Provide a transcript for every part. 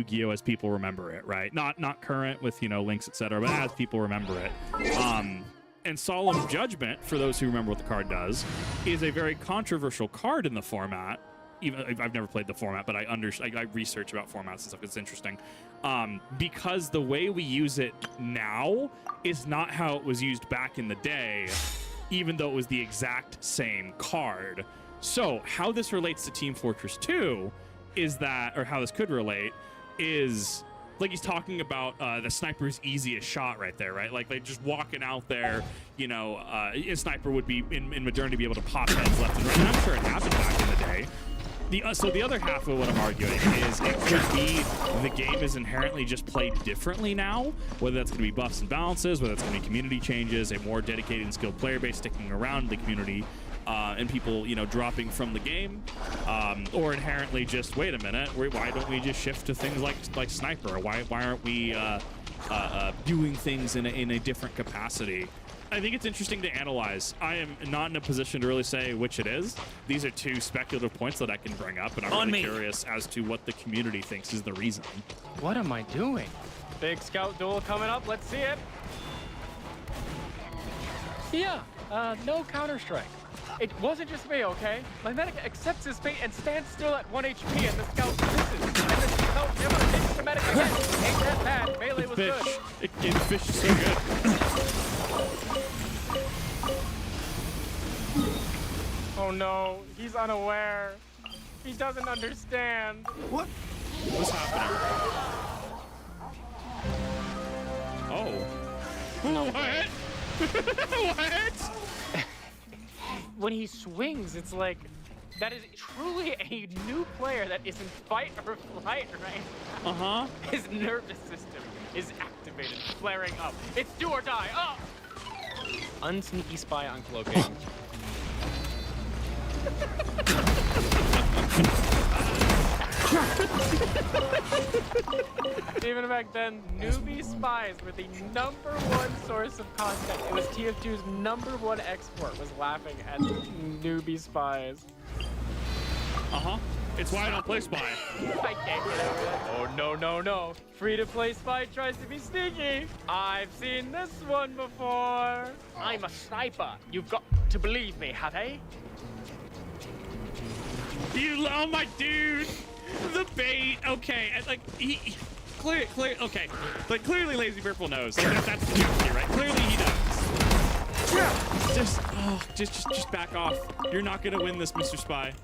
Yu-Gi-Oh as people remember it, right? Not current with, you know, links, etc., but as people remember it. And Solemn Judgment, for those who remember what the card does, is a very controversial card in the format. Even I've never played the format, but I research about formats and stuff. It's interesting because the way we use it now is not how it was used back in the day, even though it was the exact same card. So how this relates to Team Fortress 2 is that, or how this could relate, is like he's talking about the sniper's easiest shot right there, right? Like just walking out there, you know, a sniper would be in modernity be able to pop heads left and right. And I'm sure it happened back in the day. So the other half of what I'm arguing is it could be the game is inherently just played differently now, whether that's going to be buffs and balances, whether it's going to be community changes, a more dedicated and skilled player base sticking around the community, and people, you know, dropping from the game, or inherently just, wait a minute, why don't we just shift to things like Sniper? Why aren't we doing things in a different capacity? I think it's interesting to analyze. I am not in a position to really say which it is. These are two speculative points that I can bring up, and I'm really curious as to what the community thinks is the reason. What am I doing? Big scout duel coming up. Let's see it. Yeah, no Counter-Strike. It wasn't just me, okay? My medic accepts his fate and stands still at 1 HP, and the scout misses. And the scout never hits the medic again. Ain't that bad? Melee was good. The fish is so good. Oh no, he's unaware. He doesn't understand. What? What's happening? Oh. No What? What? When he swings, it's like, that is truly a new player that is in fight or flight right now. Uh-huh. His nervous system is activated, flaring up. It's do or die. Oh! Unsneaky spy on cloaking. Even back then, newbie spies were the #1 source of content. It was TF2's #1 export, was laughing at newbie spies. Uh-huh. It's why I don't play Spy. I can't get over that. Oh, no, no, no. Free-to-play spy tries to be sneaky. I've seen this one before. I'm a sniper. You've got to believe me, have I? Oh my dude, the bait. Okay, and like clear. Okay, like clearly Lazy Purple knows. Like, that's the joke here, right? Clearly he does. Just back off. You're not gonna win this, Mr. Spy.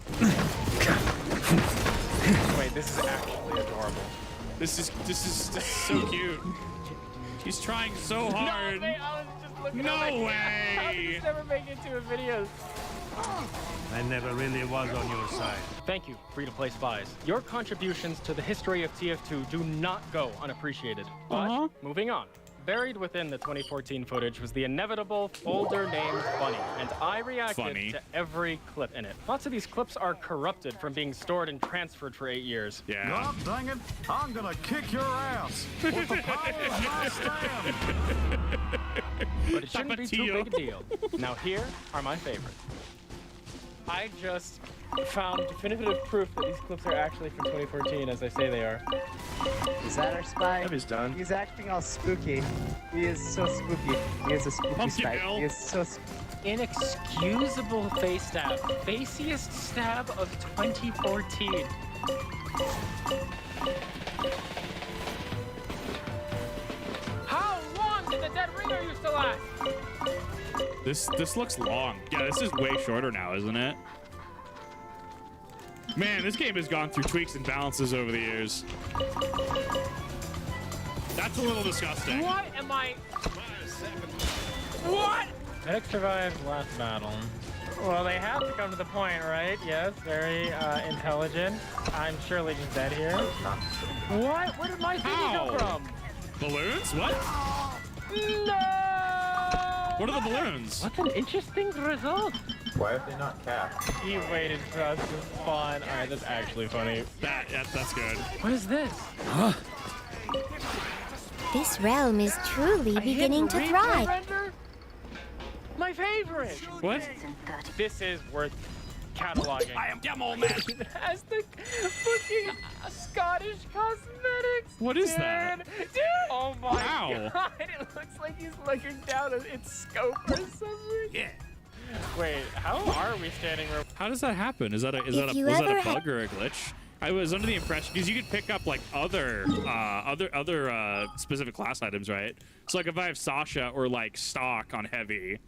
Wait, this is actually adorable. This is so cute. He's trying so hard. No, man, I was just looking no at way. How did this never make it to a video? I never really was on your side. Thank you, free-to-play spies. Your contributions to the history of TF2 do not go unappreciated. But moving on. Buried within the 2014 footage was the inevitable folder named Funny, and I reacted to every clip in it. Lots of these clips are corrupted from being stored and transferred for 8 years. Yeah. God dang it, I'm gonna kick your ass with the power of my stand. But it shouldn't be too big a deal. Now here are my favorites. I just found definitive proof that these clips are actually from 2014, as I say they are. Is that our spy? That is done. He's acting all spooky. He is so spooky. He is a spooky spy. He is so Inexcusable face stab. Faciest stab of 2014. How long did the dead ringer used to last? This looks long. Yeah, this is way shorter now, isn't it? Man, this game has gone through tweaks and balances over the years. That's a little disgusting. What am I? What? Medic survived last battle. Well, they have to come to the point, right? Yes, very intelligent. I'm sure Legion's dead here. What? Where did my thingy come from? Balloons? What? No! What are the balloons? What an interesting result. Why have they not capped? He waited for us to spawn. All right, that's actually funny. That's good. What is this? This realm is truly beginning to thrive. My favorite. What? This is worth cataloging. I am Demo Man. It has the fucking Scottish cosmetics. What is dude. that? Dude! Oh my Wow. god! It looks like he's looking down at its scope or something. Yeah. Wait, how are we standing room? How does that happen? Is that a you was that ever a bug or a glitch? I was under the impression because you could pick up like other specific class items, right? So like if I have Sasha or like stock on heavy,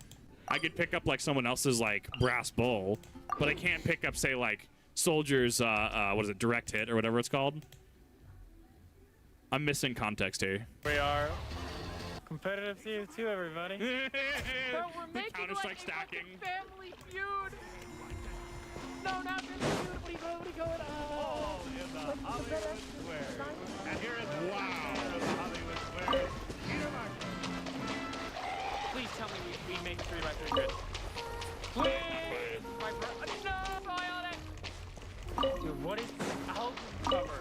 I could pick up like someone else's like brass bull, but I can't pick up say like soldiers what is it, direct hit or whatever it's called. I'm missing context here. We are competitive TF2, everybody. Bro, we're making Counter-Strike like stacking. a family feud. No, not family feud. What are you going? Oh, In the Hollywood Square. And here is the Wow. of the Hollywood Square. Peter Martin. Please tell me we make 3x3 grid. Please, my bro. No, fly on it. Dude, what is album cover?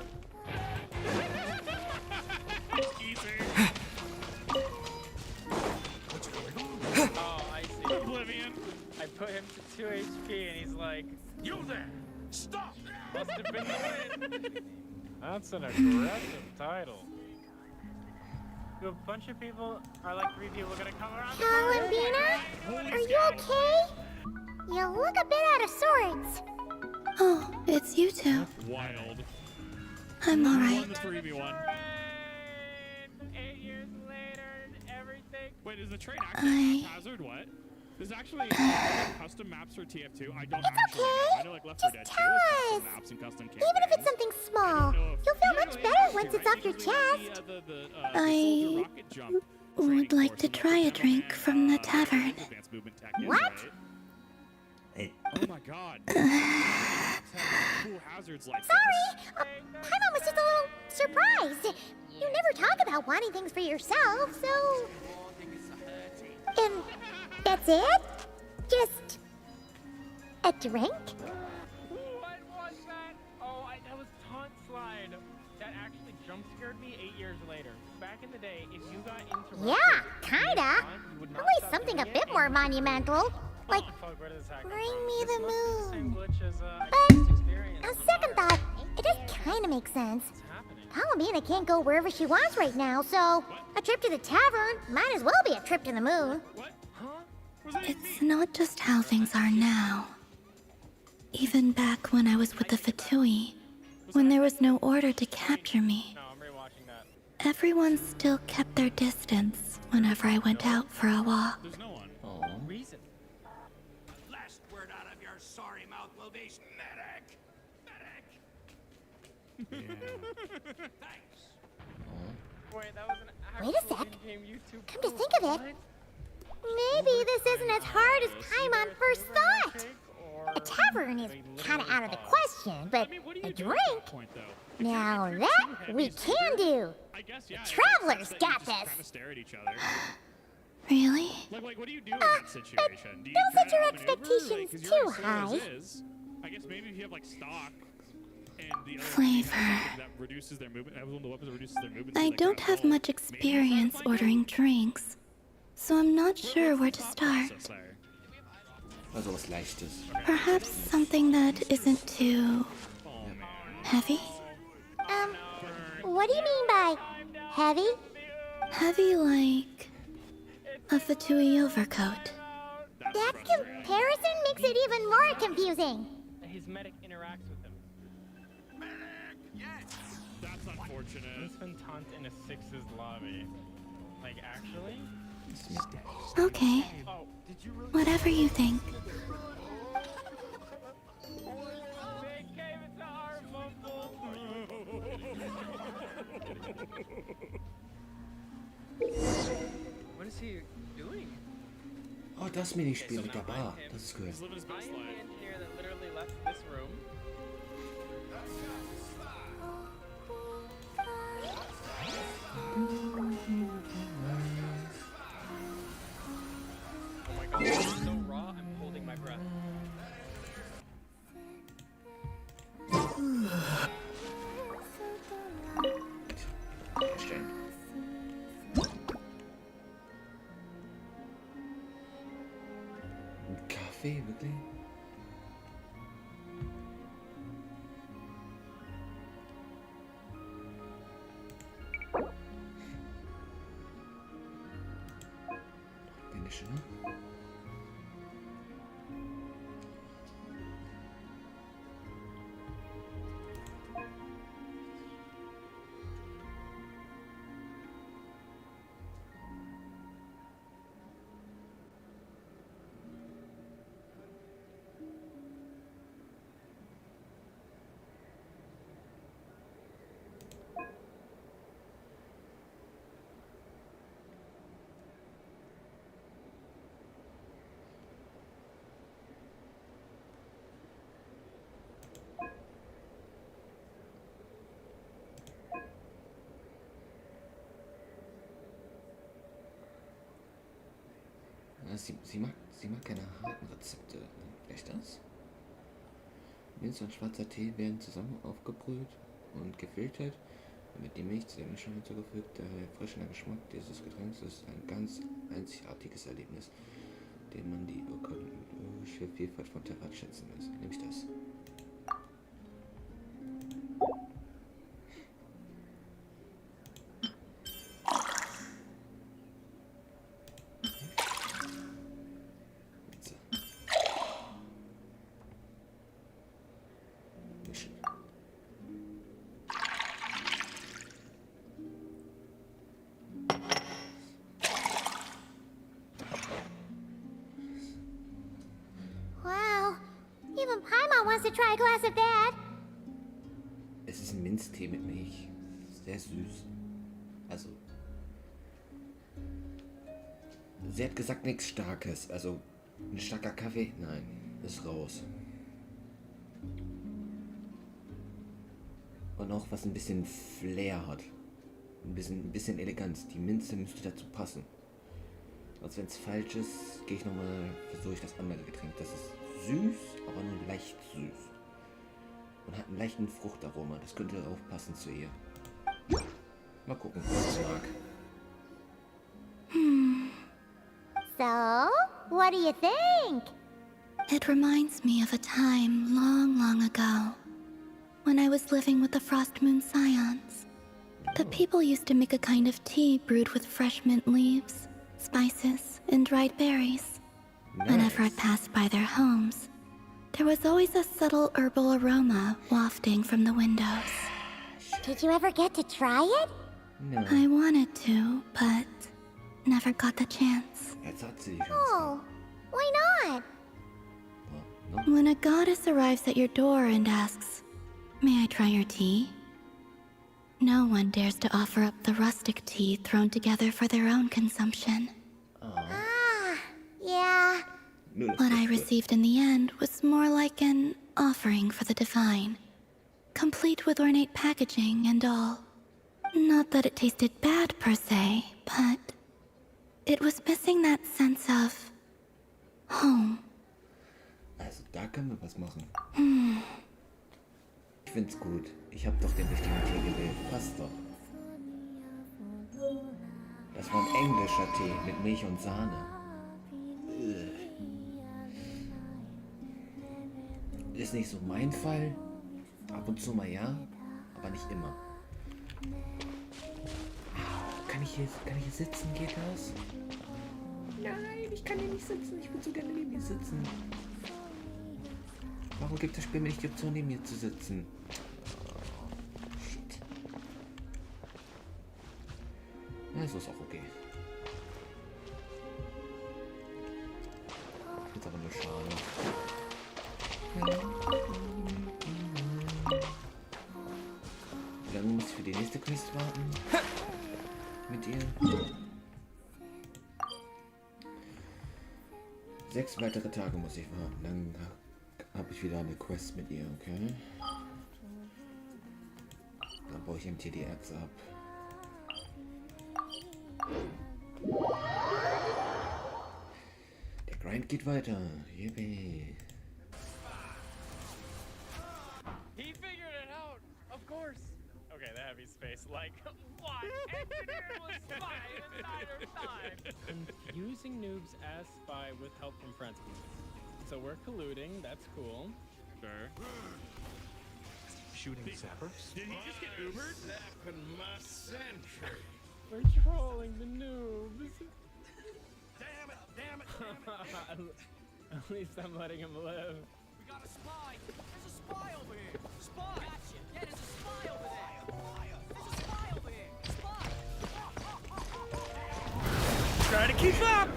Oh, I see. Oblivion. I put him to 2 HP and he's like, You there! Stop! must have been the win. That's an aggressive title. A bunch of people are like 3 people gonna come around. Columbina, are you okay? You look a bit out of sorts. Oh, it's you two. Wild. I'm alright. Won the 3v1. 8 years later and everything. Wait, is the train actually haphazard? What? There's actually custom maps for TF2. I don't actually know. I know like Left 4 Dead 2 tell has us. custom maps and custom campaigns. Even if it's something small, you'll feel much better once it's off your chest. I would like to try a drink from the tavern. What? Oh my god. Cool hazards like Sorry, Paimon was just a little surprised. You never talk about wanting things for yourself, so... that's it? Just... a drink? What was that? Oh, that was Taunt Slide. That actually jump scared me 8 years later. Back in the day, if you got into Yeah, kinda. At least something a bit more monumental. Like, bring me the moon. But, on second thought, it does kinda make sense. Palomina can't go wherever she wants right now, so a trip to the tavern might as well be a trip to the moon. It's not just how things are now. Even back when I was with the Fatui, when there was no order to capture me, No, I'm rewatching that. everyone still kept their distance whenever I went out for a walk. There's no one. Reason. Last word out of your sorry mouth will be medic! Thanks. Wait, that was an Wait a actual sec. in-game YouTube Come to post. think of it, maybe this isn't as hard as Paimon first thought. A tavern is kinda out of the question, but a drink? Point though. Now that we can do. I guess yeah. Travelers got Kind this. of stare at each other. Really? Like what do you do in that situation? Do you don't try set to your outmaneuver? expectations 'Cause you're too already slow as high. is. I guess maybe if you have like stock and the other Flavor. that reduces their movement, one of the weapons that reduces their movement. I so they don't grab have gold. much experience ordering drinks, so I'm not sure where to start. Process there. Also was Leichtes. Perhaps something that isn't too Oh man. heavy? What do you mean by heavy? Heavy like a Fatui overcoat. That comparison makes it even more confusing. His medic interacts with him. That's unfortunate. Infant Taunt in a 6's lobby. Like, actually? Okay, Oh, did you really? whatever you think. They came into our bubble. What is he doing? Oh, das Minispiel mit der Bar. Das ist cool. He's living his I best am the life. engineer that literally left this room. Oh my god, this is so raw, I'm holding my breath. Herstellen. Ein Kaffee, wirklich? Geräusche, ne? Sie mag keine harten Rezepte. Vielleicht das? Minze und schwarzer Tee werden zusammen aufgebrüht und gefiltert, damit die Milch zu der Mischung hinzugefügt. Der erfrischende Geschmack dieses Getränks ist ein ganz einzigartiges Erlebnis, dem man die ökologische Vielfalt von Terrat schätzen muss. Nehme ich das? Wow. Even Paimon wants to try a glass of that. Es ist ein Minztee mit Milch. Sehr süß. Also. Sie hat gesagt nichts Starkes. Also ein starker Kaffee? Nein. Ist raus. Und auch was ein bisschen Flair hat. Ein bisschen Eleganz. Die Minze müsste dazu passen. Also wenn es falsch ist, gehe ich nochmal, versuche ich das andere Getränk. Das ist süß, aber nur leicht süß. Und hat einen leichten Fruchtaroma. Das könnte auch passen zu ihr. Mal gucken, was ich mag. So, what do you think? It reminds me of a time long, long ago, when I was living with the Frost Moon Scions. The people used to make a kind of tea brewed with fresh mint leaves, spices, and dried berries. Whenever I passed by their homes, there was always a subtle herbal aroma wafting from the windows. Did you ever get to try it? No. I wanted to, but never got the chance. Jetzt hat sie die Chance. Oh, why not? Well, no. When a goddess arrives at your door and asks, "May I try your tea?" no one dares to offer up the rustic tea thrown together for their own consumption. Ah, yeah. Nö, das What ist I gut. received in the end was more like an offering for the divine, complete with ornate packaging and all. Not that it tasted bad per se, but it was missing that sense of home. Also da können wir was machen. Ich find's gut. Ich hab doch den richtigen Tee gewählt. Passt doch. Das war ein englischer Tee mit Milch und Sahne. Ist nicht so mein Fall. Ab und zu mal ja, aber nicht immer. Kann ich hier sitzen? Geht das? Nein, ich kann hier nicht sitzen. Ich würde so gerne neben mir sitzen. Warum gibt das Spiel mir nicht die Option, neben mir zu sitzen? Shit. Na, so ist auch okay. Jetzt aber nur schade. Wie lange muss ich für die nächste Quest warten? Mit ihr? 6 weitere Tage muss ich warten. Dann habe ich wieder eine Quest mit ihr, okay? Dann baue ich eben hier die Axe ab. Der Grind geht weiter. Yippie. He figured it out, of course. Okay, the heavy space, like, what? Engineer was spy inside her time. Confusing noobs as spy with help from friends. So we're colluding, that's cool. Sure. Shooting zappers? Did he just get Ubered? Zapping my century. We're trolling the noobs. Damn it, damn At least I'm letting him live. We got a spy. There's a spy over here. Spy. Gotcha. Yeah, there's a spy over there. There's a spy over here. Spy. Try to keep up!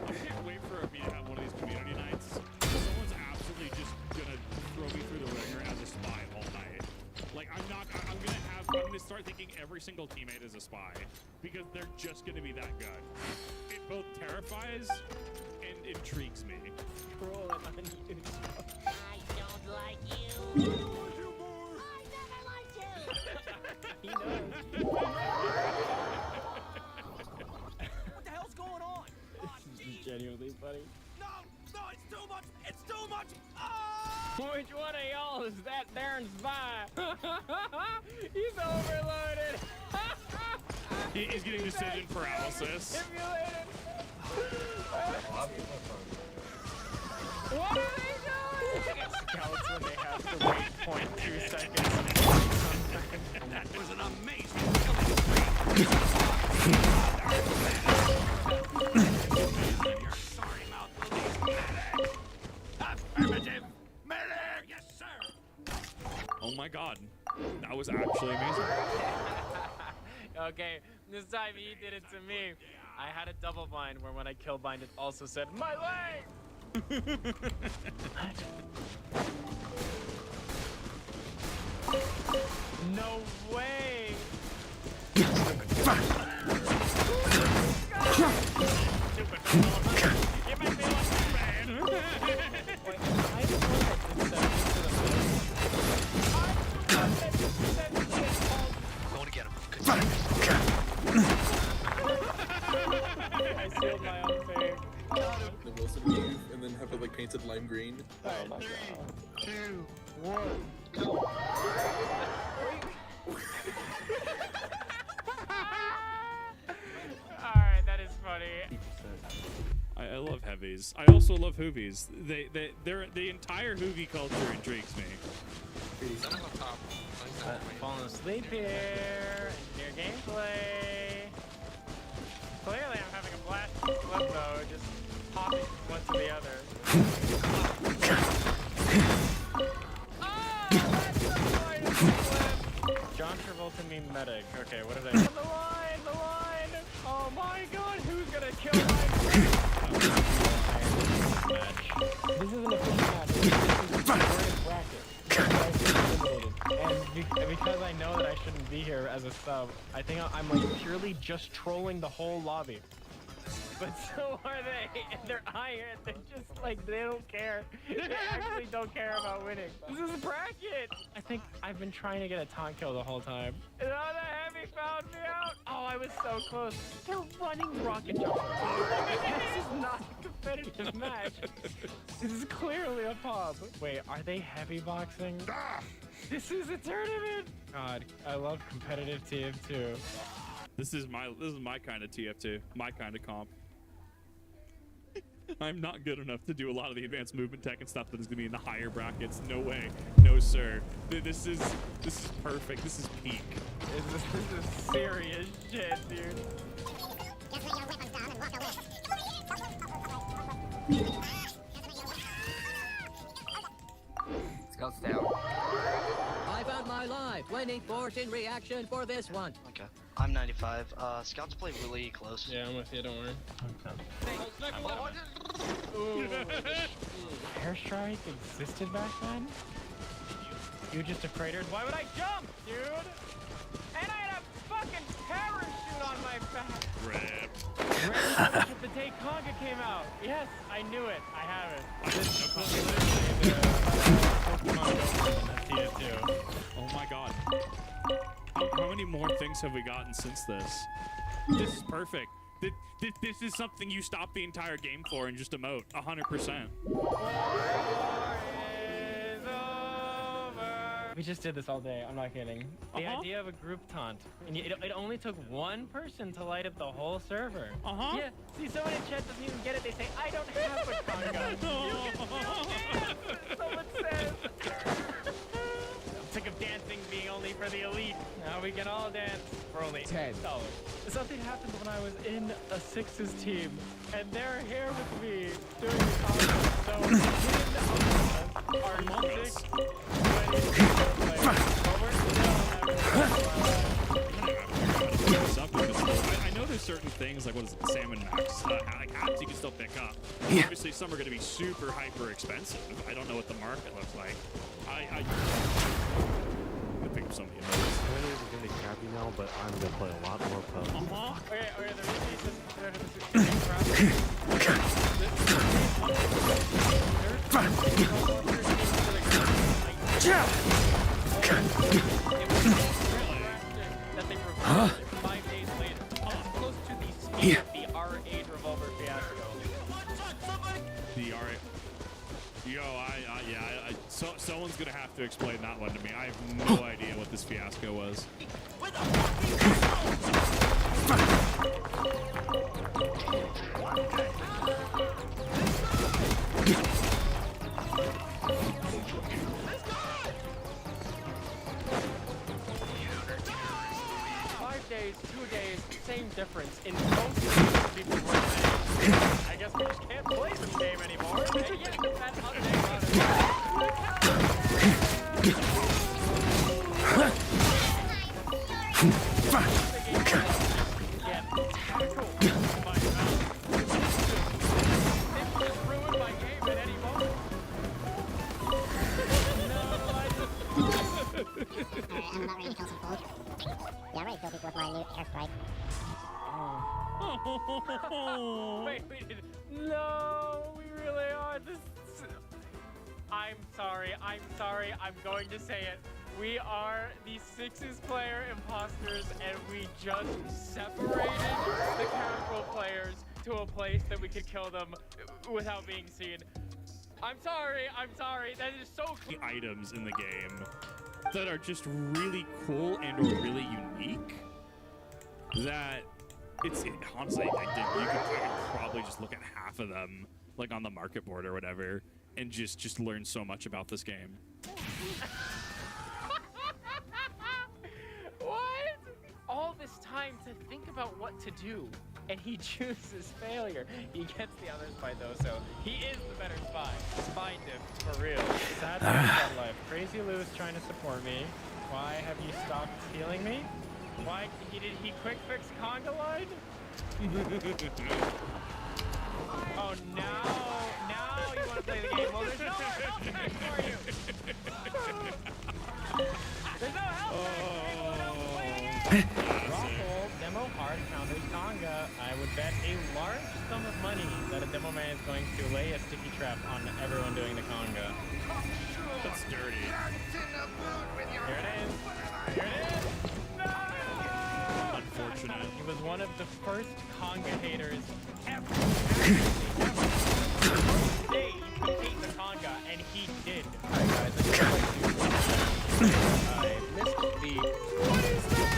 I can't wait for me to have one of these community nights. Someone's absolutely just gonna throw me through the ringer as a spy all night. Like, I'm gonna start thinking every single teammate is a spy because they're just gonna be that good. It both terrifies and intrigues me. Roll it on YouTube. I don't like you. I never liked you. He knows. What the hell's going on? Oh, This is genuinely funny. no, it's too much. It's too much. Oh! Which one of y'all is that darn spy? He's overloaded. He's getting decision paralysis. Stimulated. What are they doing? Scouts when they have to wait 0.2 seconds. That was an amazing killing spree. Your sorry mouth will be medic. Affirmative. Medic, yes, sir. Oh my god. That was actually amazing. Okay, this time he did it to me. I had a double bind where when I kill bind it also said, my leg! No way! Going to get him. I sealed my own fate. The Wilson move, and then have it like painted lime green. Oh my god. 2, 1, go. Alright, that is funny. I love heavies. I also love hoovies. The entire hoovie culture intrigues me. Someone on top. Falling asleep here. Engineer gameplay. Clearly, I'm having a blast with flip though, just hopping from one to the other. Oh, that's the point of the flip. John Travolta me medic. Okay, what did I do? The line! Oh my god, who's gonna kill my match? This isn't a push match. This is a bracket. And because I know that I shouldn't be here as a sub, I think I'm like purely just trolling the whole lobby. But so are they, and they're iron. They're just like, they don't care. They actually don't care about winning. This is a bracket. I think I've been trying to get a taunt kill the whole time. And oh, the heavy found me out. Oh, I was so close. They're running rocket jumpers. This is not a competitive match. This is clearly a pub. Wait, are they heavy boxing? This is a tournament. God, I love competitive TF2. This is my kind of TF2, my kind of comp. I'm not good enough to do a lot of the advanced movement tech and stuff that is gonna be in the higher brackets. No way, no sir. This is perfect. This is peak. This is serious shit, dude. Just lay your weapons down and walk away. Scouts down. I found my live. 2014 reaction for this one. Okay. I'm 95. Scouts play really close. Yeah, I'm with you, don't worry. Airstrike existed back then? You just a cratered? Why would I jump, dude? And I had a fucking parachute on my back! Rip. The day Conga came out. Yes, I knew it. I have it. This is literally the Pokemon TF2. Oh my god. How many more things have we gotten since this? This is perfect. This is something you stop the entire game for and just emote. 100%. We just did this all day. I'm not kidding. The idea of a group taunt. And it only took one person to light up the whole server. Yeah. See, someone in chat doesn't even get it. They say, I don't have a Conga. You can. Someone says. To music of dancing being only for the elite. Now we can all dance for only $10. Something happened when I was in a Sixes team, and they're here with me doing the concert. So our six I know there's certain things like what is it, Salmon Max, like hats you can still pick up. Obviously, some are going to be super hyper expensive. I don't know what the market looks like. I pick up some of the emotes. Twitter is going to be crappy now, but I'm going to play a lot more PUBG. Okay, that they reversed it 5 days later. It's close to the speed of the R8 revolver fiasco. The R8. Yo, someone's gonna have to explain that one to me. I have no idea what this fiasco was. Same difference in most cases people were saying, I guess we just can't play this game anymore. And yet, that update on it. Get tackled by Valve. It just ruined my game at any moment. I'm not ready to kill some food. Yeah, I'm ready to kill people with my new airstrike. Wait, no, we really are. I'm sorry, I'm going to say it. We are the Sixes player imposters, and we just separated the casual players to a place that we could kill them without being seen. I'm sorry, that is so cool. Items in the game that are just really cool and or really unique that honestly, you could probably just look at half of them, like on the market board or whatever, and just learn so much about this game. What? All this time to think about what to do, and he chooses failure. He gets the other spy though, so he is the better spy. Spy diff, for real. Sad life. Crazy Lou's trying to support me. Why have you stopped stealing me? Why did he quick fix conga line? Oh, now you want to play the game. Well, there's no more help pack for you. There's no help pack. Raffle, demo hard counters conga. I would bet a large sum of money that a demo man is going to lay a sticky trap on everyone doing the conga. That's dirty. Here it is. Here it is. Unfortunate. He was one of the first conga haters ever. Day you could hate the conga, and he did. Alright guys, I missed the... What is that?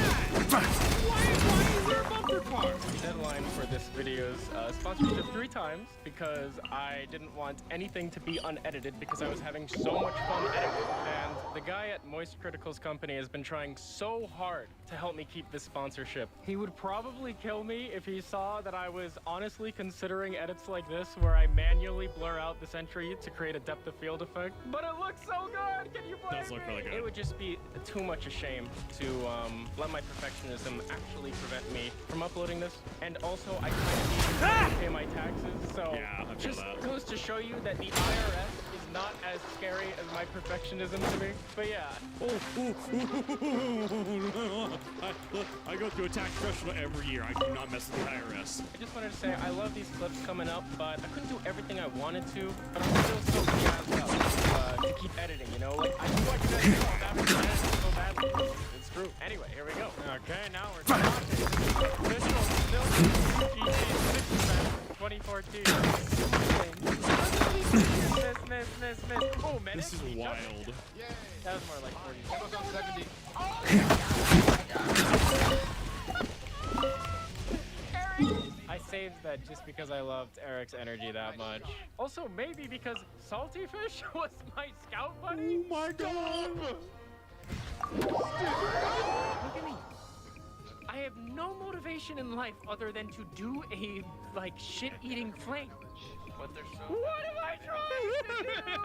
Why is there a bumper car? Deadline for this video's sponsorship 3 times because I didn't want anything to be unedited because I was having so much fun editing. And the guy at Moist Critical's company has been trying so hard to help me keep this sponsorship. He would probably kill me if he saw that I was honestly considering edits like this where I manually blur out this entry to create a depth of field effect. But it looks so good! Can you blame It does look really good. It would just be too much a shame to let my perfectionism actually prevent me from uploading this. And also, I kind of need to pay my taxes, so Yeah, I feel just that. goes to show you that the IRS is not as scary as my perfectionism to me. But yeah. I go through a tax professional every year. I do not mess with the IRS. I just wanted to say I love these clips coming up, but I couldn't do everything I wanted to. But I'm still so jazzed up to keep editing, you know? Like, I knew I could edit so badly. It's true. Anyway, here we go. Okay, now we're talking. Official still GT 2014. Miss. Oh, man. This is wild. That was more like 40. I saved that just because I loved Eric's energy that much. Also, maybe because Salty Fish was my scout buddy? Oh my god! Look at me. I have no motivation in life other than to do a, like, shit-eating flank. But they're so... What am I trying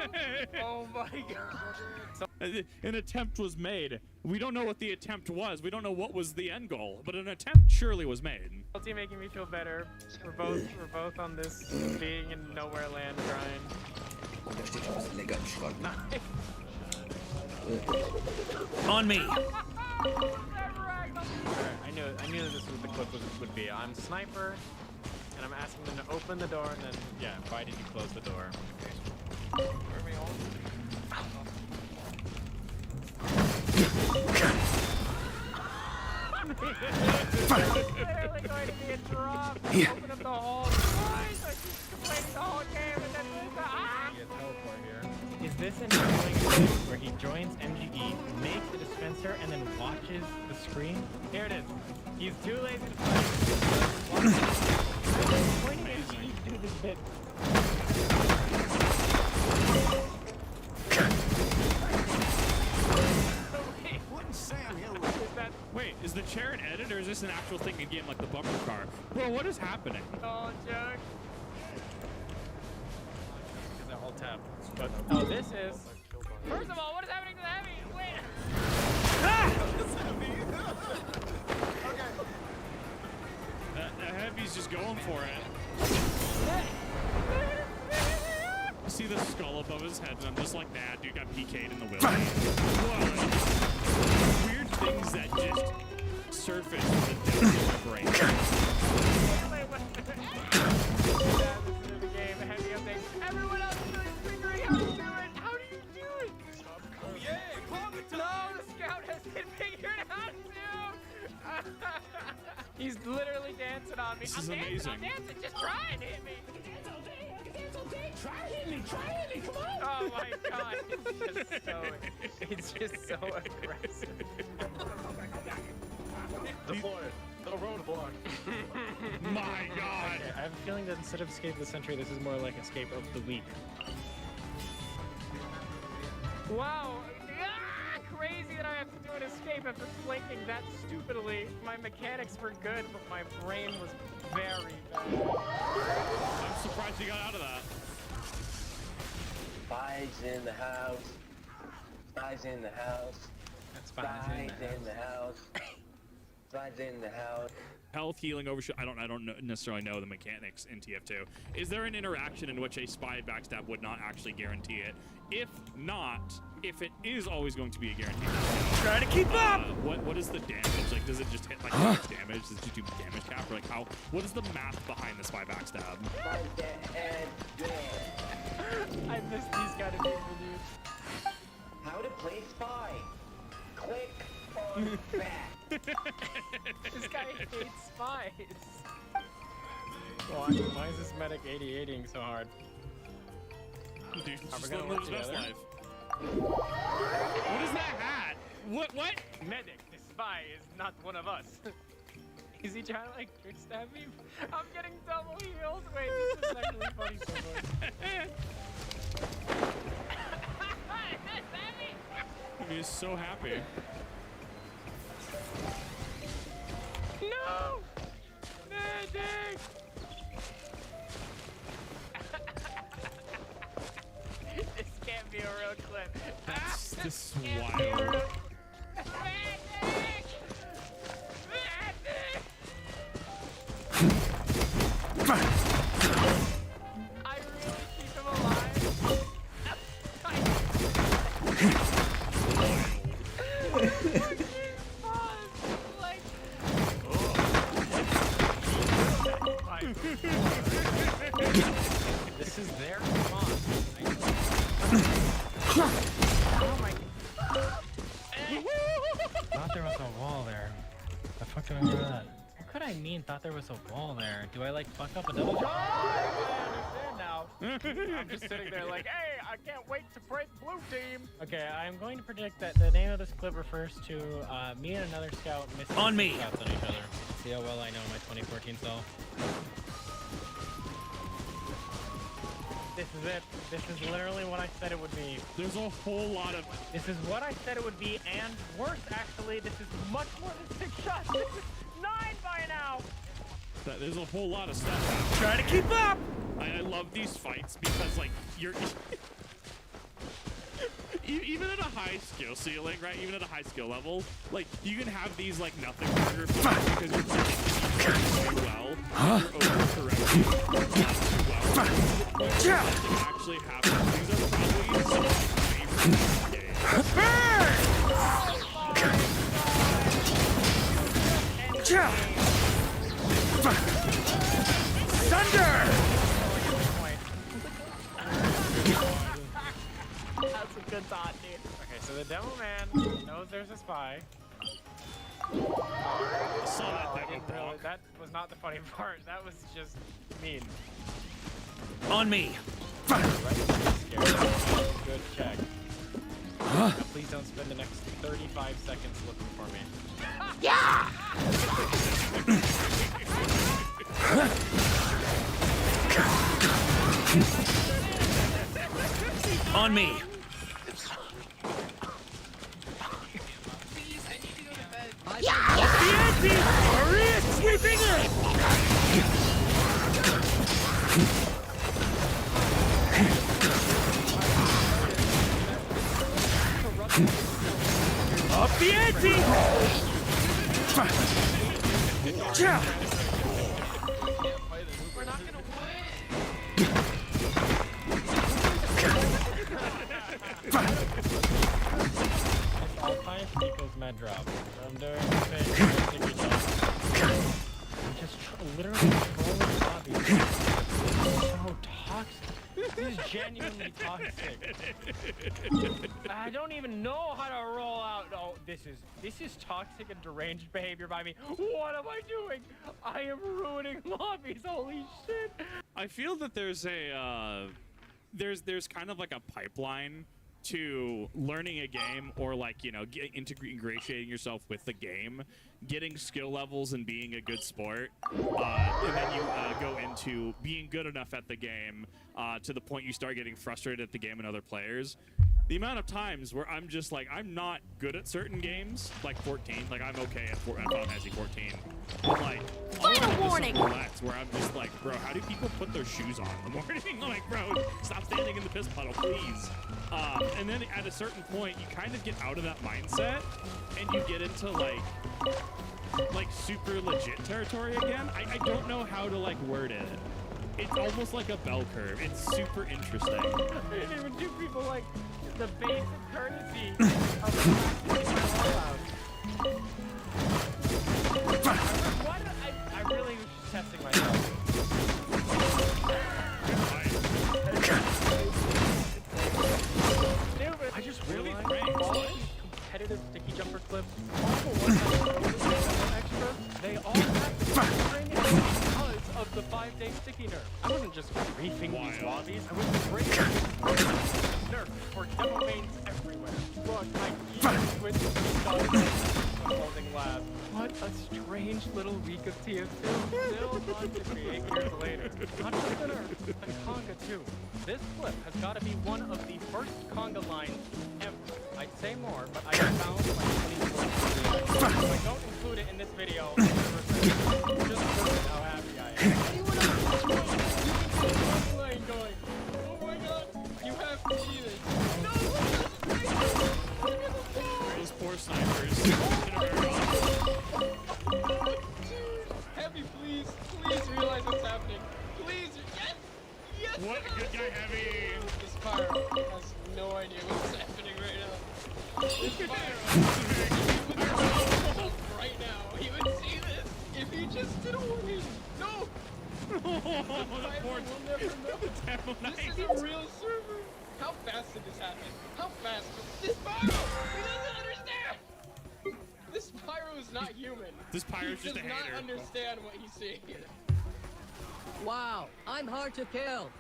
to do? Oh my god. An attempt was made. We don't know what the attempt was. We don't know what was the end goal, but an attempt surely was made. Ulti making me feel better. We're both on this being in nowhere land grind. Und da steht schon was lecker im Schrank. On me! I knew that this was what the clip would be. I'm sniper, and I'm asking them to open the door, and then, yeah, why did you close the door? Okay. Where are we all? Literally going to be a drop. Open up the whole device. I keep complaining the whole game, and then there's a teleport here. Is this an thing where he joins MGE, makes the dispenser, and then watches the screen? Here it is. He's too lazy to play. Pointing MGE to do this bit. Wait, is the chair an edit or is this an actual thing in game like the bumper car? Bro, what is happening? Oh, joke. Because they're all tapped. But, oh, this is... First of all, what is happening to the heavy? Wait! The heavy's just going for it. I see the skull above his head and I'm just like, nah, dude got PK'd in the wheel. Weird things that just surface in the depths of my brain. Everyone else is really figuring out how to do it. How do you do it? Oh yeah, no, the scout has been figured out too. He's literally dancing on me. This is amazing. I'm dancing. Just try and hit me. Try hit me, come on! Oh my god, it's just so aggressive. Deploy it. The roadblock. My god! Okay, I have a feeling that instead of Escape of the Century, this is more like Escape of the Week. Wow! Ah, crazy that I have to do an escape after flanking that stupidly. My mechanics were good, but my brain was very bad. I'm surprised you got out of that. Spies in the house. Spies in the house. Spies in the house. Spies in the house. Health, healing, overshoot. I don't necessarily know the mechanics in TF2. Is there an interaction in which a spy backstab would not actually guarantee it? If not, if it is always going to be a guarantee, try to keep up. What is the damage? Like, does it just hit like damage? Does it just do damage cap? Or like what is the math behind the spy backstab? I missed these kind of people, dude. How to play spy. Click on back. This guy hates spies. Why is this medic 80-80ing so hard? Dude, Are we just gonna live work his best together? life. What is that hat? What? Medic, the spy is not one of us. Is he trying to like quick stab me? I'm getting double heals. Wait, this is actually funny so much. He is so happy. No! Medic! This can't be a real clip. That's just Can't be a wild. real- Medic! Medic! I really keep him alive. This is their response. Oh my. Thought there was a wall there. The fuck do I remember that? What could I mean thought there was a wall there? Do I like fuck up a double jump? I understand now. I'm just sitting there like, hey, I can't wait to break blue team. Okay, I'm going to predict that the name of this clip refers to me and another scout missing On me. shots on each other. See how well I know my 2014 self. This is it. This is literally what I said it would be. There's a whole lot of... This is what I said it would be, and worse, actually. This is much more than 6 shots. This is 9 by now. There's a whole lot of stuff. Try to keep up. I love these fights because, like, you're... Even at a high skill ceiling, right? Even at a high skill level, like, you can have these, like, nothing burger fights because you're predicting well. You're overcorrecting well. Nothing actually happens. These are probably some of my favorite games. Thunder! That's a good thought, dude. Okay, so the demo man knows there's a spy. I saw that demo really, that was not the funny part. That was just mean. On me. Good check. Now, please don't spend the next 35 seconds looking for me. Yeah! On me. Hurry! Sweeping it! Up the ante! We're not gonna win! It's all time equals med drop. I'm doing the thing. I'm just literally trolling lobbies. So toxic. This is genuinely toxic. I don't even know how to roll out. No, this is toxic and deranged behavior by me. What am I doing? I am ruining lobbies. Holy shit. I feel that there's a there's kind of like a pipeline to learning a game, or like, you know, ingratiating yourself with the game, getting skill levels and being a good sport, and then you go into being good enough at the game to the point you start getting frustrated at the game and other players. The amount of times where I'm just like, I'm not good at certain games, like 14, like I'm okay at Final Fantasy 14, but like, Final warning! Where I'm just like, bro, how do people put their shoes on in the morning? Like, bro, stop standing in the piss puddle, please. And then at a certain point, you kind of get out of that mindset, and you get into like super legit territory again. I don't know how to like word it. It's almost like a bell curve. It's super interesting. I didn't even do people like the basic courtesy of what? I really was just testing myself. Stupid. I just really all these competitive sticky jumper clips, all the ones that are extra, they all have the string because of the 5-day sticky nerf. I wasn't just griefing these lobbies, I was breaking nerf for demo mains everywhere. Look, I even switched to closing lab. What a strange little week of TF2. Still fun to create years later. Not just the nerf, and Conga too. This clip has got to be one of the first Conga lines ever. I'd say more, but I found like 24. If I don't include it in this video, just prove how happy I am. Anyone else going? You can see the line going. Oh my god, you have to see this. No! Those poor snipers. Heavy, please realize what's happening. Please, yes! Yes! What? Good guy, Heavy! This Pyro has no idea what's happening right now. This Pyro right now, he would see this if he just did a warning. No! The Pyro will never know. This is a real server. How fast did this happen? How fast? This Pyro! He doesn't understand! This Pyro is not human. This Pyro's just a hater. He does not understand what he's seeing here. Wow, I'm hard to kill.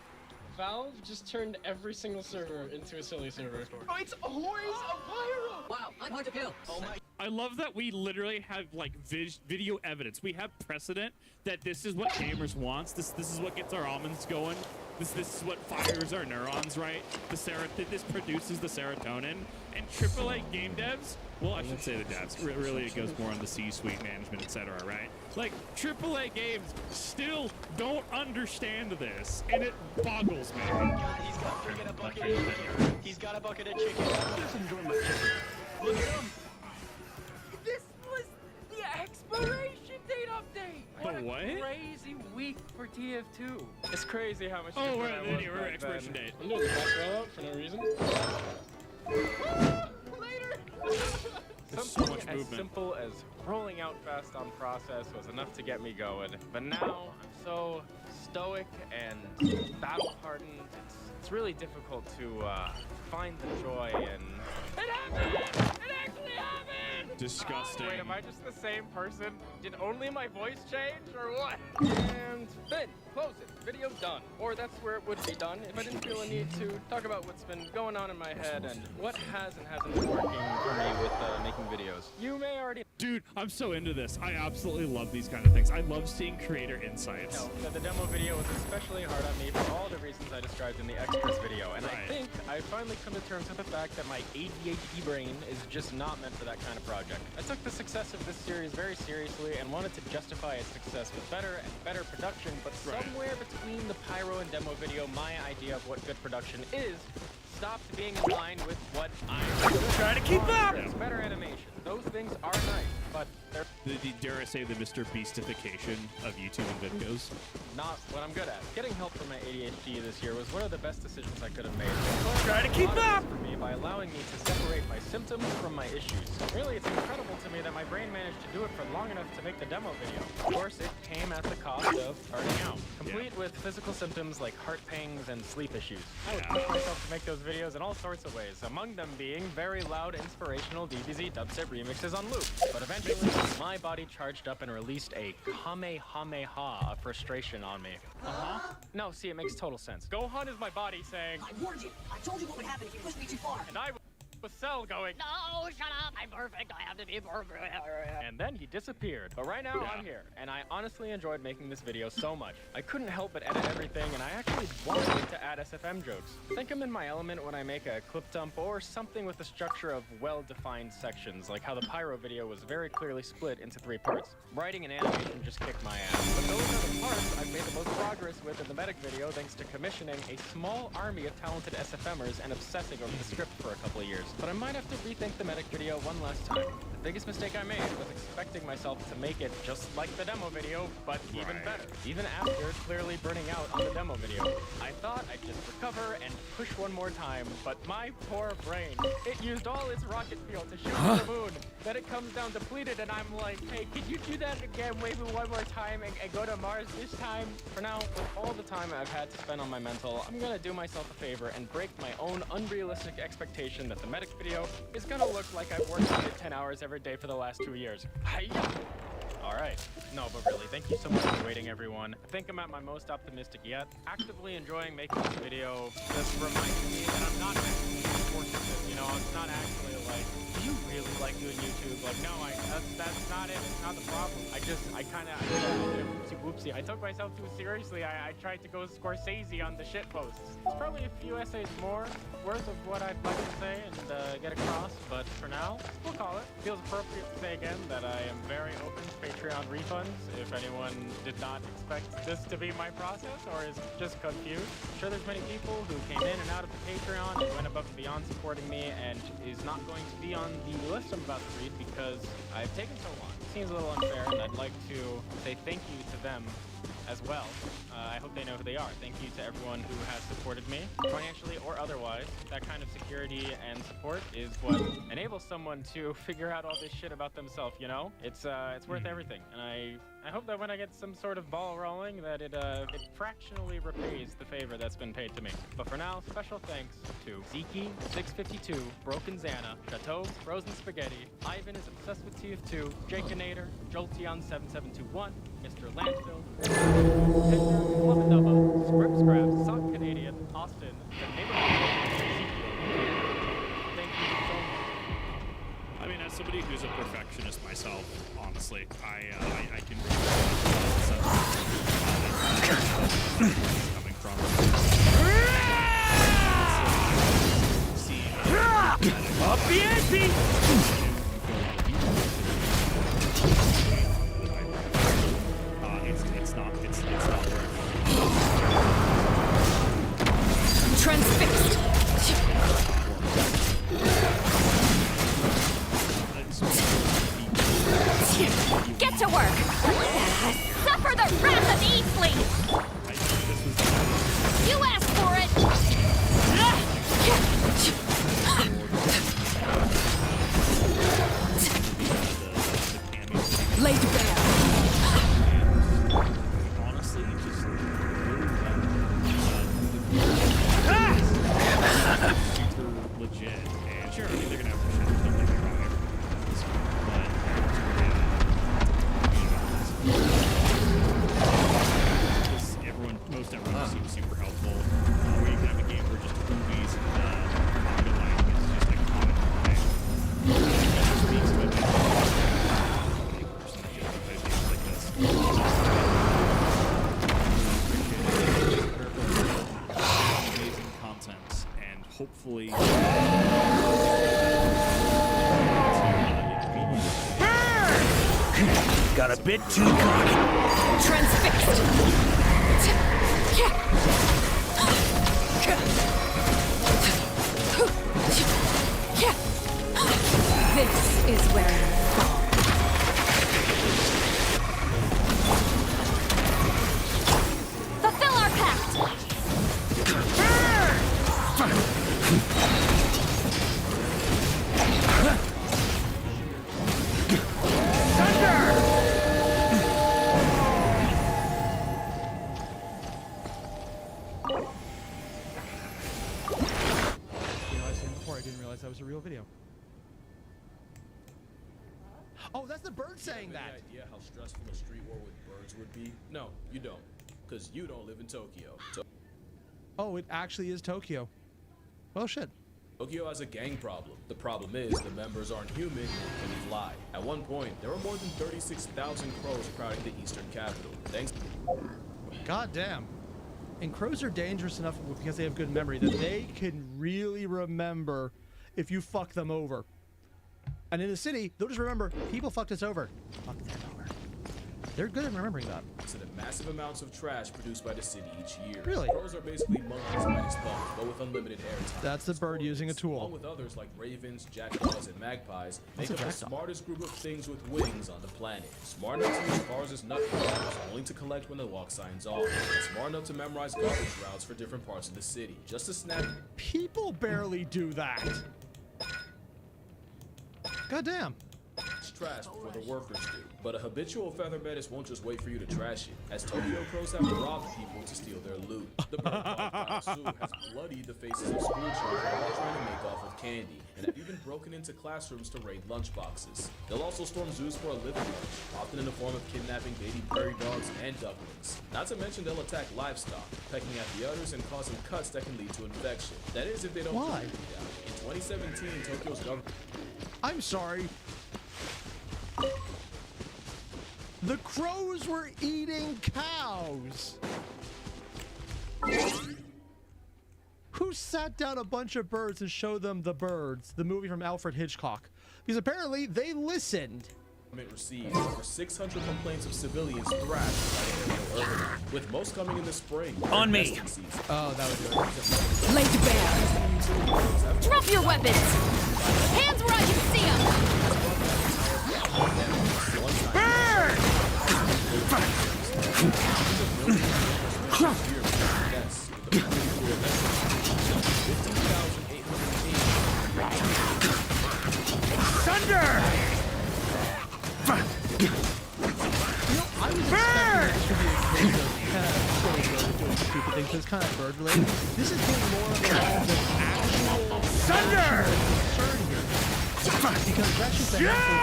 Valve just turned every single server into a silly server. Oh, it's always a Pyro! Wow, I'm hard to kill. Oh my... I love that we literally have like video evidence. We have precedent that this is what gamers wants. This is what gets our almonds going. This is what fires our neurons, right? This produces the serotonin. And AAA game devs, well, I should say the devs. Really, it goes more on the C-suite management, etc. Right? Like AAA games still don't understand this, and it boggles me. He's got freaking a bucket. He's got a bucket of chicken. Look at him. This was the expiration date update. The what? Crazy week for TF2. It's crazy how much. Oh, different I was we're back expiration then. date. I'm doing the boss rollout for no reason. There's so much As movement. simple as rolling out fast on process was enough to get me going. But now I'm so stoic and battle hardened. It's really difficult to find the joy in. It happened! It actually happened! Disgusting. Wait, am I just the same person? Did only my voice change or what? And then close it. Video done. Or that's where it would be done if I didn't feel a need to talk about what's been going on in my head and what has and hasn't been working for me with making videos. You may already. Dude, I'm so into this. I absolutely love these kind of things. I love seeing creator insights. know that the demo video was especially hard on me for all the reasons I described in the extras video, and I think I finally come to terms with the fact that my ADHD brain is just not meant for that kind of project. I took the success of this series very seriously and wanted to justify its success with better and better production, but somewhere between the pyro and demo video, my idea of what good production is stopped being in line with what I'm trying to keep up. It's better animation. Those things are nice, but they're Dare I say the Mr. Beastification of YouTube and videos? not what I'm good at. Getting help for my ADHD this year was one of the best decisions I could have made. Try to keep up for me by allowing me to separate my symptoms from my issues. Really, it's incredible to me that my brain managed to do it for long enough to make the demo video. Of course, it came at the cost of starting out, complete with physical symptoms like heart pangs and sleep issues. I would push myself to make those videos in all sorts of ways, among them being very loud, inspirational DBZ dubstep remixes on loop. But eventually, my body charged up and released a kamehameha of frustration on me. No, see, it makes total sense. Gohan is my body saying, I warned you. I told you what would happen if you pushed me too far. and I was Cell going, No, shut up. I'm perfect. I have to be perfect. and then he disappeared. But right now, I'm here, and I honestly enjoyed making this video so much. I couldn't help but edit everything, and I actually wanted to add SFM jokes. I think I'm in my element when I make a clip dump or something with the structure of well-defined sections, like how the pyro video was very clearly split into 3 parts. Writing and animation just kicked my ass. But those are the parts I've made the most progress with in the medic video thanks to commissioning a small army of talented SFMers and obsessing over the script for a couple of years. But I might have to rethink the medic video one last time. The biggest mistake I made was expecting myself to make it just like the demo video, but even better. Even after clearly burning out on the demo video. I thought I'd just recover and push one more time, but my poor brain, it used all its rocket fuel to shoot to the moon. Then it comes down depleted and I'm like, hey, can you do that again, maybe one more time and go to Mars this time? For now, with all the time I've had to spend on my mental, I'm gonna do myself a favor and break my own unrealistic expectation that the medic video is gonna look like I've worked on it 10 hours every day for the last 2 years. Hi-ya! Alright. No, but really, thank you so much for waiting, everyone. I think I'm at my most optimistic yet. Actively enjoying making this video just reminds me that I'm not actually forcing this, you know? It's not actually like, do you really like doing YouTube? Like, no, that's not it. It's not the problem. I did a whoopsie. I took myself too seriously. I tried to go Scorsese on the shit posts. It's probably a few essays more worth of what I'd like to say and get across, but for now, we'll call it. Feels appropriate to say again that I am very open to Patreon refunds if anyone did not expect this to be my process or is just confused. I'm sure there's many people who came in and out of the Patreon and went above and beyond supporting me and is not going to be on the list I'm about to read because I've taken so long. It seems a little unfair, and I'd like to say thank you to them as well. I hope they know who they are. Thank you to everyone who has supported me, financially or otherwise. That kind of security and support is what enables someone to figure out all this shit about themselves, you know? It's worth everything, and I hope that when I get some sort of ball rolling that it fractionally repays the favor that's been paid to me. But for now, special thanks to Zeke, 652, Broken Xana, Chateau, Frozen Spaghetti, Ivan is obsessed with TF2, Jakeinator, Jolteon7721, Mr. Landfill, Hector, Flubba, Script Scraps, Sock Canadian, Austin, the neighborhood, Ezekiel. Thank you so much. I mean, as somebody who's a perfectionist myself, honestly, I can coming from. Up the ante! It's not worth Transfixed! Get to work! Suffer the wrath of Eastling! You asked for it! Laid bare! honestly just super legit. And sure, I mean they're gonna have shit. Don't get me wrong, most everyone seems super helpful. Where you can have a game where just movies and manga lighting is just like common thing. It speaks about the person that just plays games like this. Amazing content, and hopefully. Got a bit too cocky. Transfixed! This is where you fall. Fulfill our pact! I didn't realize that was a real video. Oh, that's the bird saying that. Any idea how stressful a street war with birds would be? No, you don't, because you don't live in Tokyo. Oh, it actually is Tokyo. Well, shit. Tokyo has a gang problem. The problem is the members aren't human and can fly. At one point, there were more than 36,000 crows crowding the eastern capital. Thanks. God damn. And crows are dangerous enough because they have good memory that they can really remember if you fuck them over. And in the city, they'll just remember, people fucked us over. Fuck them over. They're good at remembering that. To the massive amounts of trash produced by the city each year. Really? Crows are basically monkeys minus thumbs, but with unlimited airtime. That's the bird using a tool. Along with others like ravens, jackdaws, and magpies, make up the smartest group of things with wings on the planet. Smart enough to use cars as nut crackers, only to collect when the walk signs off. And smart enough to memorize garbage routes for different parts of the city. Just to snap. People barely do that. God damn. Trash before the workers do. But a habitual feather menace won't just wait for you to trash it, as Tokyo crows have robbed people to steal their loot. The bird called Karatsu has bloodied the faces of school children while trying to make off with candy, and have even broken into classrooms to raid lunchboxes. They'll also storm zoos for a living lunch, often in the form of kidnapping baby prairie dogs and ducklings. Not to mention they'll attack livestock, pecking at the udders and causing cuts that can lead to infection. That is if they don't Why? keep it down. In 2017, Tokyo's government... I'm sorry. The crows were eating cows. Who sat down a bunch of birds and showed them The Birds, the movie from Alfred Hitchcock? Because apparently they listened. Received over 600 complaints of civilians thrashed by the aerial urban, with most coming in the spring. On me. Oh, that would do it. Laid bare. Drop your weapons! Hands where I can see them! Burn! Thunder! Bird! Stupid things, it's kind of bird related. This is getting more of the actual thunder concern here. Because that's just the natural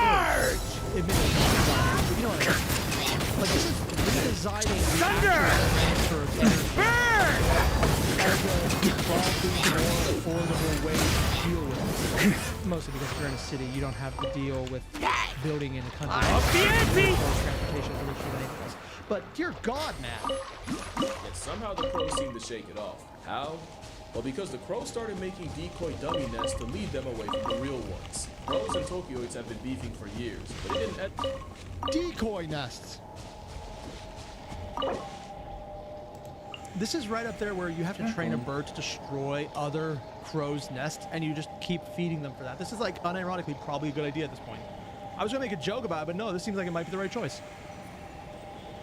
thing. It makes it you know what I mean? Like this is redesigning thunder for a bird as a probably more affordable way to deal with this. Mostly because if you're in a city, you don't have to deal with building in a country. Transportation is an issue than anything else. But dear God, man. Yet somehow the crows seem to shake it off. How? Well, because the crows started making decoy dummy nests to lead them away from the real ones. Crows and Tokyoids have been beefing for years, but it didn't Decoy nests. This is right up there where you have to train a bird to destroy other crows' nests, and you just keep feeding them for that. This is like unironically probably a good idea at this point. I was gonna make a joke about it, but no, this seems like it might be the right choice.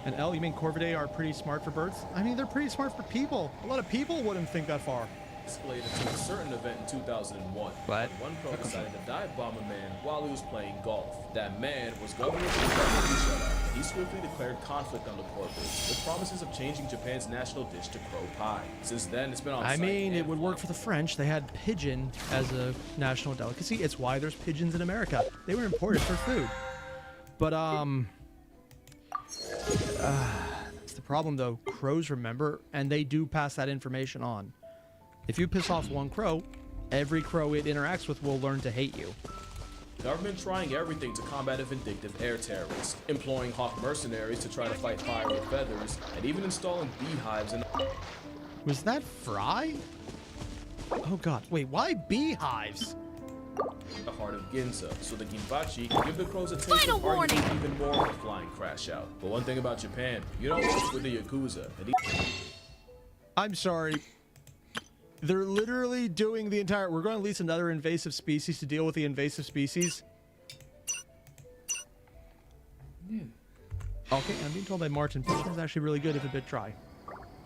And L, you mean Corvidae are pretty smart for birds? I mean, they're pretty smart for people. A lot of people wouldn't think that far. escalated to a certain event in 2001. What? One crow decided to dive bomb a man while he was playing golf. That man was Governor Kishida, and he swiftly declared conflict on the corvids, with promises of changing Japan's national dish to crow pie. Since then, it's been on I site mean, and it would work for the French. They had pigeon as a national delicacy. It's why there's pigeons in America. They were imported for food. But, that's the problem, though. Crows remember, and they do pass that information on. If you piss off one crow, every crow it interacts with will learn to hate you. Government trying everything to combat a vindictive air terrorist, employing hawk mercenaries to try to fight fire with feathers, and even installing beehives in... Was that Fry? Oh god, wait, why beehives? The heart of Ginza, so the Ginbachi can give the crows a taste Final of arguably even more of a flying crash out. But one thing about Japan, you don't mess with the Yakuza. I'm sorry. They're literally doing the entire... We're going to release another invasive species to deal with the invasive species. Yeah. Okay, I'm being told by Martin, fish is actually really good if a bit dry.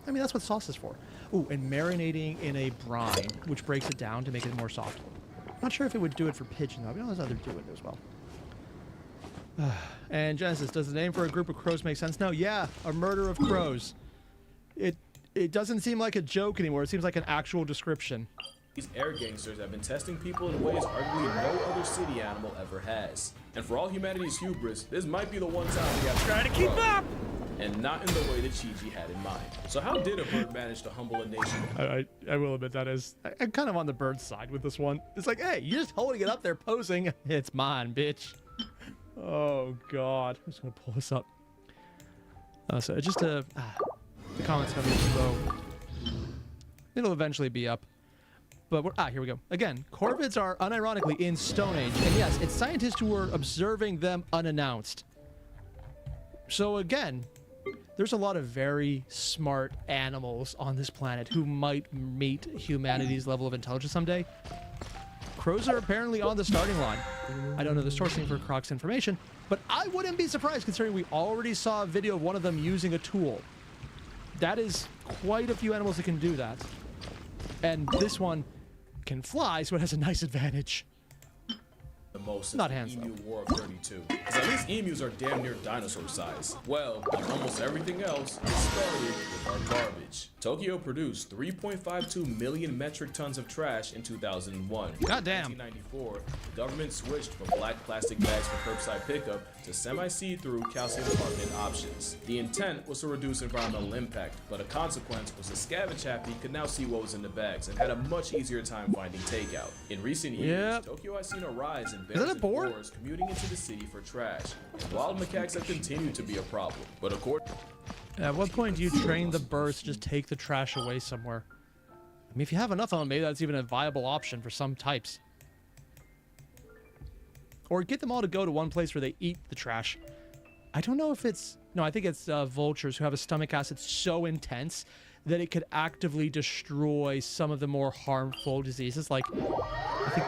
I mean, that's what sauce is for. Ooh, and marinating in a brine, which breaks it down to make it more soft. Not sure if it would do it for pigeon, though. I know there's other do it as well. And Genesis, does the name for a group of crows make sense now? Yeah, a murder of crows. It doesn't seem like a joke anymore. It seems like an actual description. These air gangsters have been testing people in ways arguably no other city animal ever has. And for all humanity's hubris, this might be the one time we have Try to keep up! And not in the way that Chi-Chi had in mind. So how did a bird manage to humble a nation? I will admit that is... I'm kind of on the bird's side with this one. It's like, hey, you're just holding it up there posing. It's mine, bitch. Oh, God. I'm just going to pull this up. So just to... the comments have been slow. It'll eventually be up. But we're... here we go. Again, corvids are unironically in Stone Age. And yes, it's scientists who were observing them unannounced. So again... There's a lot of very smart animals on this planet who might meet humanity's level of intelligence someday. Crows are apparently on the starting line. I don't know the sourcing for Croc's information, but I wouldn't be surprised considering we already saw a video of one of them using a tool. That is quite a few animals that can do that. And this one can fly, so it has a nice advantage. The most Not the hands, Emu War of 32. Because at least emus are damn near dinosaur size. Well, like almost everything else, it started with our garbage. Tokyo produced 3.52 million metric tons of trash in 2001. Goddamn. In 1994, the government switched from black plastic bags for curbside pickup to semi-see-through calcium carbonate options. The intent was to reduce environmental impact, but a consequence was the scavenge happy could now see what was in the bags and had a much easier time finding takeout. In recent years, Tokyo has seen a rise in bears and boars commuting into the city for trash, and wild macaques have continued to be a problem. But according... At what point do you train the birds to just take the trash away somewhere? I mean, if you have enough of them, maybe that's even a viable option for some types. Or get them all to go to one place where they eat the trash. I don't know if it's... No, I think it's vultures who have a stomach acid so intense that it could actively destroy some of the more harmful diseases. Like, I think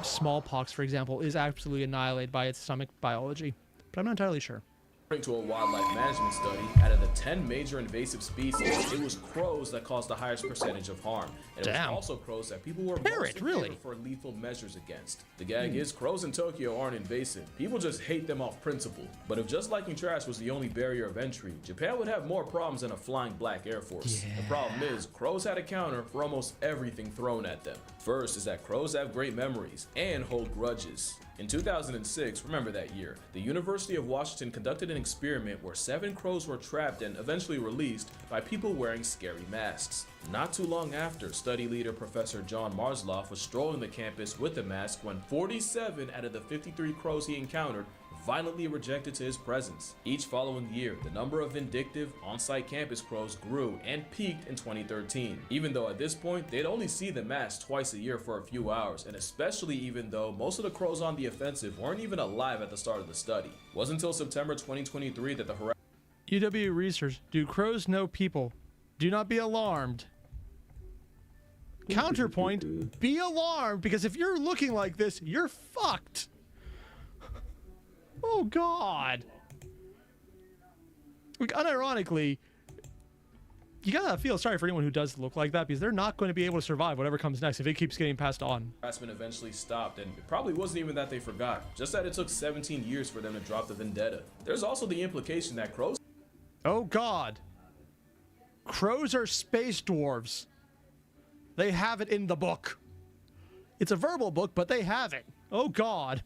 smallpox, for example, is absolutely annihilated by its stomach biology. But I'm not entirely sure. According to a wildlife management study, out of the 10 major invasive species, it was crows that caused the highest percentage of harm. And it was also crows that people were most in favor for lethal measures against. The gag is crows in Tokyo aren't invasive. People just hate them off principle. But if just liking trash was the only barrier of entry, Japan would have more problems than a flying black Air Force. The problem is, crows had a counter for almost everything thrown at them. First is that crows have great memories and hold grudges. In 2006, remember that year, the University of Washington conducted an experiment where 7 crows were trapped and eventually released by people wearing scary masks. Not too long after, study leader Professor John Marsloff was strolling the campus with a mask when 47 out of the 53 crows he encountered violently rejected to his presence. Each following year, the number of vindictive, on-site campus crows grew and peaked in 2013, even though at this point, they'd only see the mask twice a year for a few hours, and especially even though most of the crows on the offensive weren't even alive at the start of the study. It wasn't until September 2023 that the UW research, do crows know people? Do not be alarmed. Counterpoint, be alarmed, because if you're looking like this, you're fucked. Oh God. Like, unironically, you gotta feel sorry for anyone who does look like that, because they're not going to be able to survive whatever comes next if it keeps getting passed on. harassment eventually stopped, and it probably wasn't even that they forgot, just that it took 17 years for them to drop the vendetta. There's also the implication that crows— Oh God. Crows are space dwarves. They have it in the book. It's a verbal book, but they have it. Oh God.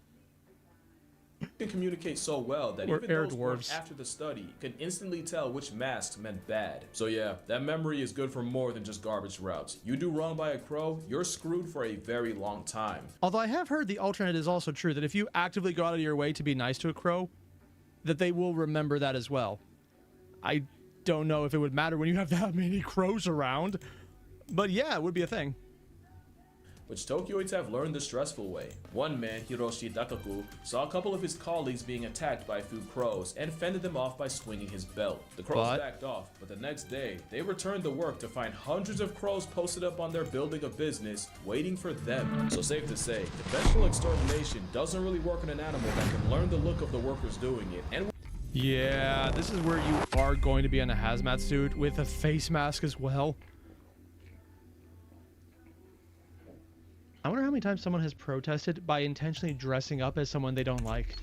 can communicate so well that Or even air those born dwarves. after the study can instantly tell which masks meant bad. So yeah, that memory is good for more than just garbage routes. You do wrong by a crow, you're screwed for a very long time. Although I have heard the alternate is also true, that if you actively go out of your way to be nice to a crow, that they will remember that as well. I don't know if it would matter when you have that many crows around, but yeah, it would be a thing. Which Tokyoites have learned the stressful way. One man, Hiroshi Dakaku, saw a couple of his colleagues being attacked by a few crows and fended them off by swinging his belt. The crows backed off, but the next day, they returned to work to find hundreds of crows posted up on their building of business, waiting for them. So safe to say, conventional extermination doesn't really work on an animal that can learn the look of the workers doing it. And yeah, this is where you are going to be in a hazmat suit with a face mask as well. I wonder how many times someone has protested by intentionally dressing up as someone they don't like.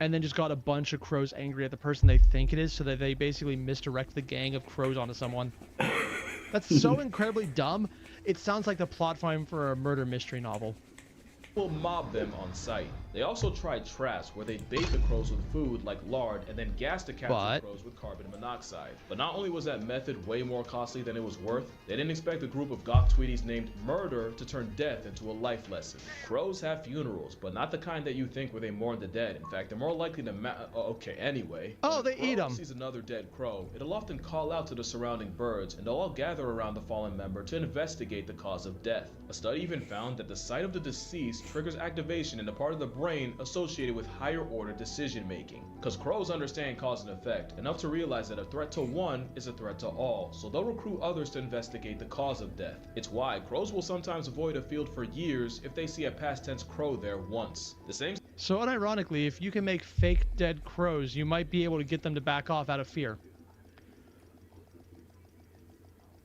And then just got a bunch of crows angry at the person they think it is, so that they basically misdirect the gang of crows onto someone. That's so incredibly dumb. It sounds like the plot line for a murder mystery novel. will mob them on site. They also tried traps where they bait the crows with food like lard and then gas the captured crows with carbon monoxide. But not only was that method way more costly than it was worth, they didn't expect a group of goth tweeties named Murder to turn death into a life lesson. Crows have funerals, but not the kind that you think where they mourn the dead. In fact, they're more likely to okay, anyway. Oh, they eat them. Sees another dead crow, it'll often call out to the surrounding birds, and they'll all gather around the fallen member to investigate the cause of death. A study even found that the sight of the deceased triggers activation in the part of the brain associated with higher order decision making. Because crows understand cause and effect, enough to realize that a threat to one is a threat to all, so they'll recruit others to investigate the cause of death. It's why crows will sometimes avoid a field for years if they see a past tense crow there once. The same. So unironically, if you can make fake dead crows, you might be able to get them to back off out of fear.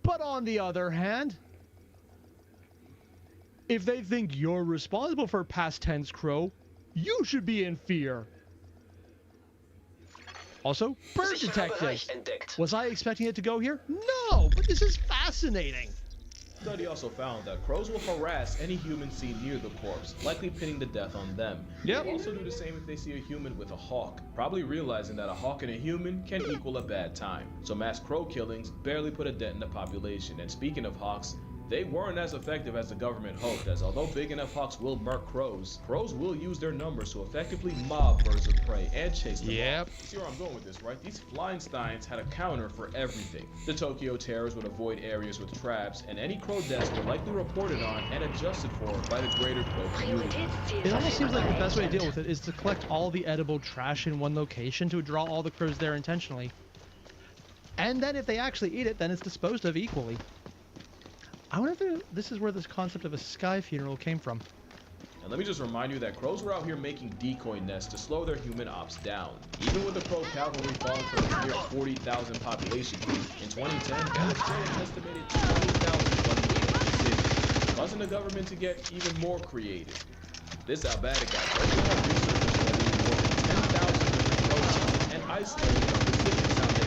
But on the other hand, if they think you're responsible for past tense crow, you should be in fear. Also, bird detective. Was I expecting it to go here? No, but this is fascinating. The study also found that crows will harass any human seen near the corpse, likely pinning the death on them. Yep. They'll also do the same if they see a human with a hawk, probably realizing that a hawk and a human can equal a bad time. So mass crow killings barely put a dent in the population. And speaking of hawks, they weren't as effective as the government hoped, as although big enough hawks will murk crows, crows will use their numbers to effectively mob birds of prey and chase them off. You see where I'm going with this, right? These Flyinsteins had a counter for everything. The Tokyo terrors would avoid areas with traps, and any crow deaths were likely reported on and adjusted for by the greater crow community. It almost seems like the best way to deal with it is to collect all the edible trash in one location to draw all the crows there intentionally. And then if they actually eat it, then it's disposed of equally. I wonder if this is where this concept of a sky funeral came from. And let me just remind you that crows were out here making decoy nests to slow their human ops down. Even with the crow cavalry falling from a near 40,000 population, in 2010, that was an estimated 20,000 flooding in the city, causing the government to get even more creative. This how bad it got. Researchers studying more than 10,000 different crows and isolating the specific sound they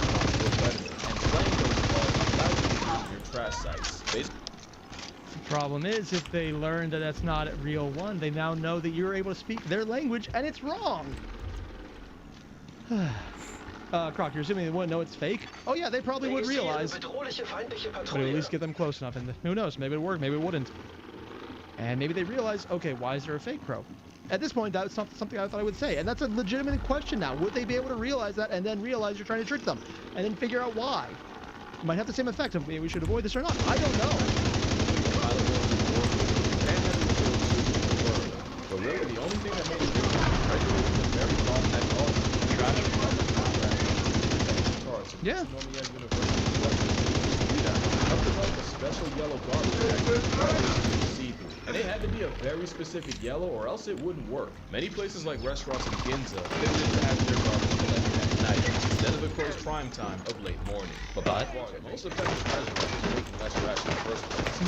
possible predator and playing those calls loudly near trash sites. The problem is, if they learn that that's not a real one, they now know that you're able to speak their language and it's wrong. Croc, you're assuming they wouldn't know it's fake? Oh yeah, they probably would realize. But at least get them close enough, and who knows? Maybe it worked, maybe it wouldn't. And maybe they realize, okay, why is there a fake crow? At this point, that's not something I thought I would say, and that's a legitimate question now. Would they be able to realize that and then realize you're trying to trick them, and then figure out why? It might have the same effect of maybe we should avoid this or not. I don't know. But really, the only thing that made it regulating the very long at all trash. Yeah. A special yellow garbage see-through. And it had to be a very specific yellow or else it wouldn't work. Many places like restaurants in Ginza pivoted to have their garbage collected at night instead of the crow's prime time of late morning. But by far, the most effective measure was making less trash in the first place.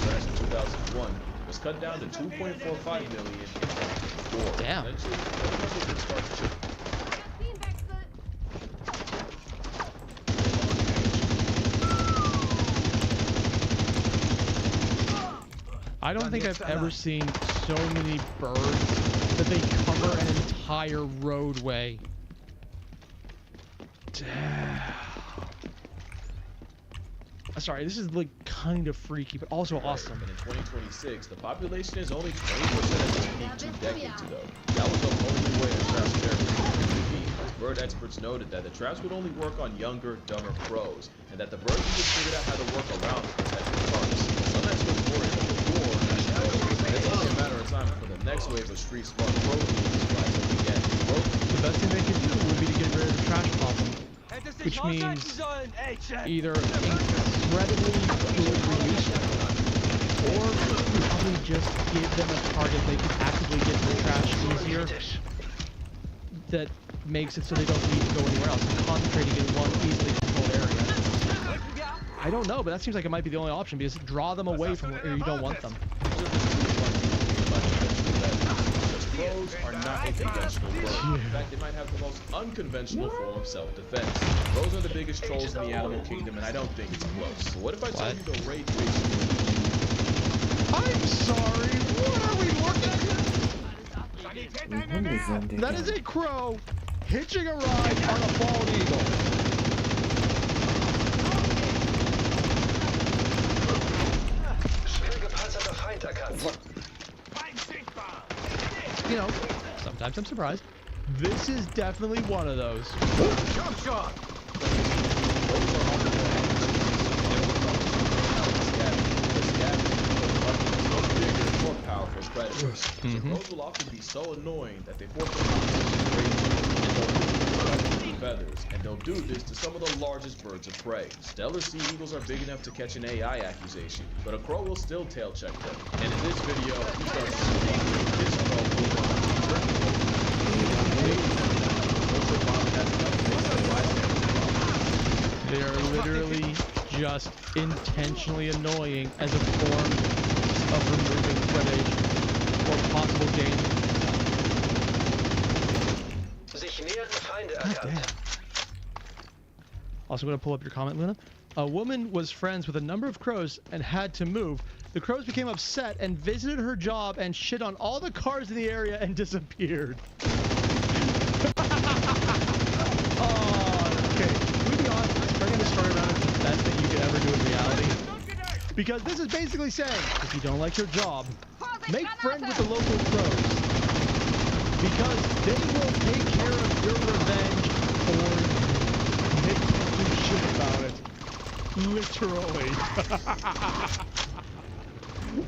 Trash in 2001 was cut down to 2.45 million in 2004. Damn. Eventually, everybody would start to I don't think I've ever seen so many birds that they cover an entire roadway. Sorry, this is like kind of freaky, but also awesome. And in 2026, the population is only 20% as it peaked 2 decades ago. That was the only way a traps territory could be, as bird experts noted that the traps would only work on younger, dumber crows, and that the birds would figure out how to work around the protected parts. Some experts worry that the war it's only a matter of time for the next wave of street smart crows to rise up again. The best thing they could do would be to get rid of the trash problem, which means either incredibly good reuse, or probably just give them a target they can actively get to the trash easier. That makes it so they don't need to go anywhere else, concentrating in one easily controlled area. I don't know, but that seems like it might be the only option, because draw them away from where you don't want them. Crows are not a conventional bird. In fact, they might have the most unconventional form of self-defense. Crows are the biggest trolls in the animal kingdom, and I don't think it's close. So what if I told you the rate I'm sorry, what are we looking at? That is a crow hitching a ride on a bald eagle. You know, sometimes I'm surprised. This is definitely one of those. Jump shot! More powerful predators. So crows will often be so annoying that they force their feathers, and they'll do this to some of the largest birds of prey. Stellar sea eagles are big enough to catch an AI accusation, but a crow will still tail check them. And in this video, we start to see this crow They are literally just intentionally annoying as a form of removing predation or possible danger. Also, I'm going to pull up your comment, Luna. A woman was friends with a number of crows and had to move. The crows became upset and visited her job and shit on all the cars in the area and disappeared. Oh, okay. Can we be honest? Turning this story around is the best thing you could ever do in reality. Because this is basically saying, if you don't like your job, make friends with the local crows. Because they will take care of your revenge for you. They can't do shit about it. Literally.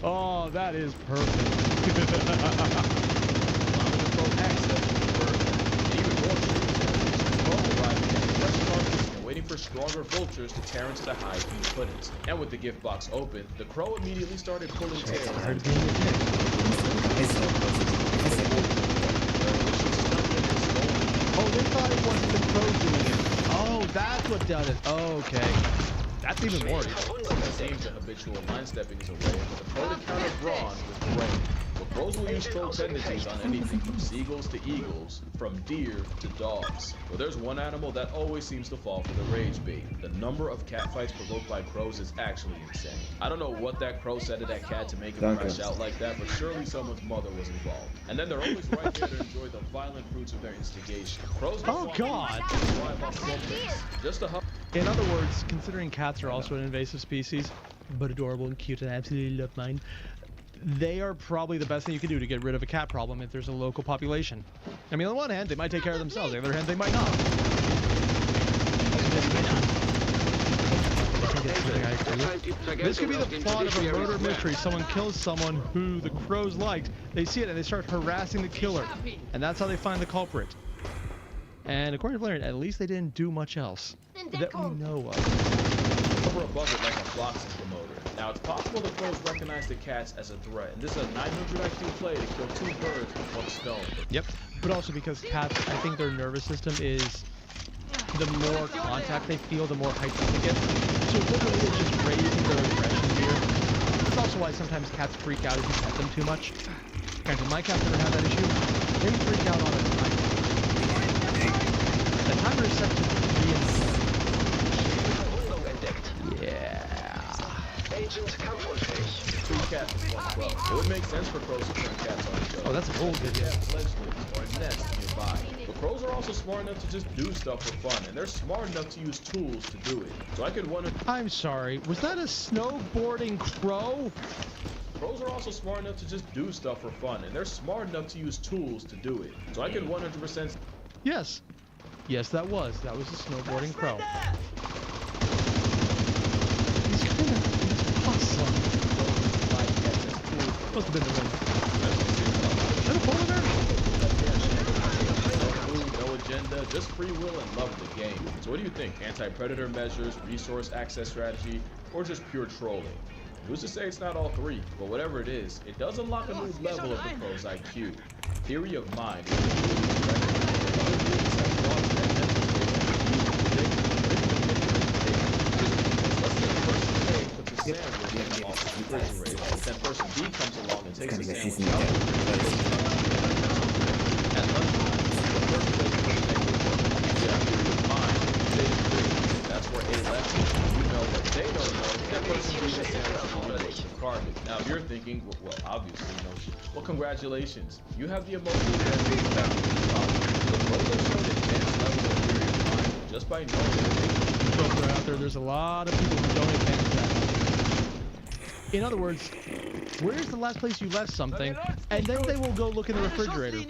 Oh, that is perfect. Waiting for stronger vultures to tear into the hide he put it. And with the gift box open, the crow immediately started pulling tails. Oh, they thought it wasn't the crow doing it. Oh, that's what done it. Okay. That's even more. It seems the habitual line stepping is away, but the crow encountered Brawn with Gray. What Crows will use troll tendencies on anything from seagulls to eagles, from deer to dogs. But there's one animal that always seems to fall for the rage bait. The number of catfights provoked by crows is actually insane. I don't know what that crow said to that cat to make him crash out like that, but surely someone's mother was involved. And then they're always right there to enjoy the violent fruits of their instigation. Crows Oh, God. Just a In other words, considering cats are also an invasive species, but adorable and cute and I absolutely love mine, they are probably the best thing you can do to get rid of a cat problem if there's a local population. I mean, on the one hand, they might take care of themselves. On the other hand, they might not. This could be the plot of a murder mystery. Someone kills someone who the crows liked. They see it and they start harassing the killer. And that's how they find the culprit. And according to Valerian, at least they didn't do much else that we know of. Over above it like a Flox's promoter. Now, it's possible the crows recognize the cats as a threat, and this is a 900 IQ play to kill 2 birds with 1 stone. Yep, but also because cats, I think their nervous system is, the more contact they feel, the more hyped up they get. So literally it's just raising their aggression here. It's also why sometimes cats freak out if you pet them too much. Granted, my cats never have that issue. They freak out on a timer. The timer is set to 3 and Two cats with 1 crow. It would make sense for crows to turn cats on each other. Oh, that's a old video. Or a nest nearby. But crows are also smart enough to just do stuff for fun, and they're smart enough to use tools to do it. So I could wonder. I'm sorry, was that a snowboarding crow? Crows are also smart enough to just do stuff for fun, and they're smart enough to use tools to do it. So I could 100%. Yes. Yes, that was. That was a snowboarding crow. He's kind of awesome. Must have been the wind. Is that a polar bear? No food, no agenda, just free will and love of the game. So what do you think? Anti-predator measures, resource access strategy, or just pure trolling? Who's to say it's not all 3? But whatever it is, it does unlock a new level of the crow's IQ. Theory of mind. Then person B comes along and takes a sandwich out. That's where A left. You know what they don't know. That person B is a sandwich from carpet. Now if you're thinking, well obviously no shit. Well congratulations. You have the emotional damage that the roller showed advanced levels of theory of mind just by knowing that out there, there's a lot of people who don't advance that. In other words, where's the last place you left something, and then they will go look in the refrigerator.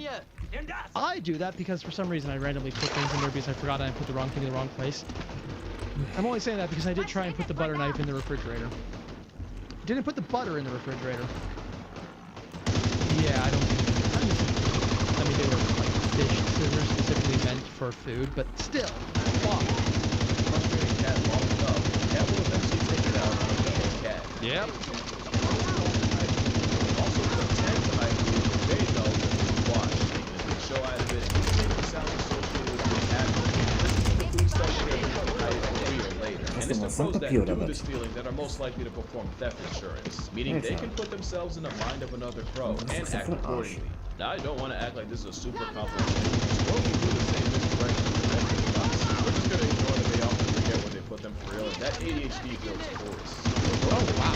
I do that because for some reason I randomly put things in there because I forgot I put the wrong thing in the wrong place. I'm only saying that because I did try and put the butter knife in the refrigerator. Didn't put the butter in the refrigerator. Yeah, I don't think... I mean, they were like fish scissors specifically meant for food, but still, fuck. Frustrating cat long enough. Cat will eventually take it out on a cat. Yep. Also, the 10th I believe they know that watch, making a good show out of it, and making the sound associated with the action. This is the food stuff here that later. And it's the pros that do this feeling that are most likely to perform theft insurance, meaning they can put themselves in the mind of another crow and act accordingly. Now, I don't want to act like this is a super complicated thing. Well, we do the same misdirection with us. We're just going to ignore that they often forget when they put them for real, and that ADHD builds force. Oh, wow.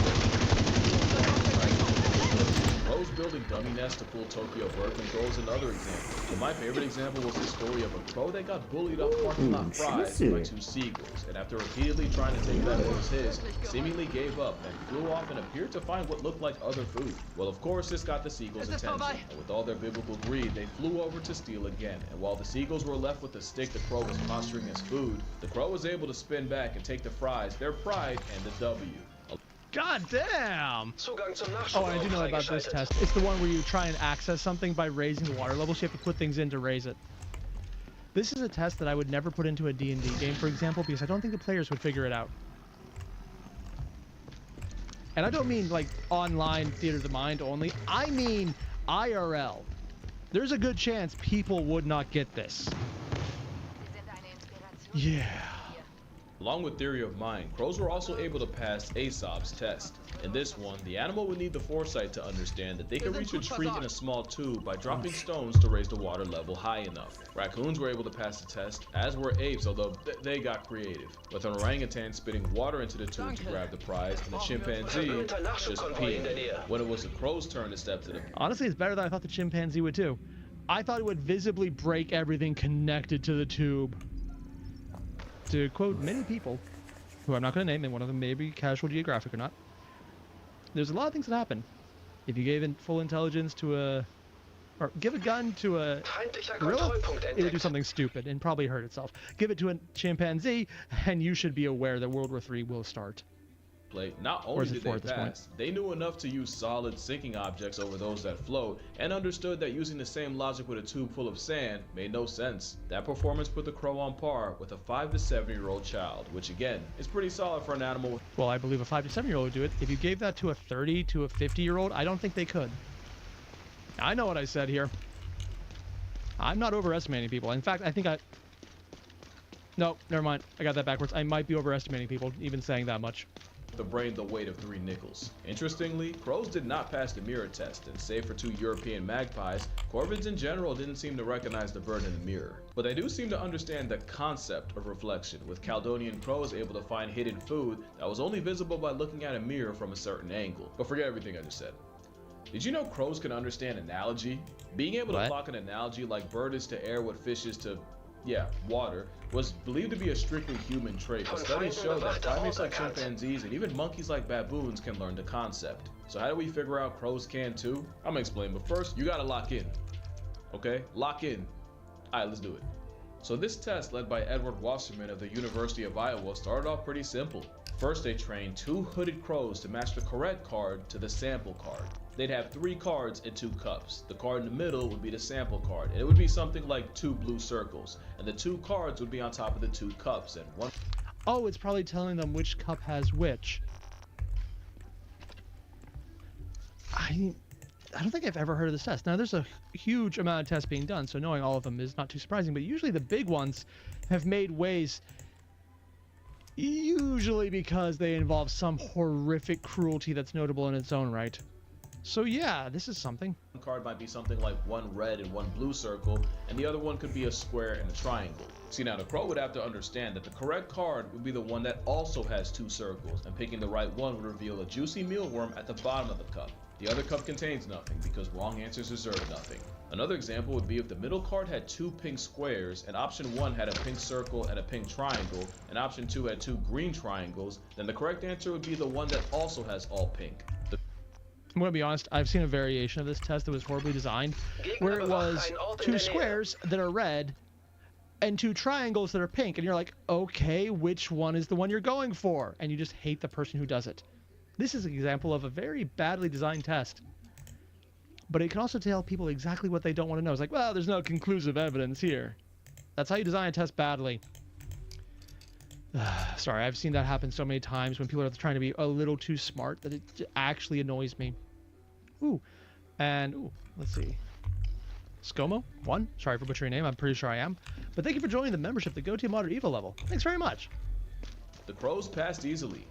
Crows building dummy nests to fool Tokyo bird control is another example. But my favorite example was the story of a crow that got bullied off parking lot fries by 2 seagulls, and after repeatedly trying to take back what was his, seemingly gave up and flew off and appeared to find what looked like other food. Well, of course, this got the seagulls' attention, and with all their biblical greed, they flew over to steal again. And while the seagulls were left with the stick the crow was posturing as food, the crow was able to spin back and take the fries, their pride, and the W. God damn! Oh, and I do know about this test. It's the one where you try and access something by raising the water level, so you have to put things in to raise it. This is a test that I would never put into a D&D game, for example, because I don't think the players would figure it out. And I don't mean like online theater of the mind only. I mean IRL. There's a good chance people would not get this. Yeah. Along with theory of mind, crows were also able to pass Aesop's test. In this one, the animal would need the foresight to understand that they could reach a tree in a small tube by dropping stones to raise the water level high enough. Raccoons were able to pass the test, as were apes, although they got creative, with an orangutan spitting water into the tube to grab the prize, and a chimpanzee just peeing. When it was the crow's turn to step to the... Honestly, it's better than I thought the chimpanzee would too. I thought it would visibly break everything connected to the tube. To quote many people, who I'm not going to name, and one of them may be Casual Geographic or not, there's a lot of things that happen. If you gave full intelligence to a... or give a gun to a gorilla, it would do something stupid and probably hurt itself. Give it to a chimpanzee, and you should be aware that World War III will start. Not Or only is it did four they at this point? pass, they knew enough to use solid sinking objects over those that float, and understood that using the same logic with a tube full of sand made no sense. That performance put the crow on par with a 5 to 7-year-old child, which again is pretty solid for an animal with... Well, I believe a 5 to 7-year-old would do it. If you gave that to a 30 to a 50-year-old, I don't think they could. I know what I said here. I'm not overestimating people. In fact, I think I... No, never mind. I got that backwards. I might be overestimating people, even saying that much. The brain the weight of 3 nickels. Interestingly, crows did not pass the mirror test, and save for 2 European magpies, corvids in general didn't seem to recognize the bird in the mirror. But they do seem to understand the concept of reflection, with Caledonian crows able to find hidden food that was only visible by looking at a mirror from a certain angle. But forget everything I just said. Did you know crows can understand analogy? Being able to clock an analogy like bird is to air what fish is to... water, was believed to be a strictly human trait, but studies show that primates like chimpanzees and even monkeys like baboons can learn the concept. So how do we figure out crows can too? I'm gonna explain, but first, you gotta lock in. Okay? Lock in. Alright, let's do it. So this test, led by Edward Wasserman of the University of Iowa, started off pretty simple. First, they trained 2 hooded crows to match the correct card to the sample card. They'd have 3 cards and 2 cups. The card in the middle would be the sample card, and it would be something like 2 blue circles, and the 2 cards would be on top of the 2 cups, and one... Oh, it's probably telling them which cup has which. I don't think I've ever heard of this test. Now, there's a huge amount of tests being done, so knowing all of them is not too surprising, but usually the big ones have made ways, usually because they involve some horrific cruelty that's notable in its own right. So yeah, this is something. One card might be something like 1 red and 1 blue circle, and the other one could be a square and a triangle. See, now the crow would have to understand that the correct card would be the one that also has 2 circles, and picking the right one would reveal a juicy mealworm at the bottom of the cup. The other cup contains nothing, because wrong answers deserve nothing. Another example would be if the middle card had 2 pink squares, and option 1 had a pink circle and a pink triangle, and option 2 had 2 green triangles, then the correct answer would be the one that also has all pink. I'm going to be honest, I've seen a variation of this test that was horribly designed, where it was 2 squares that are red and 2 triangles that are pink, and you're like, okay, which one is the one you're going for? And you just hate the person who does it. This is an example of a very badly designed test. But it can also tell people exactly what they don't want to know. It's like, well, there's no conclusive evidence here. That's how you design a test badly. Sorry, I've seen that happen so many times when people are trying to be a little too smart that it actually annoys me. Ooh, and ooh, let's see. Scomo, 1. Sorry for butchering your name, I'm pretty sure I am. But thank you for joining the membership, the GoTo Modder Evo level. Thanks very much. The crows passed easily.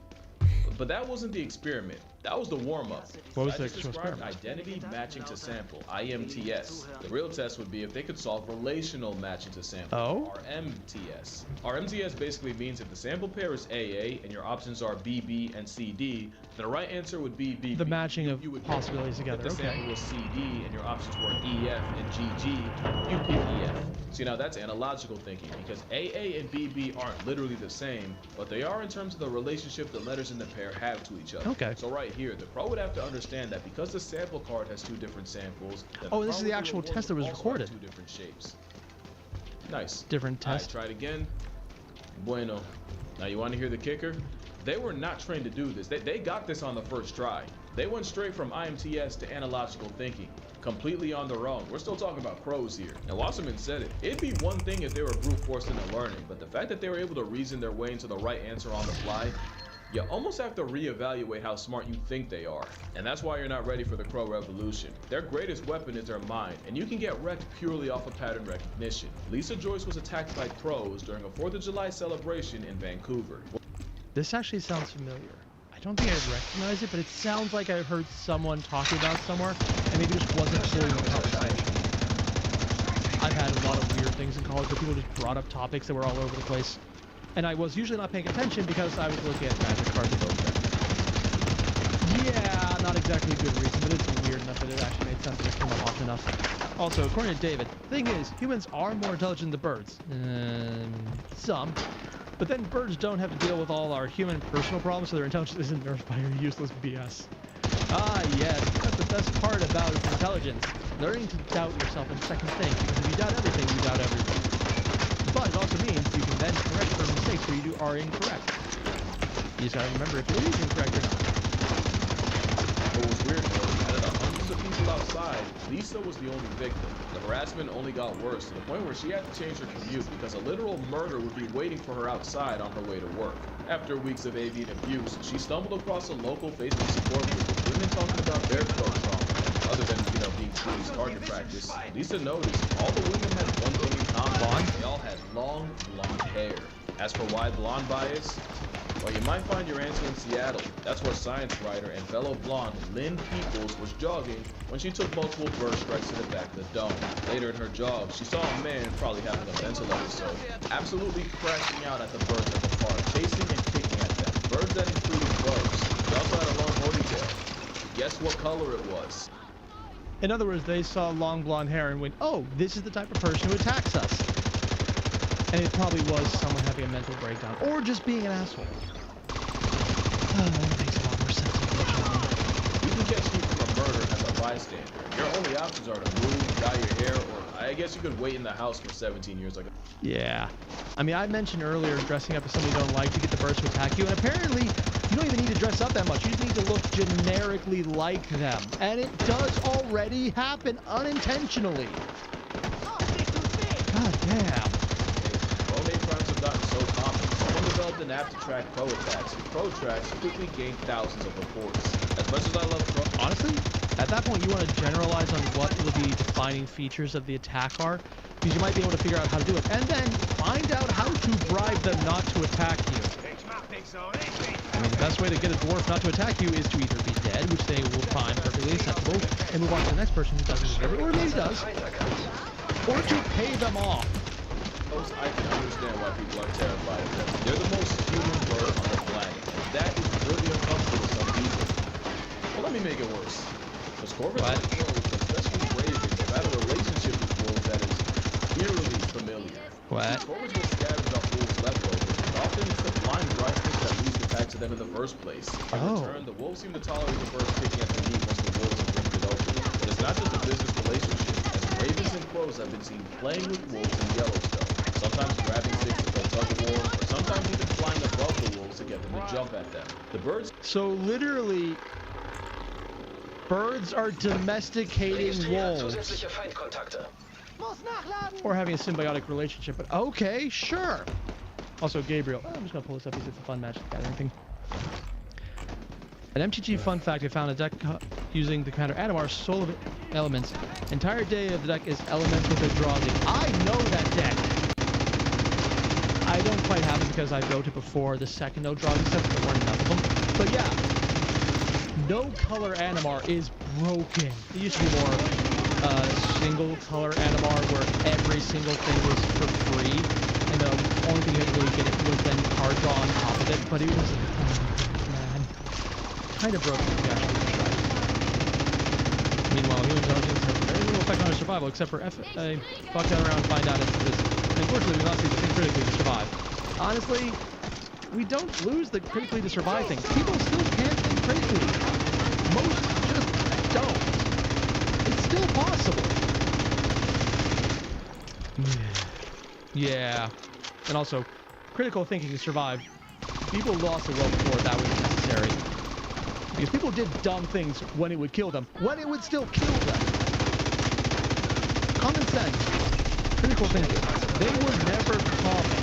But that wasn't the experiment. That was the warm-up. What was I the just actual described experiment? identity matching to sample, IMTS. The real test would be if they could solve relational matching to sample, RMTS. RMTS basically means if the sample pair is AA and your options are BB and CD, then the right answer would be BB. The matching of possibilities together, If the okay. sample was CD and your options were EF and GG, you pick EF. See, now that's analogical thinking, because AA and BB aren't literally the same, but they are in terms of the relationship the letters in the pair have to each other. Okay. So right here, the pro would have to understand that because the sample card has 2 different samples, then Oh, this is the probably actual reward test that would was also have recorded. 2 different shapes. Nice. Different All right, test. try it again. Bueno. Now you want to hear the kicker? They were not trained to do this. They got this on the first try. They went straight from IMTS to analogical thinking, completely on their own. We're still talking about crows here. And Wasserman said it. It'd be one thing if they were brute forced into learning, but the fact that they were able to reason their way into the right answer on the fly, you almost have to reevaluate how smart you think they are. And that's why you're not ready for the crow revolution. Their greatest weapon is their mind, and you can get wrecked purely off of pattern recognition. Lisa Joyce was attacked by crows during a 4th of July celebration in Vancouver. This actually sounds familiar. I I don't think I recognize it, but it sounds like I heard someone talking about somewhere, and maybe just wasn't fully in the conversation. I've had a lot of weird things in college where people just brought up topics that were all over the place, and I was usually not paying attention because I was looking at magic cards and building them. Yeah, not exactly a good reason, but it's weird enough that it actually made sense to come up often enough. Also, according to David, the thing is, humans are more intelligent than birds. Some. But then birds don't have to deal with all our human personal problems, so their intelligence isn't nerfed by your useless BS. Ah, yes, that's the best part about intelligence. Learning to doubt yourself and second think, because if you doubt everything, you doubt everything. But it also means you can then correct for mistakes where you are incorrect. You just gotta remember if you're incorrect or not. What was weird though, out of the hundreds of people outside, Lisa was the only victim. The harassment only got worse to the point where she had to change her commute because a literal murder would be waiting for her outside on her way to work. After weeks of avian abuse, she stumbled across a local Facebook support group with women talking about their throat trauma. Other than, being police target practice, Lisa noticed all the women had one thing in common. They all had long, blonde hair. As for why blonde bias, well, you might find your answer in Seattle. That's where science writer and fellow blonde Lynn Peoples was jogging when she took multiple bird strikes to the back of the dome. Later in her jog, she saw a man, probably having a mental episode, absolutely crashing out at the birds at the park, chasing and kicking at them. Birds that included bugs. He also had a long ponytail. Guess what color it was? In other words, they saw long blonde hair and went, oh, this is the type of person who attacks us. And it probably was someone having a mental breakdown, or just being an asshole. That makes a lot more sense, unfortunately. You can catch people from a murder as a bystander. Your only options are to move, dye your hair, or I guess you could wait in the house for 17 years like a... Yeah. I mean, I mentioned earlier dressing up as somebody you don't like to get the birds to attack you, and apparently you don't even need to dress up that much. You just need to look generically like them. And it does already happen unintentionally. God damn. Well-made crimes have gotten so common. Someone developed an app to track pro attacks, and pro tracks quickly gained thousands of reports. As much as I love pro... Honestly, at that point you want to generalize on what the defining features of the attack are, because you might be able to figure out how to do it, and then find out how to bribe them not to attack you. I mean, the best way to get a dwarf not to attack you is to either be dead, which they will find perfectly acceptable, and move on to the next person who doesn't deserve it, or maybe does, or to pay them off. I can understand why people are terrified of them. They're the most human bird on the planet. That is really uncomfortable to some people. Well, let me make it worse. Because corvids like wolves, especially ravens, have had a relationship with wolves that is eerily familiar. What? Corvids will scavenge off wolves' leftovers, and often it's the blind dry fish that leads the pack to them in the first place. In return, the wolves seem to tolerate the birds picking at the meat once the wolves have ripped it open. But it's not just a business relationship, as ravens and crows have been seen playing with wolves in Yellowstone. Sometimes grabbing sticks to play tug of war, or sometimes even flying above the wolves to get them to jump at them. The birds... So literally, birds are domesticating wolves. Or having a symbiotic relationship, but okay, sure. Also, Gabriel. I'm just gonna pull this up because it's a fun Magic Gathering thing. An MTG fun fact, I found a deck using the commander Adamar's Soul of Elements. Entire day of the deck is Elemental Bedrawsy. I know that deck! I don't quite have it because I wrote it before the second no drawing set, but there weren't enough of them. But yeah, no color Animar is broken. It used to be more single color Animar where every single thing was for free, and the only thing you had to really get it was then card draw on top of it, but it was, man, kind of broken if you actually tried. Meanwhile, human intelligence has very little effect on our survival, except for fuck that around and find out instances. Unfortunately, we lost these things critically to survive. Honestly, we don't lose the critically to survive thing. People still can't think critically. Most just don't. It's still possible. Yeah. And also, critical thinking to survive. People lost the world before that was necessary. Because people did dumb things when it would kill them. When it would still kill them. Common sense. Critical thinking. They were never common.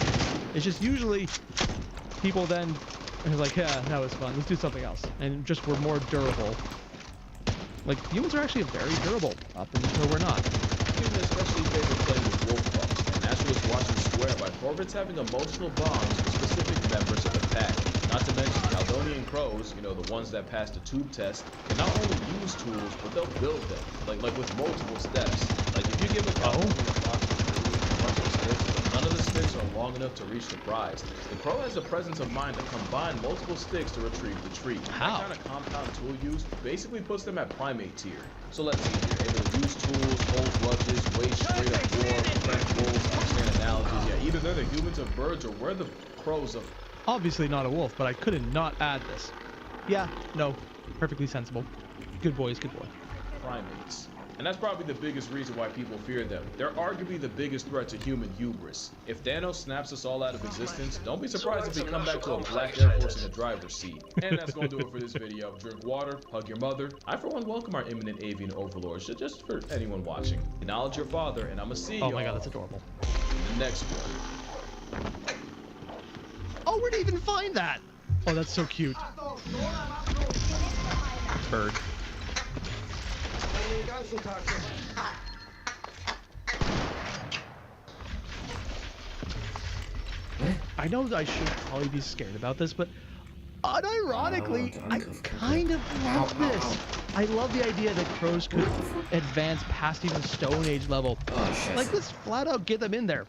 It's just usually people then are like, yeah, that was fun. Let's do something else. And just we're more durable. Like, humans are actually very durable up until we're not. Humans especially favor playing with wolf pups, and naturalists watch and swear by corvids having emotional bonds with specific members of the pack. Not to mention, the Aldonian crows, you know, the ones that pass the tube test, can not only use tools, but they'll build them, like with multiple steps. Like if you give a Caldonian a bunch of sticks, but none of the sticks are long enough to reach the prize. The crow has the presence of mind to combine multiple sticks to retrieve the treat. How? That kind of compound tool use basically puts them at primate tier. So let's see, you're able to use tools, hold grudges, wage straight up war, prevent wolves, understand analogies. Yeah, either they're the humans of birds or we're the crows of... Obviously not a wolf, but I couldn't not add this. Yeah, no, perfectly sensible. Good boy is good boy. primates. And that's probably the biggest reason why people fear them. They're arguably the biggest threat to human hubris. If Thanos snaps us all out of existence, don't be surprised if we come back to a black Air Force in the driver's seat. And that's gonna do it for this video. Drink water, hug your mother. I for one welcome our imminent avian overlords, just for anyone watching. Acknowledge your father, and I'ma see you. Oh my god, that's adorable. In the next one. Oh, where'd he even find that? Oh, that's so cute. Bird. I know that I should probably be scared about this, but unironically, I kind of love this. I love the idea that crows could advance past even Stone Age level. Like, let's flat out get them in there.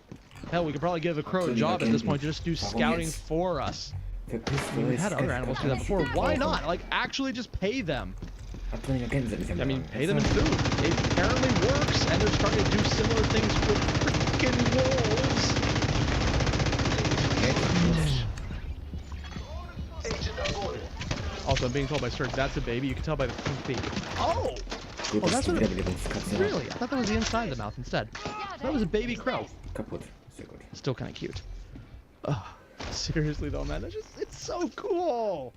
Hell, we could probably give a crow a job at this point to just do scouting for us. I mean, we've had other animals do that before. Why not? Like, actually just pay them. I mean, pay them in food. It apparently works, and they're starting to do similar things with freaking wolves. Also, I'm being told by Sturk that's a baby. You can tell by the pink beak. Oh! Oh, that's what it... Really? I thought that was the inside of the mouth instead. That was a baby crow. Still kind of cute. Seriously though, man, it's so cool.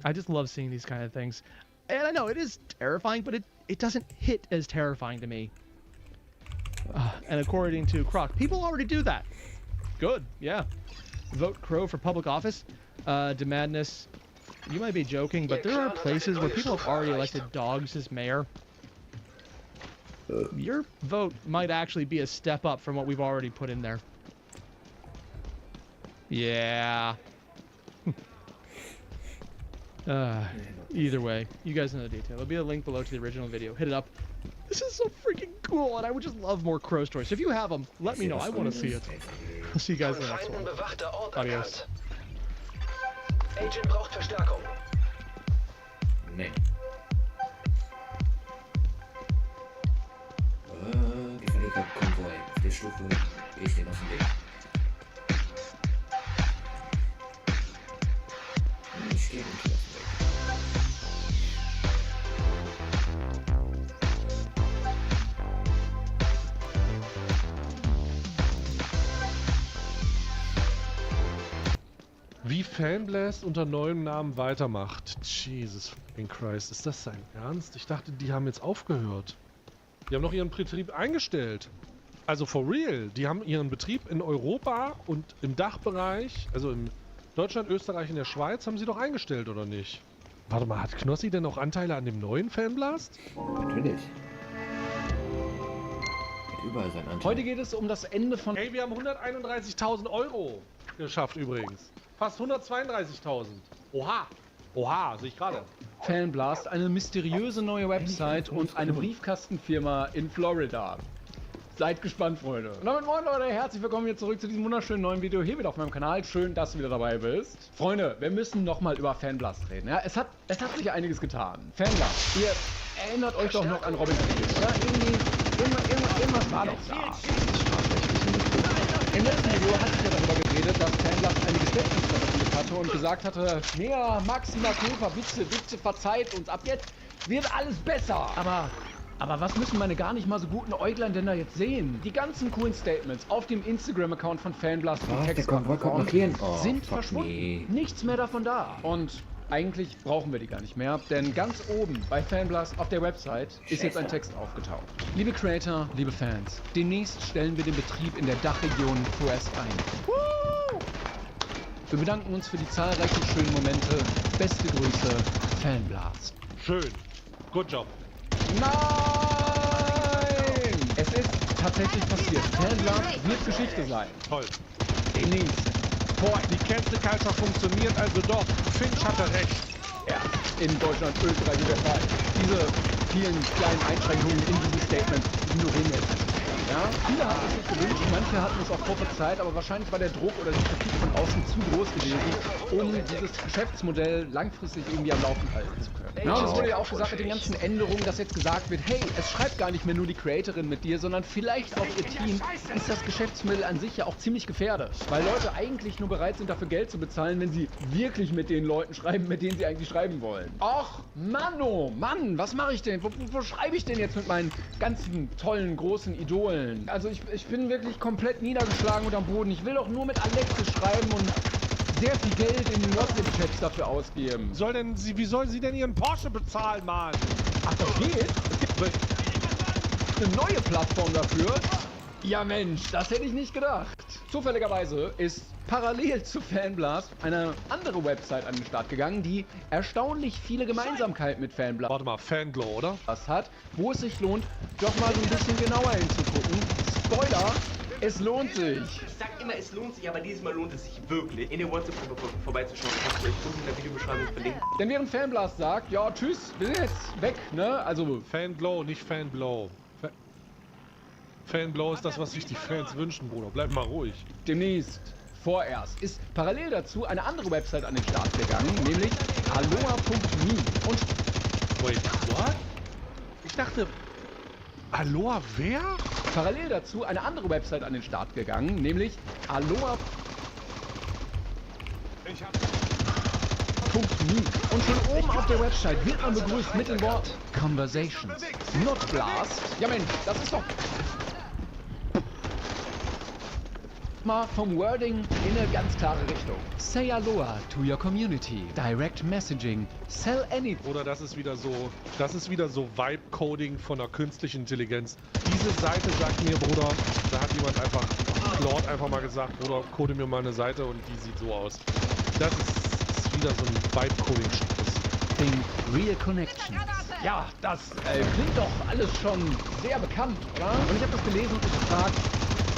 I just love seeing these kind of things. And I know it is terrifying, but it doesn't hit as terrifying to me. And according to Croc, people already do that. Good, yeah. Vote Crow for public office. DeMadness, you might be joking, but there are places where people have already elected dogs as mayor. Your vote might actually be a step up from what we've already put in there. Yeah. Either way, you guys know the detail. There'll be a link below to the original video. Hit it up. This is so freaking cool, and I would just love more crow stories. So if you have them, let me know. I want to see it. I'll see you guys in the next one. Adios. Agent braucht Verstärkung. Nee. Gefälliger Konvoi. Auf der Stufe gehe ich den aus dem Weg. Ich gehe den aus dem Weg. Wie Fanblast unter neuem Namen weitermacht. Jesus fucking Christ, ist das sein Ernst? Ich dachte, die haben jetzt aufgehört. Die haben noch ihren Betrieb eingestellt. Also for real. Die haben ihren Betrieb in Europa und im Dachbereich, also in Deutschland, Österreich und der Schweiz, haben sie doch eingestellt, oder nicht? Warte mal, hat Knossi denn auch Anteile an dem neuen Fanblast? Natürlich. Überall sein Anteil. Heute geht es um das Ende von... Hey, wir haben 131.000 € geschafft übrigens. Fast 132.000. Oha. Oha, sehe ich gerade. Fanblast, eine mysteriöse neue Website und eine Briefkastenfirma in Florida. Seid gespannt, Freunde. Und damit moin Leute, herzlich willkommen hier zurück zu diesem wunderschönen neuen Video hier wieder auf meinem Kanal. Schön, dass du wieder dabei bist. Freunde, wir müssen nochmal über Fanblast reden. Ja, es hat sich einiges getan. Fanblast, ihr erinnert euch doch noch an Robin Hood. Ja, irgendwas war doch da. Im letzten Video hatte ich ja darüber geredet, dass Fanblast einige Statements veröffentlicht hatte und gesagt hatte, ja, Maxima Kulpa, bitte verzeiht uns, ab jetzt wird alles besser. Aber was müssen meine gar nicht mal so guten Äuglein denn da jetzt sehen? Die ganzen coolen Statements auf dem Instagram-Account von Fanblast sind verschwunden. Nichts mehr davon da. Und eigentlich brauchen wir die gar nicht mehr, denn ganz oben bei Fanblast auf der Website ist jetzt ein Text aufgetaucht. Liebe Creator, liebe Fans, demnächst stellen wir den Betrieb in der Dachregion vorerst ein. Wir bedanken uns für die zahlreichen schönen Momente. Beste Grüße, Fanblast. Schön. Good job. Nein! Es ist tatsächlich passiert. Fanblast wird Geschichte sein. Toll. Demnächst Boah, die Cancel Culture funktioniert also doch. Finch hatte recht. Ja, in Deutschland Österreich der Fall. Diese vielen kleinen Einschränkungen in diesem Statement ignorieren wir jetzt. Ja, viele hatten es sich gewünscht, manche hatten es auch prophezeit, aber wahrscheinlich war der Druck oder die Kritik von außen zu groß gewesen, um dieses Geschäftsmodell langfristig irgendwie am Laufen halten zu können. Ja, es wurde ja auch gesagt mit den ganzen Änderungen, dass jetzt gesagt wird, hey, es schreibt gar nicht mehr nur die Creatorin mit dir, sondern vielleicht auch ihr Team, ist das Geschäftsmodell an sich ja auch ziemlich gefährdet. Weil Leute eigentlich nur bereit sind, dafür Geld zu bezahlen, wenn sie wirklich mit den Leuten schreiben, mit denen sie eigentlich schreiben wollen. Och, Mann, oh Mann, was mache ich denn? Wo schreibe ich denn jetzt mit meinen ganzen tollen, großen Idolen? Also ich bin wirklich komplett niedergeschlagen und am Boden. Ich will doch nur mit Alexis schreiben und sehr viel Geld in den WhatsApp-Chats dafür ausgeben. Wie soll sie denn ihren Porsche bezahlen, Mann? Ach, das geht? Es gibt eine neue Plattform dafür? Ja Mensch, das hätte ich nicht gedacht. Zufälligerweise ist parallel zu Fanblast eine andere Website an den Start gegangen, die erstaunlich viele Gemeinsamkeiten mit Fanblast. Warte mal, Fanglow, oder? Das hat, wo es sich lohnt, doch mal so ein bisschen genauer hinzugucken. Spoiler, es lohnt sich. Ich sag immer, es lohnt sich, aber dieses Mal lohnt es sich wirklich, in der WhatsApp-Gruppe vorbeizuschauen. Ich hab's euch unten in der Videobeschreibung verlinkt. Denn während Fanblast sagt, ja tschüss, wir sind jetzt weg, ne? Also Fanglow, nicht Fanblow. Fanblow ist das, was sich die Fans wünschen, Bruder. Bleib mal ruhig. Demnächst, vorerst, ist parallel dazu eine andere Website an den Start gegangen, nämlich aloha.me. Und wait, what? Ich dachte, Aloha wer? Parallel dazu eine andere Website an den Start gegangen, nämlich aloha.me. Und schon oben auf der Website wird man begrüßt mit dem Wort Conversations, not Blast. Ja Mensch, das ist doch mal vom Wording in eine ganz klare Richtung. Say Aloha to your community. Direct Messaging. Sell anything. Oder das ist wieder so Vibe-Coding von einer künstlichen Intelligenz. Diese Seite sagt mir, Bruder, da hat jemand Claude einfach mal gesagt, Bruder, code mir mal eine Seite und die sieht so aus. Das ist wieder so ein Vibe-Coding-Schritt. Think Real Connections. Ja, das klingt doch alles schon sehr bekannt, oder? Und ich habe das gelesen und gefragt,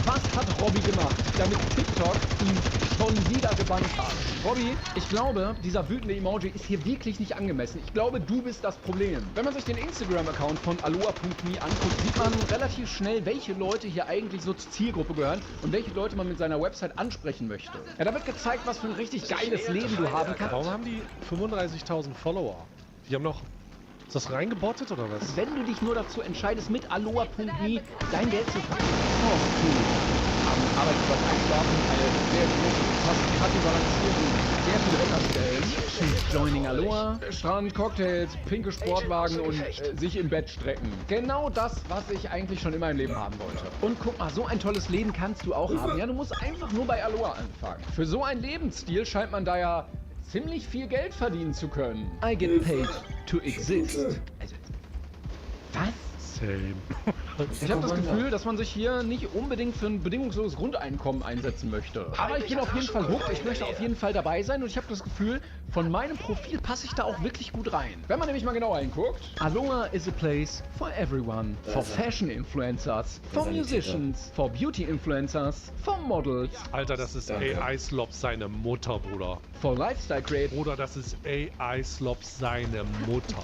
was hat Robby gemacht, damit TikTok ihn schon wieder gebannt hat? Robby, ich glaube, dieser wütende Emoji ist hier wirklich nicht angemessen. Ich glaube, du bist das Problem. Wenn man sich den Instagram-Account von aloha.me anguckt, sieht man relativ schnell, welche Leute hier eigentlich so zur Zielgruppe gehören und welche Leute man mit seiner Website ansprechen möchte. Ja, da wird gezeigt, was für ein richtig geiles Leben du haben kannst. Warum haben die 35.000 Follower? Die haben noch... Ist das reingebottet oder was? Wenn du dich nur dazu entscheidest, mit aloha.me dein Geld zu verdienen, am Arbeitsplatz einschlafen, eine sehr große Kategorisierung, sehr viele Wetterstellen. She's joining Aloha, Strand, Cocktails, pinke Sportwagen und sich im Bett strecken. Genau das, was ich eigentlich schon immer im Leben haben wollte. Und guck mal, so ein tolles Leben kannst du auch haben. Ja, du musst einfach nur bei Aloha anfangen. Für so einen Lebensstil scheint man da ja ziemlich viel Geld verdienen zu können. I get paid to exist. Was? Same. Ich habe das Gefühl, dass man sich hier nicht unbedingt für ein bedingungsloses Grundeinkommen einsetzen möchte. Aber ich bin auf jeden Fall hooked, ich möchte auf jeden Fall dabei sein und ich habe das Gefühl, von meinem Profil passe ich da auch wirklich gut rein. Wenn man nämlich mal genauer hinguckt, Aloha is a place for everyone. For Fashion Influencers, for Musicians, for Beauty Influencers, for Models. Alter, das ist AI Slops seine Mutter, Bruder. For Lifestyle Creators. Bruder, das ist AI Slops seine Mutter.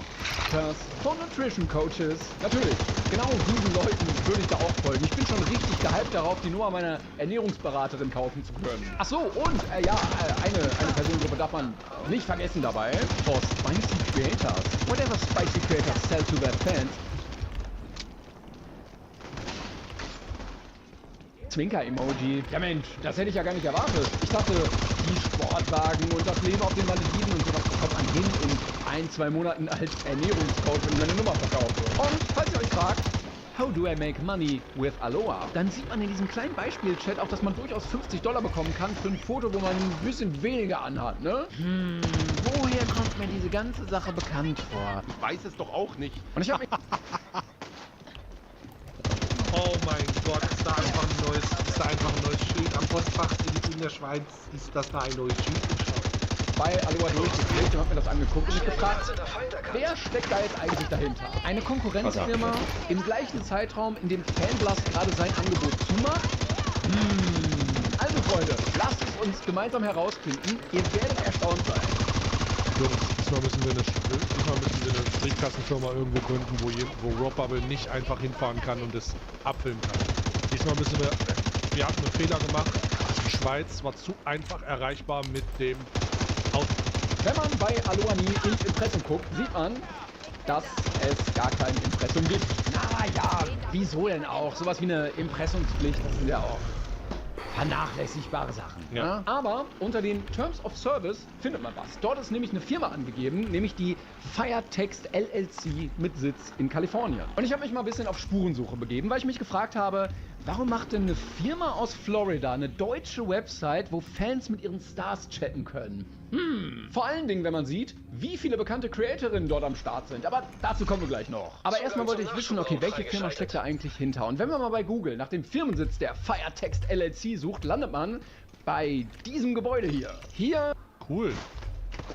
For Nutrition Coaches. Natürlich, genau diesen Leuten würde ich da auch folgen. Ich bin schon richtig gehypt darauf, die Nummer meiner Ernährungsberaterin kaufen zu können. Ach so, und eine Personengruppe darf man nicht vergessen dabei. For Spicy Creators. Whatever Spicy Creators sell to their fans. Zwinker-Emoji. Ja Mensch, das hätte ich ja gar nicht erwartet. Ich dachte, die Sportwagen und das Leben auf den Malediven und sowas bekommt man hin in 1-2 Monaten als Ernährungscoach, wenn man eine Nummer verkauft. Und falls ihr euch fragt, how do I make money with Aloha? Dann sieht man in diesem kleinen Beispiel-Chat auch, dass man durchaus $50 bekommen kann für ein Foto, wo man ein bisschen weniger anhat, ne? Woher kommt mir diese ganze Sache bekannt vor? Ich weiß es doch auch nicht. Und ich habe mich... Oh mein Gott, ist da einfach ein neues Schild am Postfach in der Schweiz? Ist das da ein neues Schild? Bei Aloha durchgeklickt und hab mir das angeguckt und mich gefragt, wer steckt da jetzt eigentlich dahinter? Eine Konkurrenzfirma im gleichen Zeitraum, in dem Fanblast gerade sein Angebot zumacht? Also Freunde, lasst es uns gemeinsam herausfinden. Ihr werdet erstaunt sein. Jungs, diesmal müssen wir eine Briefkastenfirma irgendwo gründen, wo Rob Bubble nicht einfach hinfahren kann und es abfilmen kann. Diesmal müssen wir hatten einen Fehler gemacht. Die Schweiz war zu einfach erreichbar mit dem Auto. Wenn man bei Aloha Me ins Impressum guckt, sieht man, dass es gar kein Impressum gibt. Naja, wieso denn auch? Sowas wie eine Impressumspflicht, das sind ja auch vernachlässigbare Sachen. Ja. Aber unter den Terms of Service findet man was. Dort ist nämlich eine Firma angegeben, nämlich die Firetext LLC mit Sitz in Kalifornien. Und ich habe mich mal ein bisschen auf Spurensuche begeben, weil ich mich gefragt habe, warum macht denn eine Firma aus Florida eine deutsche Website, wo Fans mit ihren Stars chatten können? Vor allen Dingen, wenn man sieht, wie viele bekannte Creatorinnen dort am Start sind. Aber dazu kommen wir gleich noch. Aber erstmal wollte ich wissen, okay, welche Firma steckt da eigentlich hinter? Und wenn man mal bei Google nach dem Firmensitz der Firetext LLC sucht, landet man bei diesem Gebäude hier. Hier Cool.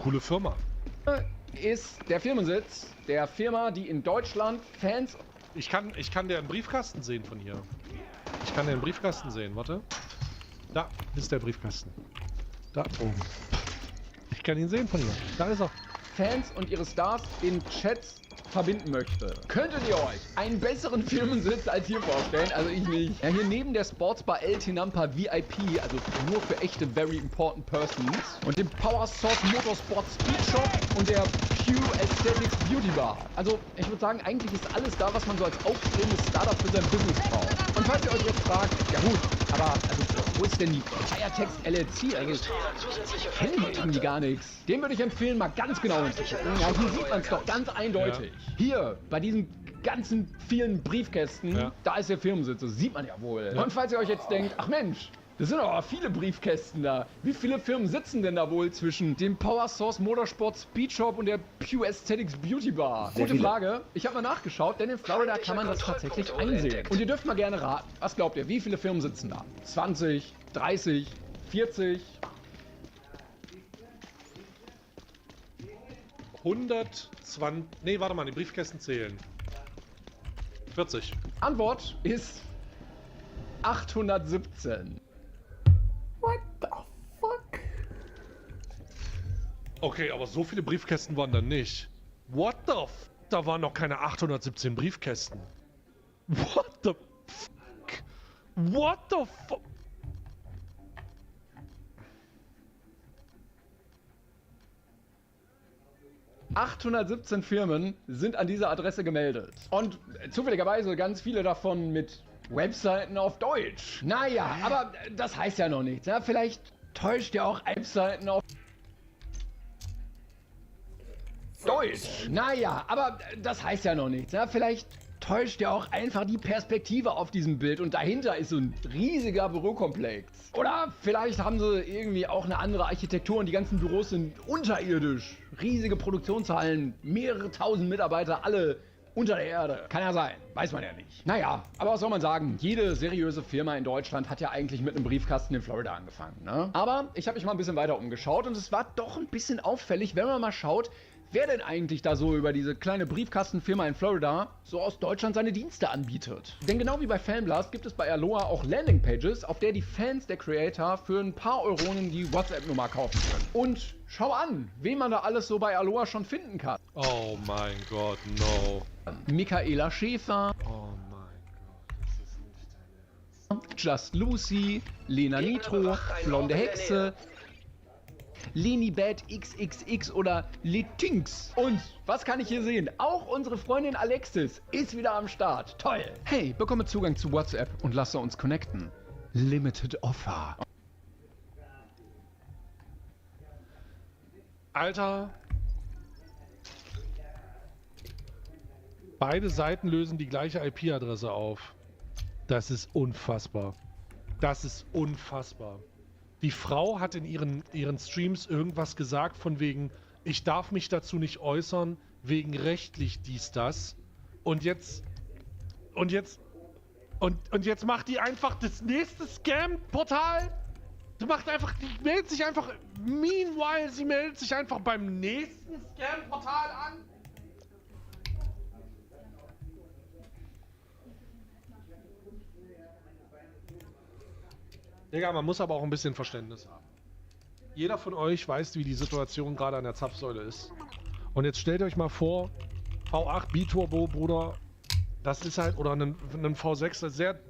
Coole Firma. ist der Firmensitz der Firma, die in Deutschland Fans... Ich kann deren Briefkasten sehen von hier. Ich kann den Briefkasten sehen, warte. Da ist der Briefkasten. Da oben. Ich kann ihn sehen von hier. Da ist er. Fans und ihre Stars in Chats verbinden möchte. Könntet ihr euch einen besseren Firmensitz als hier vorstellen? Also ich nicht. Ja, hier neben der Sportsbar El Tinampa VIP, also nur für echte Very Important Persons, und dem Power Source Motorsport Speed Shop und der Pew Aesthetics Beauty Bar. Also ich würde sagen, eigentlich ist alles da, was man so als aufstrebendes Startup für sein Business braucht. Und falls ihr euch jetzt fragt, ja gut, aber also, wo ist denn die Firetext LLC? Also ich kenne hier irgendwie gar nichts. Dem würde ich empfehlen, mal ganz genau hinzugucken. Ja, hier sieht man es doch ganz eindeutig. Ja. Hier, bei diesen ganzen vielen Briefkästen, da ist der Firmensitz, das sieht man ja wohl. Ja. Und falls ihr euch jetzt denkt, ach Mensch, das sind aber viele Briefkästen da. Wie viele Firmen sitzen denn da wohl zwischen dem Power Source Motorsport Speed Shop und der Pew Aesthetics Beauty Bar? Gute Frage. Ich habe mal nachgeschaut, denn in Florida kann man das tatsächlich einsehen. Und ihr dürft mal gerne raten. Was glaubt ihr, wie viele Firmen sitzen da? 20, 30, 40? 120. Nee, warte mal, die Briefkästen zählen. 40. Antwort ist 817. What the fuck? Okay, aber so viele Briefkästen waren da nicht. What the f... Da waren noch keine 817 Briefkästen. What the fuck? What the fuck? ...817 Firmen sind an dieser Adresse gemeldet. Und zufälligerweise ganz viele davon mit Webseiten auf Deutsch. Naja, aber das heißt ja noch nichts. Ja? Vielleicht täuscht ja auch Webseiten auf Deutsch. Naja, aber das heißt ja noch nichts. Ja? Vielleicht täuscht ja auch einfach die Perspektive auf diesem Bild und dahinter ist so ein riesiger Bürokomplex. Oder vielleicht haben sie irgendwie auch eine andere Architektur und die ganzen Büros sind unterirdisch. Riesige Produktionshallen, mehrere tausend Mitarbeiter, alle unter der Erde. Kann ja sein, weiß man ja nicht. Naja, aber was soll man sagen? Jede seriöse Firma in Deutschland hat ja eigentlich mit einem Briefkasten in Florida angefangen, ne? Aber ich habe mich mal ein bisschen weiter umgeschaut und es war doch ein bisschen auffällig, wenn man mal schaut, wer denn eigentlich da so über diese kleine Briefkastenfirma in Florida so aus Deutschland seine Dienste anbietet. Denn genau wie bei Fanblast gibt es bei Aloha auch Landingpages, auf der die Fans der Creator für ein paar Euronen die WhatsApp-Nummer kaufen können. Und schau an, wen man da alles so bei Aloha schon finden kann. Oh mein Gott, no. Michaela Schäfer. Oh mein Gott, das ist nicht dein Ernst. Just Lucy, Lena Nitro, Blonde Hexe, Leni Bad XXX oder Letinx. Und was kann ich hier sehen? Auch unsere Freundin Alexis ist wieder am Start. Toll. Hey, bekomme Zugang zu WhatsApp und lasse uns connecten. Limited Offer. Alter. Beide Seiten lösen die gleiche IP-Adresse auf. Das ist unfassbar. Das ist unfassbar. Die Frau hat in ihren Streams irgendwas gesagt von wegen, ich darf mich dazu nicht äußern, wegen rechtlich dies, das. Und jetzt macht die einfach das nächste Scam-Portal. Die meldet sich einfach, meanwhile, sie meldet sich einfach beim nächsten Scam-Portal an. Digga, man muss aber auch ein bisschen Verständnis haben. jeder von euch weiß, wie die Situation gerade an der Zapfsäule ist. Und jetzt stellt euch mal vor, V8 Biturbo, Bruder, das ist halt, oder ein V6,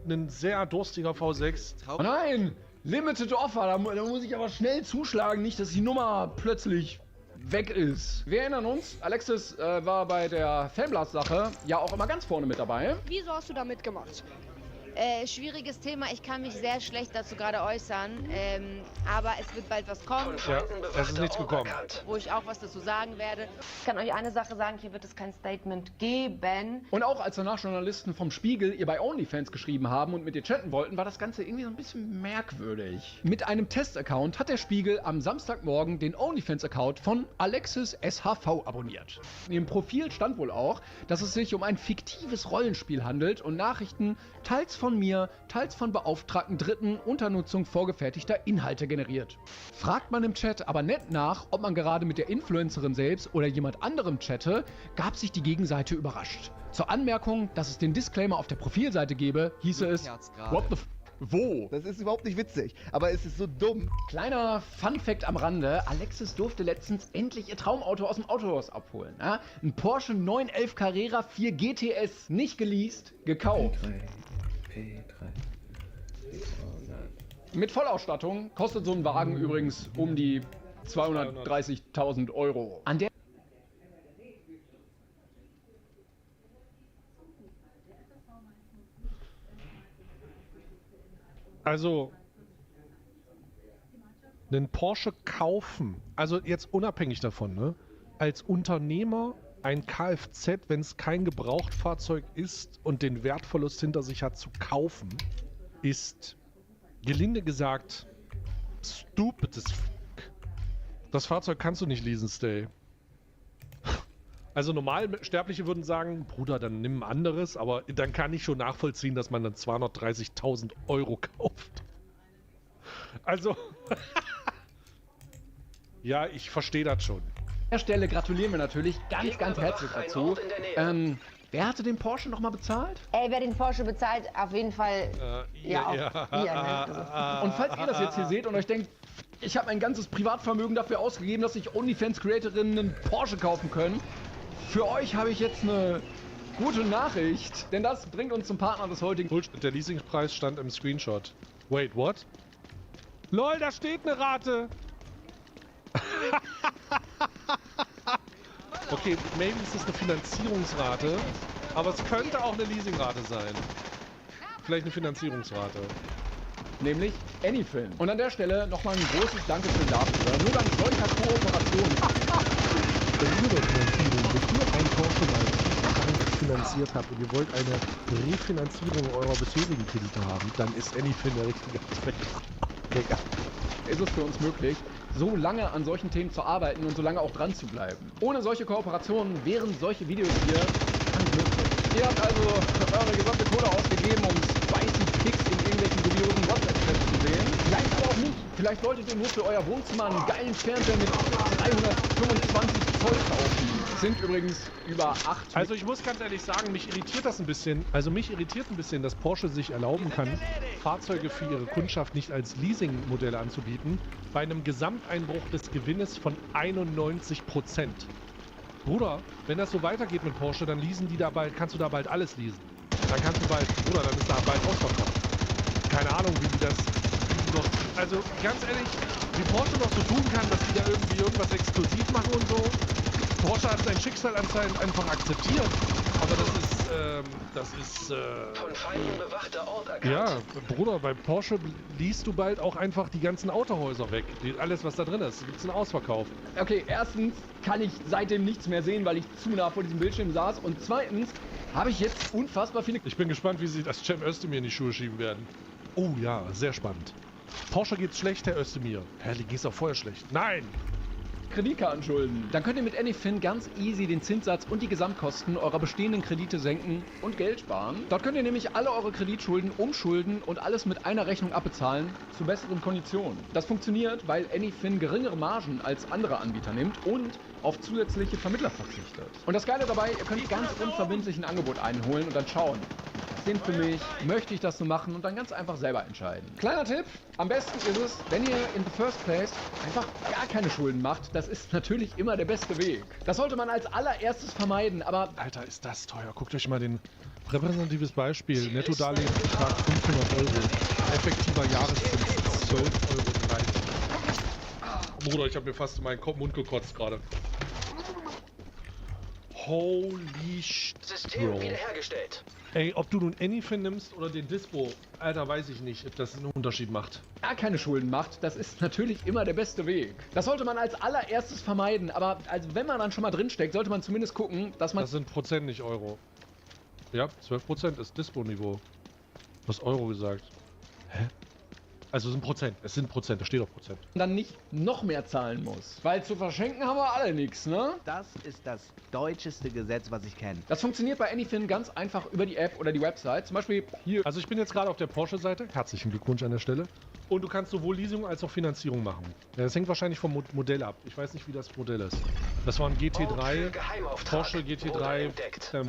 ein sehr durstiger V6. Oh nein! Limited Offer, da muss ich aber schnell zuschlagen, nicht, dass die Nummer plötzlich weg ist. Wir erinnern uns, Alexis war bei der Fanblast-Sache ja auch immer ganz vorne mit dabei. Wieso hast du da mitgemacht? Schwieriges Thema, ich kann mich sehr schlecht dazu gerade äußern, aber es wird bald was kommen. Ja, es ist nichts gekommen. Wo ich auch was dazu sagen werde. Ich kann euch eine Sache sagen, hier wird es kein Statement geben. Und auch als danach Journalisten vom Spiegel ihr bei OnlyFans geschrieben haben und mit ihr chatten wollten, war das Ganze irgendwie so ein bisschen merkwürdig. Mit einem Test-Account hat der Spiegel am Samstagmorgen den OnlyFans-Account von Alexis SHV abonniert. In ihrem Profil stand wohl auch, dass es sich um ein fiktives Rollenspiel handelt und Nachrichten teils von mir, teils von beauftragten Dritten unter Nutzung vorgefertigter Inhalte generiert. Fragt man im Chat aber nett nach, ob man gerade mit der Influencerin selbst oder jemand anderem chatte, gab sich die Gegenseite überrascht. Zur Anmerkung, dass es den Disclaimer auf der Profilseite gebe, hieße es, what the f... Wo? Das ist überhaupt nicht witzig, aber es ist so dumm. Kleiner Fun-Fact am Rande, Alexis durfte letztens endlich ihr Traumauto aus dem Autohaus abholen. Ja? Ein Porsche 911 Carrera 4 GTS, nicht geleast, gekauft. P3. Mit Vollausstattung kostet so ein Wagen übrigens um die 230.000 Euro. An der Also, einen Porsche kaufen, also jetzt unabhängig davon, ne? Als Unternehmer ein Kfz, wenn es kein Gebrauchtfahrzeug ist und den Wertverlust hinter sich hat, zu kaufen, ist, gelinde gesagt, stupid as fuck. Das Fahrzeug kannst du nicht leasen, Stay. Also Normalsterbliche würden sagen, Bruder, dann nimm ein anderes, aber dann kann ich schon nachvollziehen, dass man dann 230.000 Euro kauft. Also, ja, ich verstehe das schon. An der Stelle gratulieren wir natürlich ganz herzlich dazu. Wer hatte den Porsche nochmal bezahlt? Ey, wer den Porsche bezahlt, auf jeden Fall. Und falls ihr das jetzt hier seht und euch denkt, ich habe mein ganzes Privatvermögen dafür ausgegeben, dass sich OnlyFans-Creatorinnen einen Porsche kaufen können, für euch habe ich jetzt eine gute Nachricht, denn das bringt uns zum Partner des heutigen... Bullshit, der Leasingpreis stand im Screenshot. Wait, what? LOL, da steht eine Rate! Okay, maybe ist es eine Finanzierungsrate, aber es könnte auch eine Leasingrate sein. Vielleicht eine Finanzierungsrate. Nämlich Anyfin. Und an der Stelle nochmal ein großes Dankeschön dafür. Nur dank solcher Kooperationen. Wenn ihr ein Porsche mal finanziert habt und ihr wollt eine Refinanzierung eurer bisherigen Kredite haben, dann ist Anyfin der richtige Aspekt. Digga. Ist es für uns möglich, so lange an solchen Themen zu arbeiten und so lange auch dran zu bleiben. Ohne solche Kooperationen wären solche Videos hier unmöglich. Ihr habt also eure gesamte Kohle ausgegeben, um spicy Pics in irgendwelchen dubiosen WhatsApp-Chats zu sehen. Vielleicht aber auch nicht. Vielleicht wolltet ihr nur für euer Wohnzimmer einen geilen Fernseher mit 325 Zoll kaufen. Sind übrigens über 8. Also ich muss ganz ehrlich sagen, mich irritiert das ein bisschen. Also mich irritiert ein bisschen, dass Porsche sich erlauben kann, Fahrzeuge für ihre Kundschaft nicht als Leasingmodelle anzubieten, bei einem Gesamteinbruch des Gewinnes von 91%. Bruder, wenn das so weitergeht mit Porsche, dann leasen die da bald, kannst du da bald alles leasen. Dann kannst du bald, Bruder, dann ist da bald ausverkauft. Keine Ahnung, wie die das noch, also ganz ehrlich, wie Porsche noch so tun kann, dass die da irgendwie irgendwas exklusiv machen und so. Porsche hat sein Schicksal anscheinend einfach akzeptiert. Aber das ist von Feinden bewachter Ort erkannt. ja, Bruder, bei Porsche liest du bald auch einfach die ganzen Autohäuser weg. Alles, was da drin ist. Gibt es einen Ausverkauf. Okay, erstens kann ich seitdem nichts mehr sehen, weil ich zu nah vor diesem Bildschirm saß. Und zweitens habe ich jetzt unfassbar viele... Ich bin gespannt, wie sie das Cem Özdemir in die Schuhe schieben werden. Oh ja, sehr spannend. Porsche geht's schlecht, Herr Özdemir. Herr, die ging's auch vorher schlecht. Nein! Kreditkartenschulden. Dann könnt ihr mit Anyfin ganz easy den Zinssatz und die Gesamtkosten eurer bestehenden Kredite senken und Geld sparen. Dort könnt ihr nämlich alle eure Kreditschulden umschulden und alles mit einer Rechnung abbezahlen zu besseren Konditionen. Das funktioniert, weil Anyfin geringere Margen als andere Anbieter nimmt und auf zusätzliche Vermittler verzichtet. Und das Geile dabei, ihr könnt ganz unverbindlich ein Angebot einholen und dann schauen, ob das macht Sinn für mich, möchte ich das so machen und dann ganz einfach selber entscheiden. Kleiner Tipp, am besten ist es, wenn ihr in the first place einfach gar keine Schulden macht. Das ist natürlich immer der beste Weg. Das sollte man als allererstes vermeiden, aber... Alter, ist das teuer. Guckt euch mal den repräsentatives Beispiel. Netto-Darlehensbetrag 500 Euro. Effektiver Jahreszins 12,30 Euro. Bruder, ich habe mir fast in meinen Mund gekotzt gerade. Holy shit, Bro. wiederhergestellt. Ey, ob du nun Anyfin nimmst oder den Dispo, Alter, weiß ich nicht, ob das einen Unterschied macht. Gar keine Schulden macht, das ist natürlich immer der beste Weg. Das sollte man als allererstes vermeiden, aber also wenn man dann schon mal drinsteckt, sollte man zumindest gucken, dass man... Das sind Prozent, nicht Euro. Ja, 12% ist Dispo-Niveau. Du hast Euro gesagt. Hä? Also es sind Prozent, es sind Prozent, da steht auch Prozent. Dann nicht noch mehr zahlen muss. Weil zu verschenken haben wir alle nichts, ne? Das ist das deutscheste Gesetz, was ich kenne. Das funktioniert bei Anyfin ganz einfach über die App oder die Website. Zum Beispiel hier. Also ich bin jetzt gerade auf der Porsche-Seite. Herzlichen Glückwunsch an der Stelle. Und du kannst sowohl Leasing als auch Finanzierung machen. Ja, das hängt wahrscheinlich vom Modell ab. Ich weiß nicht, wie das Modell ist. Das war ein GT3, Porsche GT3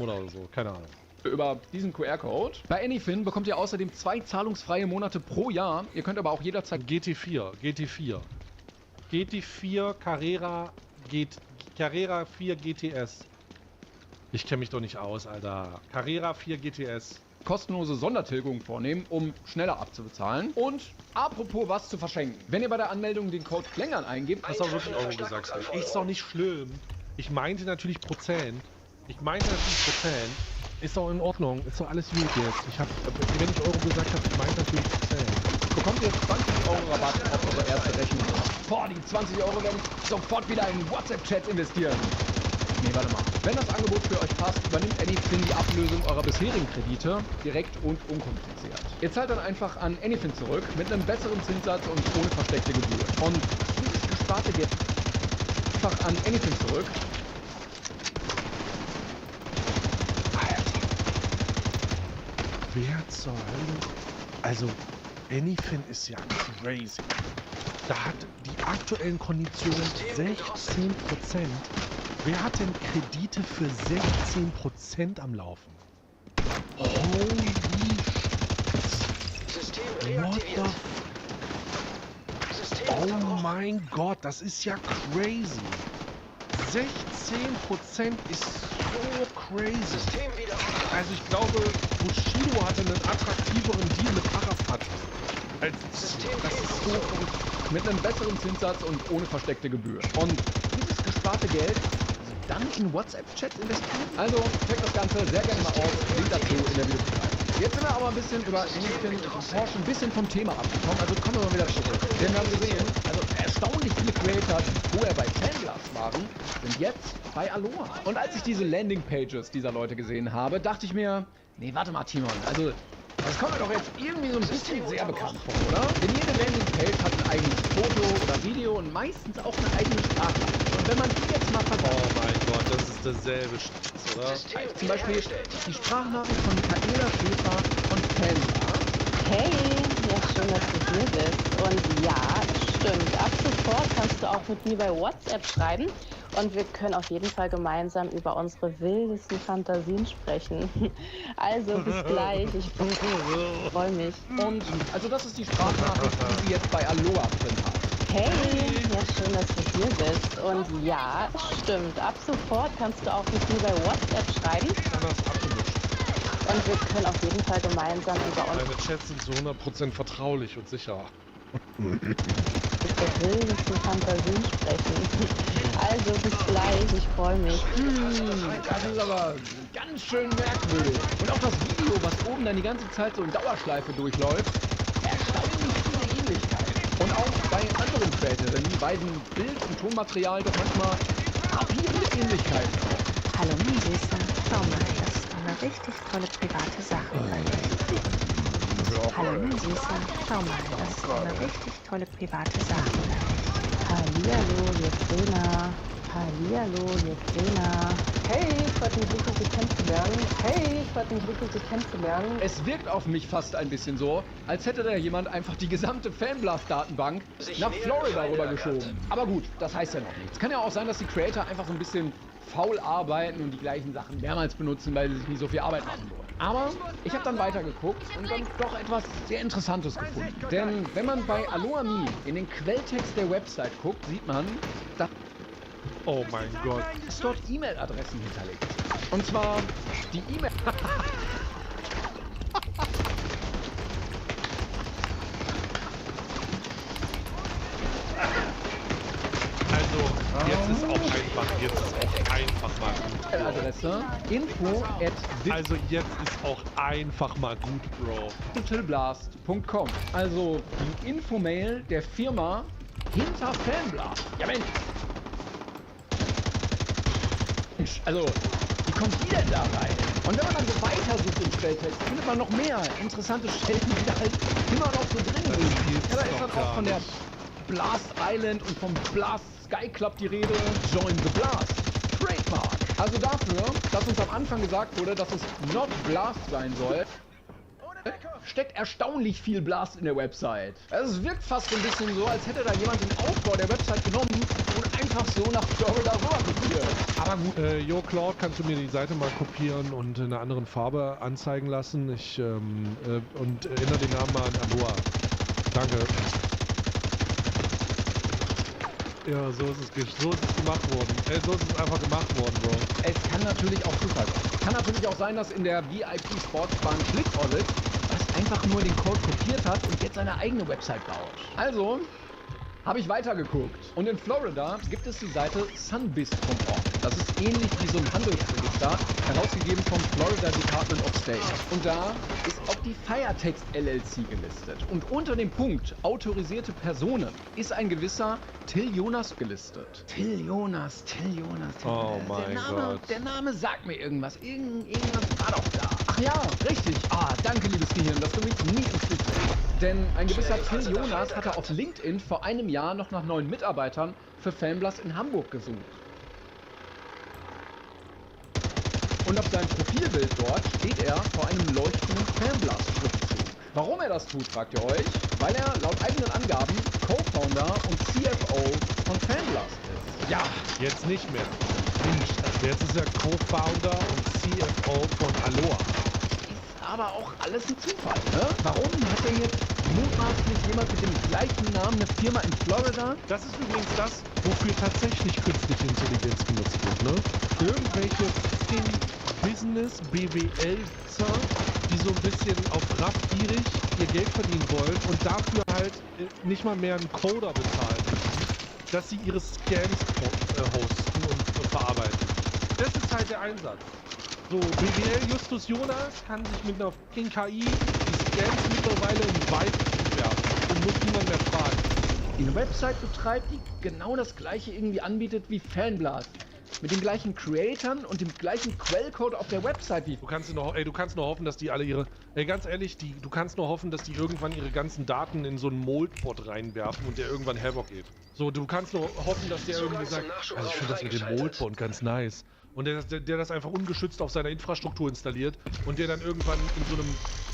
oder so, keine Ahnung. Über diesen QR-Code. Bei Anyfin bekommt ihr außerdem 2 zahlungsfreie Monate pro Jahr. Ihr könnt aber auch jederzeit... GT4 Carrera 4 GTS. Ich kenne mich doch nicht aus, Alter. Carrera 4 GTS. Kostenlose Sondertilgung vornehmen, um schneller abzubezahlen. Und apropos was zu verschenken. Wenn ihr bei der Anmeldung den Code Klängern eingebt... Hast du auch wirklich Euro gesagt? Ist doch nicht schlimm. Ich meinte natürlich Prozent. Ist doch in Ordnung, ist doch alles gut jetzt. Wenn ich Euro gesagt habe, ich meine natürlich Prozent. Bekommt ihr 20 Euro Rabatt auf eure erste Rechnung. Boah, die 20 Euro werde ich sofort wieder in WhatsApp-Chat investieren. Nee, warte mal. Wenn das Angebot für euch passt, übernimmt Anyfin die Ablösung eurer bisherigen Kredite direkt und unkompliziert. Ihr zahlt dann einfach an Anyfin zurück mit einem besseren Zinssatz und ohne versteckte Gebühren. Und dieses gesparte Geld einfach an Anyfin zurück. Wer zur Hölle? Also, Anyfin ist ja crazy. Da hat die aktuellen Konditionen 16%. Wer hat denn Kredite für 16% am Laufen? Holy shit. What the... Oh mein Gott, das ist ja crazy. 16% ist so crazy. Also ich glaube, Bushido hatte einen attraktiveren Deal mit Arafat. Das ist so verrückt. Mit einem besseren Zinssatz und ohne versteckte Gebühren. Und dieses gesparte Geld dann in WhatsApp-Chats investieren? Also checkt das Ganze sehr gerne mal aus. Link dazu in der Videobeschreibung. Jetzt sind wir aber ein bisschen über Anyfin und Porsche ein bisschen vom Thema abgekommen. Also kommen wir mal wieder zurück. Denn wir haben gesehen, also erstaunlich viele Creator, die vorher bei Tanglas waren, sind jetzt bei Aloha. Und als ich diese Landingpages dieser Leute gesehen habe, dachte ich mir, nee, warte mal, Timon, also das kommt mir doch jetzt irgendwie so ein bisschen sehr bekannt vor, oder? Denn jede Landingpage hat ein eigenes Foto oder Video und meistens auch eine eigene Sprachnachricht. Und wenn man die jetzt mal vergleicht... Oh mein Gott, das ist derselbe Scheiß, oder? Zum Beispiel die Sprachnachricht von Michaela Schäfer von Tanglas. Hey, ja schön, dass du hier bist. Und ja, stimmt. Ab sofort kannst du auch mit mir bei WhatsApp schreiben. Und wir können auf jeden Fall gemeinsam über unsere wildesten Fantasien sprechen. Also bis gleich, ich freue mich. Und also das ist die Sprachnachricht, die sie jetzt bei Aloha drin hat. Hey, ja schön, dass du hier bist. Und ja, stimmt. Ab sofort kannst du auch mit mir bei WhatsApp schreiben. Und wir können auf jeden Fall gemeinsam über unsere... Deine Chats sind zu 100% vertraulich und sicher. Der wildesten Fantasien sprechen. Also bis gleich, ich freue mich. Das ist aber ganz schön merkwürdig. Und auch das Video, was oben dann die ganze Zeit so in Dauerschleife durchläuft, erstaunlich viele Ähnlichkeiten. Und auch bei anderen Creatorinnen weisen Bild- und Tonmaterial doch manchmal gravierende Ähnlichkeiten auf. Hallo mein Süßer, schau mal, das ist eine richtig tolle private Sache über dich. Hallo mein Süßer, schau mal, das ist eine richtig tolle private Sache über dich. Hallihallo, Jetrena. Hallihallo, Jetrena. Hey, ich freue mich wirklich, Sie kennenzulernen. Hey, ich freue mich wirklich, Sie kennenzulernen. Es wirkt auf mich fast ein bisschen so, als hätte da jemand einfach die gesamte Fanblast-Datenbank nach Florida rübergeschoben. Aber gut, das heißt ja noch nichts. Kann ja auch sein, dass die Creator einfach so ein bisschen faul arbeiten und die gleichen Sachen mehrmals benutzen, weil sie sich nicht so viel Arbeit machen wollen. Aber ich habe dann weitergeguckt und dann doch etwas sehr Interessantes gefunden. Denn wenn man bei Aloha.me in den Quelltext der Website guckt, sieht man, dass oh mein Gott, dort E-Mail-Adressen hinterlegt sind. Und zwar die E-Mail... Also, jetzt ist auch einfach mal gut. Adresse info@ Also jetzt ist auch einfach mal gut, Bro. digitalblast.com. Also die Infomail der Firma hinter Fanblast. Ja Mensch. Also, wie kommt die denn da rein? Und wenn man dann so weiter sucht im Quelltext, findet man noch mehr interessante Stellen, die da halt immer noch so drin sind. Ja, da ist dann auch von der Blast Island und vom Blast Sky Club die Rede. Join the Blast. Trademark. Also dafür, dass uns am Anfang gesagt wurde, dass es not Blast sein soll, steckt erstaunlich viel Blast in der Website. Also es wirkt fast so ein bisschen so, als hätte da jemand den Aufbau der Website genommen und einfach so nach Florida rüber kopiert. Aber gut. Jo, Claude, kannst du mir die Seite mal kopieren und in einer anderen Farbe anzeigen lassen? Und erinnere den Namen mal an Aloha. Danke. Ja, so ist es gemacht worden. So ist es einfach gemacht worden, Bro. Es kann natürlich auch Zufall sein. Kann natürlich auch sein, dass in der VIP Sportsbahn Schlitzollet das einfach nur den Code kopiert hat und jetzt seine eigene Website baut. Also habe ich weitergeguckt. Und in Florida gibt es die Seite sunbiz.org. Das ist ähnlich wie so ein Handelsregister, herausgegeben vom Florida Department of State. Und da ist auch die Firetext LLC gelistet. Und unter dem Punkt autorisierte Personen ist ein gewisser Till Jonas gelistet. Till Jonas. Oh mein Gott. Der Name sagt mir irgendwas. Irgendwas war doch da. Ach ja, richtig. Danke, liebes Gehirn, dass du mich nie im Stich lässt. Denn ein gewisser Till Jonas hatte auf LinkedIn vor einem Jahr noch nach neuen Mitarbeitern für Fanblast in Hamburg gesucht. Und auf seinem Profilbild dort steht er vor einem leuchtenden Fanblast-Schriftzug. Warum er das tut, fragt ihr euch? Weil er laut eigenen Angaben Co-Founder und CFO von Fanblast ist. Ja, jetzt nicht mehr. Jetzt ist er Co-Founder und CFO von Aloha. Aber auch alles ein Zufall, ne? Warum hat denn jetzt mutmaßlich jemand mit dem gleichen Namen eine Firma in Florida? Das ist übrigens das, wofür tatsächlich künstliche Intelligenz genutzt wird, ne? Irgendwelche Business-BWLzer, die so ein bisschen auf raffgierig ihr Geld verdienen wollen und dafür halt nicht mal mehr einen Coder bezahlen müssen, dass sie ihre Scams hosten und verarbeiten. Das ist halt der Einsatz. So, BWL Justus Jonas kann sich mit einer fucking KI die Scams mittlerweile im Wald werfen und muss niemand mehr fragen. Die eine Website betreibt, die genau das gleiche irgendwie anbietet wie Fanblast. Mit den gleichen Creatoren und dem gleichen Quellcode auf der Website wie... Du kannst nur hoffen, dass die alle ihre... ganz ehrlich, du kannst nur hoffen, dass die irgendwann ihre ganzen Daten in so einen Moldbot reinwerfen und der irgendwann Havoc geht. So, du kannst nur hoffen, dass der irgendwie sagt, also ich finde das mit dem Moldbot ganz nice. Und der das einfach ungeschützt auf seiner Infrastruktur installiert und der dann irgendwann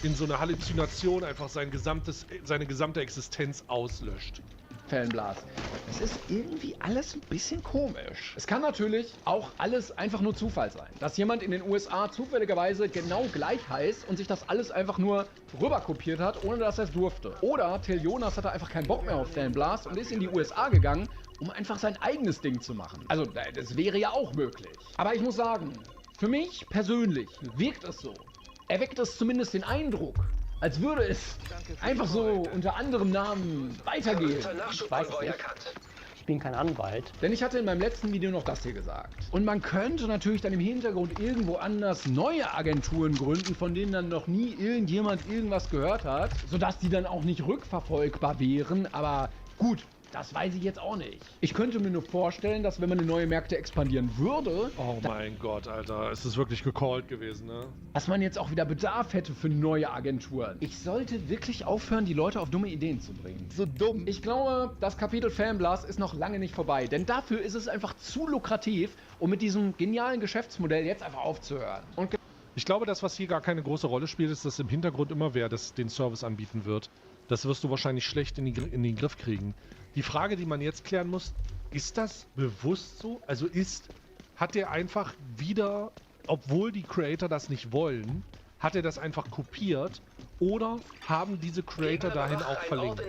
in so einer Halluzination einfach seine gesamte Existenz auslöscht. Fanblast. Es ist irgendwie alles ein bisschen komisch. Es kann natürlich auch alles einfach nur Zufall sein. Dass jemand in den USA zufälligerweise genau gleich heißt und sich das alles einfach nur rüberkopiert hat, ohne dass er es durfte. Oder Till Jonas hatte einfach keinen Bock mehr auf Fanblast und ist in die USA gegangen, um einfach sein eigenes Ding zu machen. Also, das wäre ja auch möglich. Aber ich muss sagen, für mich persönlich wirkt es so. Erweckt es zumindest den Eindruck, als würde es einfach so unter anderem Namen weitergehen. Ich weiß es nicht. Ich bin kein Anwalt. Denn ich hatte in meinem letzten Video noch das hier gesagt. Und man könnte natürlich dann im Hintergrund irgendwo anders neue Agenturen gründen, von denen dann noch nie irgendjemand irgendwas gehört hat, sodass die dann auch nicht rückverfolgbar wären. Aber gut, Das weiß ich jetzt auch nicht. Ich könnte mir nur vorstellen, dass wenn man in neue Märkte expandieren würde... Oh mein Gott, Alter. Es ist wirklich gecallt gewesen, ne? Dass man jetzt auch wieder Bedarf hätte für neue Agenturen. Ich sollte wirklich aufhören, die Leute auf dumme Ideen zu bringen. So dumm. Ich glaube, das Kapitel Fanblast ist noch lange nicht vorbei. Denn dafür ist es einfach zu lukrativ, um mit diesem genialen Geschäftsmodell jetzt einfach aufzuhören. Und ich glaube, das, was hier gar keine große Rolle spielt, ist, dass im Hintergrund immer wer den Service anbieten wird. Das wirst du wahrscheinlich schlecht in den Griff kriegen. Die Frage, die man jetzt klären muss, ist das bewusst so? Also hat der einfach wieder, obwohl die Creator das nicht wollen, hat er das einfach kopiert oder haben diese Creator dahin auch verlinkt?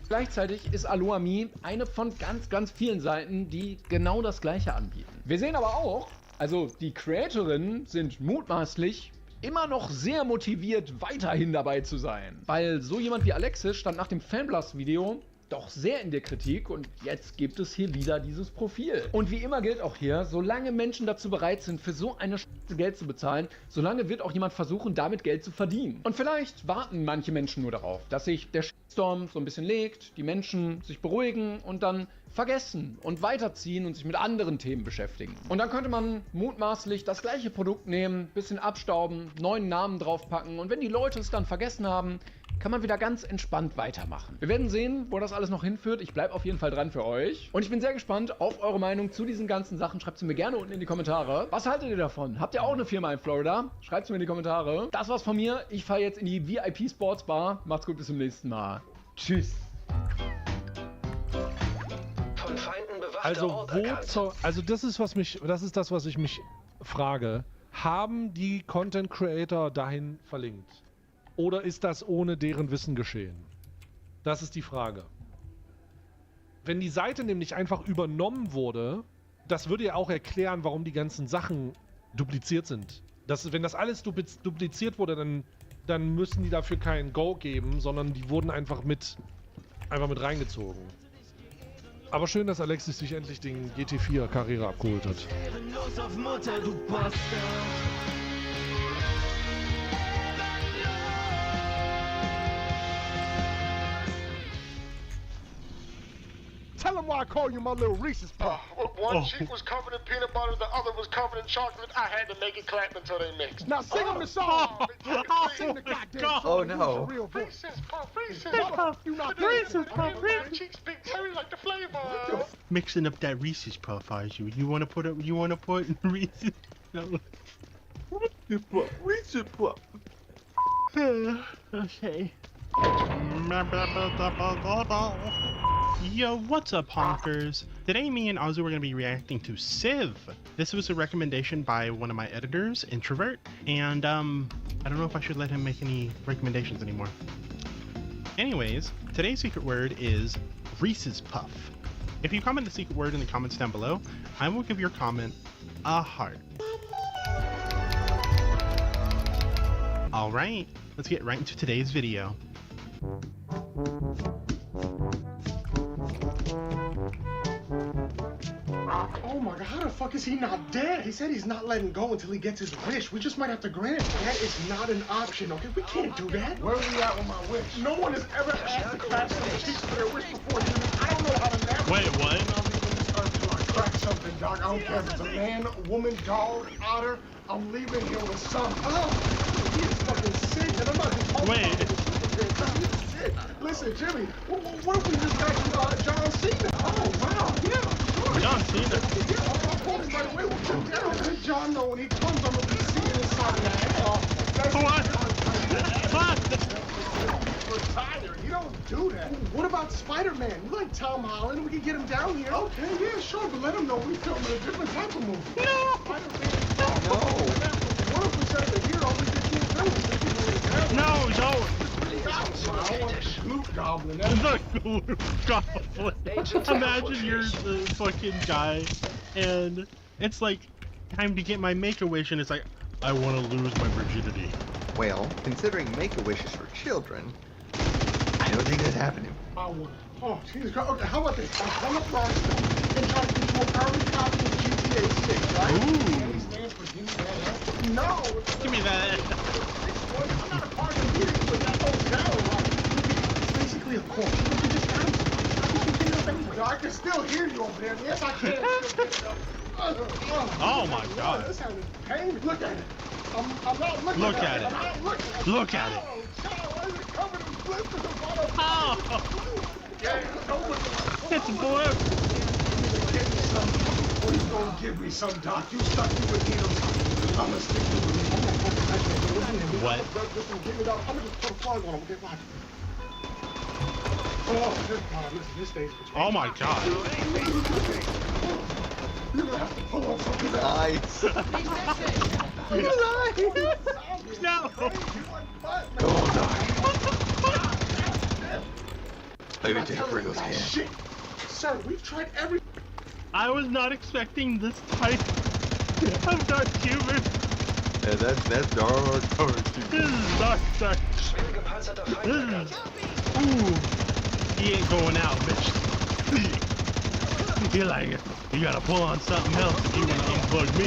Gleichzeitig ist Aloha Me eine von ganz, ganz vielen Seiten, die genau das Gleiche anbieten. Wir sehen aber auch, also die Creatorinnen sind mutmaßlich immer noch sehr motiviert, weiterhin dabei zu sein. Weil so jemand wie Alexis stand nach dem Fanblast-Video doch sehr in der Kritik und jetzt gibt es hier wieder dieses Profil. Und wie immer gilt auch hier, solange Menschen dazu bereit sind, für so eine Scheiße Geld zu bezahlen, solange wird auch jemand versuchen, damit Geld zu verdienen. Und vielleicht warten manche Menschen nur darauf, dass sich der Shitstorm so ein bisschen legt, die Menschen sich beruhigen und dann vergessen und weiterziehen und sich mit anderen Themen beschäftigen. Und dann könnte man mutmaßlich das gleiche Produkt nehmen, bisschen abstauben, neuen Namen draufpacken und wenn die Leute es dann vergessen haben, kann man wieder ganz entspannt weitermachen. Wir werden sehen, wo das alles noch hinführt. Ich bleibe auf jeden Fall dran für euch. Und ich bin sehr gespannt auf eure Meinung zu diesen ganzen Sachen. Schreibt sie mir gerne unten in die Kommentare. Was haltet ihr davon? Habt ihr auch eine Firma in Florida? Schreibt es mir in die Kommentare. Das war's von mir. Ich fahre jetzt in die VIP Sports Bar. Macht's gut, bis zum nächsten Mal. Tschüss. Also das ist das, was ich mich frage. Haben die Content Creator dahin verlinkt? Oder ist das ohne deren Wissen geschehen? Das ist die Frage. Wenn die Seite nämlich einfach übernommen wurde, das würde ja auch erklären, warum die ganzen Sachen dupliziert sind. Wenn das alles dupliziert wurde, dann müssen die dafür kein Go geben, sondern die wurden einfach mit reingezogen. Aber schön, dass Alexis sich endlich den GT4 Carrera abgeholt hat. Los auf Mutter, du Bastard! Tell them why I call you my little Reese's Puff. One cheek was covered in peanut butter, the other was covered in chocolate. I had to make it clap until they mixed. Now sing them the song. Sing the goddamn song. Oh no. Reese's Puff, Reese's Puff. You not Reese's Puff, Reese's. My cheeks big cherry like the flavor. Mixing up that Reese's Puff, are you? You wanna put Reese's? No. Reese's Puff. Okay. Yo, what's up, honkers? Today, me and Azu are going to be reacting to Civ. This was a recommendation by one of my editors, Introvert, and I don't know if I should let him make any recommendations anymore. Anyways, today's secret word is Reese's Puff. If you comment the secret word in the comments down below, I will give your comment a heart. Alright, let's get right into today's video. Oh my god, how the fuck is he not dead? He said he's not letting go until he gets his wish. We just might have to grant it. That is not an option, okay? We can't do that. Where are we at with my wish? No one has ever asked to crack some cheeks for their wish before. I don't know how to navigate. Wait, what? Crack something, dog. I don't care if it's a man, woman, dog, otter. I'm leaving here with some. Oh, he is fucking sick, and I'm not just talking about this. Shit. Listen, Jimmy, what if we just got you John Cena? Oh, wow, yeah. John Cena? Yeah, I'll call him right away. We'll come down. Let John know when he comes, I'm going to be seeing inside of that. Retired. You don't do that. What about Spider-Man? We like Tom Holland. We can get him down here. Okay, yeah, sure, but let him know we filming a different type of movie. No! Spider-Man. No! What if we say the hero we just can't do it? No, don't! I want the Gloop Goblin. The Gloop Goblin. Imagine you're the fucking guy, and it's like time to get my Make-A-Wish, and it's like, I want to lose my virginity. Well, considering Make-A-Wish is for children, I don't think that's happening. I want. Oh, Jesus Christ. Okay, how about this? I'm coming across and try to get you an early copy of GTA 6, right? Ooh. Stands for give me that. No! Give me that. I'm not a part of the meeting, but that hotel, like, it's basically a corpse. You can just add him. You can think of anything. I can still hear you over there. Yes, I can. Oh my God. This sound is pain. Look at it. I'm not looking Look at at it. it. I'm not looking at it. Look at it. Oh, child, why is it covered in blisters? Oh. Yeah, don't look at it. It's blue. Please don't give me some, Doc. You stuck me with needles. I'm gonna stick you with me. What? Listen, give me that. I'm gonna just put a flag on him. Okay, watch. Oh, listen, this stays between. Oh my God. You're gonna have to pull on something. Nice. No. Maybe take Pringles can. Shit. Sir, we've tried every. I was not expecting this type of dark humor. Yeah, that's dark humor. This is dark. Ooh. He ain't going out, bitch. You're like, you gotta pull on something else if you wanna unplug me.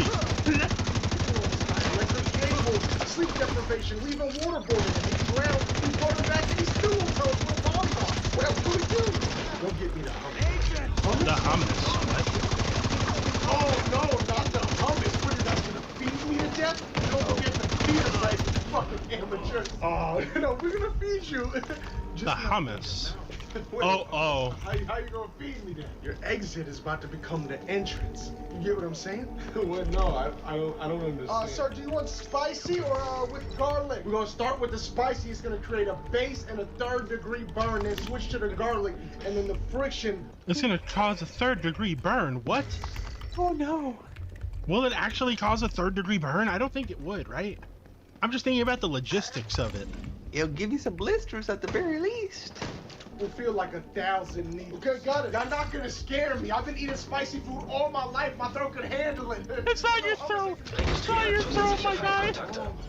Electric cables, sleep deprivation, leaving waterboarding, he drowned, he brought him back, and he still won't tell us what bombs are. What else will he do? Don't get me the hummus. The hummus. Oh no, not the hummus. What is that, gonna feed me to death? Don't forget to feed us like fucking amateurs. Oh, no, we're gonna feed you. Just The hummus. Oh. How you gonna feed me then? Your exit is about to become the entrance. You get what I'm saying? Well, no, I don't understand. Sir, do you want spicy or with garlic? We're gonna start with the spicy. It's gonna create a base and a 3rd-degree burn, then switch to the garlic, and then the friction. It's gonna cause a 3rd-degree burn. What? Oh no. Will it actually cause a 3rd-degree burn? I don't think it would, right? I'm just thinking about the logistics of it. It'll give you some blisters at the very least. Will feel like 1,000 needles. Okay, got it. You're not gonna scare me. I've been eating spicy food all my life. My throat can handle it. It's not your throat. It's not your throat, my guy.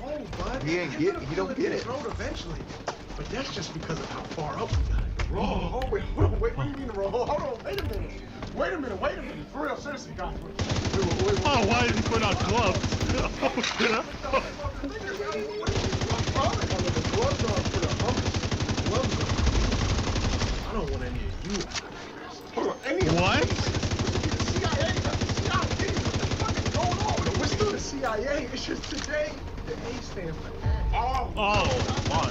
Oh, bud. He don't get it. Throat eventually. But that's just because of how far up we got it. Roll. Oh, wait, hold on. Wait, what do you mean to roll? Hold on. Wait a minute. Wait a minute. For real, seriously, guys. Wait. Oh, why did he put on gloves? Gloves on for the hummus. Gloves on. I don't want any of you. Hold on, any of what? The CIA, what the fuck is going on? We're still the CIA. It's just today the A stands for my.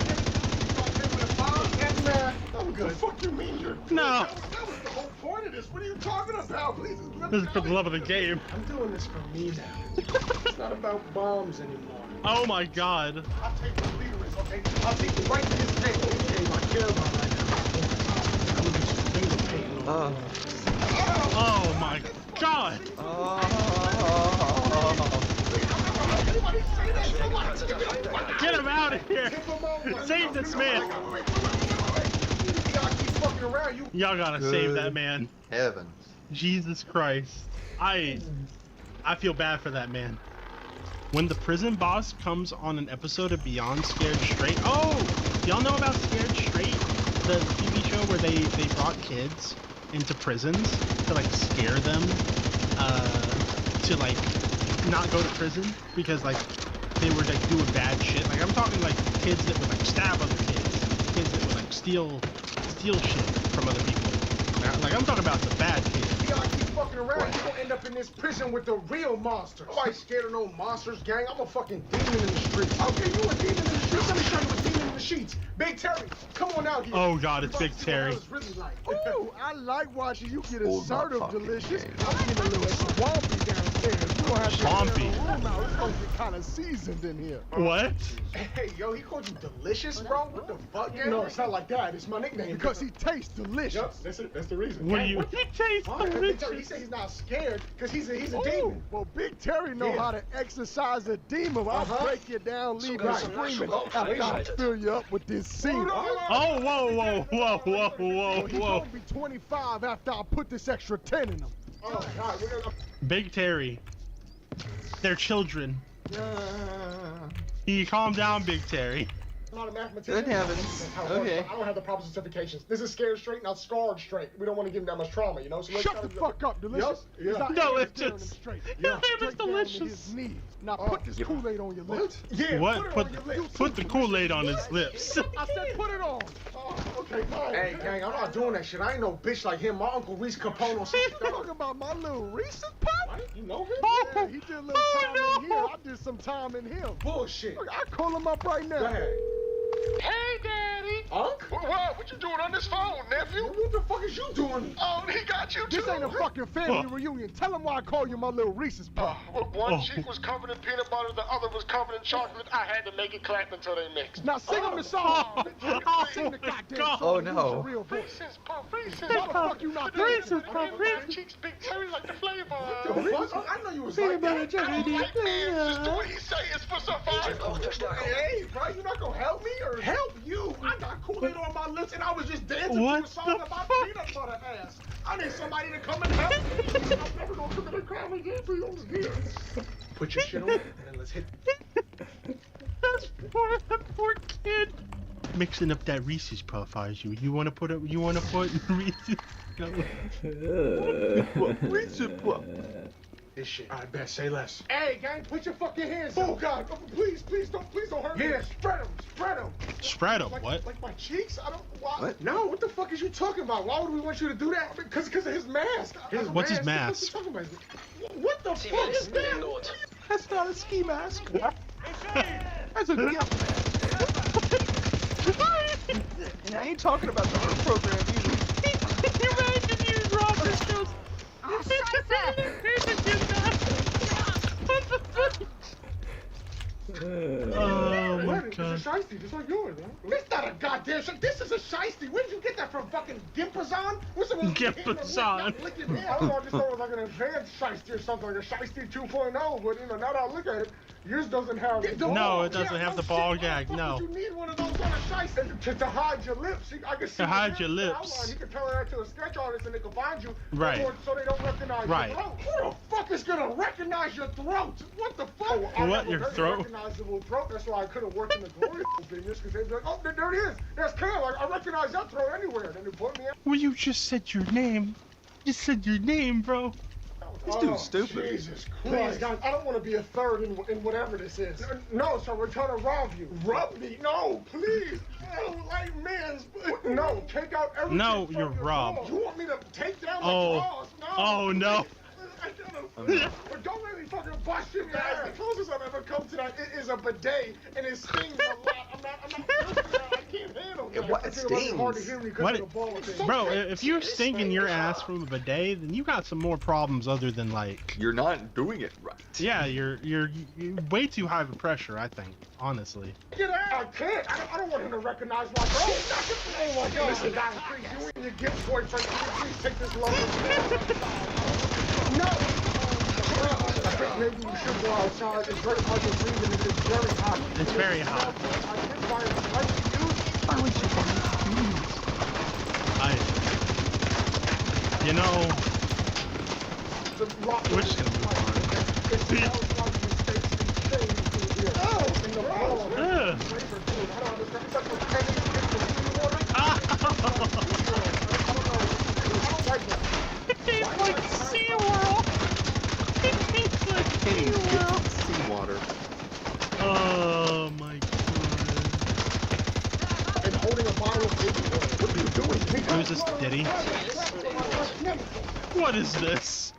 I'm good. Fuck you mean you're good? No. That was the whole point of this. What are you talking about? Please. This is for the love of the game. I'm doing this for me now. It's not about bombs anymore. Oh my God. I'll take the leaders, okay? I'll take you right to this table. This game I care about right now. Oh my God. Get him out of here. Save this man. Y'all gotta save that man. Heavens. Jesus Christ. I feel bad for that man. When the prison boss comes on an episode of Beyond Scared Straight. Oh, y'all know about Scared Straight? The TV show where they brought kids into prisons to like scare them to like not go to prison because like they were like doing bad shit. Like I'm talking like kids that would like stab other kids that would like steal shit from other people. Like I'm talking about the bad kids. Y'all keep fucking around, you gonna end up in this prison with the real monsters. Nobody's scared of no monsters, gang. I'm a fucking demon in the streets. Okay, you a demon in the streets. Let me show you a demon in the sheets. Big Terry, come on out here. Oh God, it's Big Terry. Really like. Ooh, I like watching you get assertive, delicious. I'm getting a little swampy downstairs. You gonna have to swampy. It's gonna get kind of seasoned in here. What? Hey, yo, he called you delicious, bro? What the fuck, gang? No, it's not like that. It's my nickname. Because he tastes delicious. Yep, that's the reason. What do you? He tastes delicious. He said he's not scared because he's a demon. Well, Big Terry know how to exercise a demon. I'll break you down, leave you screaming after I fill you up with this seed. Oh, whoa. He's gonna be 25 after I put this extra 10 in him. Oh God, Big Terry. They're children. You calm down, Big Terry. I'm not a mathematician. Good heavens. Okay. I don't have the proper certifications. This is scared straight, not scarred straight. We don't want to give him that much trauma, you know? So shut the fuck up, Delicious. Yep. Delicious. Yeah. His name is Delicious. Now put this Kool-Aid on your lips. Yeah. What? Put the Kool-Aid on his lips. I said put it on. Okay, fine. Hey, gang, I'm not doing that shit. I ain't no bitch like him. My Uncle Reese Capone or something. You talking about my little Reese's Pop? You know him? Yeah, he did a little time in here. I did some time in him. Bullshit. Look, I call him up right now. Go ahead. Hey, Daddy. Unc? What you doing on this phone, nephew? What the fuck is you doing? Oh, he got you too. This ain't a fucking family reunion. Tell him why I call you my little Reese's Pop. One cheek was covered in peanut butter, the other was covered in chocolate. I had to make it clap until they mixed. Now sing him the song. Sing the goddamn song. Oh no. Reese's Puff, Reese's Why the fuck you not doing Reese's Puff, Reese's cheeks big cherry like the flavor. What the fuck? I know you was like that. I don't like men. Just do what he say. It's for survival. Hey, bro, you not gonna help me or help you? I got Kool-Aid on my lips and I was just dancing to a song about peanut butter ass. I need somebody to come and help me. I'm never gonna commit a crime again for you here. Put your shit on and then let's hit. That's that poor kid. Mixing up that Reese's Puff, you. You wanna put Reese's? Reese's Puff. This shit. I bet. Say less. Hey, gang, put your fucking hands up. Oh God, please don't hurt me. Yeah, spread them. Spread them. Like, What? Like my cheeks? I don't. Why? What? No, what the fuck is you talking about? Why would we want you to do that? Because of his mask. What's his mask? What the fuck is that? That's not a ski mask. That's a And I ain't talking about the art program either. Imagine you, Robert, goes. Oh my God. It's a shiesty, just like yours, man. It's not a goddamn shiesty. This is a shiesty. Where did you get that from? Fucking Gimpazon? What's it? Gimpazon. I don't know. I just thought it was like an advanced shiesty or something, like a shiesty 2.0. But now that I look at it, yours doesn't have. No, it doesn't have the ball gag. No. You need one of those on a shiesty to hide your lips. I can see to hide your lips. You can tell that to a sketch artist and they can find you. Right. So they don't recognize your throat. Who the fuck is gonna recognize your throat? What the fuck? What, your throat? Recognizable throat. That's why I couldn't work in the glory business, because they'd be like, oh, there it is. There's Cam. I recognize that throat anywhere. Then they put me out. Well, you just said your name. You said your name, bro. This dude's stupid. Jesus Christ. Please, guys, I don't want to be a third in whatever this is. No, sir, we're trying to rob you. Rob me? No, please. I don't like men's. No, take out everything. No, you're robbed. You want me to take down the cross? No. Oh, no. But don't let me fucking bust you, guys. The closest I've ever come to that is a bidet, and it stings a lot. I'm not I can't handle it. What? It stings? Hard to hear me because of the ball thing. Bro, if you're stinking your ass from a bidet, then you got some more problems other than like... You're not doing it right. Yeah, you're way too high of a pressure, I think, honestly. Get out! I can't. I don't want him to recognize my bro. Oh my God. Listen, guys, please, you and your gift boyfriend, please take this load. No! I think maybe you should go outside. It's very hard to breathe and it's very hot. It's very hot. Why would you You know... We're just gonna move It's like SeaWorld. It tastes like SeaWorld. Seawater. Oh my God. And holding a bottle of baby oil. What are you doing? Who is this, Diddy? What is this?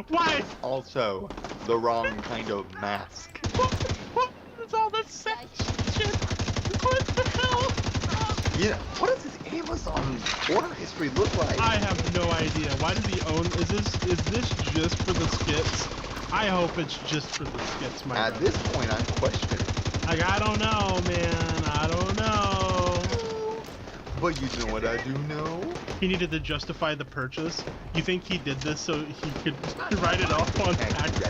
Why? Also, the wrong kind of mask. What is all this sex shit? What the hell? Yeah, what does his Amazon order history look like? I have no idea. Why does he own? Is this just for the skits? I hope it's just for the skits, my At this point, I'm questioning. Like, I don't know, man. I don't know. But you know what I do know? He needed to justify the purchase. You think he did this so he could write it off on taxes?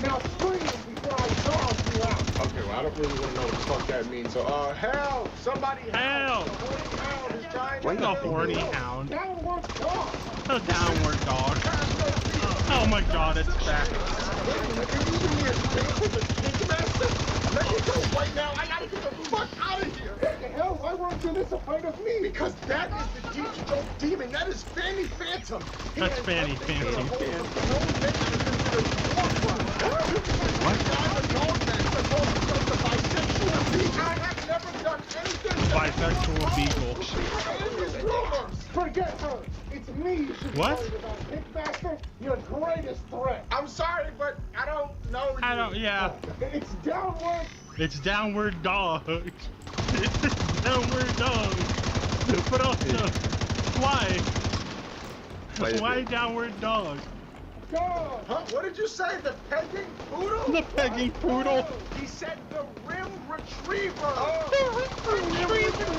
Now scream before I dog you out. Okay, well, I don't really want to know what the fuck that means. So, help! Somebody help! What's a horny hound? Downward dog! A downward dog. Oh my God, it's back. Let me go right now. I gotta get the fuck out of here. What the hell? Why weren't you this afraid of me? Because that is the deep stroke demon. That is Fanny Phantom. That's Fanny Phantom. What? bisexual beagle. Forget her. It's me you should What? worry about. Kickmaster, your greatest threat. I'm sorry, but I don't know you. I don't, yeah. It's downward. It's downward dog. It's downward dog. But also, why? Why downward dog? God. Huh? What did you say? The pegging poodle? The pegging poodle. He said the rim retriever. The rim retriever.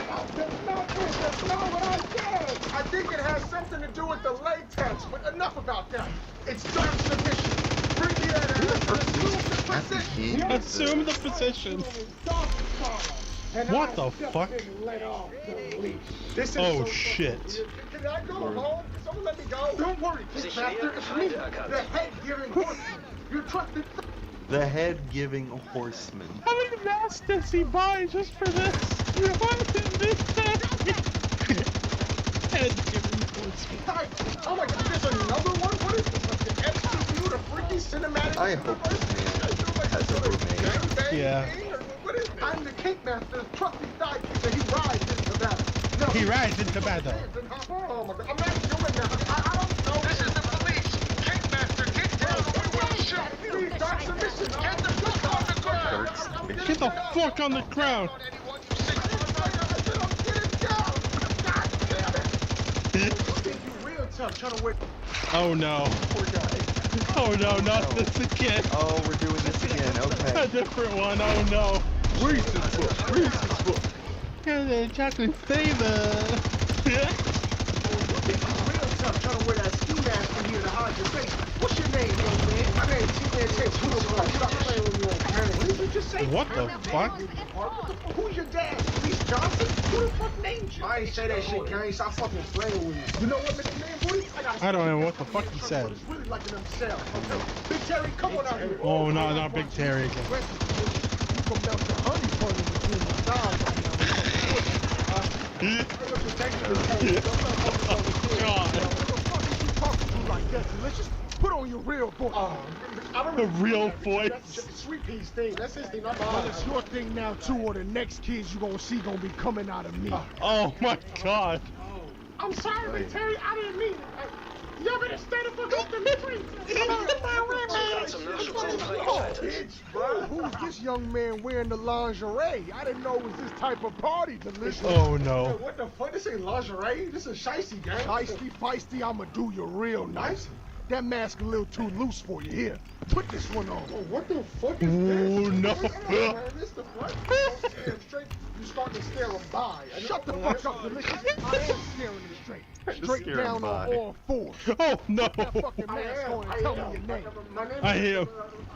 That's not what I said. I think it has something to do with the latex, but enough about that. It's dark submission. Bring me that ass. Assume the position. What the fuck? Oh shit. Can I go home? Someone let me go. Don't worry, Kickmaster. It's me, the head-giving horseman. You're trusted. The head-giving horseman. How many masks does he buy just for this? What is this thing? Head-giving horseman. Oh my god, there's another one? What is this? Like an XTU, the freaky cinematic? I hope this man has a roommate. Yeah. What is this? I'm the Kickmaster's trusty sidekick, and he rides into battle. No, He rides into battle. Oh my god, I'm not doing that. I don't know. This is the police. Kickmaster, get down or we will shoot. Please, dark submission. Get the fuck on the ground. Get the fuck on the ground. Oh no. Oh no, not this again. Oh, we're doing this again. Okay. A different one. Oh no. Reese's book. Reese's book. Chocolate flavor. Real tough trying to wear that ski mask from here to hide your face. What's your name, young man? My name's T-Man Chase. Stop playing with me on camera. What did you just say? What the fuck? Who's your dad? Reese Johnson? Who the fuck named you? I ain't say that shit, Gary. Stop fucking playing with me. You know what, Mr. Man Booty? I don't know what the fuck he said. It's really like an himself. Okay. Big Terry, come on out here. Oh no, not Big Terry again. You can melt the honey bun in between my thighs right now. Let's just put on your real voice. The real voice. Sweet Pea's thing. That's his thing. Well, it's your thing now too, or the next kids you gonna see gonna be coming out of me. Oh my god. I'm sorry, Terry. I didn't mean it. Y'all better stay the fuck off the streets. Bitch, bro. Who's this young man wearing the lingerie? I didn't know it was this type of party, Delicious. Oh no. Hey, what the fuck? This ain't lingerie. This is shicey, gang. Shicey, feisty. I'ma do you real nice. That mask a little too loose for you. Here, put this one on. Oh, what the fuck is this? Oh no. This the front. Straight. You starting to scare him by. Shut the fuck up, Delicious. I am scaring him straight. Straight down on all fours. Oh no. That fucking mask on and tell me your name. I am.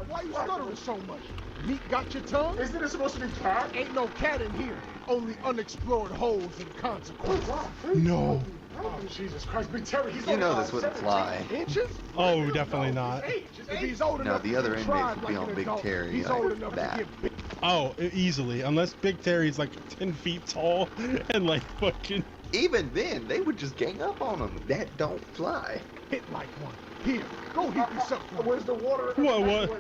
Why you stuttering so much? Meat got your tongue? Isn't it supposed to be cat? Ain't no cat in here. Only unexplored holes and consequences. No. Oh, Jesus Christ, Big Terry, he's You know this wouldn't fly. Inches? Oh, definitely not. If he's old No, enough the to other get inmates tried would be like on an Big adult, Terry he's like old enough that. to get big. Oh, easily. Unless Big Terry's like 10 feet tall and like fucking. Even then, they would just gang up on him. That don't fly. Hit like one. Here, go heat this up. Where's the water? What?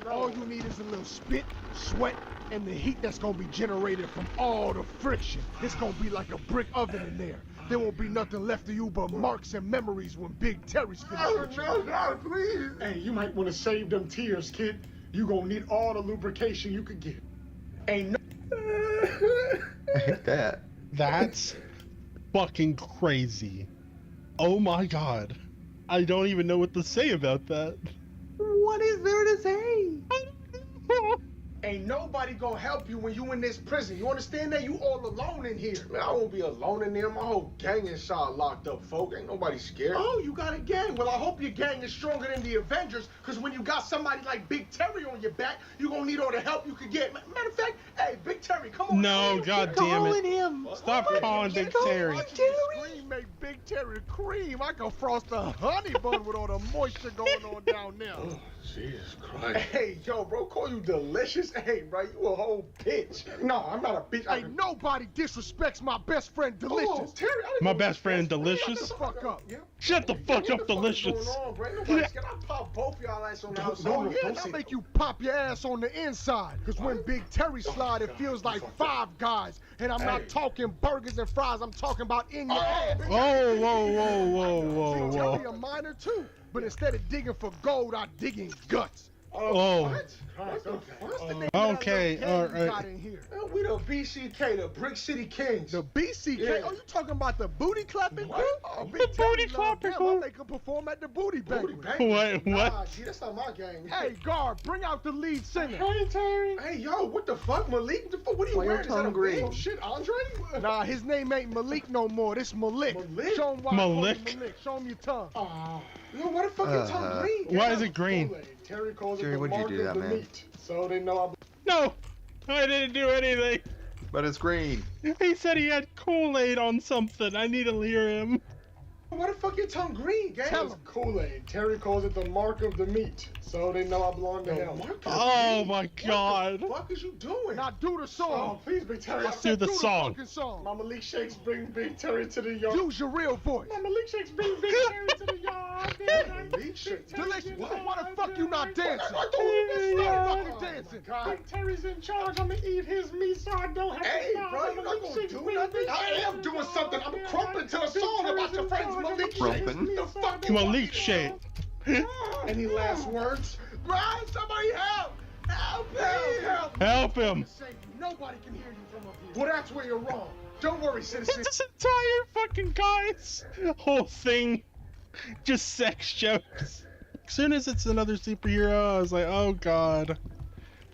All you need is a little spit, sweat, and the heat that's gonna be generated from all the friction. It's gonna be like a brick oven in there. There won't be nothing left of you but marks and memories when Big Terry's finished. Oh, no, please. Hey, you might want to save them tears, kid. You gonna need all the lubrication you could get. Ain't no... I hate that. That's fucking crazy. Oh my god. I don't even know what to say about that. What is there to say? Ain't nobody gonna help you when you in this prison. You understand that? You all alone in here. Man, I won't be alone in there. My whole gang inside locked up, folk. Ain't nobody scared. Oh, you got a gang. Well, I hope your gang is stronger than the Avengers, because when you got somebody like Big Terry on your back, you gonna need all the help you could get. Matter of fact, hey, Big Terry, come on. No, god damn it. Stop calling Big Terry. Scream, make Big Terry cream. I can frost a honey bun with all the moisture going on down there. Oh, Jesus Christ. Hey, yo, bro, call you delicious? Hey, bro, you a whole bitch. No, I'm not a bitch. Hey, nobody disrespects my best friend Delicious. Oh, Terry, I didn't My know best friend Shut Delicious. the fuck up. Shut the fuck up, Delicious. I pop both y'all ass on the outside. Oh, yeah, I'll make you pop your ass on the inside. Because when Big Terry slide, it feels like 5 guys. And I'm not talking burgers and fries. I'm talking about in your ass. Oh, whoa, whoa, whoa, whoa, See, Terry a whoa. miner too. But instead of digging for gold, I dig in guts. Oh. What the fuck? Okay, all right. Got in here. We the BCK, the Brick City Kings. The BCK? Yeah. Oh, you talking about the booty clapping crew? Oh, The booty clapping crew? I make them perform at the booty banquet. Wait, what? Nah, G, that's not my gang. Hey, guard, bring out the lead singer. Hey, Terry. Hey, yo, what the fuck, Malik? What the fuck? What are you Why your wearing? Is that a tongue green? big shit, Andre? Nah, his name ain't Malik no more. This Malik. Malik? Show him why I call him Malik? Malik. Show him your tongue. Yo, why the fuck your tongue green? Why is it green? Terry calls Jerry, it the what'd you mark do of that, the man? meat. So they know I'm... No, I didn't do anything. But it's green. He said he had Kool-Aid on something. I need to hear him. Why the fuck your tongue green, gang? Tell him. Kool-Aid. Terry calls it the mark of the meat. So they know I belong to him. Oh my God. What the fuck is you doing? Now do the song. Oh, please, Big Terry. Let's do the song. fucking song. My Malik Shakes bring Big Terry to the yard. Use your real voice. My Malik Shakes bring Big Terry to the yard. Malik Shakes. Delicious, why the fuck you not dancing? I don't Start fucking dancing. Big Terry's in charge. I'm gonna eat his meat so I don't have to stop. bro, you're not gonna do nothing. I am doing something. I'm crumping to a song about your friends Malik Shakes. Crumping? The fuck you Malik Shake. Any last words? Brian, somebody help! Help me! Help! Help him. Nobody can hear you from up here. Well, that's where you're wrong. Don't worry, citizen. This entire fucking guys whole thing, just sex jokes. As soon as it's another superhero, I was like, oh God,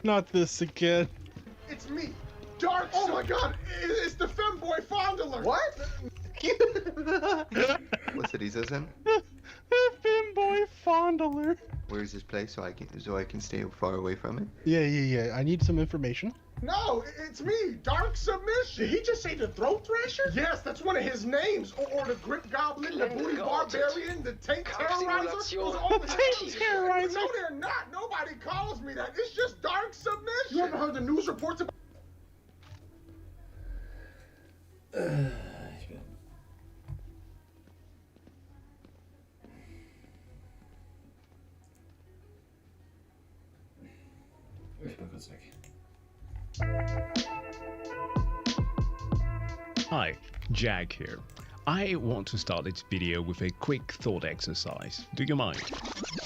not this again. It's me, Dark. Oh my God, it's the femboy fondler. What? What city's this in? Femboy fondler. Where's this place so I can stay far away from it? Yeah. I need some information. No, it's me, Dark Submission. Did he just say the Throat Thrasher? Yes, that's one of his names. Or the Grip Goblin, the Booty Barbarian, the Tank Terrorizer. All the Tank Terrorizer. No, they're not. Nobody calls me that. It's just Dark Submission. You ever heard the news reports about... Hi, Jag here. I want to start this video with a quick thought exercise. Do you mind?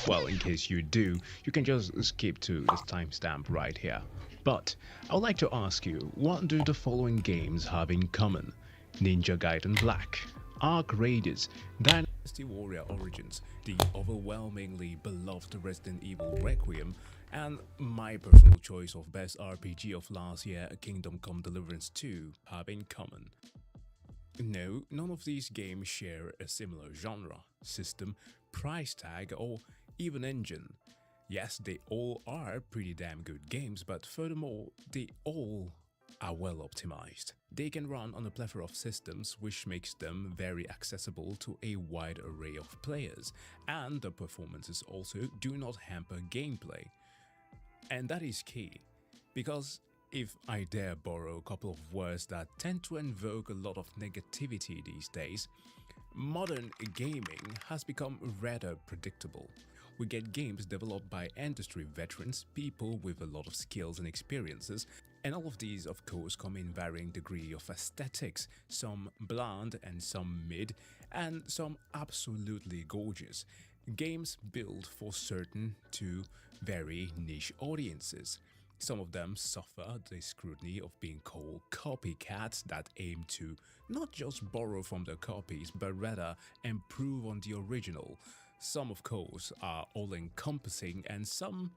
Well, in case you do, you can just skip to this timestamp right here. But I would like to ask you, what do the following games have in common? Ninja Gaiden Black, Arc Raiders, Dynasty Warrior Origins, the overwhelmingly beloved Resident Evil Requiem, and my personal choice of best RPG of last year, Kingdom Come Deliverance 2, have in common. No, none of these games share a similar genre, system, price tag, or even engine. Yes, they all are pretty damn good games, but furthermore, they all are well optimized. They can run on a plethora of systems, which makes them very accessible to a wide array of players, and the performances also do not hamper gameplay. And that is key, because if I dare borrow a couple of words that tend to invoke a lot of negativity these days, modern gaming has become rather predictable. We get games developed by industry veterans, people with a lot of skills and experiences, and all of these of course come in varying degree of aesthetics, some bland and some mid, and some absolutely gorgeous. Games built for certain to very niche audiences. Some of them suffer the scrutiny of being called copycats that aim to not just borrow from the copies, but rather improve on the original. Some, of course, are all-encompassing, and some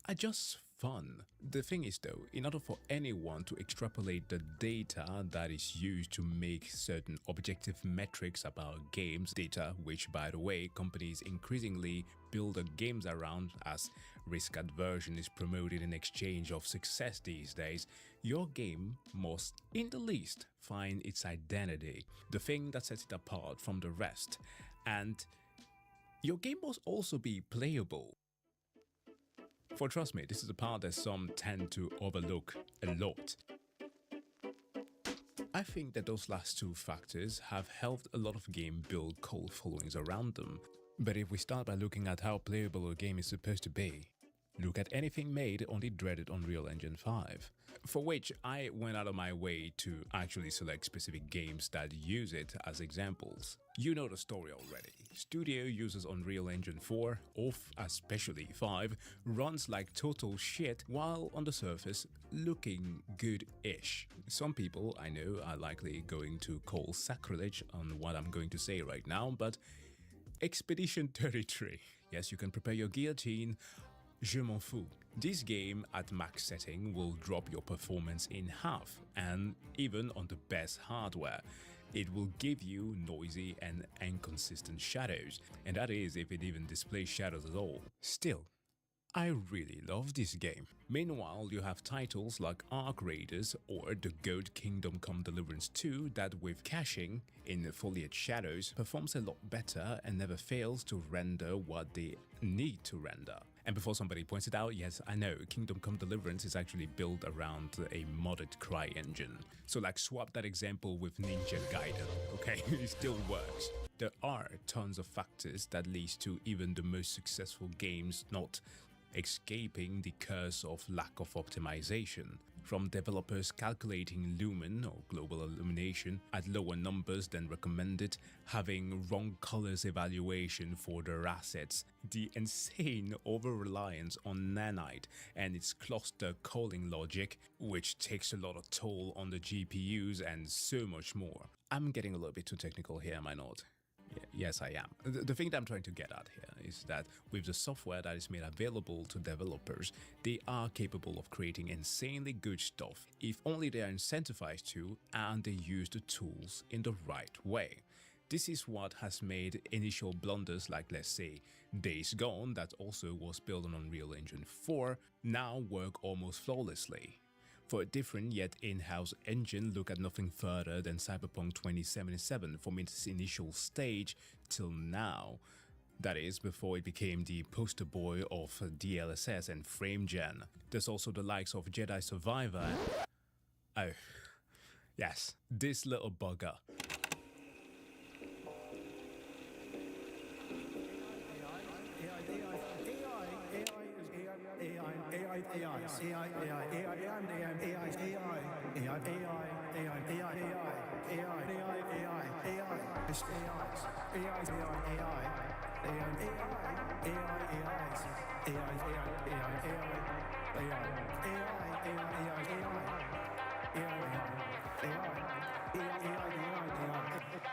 are just fun. The thing is though, in order for anyone to extrapolate the data that is used to make certain objective metrics about games, data which by the way companies increasingly build their games around as risk aversion is promoted in exchange of success these days, your game must, in the least, find its identity, the thing that sets it apart from the rest, and your game must also be playable. For trust me, this is a part that some tend to overlook a lot. I think that those last two factors have helped a lot of games build cult followings around them. But if we start by looking at how playable a game is supposed to be, look at anything made on the dreaded Unreal Engine 5, for which I went out of my way to actually select specific games that use it as examples. You know the story already. Studio uses Unreal Engine 4, or especially 5, runs like total shit while on the surface looking good-ish. Some people I know are likely going to call sacrilege on what I'm going to say right now, but Expedition 33. Yes, you can prepare your guillotine. Je m'en fous. This game at max setting will drop your performance in half, and even on the best hardware, it will give you noisy and inconsistent shadows, and that is if it even displays shadows at all. Still, I really love this game. Meanwhile, you have titles like Ark Raiders or The Goat Kingdom Come Deliverance 2 that with caching in foliage shadows performs a lot better and never fails to render what they need to render. And before somebody points it out, yes, I know, Kingdom Come Deliverance is actually built around a modded CryEngine. So like swap that example with Ninja Gaiden, okay? It still works. There are tons of factors that lead to even the most successful games not escaping the curse of lack of optimization, from developers calculating lumen or global illumination at lower numbers than recommended, having wrong colors evaluation for their assets, the insane over-reliance on Nanite and its cluster calling logic, which takes a lot of toll on the GPUs, and so much more. I'm getting a little bit too technical here, am I not? Yes, I am. The thing that I'm trying to get at here is that with the software that is made available to developers, they are capable of creating insanely good stuff if only they are incentivized to and they use the tools in the right way. This is what has made initial blunders like, let's say, Days Gone, that also was built on Unreal Engine 4, now work almost flawlessly. For a different yet in-house engine, look at nothing further than Cyberpunk 2077 from its initial stage till now. That is, before it became the poster boy of DLSS and FrameGen. There's also the likes of Jedi Survivor. Oh, yes, this little bugger.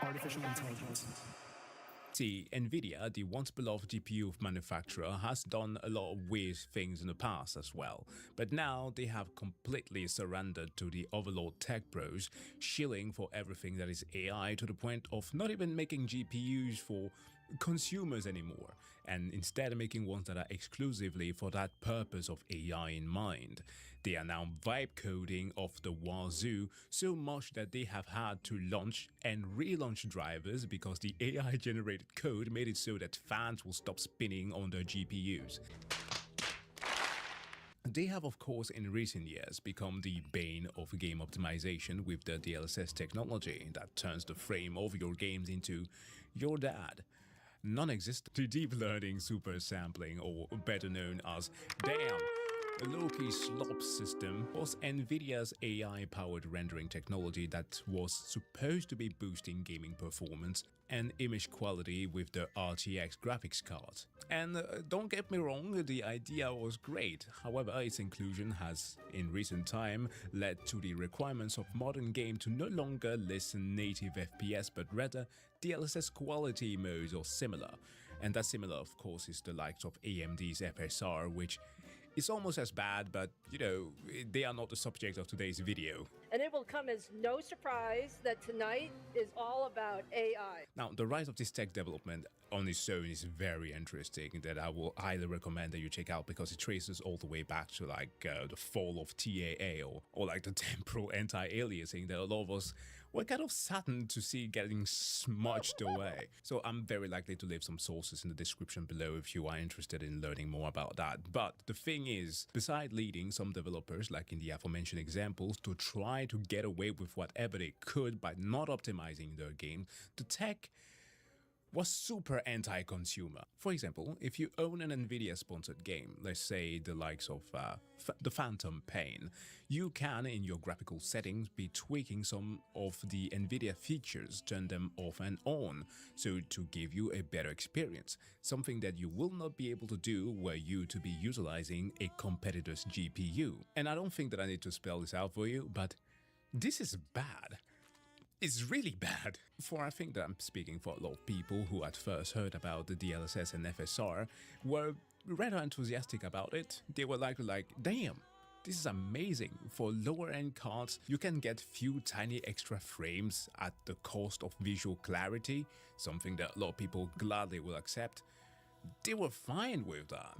Artificial intelligence. See, Nvidia, the once beloved GPU manufacturer, has done a lot of weird things in the past as well, but now they have completely surrendered to the overlord tech bros, shilling for everything that is AI to the point of not even making GPUs for consumers anymore, and instead making ones that are exclusively for that purpose of AI in mind. They are now vibe coding off the wazoo, so much that they have had to launch and relaunch drivers because the AI generated code made it so that fans will stop spinning on their GPUs. They have, of course, in recent years become the bane of game optimization with the DLSS technology that turns the frame of your games into your dad. Non-existent to deep learning super sampling, or better known as DAM. The low-key slop system was Nvidia's AI-powered rendering technology that was supposed to be boosting gaming performance and image quality with the RTX graphics card. And don't get me wrong, the idea was great. However, its inclusion has, in recent time, led to the requirements of modern game to no longer listen native FPS, but rather DLSS quality modes or similar. And that similar, of course, is the likes of AMD's FSR, which It's almost as bad, but, you know, they are not the subject of today's video. And it will come as no surprise that tonight is all about AI. Now, the rise of this tech development on its own is very interesting, that I will highly recommend that you check out, because it traces all the way back to like the fall of TAA or like the temporal anti-aliasing that a lot of us were kind of saddened to see getting smudged away. So I'm very likely to leave some sources in the description below if you are interested in learning more about that. But the thing is, beside leading some developers, like in the aforementioned examples, to try to get away with whatever they could by not optimizing their game, the tech was super anti-consumer. For example, if you own an Nvidia-sponsored game, let's say the likes of the Phantom Pain, you can, in your graphical settings, be tweaking some of the Nvidia features, turn them off and on, so to give you a better experience, something that you will not be able to do were you to be utilizing a competitor's GPU. And I don't think that I need to spell this out for you, but this is bad. It's really bad. For I think that I'm speaking for a lot of people who at first heard about the DLSS and FSR were rather enthusiastic about it. They were like, damn, this is amazing. For lower end cards, you can get few tiny extra frames at the cost of visual clarity, something that a lot of people gladly will accept. They were fine with that.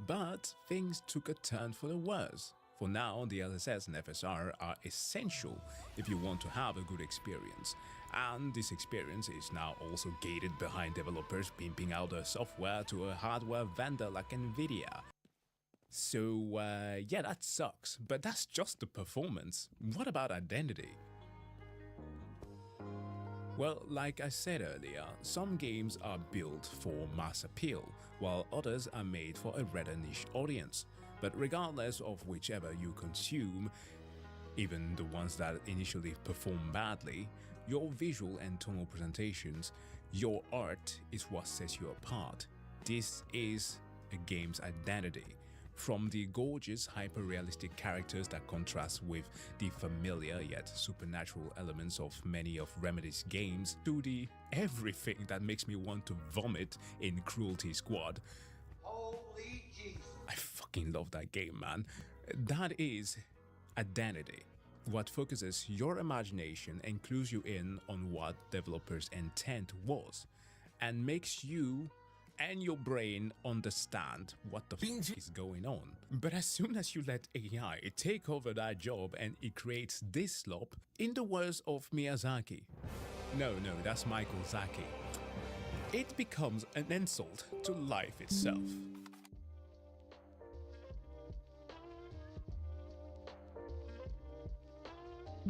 But things took a turn for the worse. For now, the DLSS and FSR are essential if you want to have a good experience. And this experience is now also gated behind developers pimping out their software to a hardware vendor like Nvidia. So, yeah, that sucks, but that's just the performance. What about identity? Well, like I said earlier, some games are built for mass appeal, while others are made for a rather niche audience. But regardless of whichever you consume, even the ones that initially perform badly, your visual and tonal presentations, your art is what sets you apart. This is a game's identity. From the gorgeous, hyper-realistic characters that contrast with the familiar yet supernatural elements of many of Remedy's games, to the everything that makes me want to vomit in Cruelty Squad. Holy Jesus. I fucking love that game, man. That is identity. What focuses your imagination and clues you in on what developers' intent was, and makes you and your brain understand what the fuck is going on. But as soon as you let AI take over that job and it creates this slop, in the words of Miyazaki, no, that's Michael Zaki, it becomes an insult to life itself.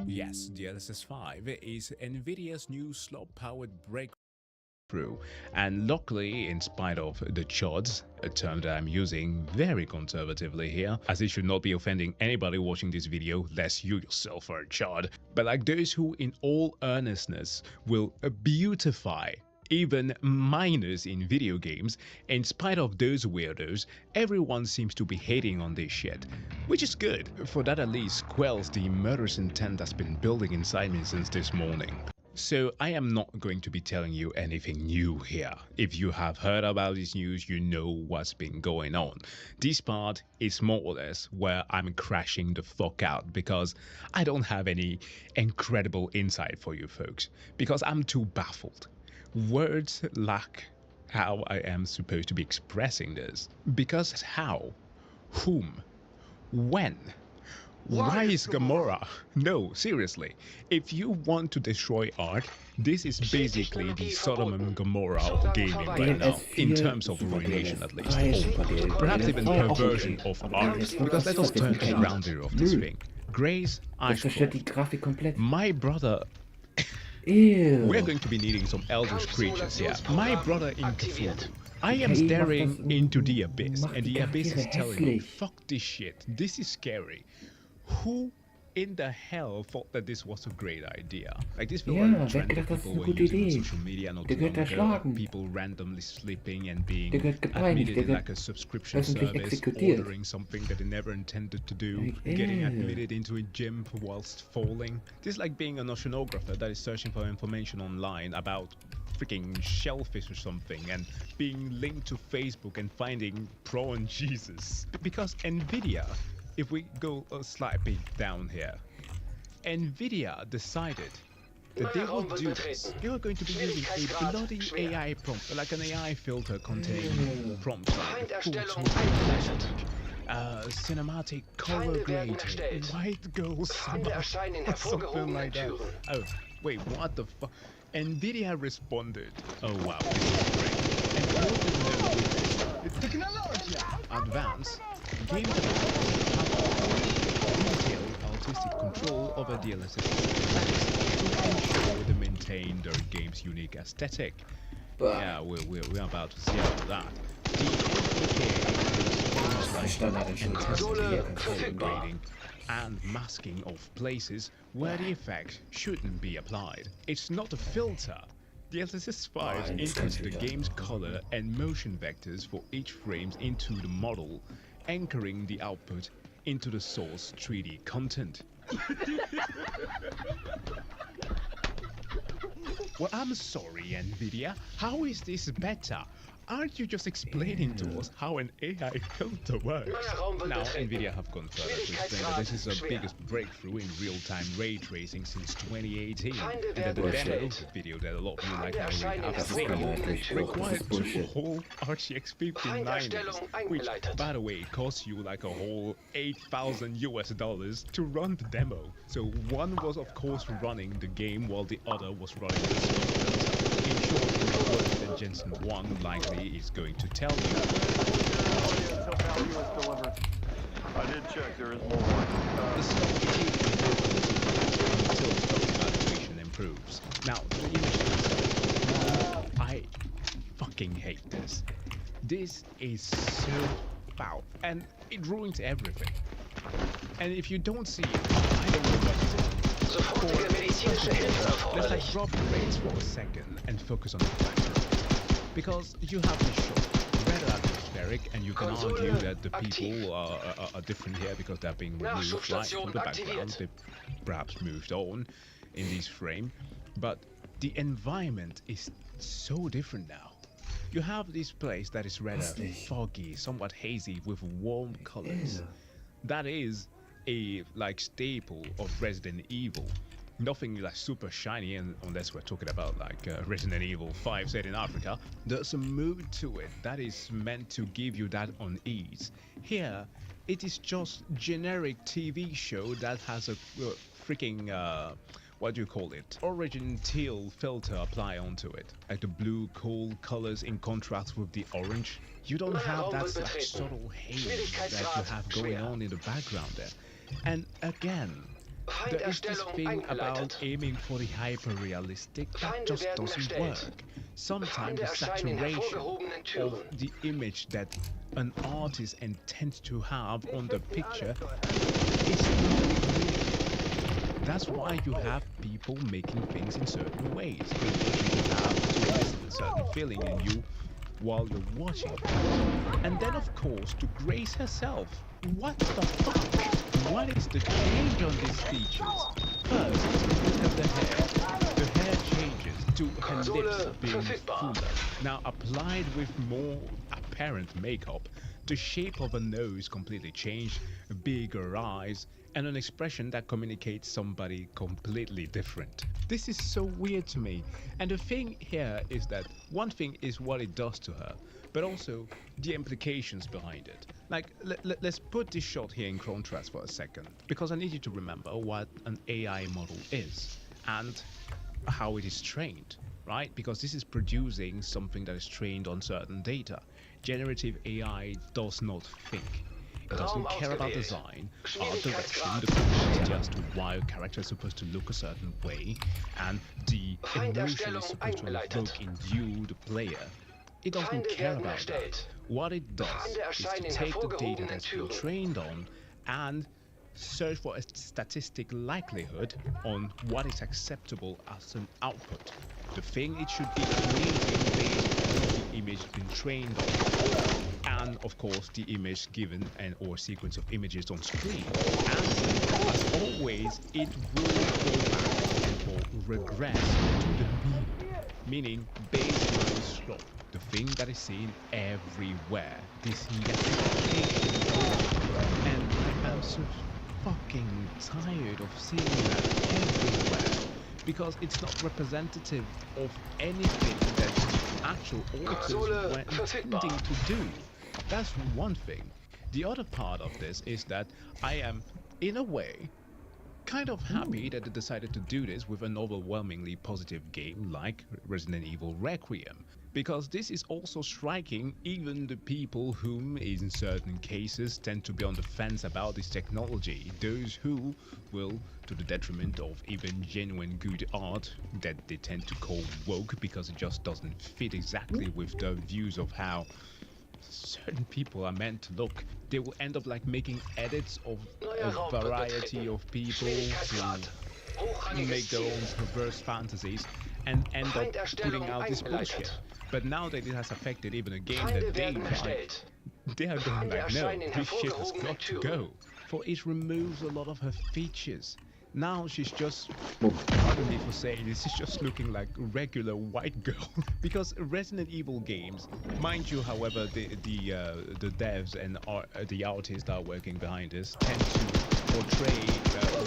Yes, DLSS 5 is Nvidia's new slop-powered breakthrough, and luckily, in spite of the chods, a term that I'm using very conservatively here, as it should not be offending anybody watching this video, lest you yourself are a chod, but like those who in all earnestness will beautify even minors in video games, in spite of those weirdos, everyone seems to be hating on this shit. Which is good, for that at least quells the murderous intent that's been building inside me since this morning. So I am not going to be telling you anything new here. If you have heard about this news, you know what's been going on. This part is more or less where I'm crashing the fuck out, because I don't have any incredible insight for you folks, because I'm too baffled. Words lack how I am supposed to be expressing this. Because how? Whom? When? Why is Gamora? No, seriously. If you want to destroy art, this is basically the Sodom and Gomorrah of gaming right now, in terms of ruination at least. Or perhaps even perversion of art. Because let us turn to the ground zero of this thing. Grace Ashford. My brother... We're going to be needing some eldritch creatures here. My brother in Cthulhu. I am staring into the abyss, and the abyss is telling me, fuck this shit, this is scary. Who in the hell thought that this was a great idea? Like this will run a trend that people were using on social media not too long ago, people randomly sleeping and being admitted in like a subscription service, ordering something that they never intended to do, getting admitted into a gym whilst falling. This is like being an oceanographer that is searching for information online about freaking shellfish or something and being linked to Facebook and finding prawn Jesus. Because Nvidia, if we go a slight bit down here, Nvidia decided that they will do this. They are going to be using a bloody AI prompt, like an AI filter containing prompts like full cinematic color grading, white girl summer, or something like that. Oh, wait, what the fuck? Nvidia responded. Oh wow, advance game developers have detailed artistic control over DLSS to ensure they maintain their game's unique aesthetic. Yeah, we're about to see all that. The grading and masking of places where the effect shouldn't be applied. It's not a filter. The DLSS 5 inputs the game's color and motion vectors for each frame into the model, anchoring the output into the source 3D content. Well, I'm sorry, Nvidia. How is this better? Aren't you just explaining to us how an AI filter works? Now, Nvidia have gone further to explain that this is the biggest breakthrough in real-time ray tracing since 2018, and that the demo video that a lot of you like now have seen required 2 whole RTX 5090s, which, by the way, costs you like a whole $8,000 to run the demo. So one was, of course, running the game while the other was running the server. In short, that Jensen 1 likely is going to tell you. I did check, there is more. The evaluation improves. Now, the image I fucking hate this. This is so foul, and it ruins everything. And if you don't see it, I don't know what it is. Let's drop the rates for a second and focus on the factor. Because you have this shot, rather atmospheric, and you can argue that the people are different here because they're being removed right from the background. They perhaps moved on in this frame, but the environment is so different now. You have this place that is rather foggy, somewhat hazy with warm colors. That is a staple of Resident Evil. Nothing like super shiny, and unless we're talking about like Resident Evil 5 set in Africa. There's a mood to it that is meant to give you that unease. Here, it is just generic TV show that has a freaking what do you call it? Origin teal filter apply onto it. Like the blue cool colors in contrast with the orange. You don't have that like, subtle haze that you have going on in the background there. And again, there is this thing about aiming for the hyper-realistic that just doesn't work. Sometimes the saturation of the image that an artist intends to have on the picture is not real. That's why you have people making things in certain ways. You have to elicit a certain feeling in you while you're watching. And then of course, to Grace herself, what the fuck? What is the change on these features? First, look at the hair. The hair changes to her lips being fuller. Now applied with more apparent makeup, the shape of a nose completely changed, bigger eyes, and an expression that communicates somebody completely different. This is so weird to me, and the thing here is that one thing is what it does to her, but also the implications behind it. Like, let's put this shot here in contrast for a second, because I need you to remember what an AI model is, and how it is trained, right? Because this is producing something that is trained on certain data. Generative AI does not think. It doesn't care about design, art direction, the just why a character is supposed to look a certain way, and the emotion is supposed to evoke in you, the player. It doesn't care about that. What it does is to take the data that's been trained on and search for a statistic likelihood on what is acceptable as an output. The thing it should be creating based on the image been trained on. And of course the image given and or sequence of images on screen. And as always, it will go back and or regress to the mean. meaning baseline slop, the thing that is seen everywhere. This and I am so fucking tired of seeing that everywhere, because it's not representative of anything that the actual authors were intending to do. That's one thing. The other part of this is that I am, in a way, kind of happy that they decided to do this with an overwhelmingly positive game like Resident Evil Requiem, because this is also striking even the people whom, in certain cases, tend to be on the fence about this technology, those who will, to the detriment of even genuine good art that they tend to call woke because it just doesn't fit exactly with the views of how certain people are meant to look. They will end up like making edits of a variety of people who make their own perverse fantasies and end up putting out this bullshit. But now that it has affected even a game that they like, they are going like, no, this shit has got to go. For it removes a lot of her features. Now she's just, pardon me for saying this, is just looking like a regular white girl. Because Resident Evil games, mind you, however, the devs and the artists that are working behind this tend to portray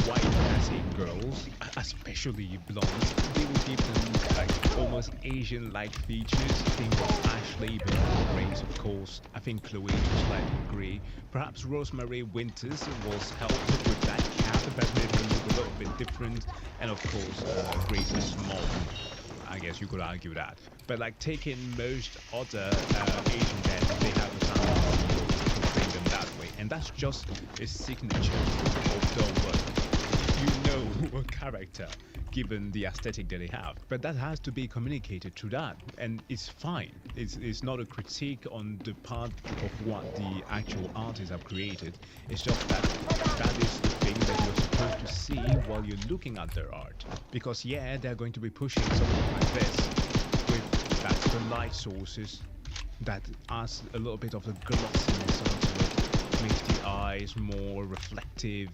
white passing girls, especially blondes. They will give them like almost Asian-like features. Think of Ashley, but Grace, of course. I think Chloe to slightly agree. Perhaps Rosemary Winters was helped with that cap that made her look a little bit different, and of course Grace's mom. I guess you could argue that. But like taking most other Asian men, they have a sound to bring them that way, and that's just a signature of their work. You know a character, given the aesthetic that they have, but that has to be communicated to that, and it's fine. It's not a critique on the part of what the actual artists have created. It's just that that is the thing that you're supposed to see while you're looking at their art. Because yeah, they're going to be pushing something like this with that's the light sources that adds a little bit of the glossiness onto it, makes the eyes more reflective,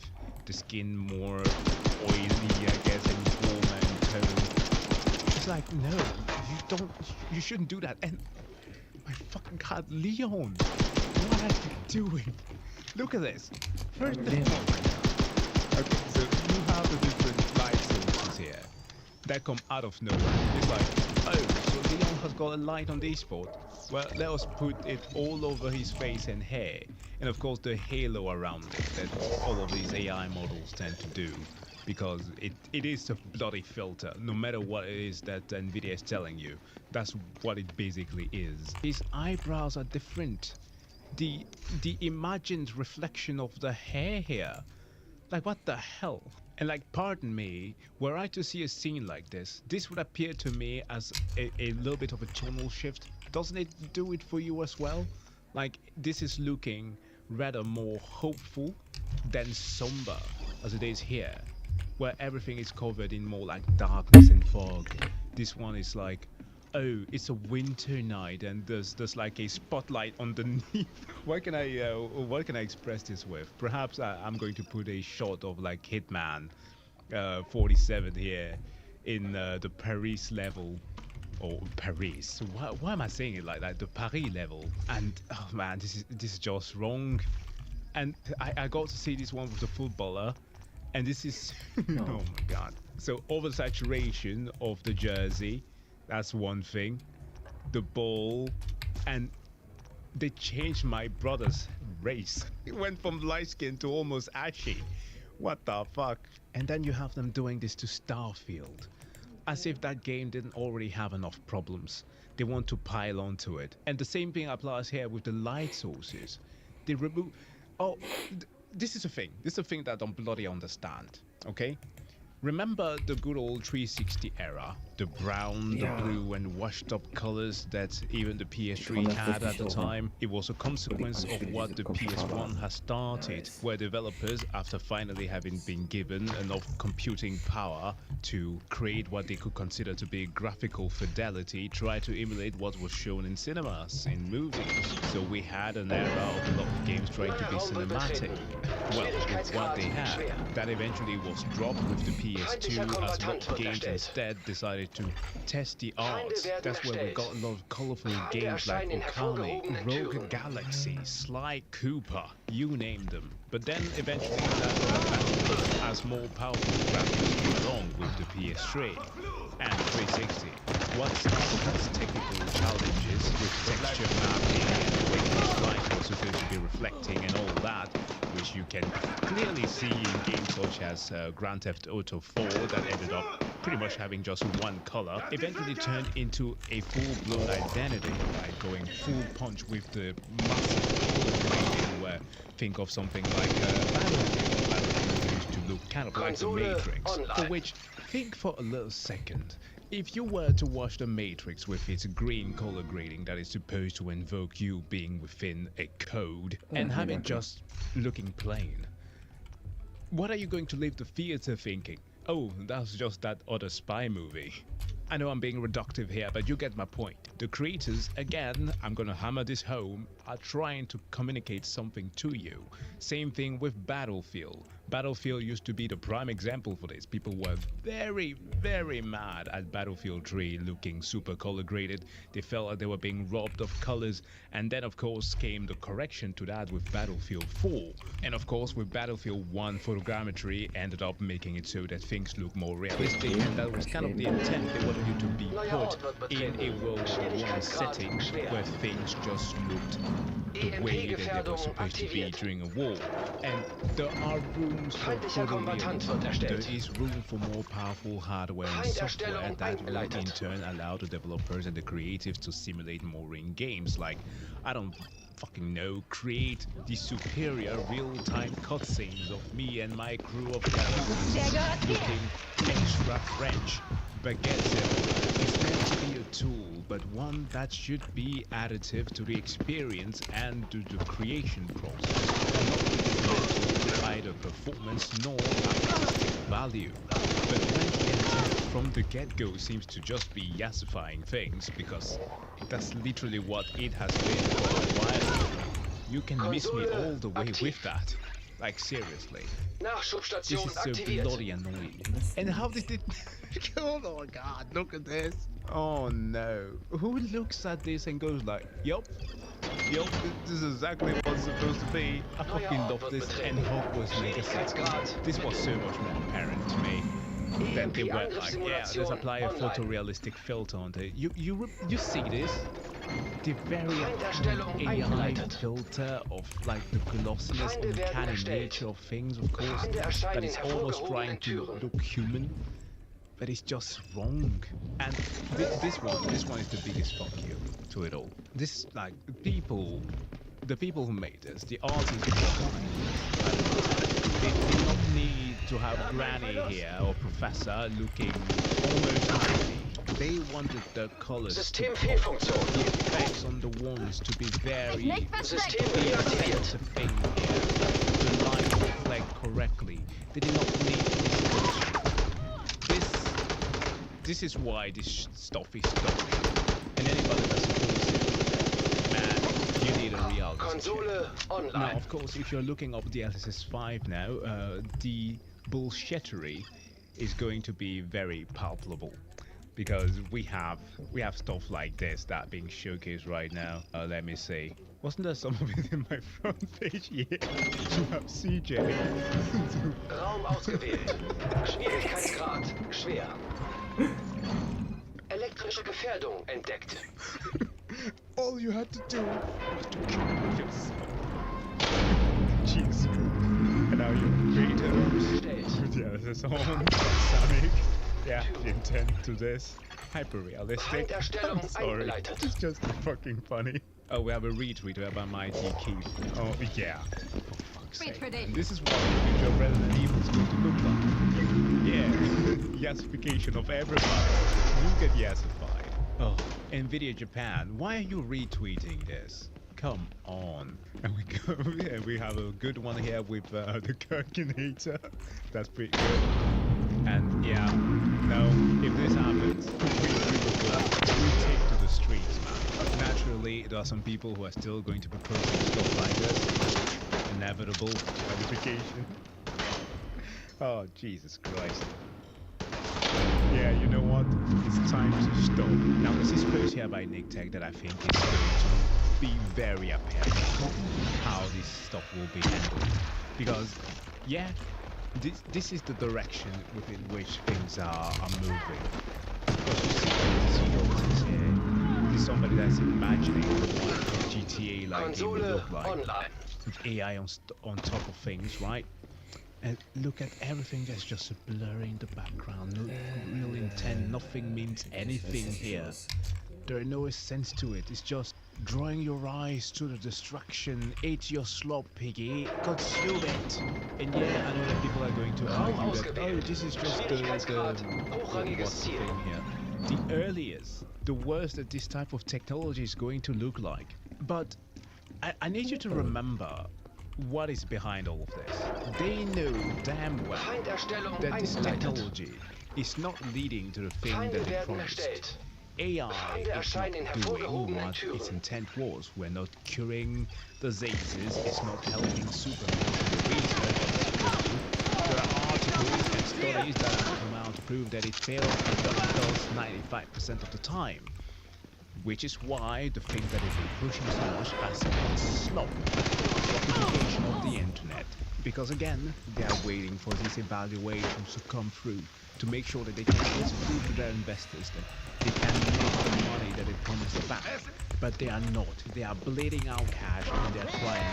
the skin more oily, I guess, and warmer in tone. It's like, no, you shouldn't do that. And my fucking god, Leon, what are you doing? Look at this. First of all, okay, so you have the different light sources here that come out of nowhere. It's like, oh, so Leon has got a light on this spot. Well, let us put it all over his face and hair. And of course the halo around it that all of these AI models tend to do. Because it is a bloody filter, no matter what it is that NVIDIA is telling you. That's what it basically is. His eyebrows are different. The imagined reflection of the hair here. Like, what the hell? And like, pardon me, were I to see a scene like this would appear to me as a little bit of a tonal shift. Doesn't it do it for you as well? Like, this is looking rather more hopeful than somber as it is here, where everything is covered in more like darkness and fog. This one is like, oh, it's a winter night and there's like a spotlight underneath. What can I express this with? Perhaps I'm going to put a shot of like Hitman 47 here in the Paris level. Or Paris. Why am I saying it like that? The Paris level. And oh man, this is just wrong. And I got to see this one with the footballer, and this is oh my god. So oversaturation of the jersey, that's one thing. The ball, and they changed my brother's race. It went from light skin to almost ashy. What the fuck? And then you have them doing this to Starfield. As if that game didn't already have enough problems. They want to pile onto it. And the same thing applies here with the light sources. They remove... Oh, this is a thing. This is a thing that I don't bloody understand. Okay? Remember the good old 360 era? The brown, the blue and washed up colors that even the PS3 had at the time? It was a consequence of what the PS1 has started, where developers, after finally having been given enough computing power to create what they could consider to be graphical fidelity, tried to emulate what was shown in cinemas, in movies. So we had an era of a lot of games trying to be cinematic. Well, with what they had. That eventually was dropped with the PS2 as mock games instead decided to test the arts. That's where we got a lot of colorful games like Okami, Rogue Galaxy, Sly Cooper, you name them. But then eventually that as more powerful graphics came along with the PS3 and 360. What's technical challenges with texture mapping and the way this light is supposed to be reflecting and all that, which you can clearly see in games such as Grand Theft Auto 4 that ended up pretty much having just one color, eventually turned into a full-blown identity by going full punch with the massive color where think of something like Battlefield used to look kind of like the Matrix, for which think for a little second. If you were to watch The Matrix with its green color grading that is supposed to invoke you being within a code and have it just looking plain, what are you going to leave the theater thinking? Oh, that's just that other spy movie. I know I'm being reductive here, but you get my point. The creators, again, I'm gonna hammer this home, are trying to communicate something to you. Same thing with Battlefield. Battlefield used to be the prime example for this. People were very, very mad at Battlefield 3 looking super color graded. They felt like they were being robbed of colors. And then of course came the correction to that with Battlefield 4. And of course with Battlefield 1, photogrammetry ended up making it so that things look more realistic. And that was kind of the intent. They wanted you to be put in a World War I setting where things just looked the way that they were supposed to be during a war. And there are rooms for photorealism. There is room for more powerful hardware and software that will in turn allow the developers and the creatives to simulate more in games, like, I don't fucking know, create the superior real-time cutscenes of me and my crew of guys looking extra French. Baguette is meant to be a tool, but one that should be additive to the experience and to the creation process, and not either performance nor artistic value. But when the intent from the get-go seems to just be yassifying things, because that's literally what it has been for a while, you can miss me all the way with that. Like, seriously. This is so bloody annoying. And how did it... Oh god, look at this. Oh no. Who looks at this and goes like, yup, this is exactly what's supposed to be. I fucking love this and Hogwarts Legacy. This was so much more apparent to me. Then they were like, yeah, let's apply a photorealistic filter on it. You see this? The very AI filter of like the glossiness and uncanny nature of things, of course, that is almost trying to look human, but it's just wrong. And this one is the biggest fuck you to it all. This, like, the people who made this, the artists they did not need to have Granny here or Professor looking almost happy. They wanted the colors to pop, the effects on the walls to be very clear sense of thing here. The lines reflect correctly. They did not need this is why this stuff is stuck. And anybody that supports it, man, you need a reality check. Now, of course, if you're looking up the LSS5 now, the bullshittery is going to be very palpable. Because we have stuff like this that being showcased right now. Let me see. Wasn't there some of it in my front page? Yeah. You have CJ. Raum ausgewählt. Schwierigkeitsgrad schwer. Elektrische Gefährdung entdeckt. All you had to do was to kill yourself. Jeez. And now you create it. Yeah, this is on. Sonic. Yeah, the intent to this. Hyper-realistic. I'm sorry. It's just fucking funny. Oh, we have a retweet about Mighty Keith. Oh, yeah. For fuck's sake. And this is what the future of Resident Evil is going to look like. Yeah. Yassification of everybody. You get yassified. Oh, Nvidia Japan, why are you retweeting this? Come on. And we have a good one here with the Kirkinator. That's pretty good. And yeah, no, if this happens, we take to the streets, man. Naturally, there are some people who are still going to be posting stuff like this. Inevitable verification. Oh, Jesus Christ. Yeah, you know what? It's time to stop. Now, this is post here by Nick Tech that I think is going to be very apparent how this stuff will be handled. Because, yeah, this is the direction within which things are moving. Because you see Otis here, he's somebody that's imagining what GTA like game would look like. With AI on top of things, right? And look at everything that's just a blur in the background. No real intent, nothing means anything here. There is no sense to it. It's just drawing your eyes to the destruction. Eat your slop, piggy. Consume it. And yeah, I know that people are going to argue that, oh, this is just what's the thing here. The earliest, the worst that this type of technology is going to look like. But I need you to remember what is behind all of this. They know damn well that this technology is not leading to the thing that it promised. AI is not doing what its intent was. We're not curing diseases, it's not helping superhuman research. There are articles and studies that have come out to prove that it fails and does 95% of the time. Which is why the thing that they've been pushing so much has been slop. Sloppification of the internet. Because again, they are waiting for these evaluations to come through to make sure that they can just prove to their investors that they can make the money that they promised back. But they are not. They are bleeding out cash and they're trying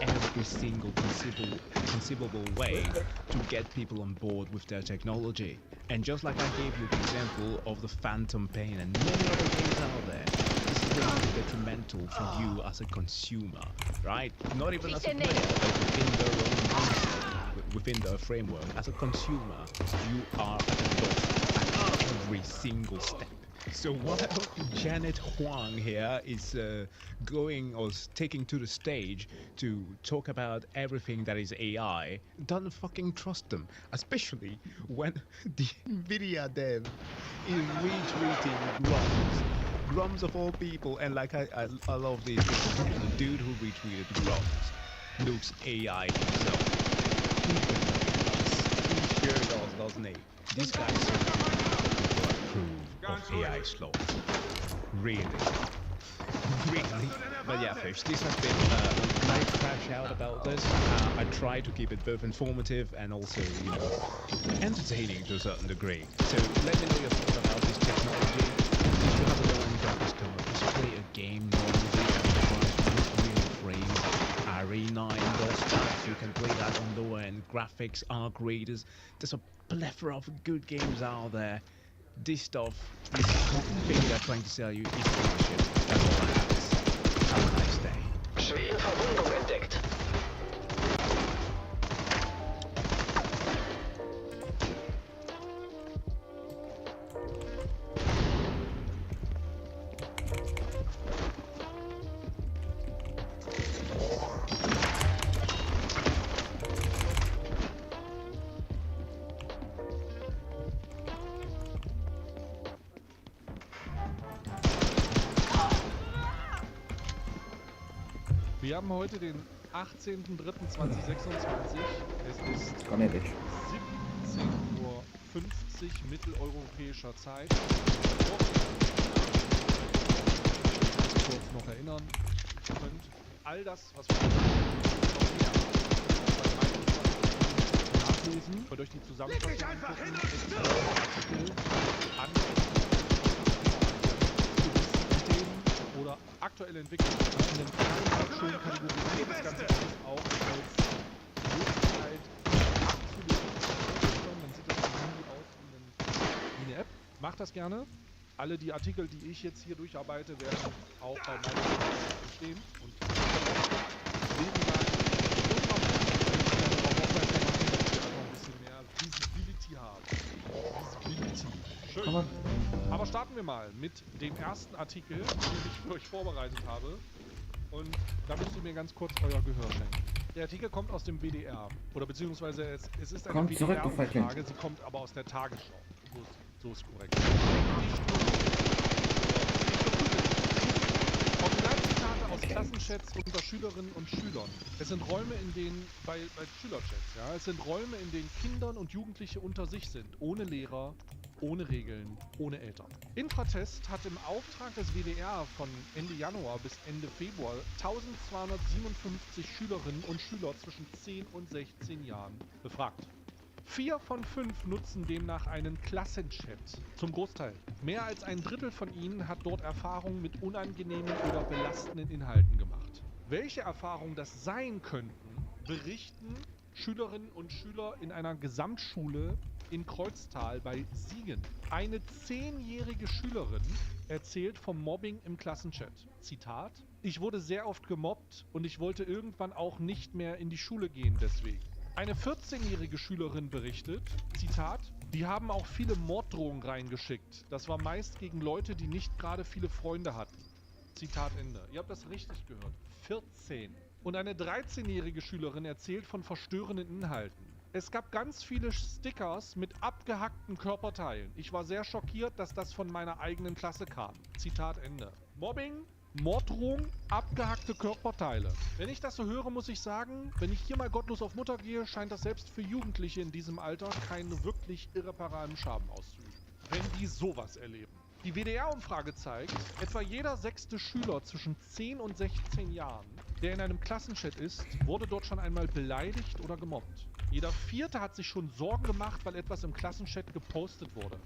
every single conceivable way to get people on board with their technology. And just like I gave you the example of the Phantom Pain and many other games out there, this is going to be detrimental for you as a consumer, right? Not even as a player, but within their own mindset, within the framework. As a consumer, you are at a loss at every single step. So while Janet Huang here is going or taking to the stage to talk about everything that is AI, don't fucking trust them. Especially when the Nvidia dev is retweeting Grums. Grums of all people, and like I love these people. The dude who retweeted Grums looks AI himself. He sure does, doesn't he? This guy's so of AI slop. Really. Really. But yeah, Fish, this has been a nice crash out about this. I try to keep it both informative and also, you know, entertaining to a certain degree. So let me know your thoughts about this technology. If you have a low-end graphics card, just play a game normally and real frames. RE9 does stuff. You can play that on lower-end graphics, arc readers. There's a plethora of good games out there. This stuff, this thing they're trying to sell you is bullshit. That's all I have to say. Have a nice day. Schwere Verwundung entdeckt. Wir haben heute den 18.03.2026. Es ist 17.50 Uhr mitteleuropäischer Zeit. Kurz noch erinnern könnt, all das, was wir nachlesen, könnt euch die Zusammenfassung oder aktuelle Entwicklungen in den schönen Kategorien. Das Ganze ist auch als Möglichkeit abzulesen. Dann sieht das Handy aus wie eine App. Macht das gerne. Alle die Artikel, die ich jetzt hier durcharbeite, werden auch bei meinem Kanal stehen. Und ein bisschen mehr Visibility haben. Visibility. Schön. Aber starten wir mal mit dem ersten Artikel, den ich für euch vorbereitet habe. Und da müsst ihr mir ganz kurz euer Gehör schenken. Der Artikel kommt aus dem WDR. Oder beziehungsweise es ist eine WDR-Umfrage, sie kommt aber aus der Tagesschau. So ist korrekt. Originalzitate aus Klassenchats unter Schülerinnen und Schülern. Es sind Räume, in denen, bei Schülerchats, ja, es sind Räume, in denen Kinder und Jugendliche unter sich sind, ohne Lehrer, ohne Regeln, ohne Eltern. Infratest hat im Auftrag des WDR von Ende Januar bis Ende Februar 1257 Schülerinnen und Schüler zwischen 10 und 16 Jahren befragt. 4 von 5 nutzen demnach einen Klassenchat. Zum Großteil. Mehr als ein Drittel von ihnen hat dort Erfahrungen mit unangenehmen oder belastenden Inhalten gemacht. Welche Erfahrungen das sein könnten, berichten Schülerinnen und Schüler in einer Gesamtschule in Kreuztal bei Siegen. Eine 10-jährige Schülerin erzählt vom Mobbing im Klassenchat. Zitat: Ich wurde sehr oft gemobbt und ich wollte irgendwann auch nicht mehr in die Schule gehen deswegen. Eine 14-jährige Schülerin berichtet, Zitat: Die haben auch viele Morddrohungen reingeschickt. Das war meist gegen Leute, die nicht gerade viele Freunde hatten. Zitat Ende. Ihr habt das richtig gehört. 14. Und eine 13-jährige Schülerin erzählt von verstörenden Inhalten. Es gab ganz viele Stickers mit abgehackten Körperteilen. Ich war sehr schockiert, dass das von meiner eigenen Klasse kam. Zitat Ende. Mobbing, Morddrohung, abgehackte Körperteile. Wenn ich das so höre, muss ich sagen, wenn ich hier mal gottlos auf Mutter gehe, scheint das selbst für Jugendliche in diesem Alter keinen wirklich irreparablen Schaden auszuüben. Wenn die sowas erleben. Die WDR-Umfrage zeigt, etwa jeder 6. Schüler zwischen 10 und 16 Jahren, der in einem Klassenchat ist, wurde dort schon einmal beleidigt oder gemobbt. Jeder 4. hat sich schon Sorgen gemacht, weil etwas im Klassenchat gepostet wurde.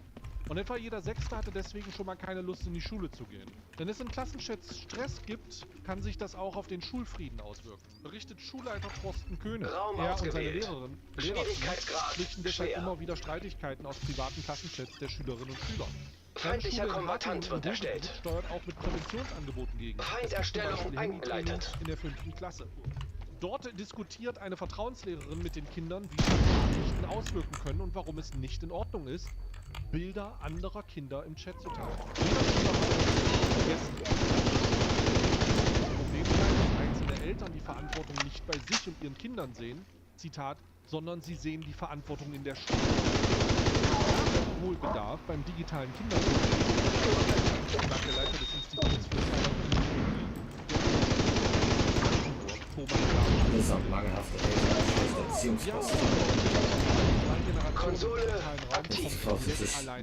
Und etwa jeder 6. hatte deswegen schon mal keine Lust, in die Schule zu gehen. Wenn es in Klassenchats Stress gibt, kann sich das auch auf den Schulfrieden auswirken. Berichtet Schulleiter Thorsten Köhne. Raum Er und seine ausgewählt. Lehrerin Schwierigkeitsgrad schlichten deshalb schwer. immer wieder Streitigkeiten aus privaten Klassenchats der Schülerinnen und Schüler. Feindlicher Seine Schule in Kombattant Hartingen wird im erstellt. Ruhrgebiet steuert auch mit Präventionsangeboten gegen. Feinderstellung Es gibt zum Beispiel eingeleitet. Handytrainings in der 5. Klasse. Dort diskutiert eine Vertrauenslehrerin mit den Kindern, wie sich Nachrichten auswirken können und warum es nicht in Ordnung ist, Bilder anderer Kinder im Chat zu teilen. Jeder Schüler das Problem sein, dass einzelne Eltern die Verantwortung nicht bei sich und ihren Kindern sehen, Zitat, sondern sie sehen die Verantwortung in der Schule. Wohlbedarf beim digitalen Kindergarten, sagt der Leiter des Instituts für Das ist auch mangelhafte Erziehungskosten. Konsole aktiv.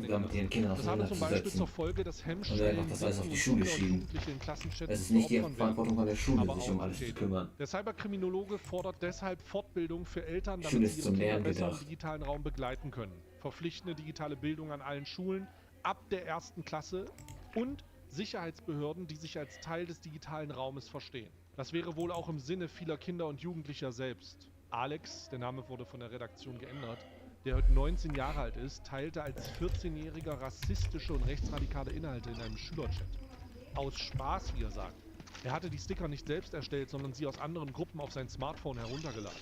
Damit ihren Kindern Das hatte zum Beispiel auseinanderzusetzen. zur Folge, dass Und Hemmschwellen einfach das alles auf die und Schule Kinder und schieben. Jugendliche in Klassenchats Es ist nicht die zu Opfern werden. Verantwortung von der Schule, Aber sich um auch alles zu betätigen. kümmern. Der Cyberkriminologe fordert deshalb Fortbildung für Eltern, Schule damit ist sie zum ihre Kinder Lernen besser im gedacht. digitalen Raum begleiten können. Verpflichtende digitale Bildung an allen Schulen ab der 1. Klasse und Sicherheitsbehörden, die sich als Teil des digitalen Raumes verstehen. Das wäre wohl auch im Sinne vieler Kinder und Jugendlicher selbst. Alex, der Name wurde von der Redaktion geändert, der heute 19 Jahre alt ist, teilte als 14-Jähriger rassistische und rechtsradikale Inhalte in einem Schülerchat. Aus Spaß, wie er sagt. Er hatte die Sticker nicht selbst erstellt, sondern sie aus anderen Gruppen auf sein Smartphone heruntergeladen.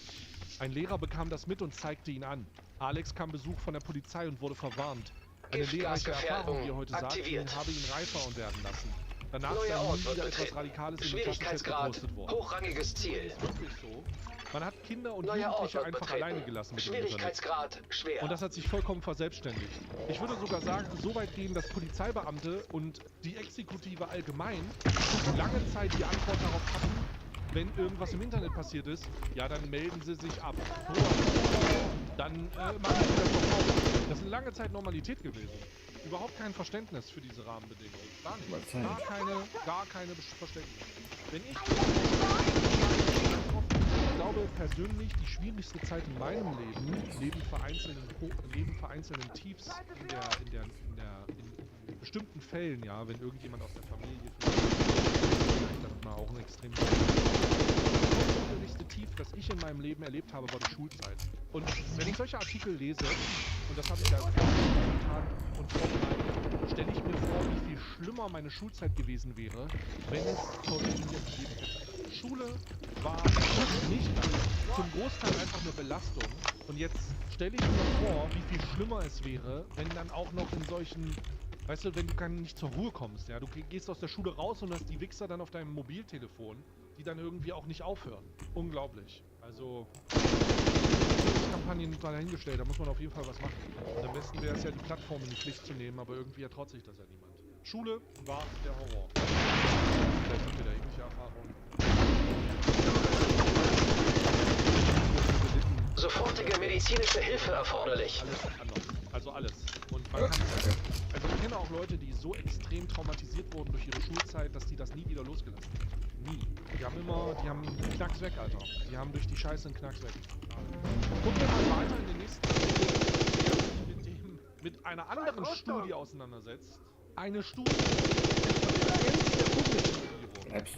Ein Lehrer bekam das mit und zeigte ihn an. Alex kam Besuch von der Polizei und wurde verwarnt. Eine lehrreiche Erfahrung, wie er heute sagt, aktiviert. habe ihn reifer werden lassen. Danach Neuer sei Ort nie wird wieder etwas betreten. Radikales in den Klassenchat Schwierigkeitsgrad gepostet worden. hochrangiges Ziel. Das ist wirklich so. Man hat Kinder und Neuer Ort Jugendliche wird einfach betreten. alleine gelassen mit dem Internet. Schwierigkeitsgrad schwer. Und das hat sich vollkommen verselbstständigt. Ich würde sogar sagen, so weit gehen, dass Polizeibeamte und die Exekutive allgemein lange Zeit die Antwort darauf hatten, wenn irgendwas im Internet passiert ist, ja, dann melden sie sich ab. Dann machen sie das sofort. Das ist eine lange Zeit Normalität gewesen. Überhaupt kein Verständnis für diese Rahmenbedingungen. Gar nicht. Gar keine Verständnis. Wenn ich glaube persönlich, die schwierigste Zeit in meinem Leben, neben vereinzelten Tiefs in bestimmten Fällen, ja, wenn irgendjemand aus der Familie vielleicht dann mal auch ein extrem das schwierigste Tief, das ich in meinem Leben erlebt habe, war die Schulzeit. Und wenn ich solche Artikel lese, und das habe ich ja getan und vorbereitet, stelle ich mir vor, wie viel schlimmer meine Schulzeit gewesen wäre, wenn es Social Media gegeben hätte. Schule war nicht zum Großteil einfach eine Belastung. Und jetzt stelle ich mir vor, wie viel schlimmer es wäre, wenn dann auch noch in solchen, weißt du, wenn du nicht zur Ruhe kommst, ja, du gehst aus der Schule raus und hast die Wichser dann auf deinem Mobiltelefon, die dann irgendwie auch nicht aufhören. Unglaublich. Also, Kampagnen dahingestellt, da muss man auf jeden Fall was machen. Und am besten wäre es ja, die Plattform in die Pflicht zu nehmen, aber irgendwie ertraut sich das ja niemand. Schule war der Horror. Vielleicht habt ihr da ähnliche Erfahrungen. Sofortige medizinische Hilfe erforderlich. Alles anders. Also alles. Und Man kann es ja. Also ich kenne auch Leute, die so extrem traumatisiert wurden durch ihre Schulzeit, dass die das nie wieder losgelassen haben. Nie. Die haben einen Knacks weg, Alter. Die haben durch die Scheiße einen Knacks weg. Gucken wir mal weiter in den nächsten Video, mit einer anderen Studie auseinandersetzt. Eine Studie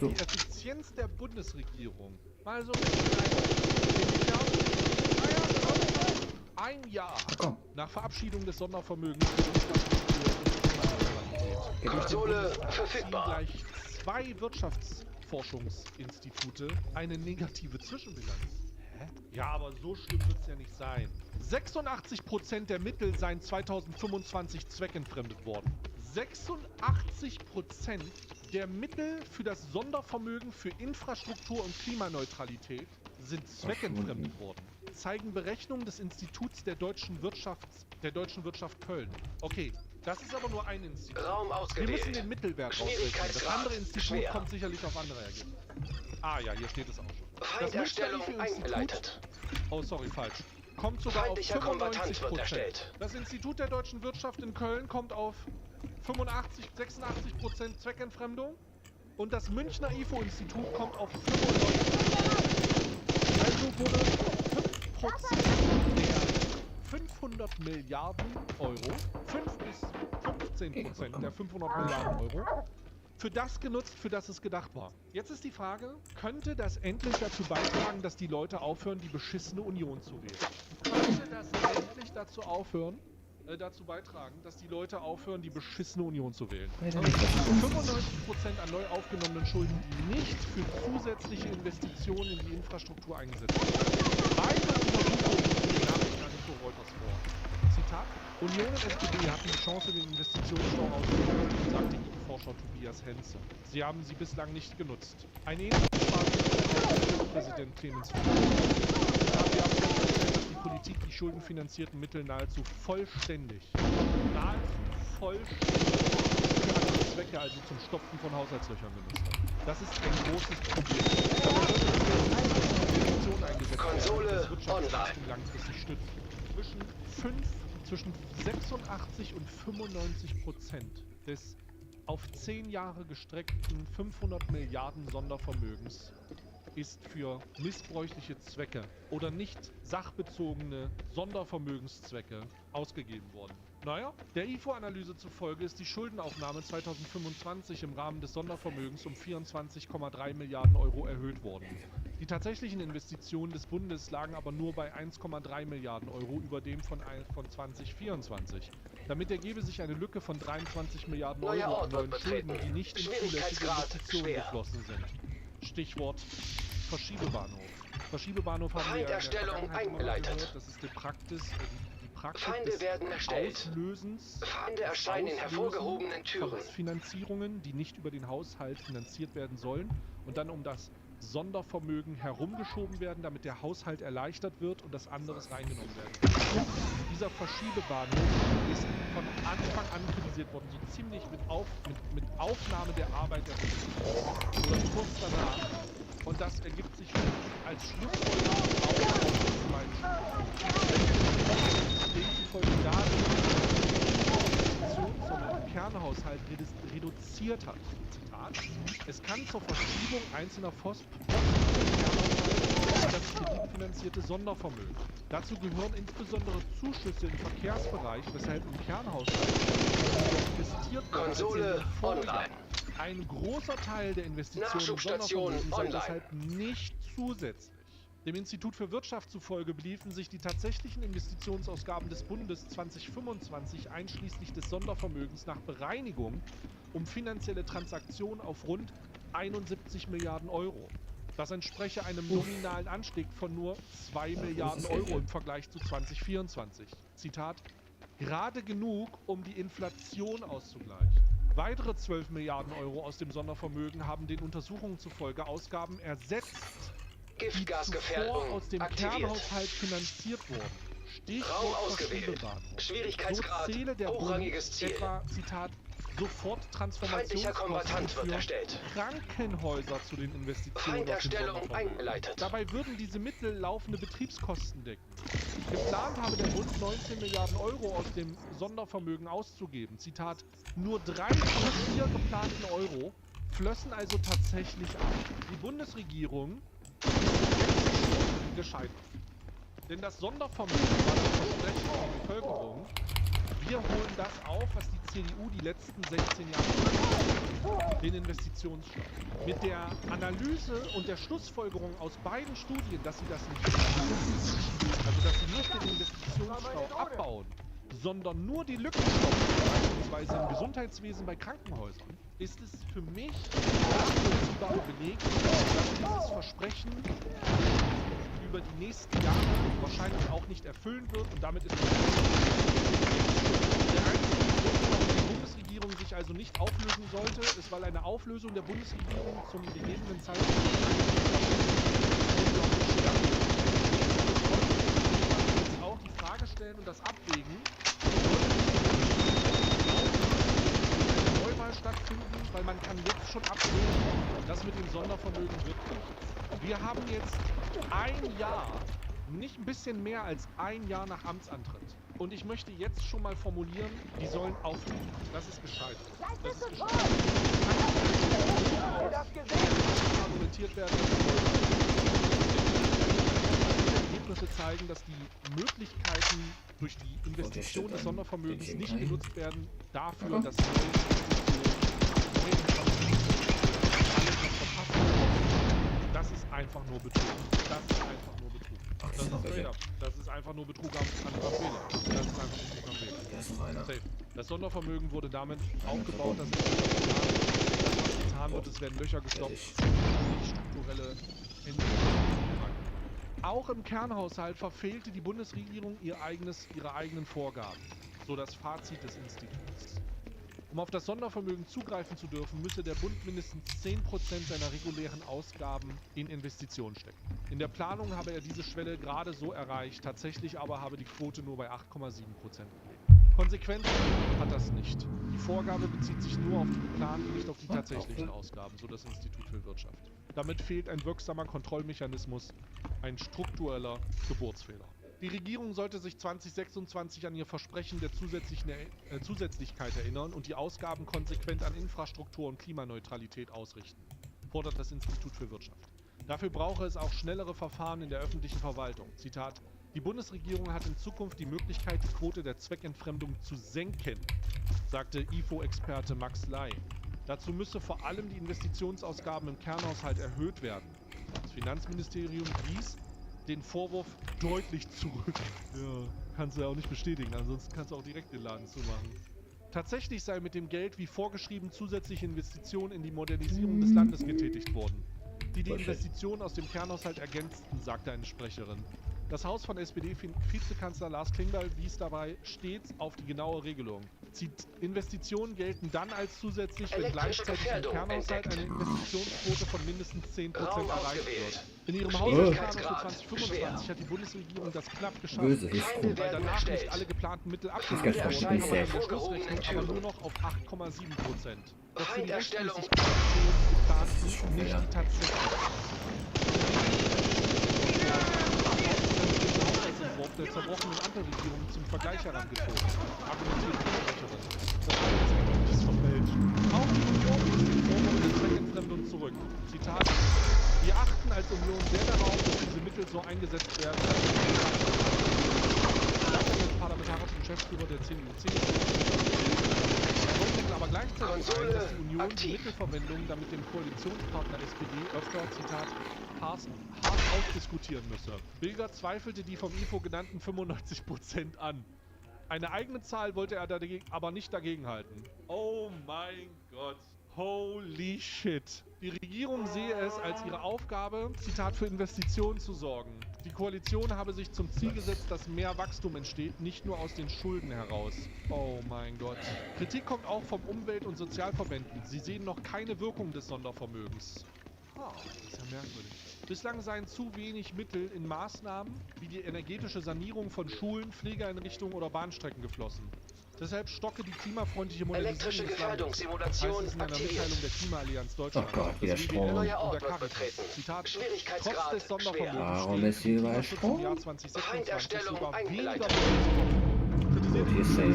die Effizienz der Bundesregierung. Mal so ein Jahr nach Verabschiedung des Sondervermögens Konsole verfügbar. Gleich 2 Wirtschaftsforschungsinstitute eine negative Zwischenbilanz. Hä? Ja, aber so schlimm wird es ja nicht sein. 86% der Mittel seien 2025 zweckentfremdet worden. 86% der Mittel für das Sondervermögen für Infrastruktur und Klimaneutralität sind zweckentfremdet worden. Zeigen Berechnungen des Instituts der deutschen Wirtschaft Köln. Okay, das ist aber nur ein Institut. Raum ausgewählt. Wir müssen den Mittelwert rausrechnen. Das andere Institut kommt sicherlich auf andere Ergebnisse. Ah ja, hier steht es auch schon. Das Feinderstellung eingeleitet. Oh, sorry, falsch. Kommt sogar Feindlicher auf 95%. wird erstellt. Das Institut der deutschen Wirtschaft in Köln kommt auf 86% Zweckentfremdung und das Münchner IFO-Institut kommt auf 95%. Also wurde 5% der 500 Milliarden Euro, 5 bis 15% der 500 Milliarden Euro, für das genutzt, für das es gedacht war. Jetzt ist die Frage, könnte das endlich dazu beitragen, dass die Leute aufhören, die beschissene Union zu wählen? Könnte das endlich dazu beitragen, dass die Leute aufhören, die beschissene Union zu wählen? 95% an neu aufgenommenen Schulden, die nicht für zusätzliche Investitionen in die Infrastruktur eingesetzt werden. Beide Untersuchungen liegen Nachrichten Reuters vor. Zitat: Union und SPD hatten die Chance, den Investitionsstau auszunutzen, sagte Forscher Tobias Henze. Sie haben sie bislang nicht genutzt. Ein ähnliches Fazit Präsident Clemens Friedrich. Wir haben festgestellt, dass die Politik die schuldenfinanzierten Mittel nahezu vollständig für andere Zwecke, also zum Stopfen von Haushaltslöchern genutzt hat. Das ist ein großes Problem. Konsole online. Langfristig stützt. Zwischen 86 und 95% des auf 10 Jahre gestreckten 500 Milliarden Sondervermögens ist für missbräuchliche Zwecke oder nicht sachbezogene Sondervermögenszwecke ausgegeben worden. Naja, der IFO-Analyse zufolge ist die Schuldenaufnahme 2025 im Rahmen des Sondervermögens um 24,3 Milliarden Euro erhöht worden. Die tatsächlichen Investitionen des Bundes lagen aber nur bei 1,3 Milliarden Euro über dem von 2024. Damit ergebe sich eine Lücke von 23 Milliarden Euro an neuen Schulden, die nicht in zulässige Investitionen geflossen sind. Stichwort Verschiebebahnhof. Verschiebebahnhof haben wir ja in der Vergangenheit immer gehört. Das ist die Praxis Feinde werden erstellt. Feinde erscheinen in hervorgehobenen Türen. Finanzierungen, die nicht über den Haushalt finanziert werden sollen und dann um das Sondervermögen herumgeschoben werden, damit der Haushalt erleichtert wird und das anderes reingenommen werden kann. Dieser Verschiebebahnhof ist von Anfang an kritisiert worden, so ziemlich mit Aufnahme der Arbeit der Bundesregierung oder kurz danach. Und das ergibt sich als Schlussfolgerung auch demzufolge dadurch, dass die Kernhaushalt reduziert hat. Zitat: Es kann zur Verschiebung einzelner Posten das kreditfinanzierte Sondervermögen. Dazu gehören insbesondere Zuschüsse im Verkehrsbereich, weshalb im Kernhaushalt investiert Konsole online. Ein großer Teil der Investitionen im Sondervermögen sei deshalb nicht zusätzlich. Dem Institut für Wirtschaft zufolge beliefen sich die tatsächlichen Investitionsausgaben des Bundes 2025 einschließlich des Sondervermögens nach Bereinigung um finanzielle Transaktionen auf rund 71 Milliarden Euro. Das entspreche einem nominalen Anstieg von nur 2 Milliarden Euro im Vergleich zu 2024. Zitat: Gerade genug, um die Inflation auszugleichen. Weitere 12 Milliarden Euro aus dem Sondervermögen haben den Untersuchungen zufolge Ausgaben ersetzt, die zuvor aus dem Kernhaushalt finanziert wurden. Stichwort Raum ausgewählt. Schwierigkeitsgrad, so zähle der hochrangiges Bund Ziel. etwa, Zitat, sofort Feindlicher Kombatant Transformationskosten wird für erstellt. Krankenhäuser zu den Investitionen aus dem Feinderstellung Sondervermögen. eingeleitet. Dabei würden diese Mittel laufende Betriebskosten decken. Geplant habe der Bund 19 Milliarden Euro aus dem Sondervermögen auszugeben. Zitat, nur 3 von 4 geplanten Euro flössen also tatsächlich ab. Die Bundesregierung ist gescheitert. Denn das Sondervermögen war das Versprechen an die Bevölkerung. Wir holen das auf, was die CDU die letzten 16 Jahre gemacht hat. Den Investitionsstau. Mit der Analyse und der Schlussfolgerung aus beiden Studien, dass sie das nicht tun, also dass sie nicht den Investitionsstau abbauen, sondern nur die Lücken stopfen, beispielsweise im Gesundheitswesen bei Krankenhäusern, ist es für mich nachvollziehbar belegt, dass dieses Versprechen über die nächsten Jahre wahrscheinlich auch nicht erfüllen wird und damit ist der einzige Grund, warum die Bundesregierung sich also nicht auflösen sollte, ist, weil eine Auflösung der Bundesregierung zum gegebenen Zeitpunkt jetzt auch die Frage stellen und das abwägen, eine Neuwahl stattfinden, weil man kann jetzt schon absehen, das mit dem Sondervermögen wird nicht. Wir haben jetzt ein Jahr, nicht ein bisschen mehr als ein Jahr nach Amtsantritt. Und ich möchte jetzt schon mal formulieren, die sollen aufhören. Das ist gescheitert. Das ist gescheitert. Argumentiert werden, die Ergebnisse zeigen, dass die Möglichkeiten durch die Investition des Sondervermögens nicht genutzt werden dafür, dass alles, was verpasst wird, das ist einfach nur Betrug. Das ist einfach nur Betrug. Das ist straight up. Das ist einfach nur Betrug am Wähler. Das ist einfach Betrug am Wähler. Da ist noch einer. Safe. Das Sondervermögen wurde damit aufgebaut, dass was getan wird, es werden Löcher gestopft, nicht strukturelle Änderungen. Auch im Kernhaushalt verfehlte die Bundesregierung ihre eigenen Vorgaben. So das Fazit des Instituts. Um auf das Sondervermögen zugreifen zu dürfen, müsse der Bund mindestens 10% seiner regulären Ausgaben in Investitionen stecken. In der Planung habe er diese Schwelle gerade so erreicht, tatsächlich aber habe die Quote nur bei 8,7% gelegen. Konsequenzen hat das nicht. Die Vorgabe bezieht sich nur auf die geplanten, nicht auf die tatsächlichen Ausgaben, so das Institut für Wirtschaft. Damit fehlt ein wirksamer Kontrollmechanismus, ein struktureller Geburtsfehler. Die Regierung sollte sich 2026 an ihr Versprechen der Zusätzlichkeit erinnern und die Ausgaben konsequent an Infrastruktur und Klimaneutralität ausrichten, fordert das Institut für Wirtschaft. Dafür brauche es auch schnellere Verfahren in der öffentlichen Verwaltung. Zitat: Die Bundesregierung hat in Zukunft die Möglichkeit, die Quote der Zweckentfremdung zu senken, sagte IFO-Experte Max Ley. Dazu müsse vor allem die Investitionsausgaben im Kernhaushalt erhöht werden. Das Finanzministerium wies den Vorwurf deutlich zurück. Ja, kannst du ja auch nicht bestätigen, ansonsten kannst du auch direkt den Laden zumachen. Tatsächlich sei mit dem Geld wie vorgeschrieben zusätzliche Investitionen in die Modernisierung des Landes getätigt worden, die Investitionen aus dem Kernhaushalt ergänzten, sagte eine Sprecherin. Das Haus von SPD-Vizekanzler Lars Klingbeil wies dabei stets auf die genaue Regelung. Investitionen gelten dann als zusätzlich, wenn gleichzeitig im Kernhaushalt eine Investitionsquote von mindestens 10% erreicht wird. In ihrem Haushaltsplan für 2025 hat die Bundesregierung das knapp geschafft, weil danach nicht alle geplanten Mittel abgerufen wurden, aber in der Schlussrechnung aber nur noch auf 8,7%. Das sind die rechtmäßig geplanten, nicht die tatsächlichen. Der zerbrochenen Ampelregierung zum Vergleich herangezogen. Argumentiert die Sprecherin. Das Handelsrecht ist verfälscht. Auch die Union ist den Vorwurf der Zweckentfremdung zurück. Zitat: Wir achten als Union sehr darauf, dass diese Mittel so eingesetzt werden, sagte der parlamentarische Geschäftsführer der CDU-CSU. Er wollte aber gleichzeitig ein, dass die Union die Mittelverwendung damit dem Koalitionspartner SPD öfter, Zitat, hart ausdiskutieren müsse. Bilger zweifelte die vom IFO genannten 95% an. Eine eigene Zahl wollte er aber nicht dagegenhalten. Oh mein Gott. Holy shit. Die Regierung sehe es als ihre Aufgabe, Zitat, für Investitionen zu sorgen. Die Koalition habe sich zum Ziel gesetzt, dass mehr Wachstum entsteht, nicht nur aus den Schulden heraus. Oh mein Gott. Kritik kommt auch vom Umwelt- und Sozialverbänden. Sie sehen noch keine Wirkung des Sondervermögens. Oh, das ist ja merkwürdig. Bislang seien zu wenig Mittel in Maßnahmen wie die energetische Sanierung von Schulen, Pflegeeinrichtungen oder Bahnstrecken geflossen. Deshalb stocke die klimafreundliche Modernisierung Elektrische des Landes. Gefährdungssimulation Heißt es in einer aktiviert. Mitteilung der Klimaallianz Deutschland. Oh Gott, wieder des Strom. WWF Neuer und Ort der wird Caritas. betreten. Zitat, Schwierigkeitsgrad trotz des Sondervermögens schwer. Warum stehen ist hier überall Klimaschutz Strom? im Jahr 2026 Feinderstellung sogar weniger eingeleitet. Gut, hier ist safe.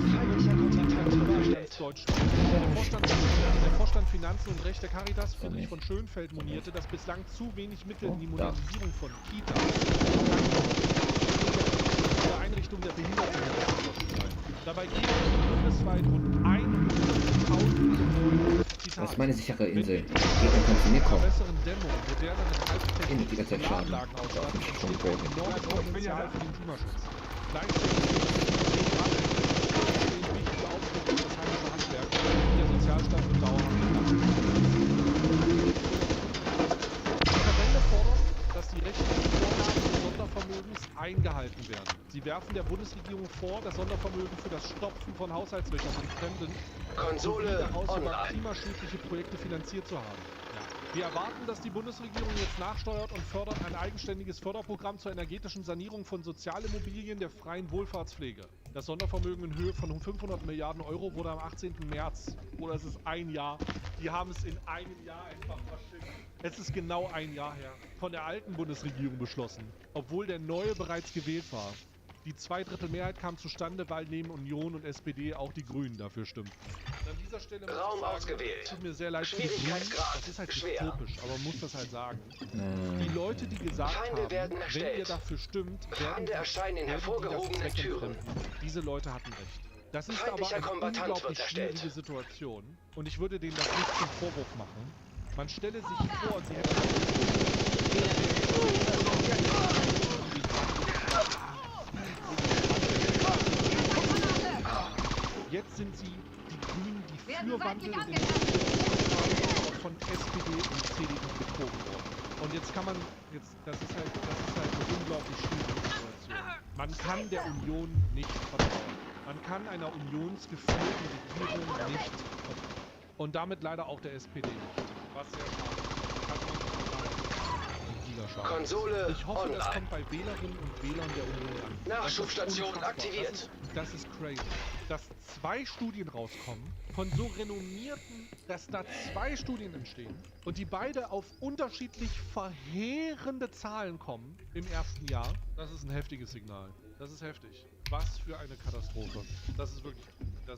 Der Vorstand Finanzen und Recht der Caritas, Friedrich von Schönfeld, monierte, dass bislang zu wenig Mittel in die Modernisierung von Kitas der Einrichtung der Behinderten geflossen seien. Dabei gehen bundesweit rund 100.000 Das ist meine sichere Insel. Die Gegner können zu mir kommen. besseren Dämmung, moderneren In die ganze Zeit Schaden. Anlagen Darf ausstatten, mich schon besteht quälen. enormes Potenzial für den Klimaschutz. Gleichzeitig stehen wichtige Aufgaben für das heimische Handwerk, die der Sozialstaat mit dauerhaft Die Verbände fordern, dass die rechtlichen Vorgaben des Sondervermögens eingehalten werden. Sie werfen der Bundesregierung vor, das Sondervermögen für das Stopfen von Haushaltslöchern von Fremden Konsole daraus über online. klimaschädliche Projekte finanziert zu haben. Wir erwarten, dass die Bundesregierung jetzt nachsteuert und fördert ein eigenständiges Förderprogramm zur energetischen Sanierung von Sozialimmobilien der freien Wohlfahrtspflege. Das Sondervermögen in Höhe von 500 Milliarden Euro wurde am 18. März, oder es ist ein Jahr, die haben es in einem Jahr einfach verschickt. Es ist genau ein Jahr her, von der alten Bundesregierung beschlossen, obwohl der neue bereits gewählt war. Die Zweidrittelmehrheit kam zustande, weil neben Union und SPD auch die Grünen dafür stimmten. An dieser Stelle muss Raum ich sagen, ausgewählt. tut mir sehr leid für die Grünen. Schwierigkeitsgrad Das ist halt schwer. dystopisch, aber man muss das halt sagen. Die Leute, die gesagt Feinde haben, werden wenn erstellt. ihr dafür stimmt, Feinde erscheinen in werden die das hervorgehobenen Türen. zweckentfremden. Diese Leute hatten recht. Das ist aber Feindlicher eine Kombattant unglaublich wird erstellt. schwierige Situation und ich würde denen das nicht zum Vorwurf machen. Man stelle sich vor, sie hätten... Jetzt sind sie die Grünen, die für Wandel in den von SPD und CDU betrogen worden. Und jetzt kann man, das ist halt eine unglaublich schwierige Situation. Man kann der Union nicht vertrauen. Man kann einer unionsgeführten Regierung nicht vertrauen. Und damit leider auch der SPD nicht. Was sehr schade ist. Kann man nicht sagen. Schade. Konsole Ich hoffe, online. das kommt bei Wählerinnen und Wählern der Union an. Nachschubstation Das ist unfassbar. aktiviert. Das ist crazy. Dass 2 Studien rauskommen, von so renommierten, dass da 2 Studien entstehen und die beide auf unterschiedlich verheerende Zahlen kommen im ersten Jahr, das ist ein heftiges Signal. Das ist heftig. Was für eine Katastrophe. Das ist wirklich brutal.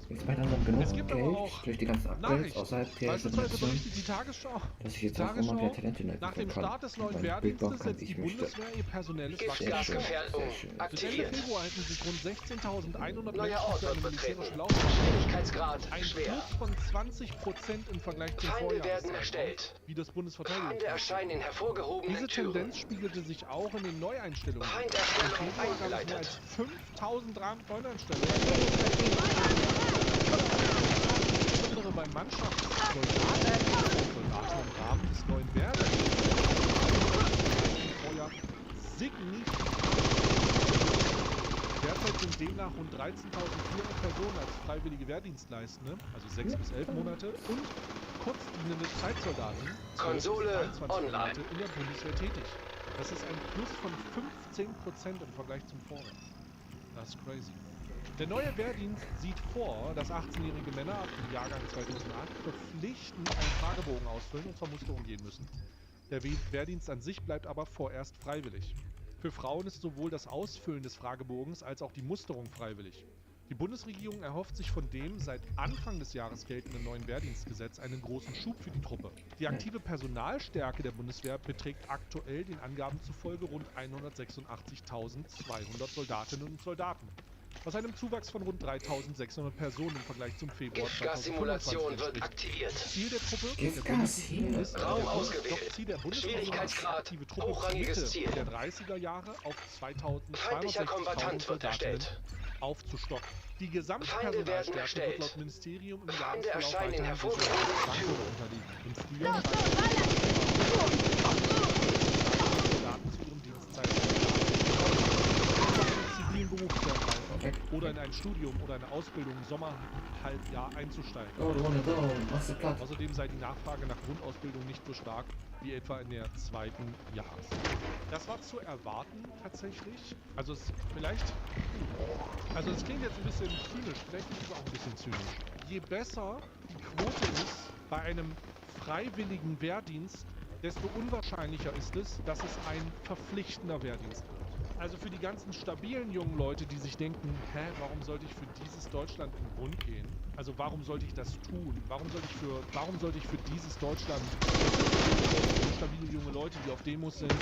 Jetzt weiter noch genug Es gibt aber Geld auch durch die ganzen Upgrades Nachrichten. außerhalb der Beispielsweise Situation, berichtet die Tagesschau, dass ich jetzt auch immer mehr Talente in der nach dem Entwicklung Start kann. des neuen Beim Wehrdienstes Bildblock kann setzt die ich mich Bundeswehr ihr personelles Giftgasgefährdung Bis Ende aktiviert. Februar hätten sich rund 16.100 Neuer Menschen Ort für eine wird betreten. militärische Laufbahn. Schwierigkeitsgrad Ein schwer. Plus von 20% im Vergleich zum Feinde Vorjahr. werden erstellt. Wie das Feinde Bundesverteidigungsministerium. erscheinen in hervorgehobenen Diese Türen. Tendenz spiegelte sich auch in den Neueinstellungen. Im Feinderstellung Februar gab es mehr eingeleitet. als 5.000 Neueinstellungen. Insbesondere bei Mannschaftssoldaten im Rahmen des neuen Wehrdienstes. Vorjahr signifikant. Derzeit sind demnach rund 13.400 Personen als freiwillige Wehrdienstleistende, also 6 bis 11 Monate, und kurzdienende Zeitsoldaten, 12 bis Konsole 23 online. Monate in der Bundeswehr tätig. Das ist ein Plus von 15% im Vergleich zum Vorjahr. Das ist crazy. Der neue Wehrdienst sieht vor, dass 18-jährige Männer ab dem Jahrgang 2008 verpflichtend einen Fragebogen ausfüllen und zur Musterung gehen müssen. Der Wehrdienst an sich bleibt aber vorerst freiwillig. Für Frauen ist sowohl das Ausfüllen des Fragebogens als auch die Musterung freiwillig. Die Bundesregierung erhofft sich von dem seit Anfang des Jahres geltenden neuen Wehrdienstgesetz einen großen Schub für die Truppe. Die aktive Personalstärke der Bundeswehr beträgt aktuell den Angaben zufolge rund 186.200 Soldatinnen und Soldaten. Was einem Zuwachs von rund 3.600 Personen im Vergleich zum Februar 2025 Giftgassimulation wird entspricht. aktiviert. Ziel der Truppe Giftgas hier. ist Raum ausgewählt. Ziel der Bundesregierung Schwierigkeitsgrad aktive Truppe hochrangiges Mitte Ziel. der 30er Jahre auf Feindlicher 2.260.000 Kombattant wird erstellt. aufzustocken. Die Feinde werden Gesamtpersonalstärke wird erstellt. laut Ministerium im Feinde Jahresverlauf erscheinen in weiterhin hervorgehobenen Schwankungen Türen. unterliegen. Im Frühjahr Soldaten zu ihrem Dienstzeit zivilen Berufsverweis. oder in ein Studium oder eine Ausbildung im Sommerhalbjahr einzusteigen. Außerdem sei die Nachfrage nach Grundausbildung nicht so stark wie etwa in der zweiten Jahres. Das war zu erwarten tatsächlich. Also es klingt jetzt ein bisschen zynisch, vielleicht ist es auch ein bisschen zynisch. Je besser die Quote ist bei einem freiwilligen Wehrdienst, desto unwahrscheinlicher ist es, dass es ein verpflichtender Wehrdienst wird. Also für die ganzen stabilen jungen Leute, die sich denken, warum sollte ich für dieses Deutschland in den Bund gehen? Also warum sollte ich das tun? Warum sollte ich für dieses Deutschland stabile junge Leute, die auf Demos sind,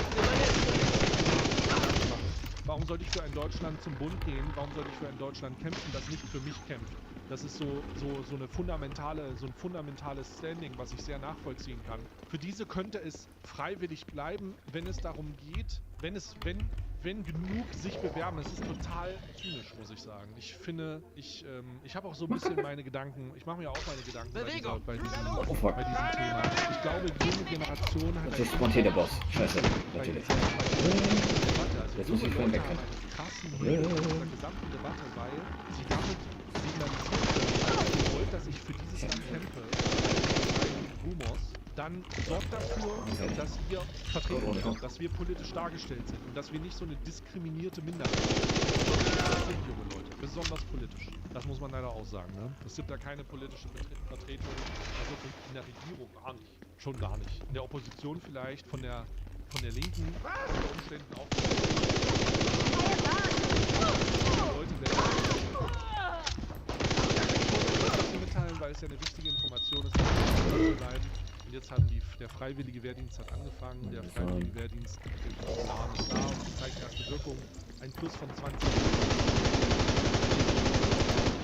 warum sollte ich für ein Deutschland zum Bund gehen? Warum sollte ich für ein Deutschland kämpfen, das nicht für mich kämpft? Das ist so ein fundamentales Standing, was ich sehr nachvollziehen kann. Für diese könnte es freiwillig bleiben, wenn es darum geht, wenn genug sich bewerben. Es ist total zynisch, muss ich sagen. Ich finde, ich habe auch so ein bisschen meine Gedanken, ich mache mir auch meine Gedanken bei diesem Thema. Ich glaube, die junge Generation hat... Das ist spontan der Boss. Scheiße, natürlich. Jetzt muss ich vorhin wegrennen. Krassen Hebel in der gesamten Debatte, weil sie damit signalisiert, wollt, dass ich für dieses Land kämpfe, Rumors, dann sorgt dafür, dass wir vertreten sind, dass wir politisch dargestellt sind und dass wir nicht so eine diskriminierte Minderheit sind. Das sind junge Leute, besonders politisch. Das muss man leider auch sagen. Ne? Es gibt da keine politische Vertretung, also in der Regierung gar nicht. Schon gar nicht. In der Opposition vielleicht, von der Linken, unter Umständen auch. Leute werden mitteilen, weil es ja eine wichtige Information ist, und jetzt der freiwillige Wehrdienst hat angefangen, der freiwillige Wehrdienst ist da und zeigt erste Wirkung, ein Plus von 20%.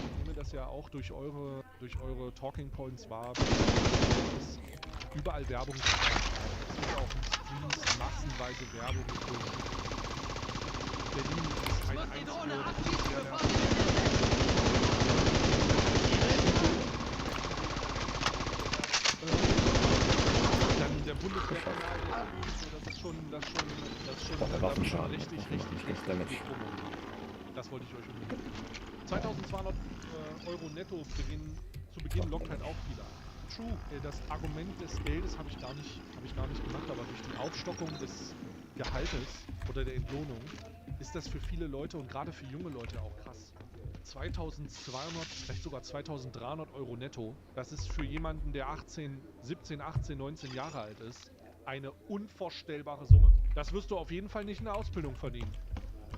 Ich nehme das ja auch durch eure Talking Points wahr, dass überall Werbung ist. Es wird auch in Streams massenweise Werbung gefunden. Berlin ist eine einzige dann der Bundeswehrkanal, das ist schon richtig Das wollte ich euch unbedingt. 2200 Euro netto zu Beginn lockt halt auch viele an. True, das Argument des Geldes habe ich gar nicht gemacht, aber durch die Aufstockung des Gehaltes oder der Entlohnung ist das für viele Leute und gerade für junge Leute auch krass. 2200, vielleicht sogar 2300 Euro netto, das ist für jemanden, der 17, 18, 19 Jahre alt ist, eine unvorstellbare Summe. Das wirst du auf jeden Fall nicht in der Ausbildung verdienen.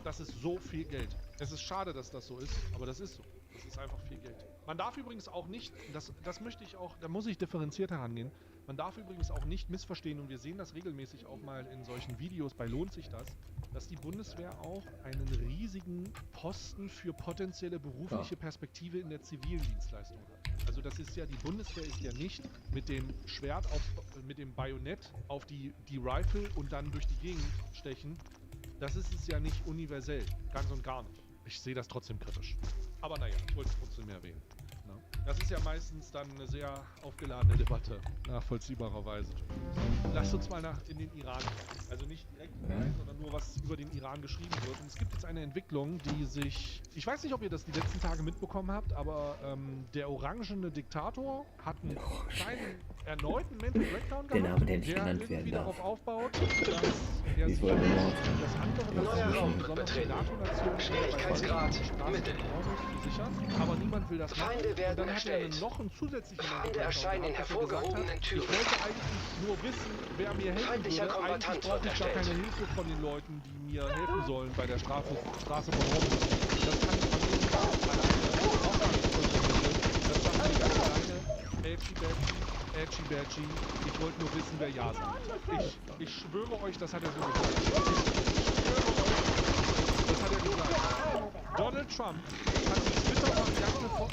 Das ist so viel Geld. Es ist schade, dass das so ist, aber das ist so. Das ist einfach viel Geld. Man darf übrigens auch nicht, das möchte ich auch, da muss ich differenziert herangehen, man darf übrigens auch nicht missverstehen, und wir sehen das regelmäßig auch mal in solchen Videos bei Lohnt sich das, dass die Bundeswehr auch einen riesigen Posten für potenzielle berufliche Perspektive in der zivilen Dienstleistung hat. Also das ist ja, die Bundeswehr ist ja nicht mit dem Schwert, mit dem Bajonett auf die Rifle und dann durch die Gegend stechen. Das ist es ja nicht universell, ganz und gar nicht. Ich sehe das trotzdem kritisch. Aber naja, ich wollte es trotzdem erwähnen. Na? Das ist ja meistens dann eine sehr aufgeladene Debatte, nachvollziehbarerweise. Lasst uns mal in den Iran gehen. Also nicht direkt rein, sondern nur was über den Iran geschrieben wird. Und es gibt jetzt eine Entwicklung, die sich... Ich weiß nicht, ob ihr das die letzten Tage mitbekommen habt, aber der orangene Diktator hat einen kleinen, erneuten Mental Breakdown gehabt, der Name, der nicht genannt werden darf. Darauf aufbaut, dass er sich das andere Nationen, besonders die NATO-Nationen, Schwierigkeitsgrad Mittel. sichern, aber niemand will das machen. Feinde werden Und dann hat er erstellt. noch einen zusätzlichen Feinde erscheinen in hervorgehobenen Türen. Ich wollte eigentlich nur wissen, wer mir helfen Feindlicher würde. Eigentlich Kombatant brauche ich gar erstellt. keine Hilfe von den Leuten, die mir helfen sollen bei der Straße von Rom. Das kann ich von jedem alleine. Auch gar nicht von das schaffe ich ganz alleine. Edgy Badgy. Ich wollte nur wissen, wer Ja sagt. Ich schwöre euch, das hat er so gesagt. Ich schwöre euch, das hat er gesagt. Donald Trump hat die Twitter-Variante von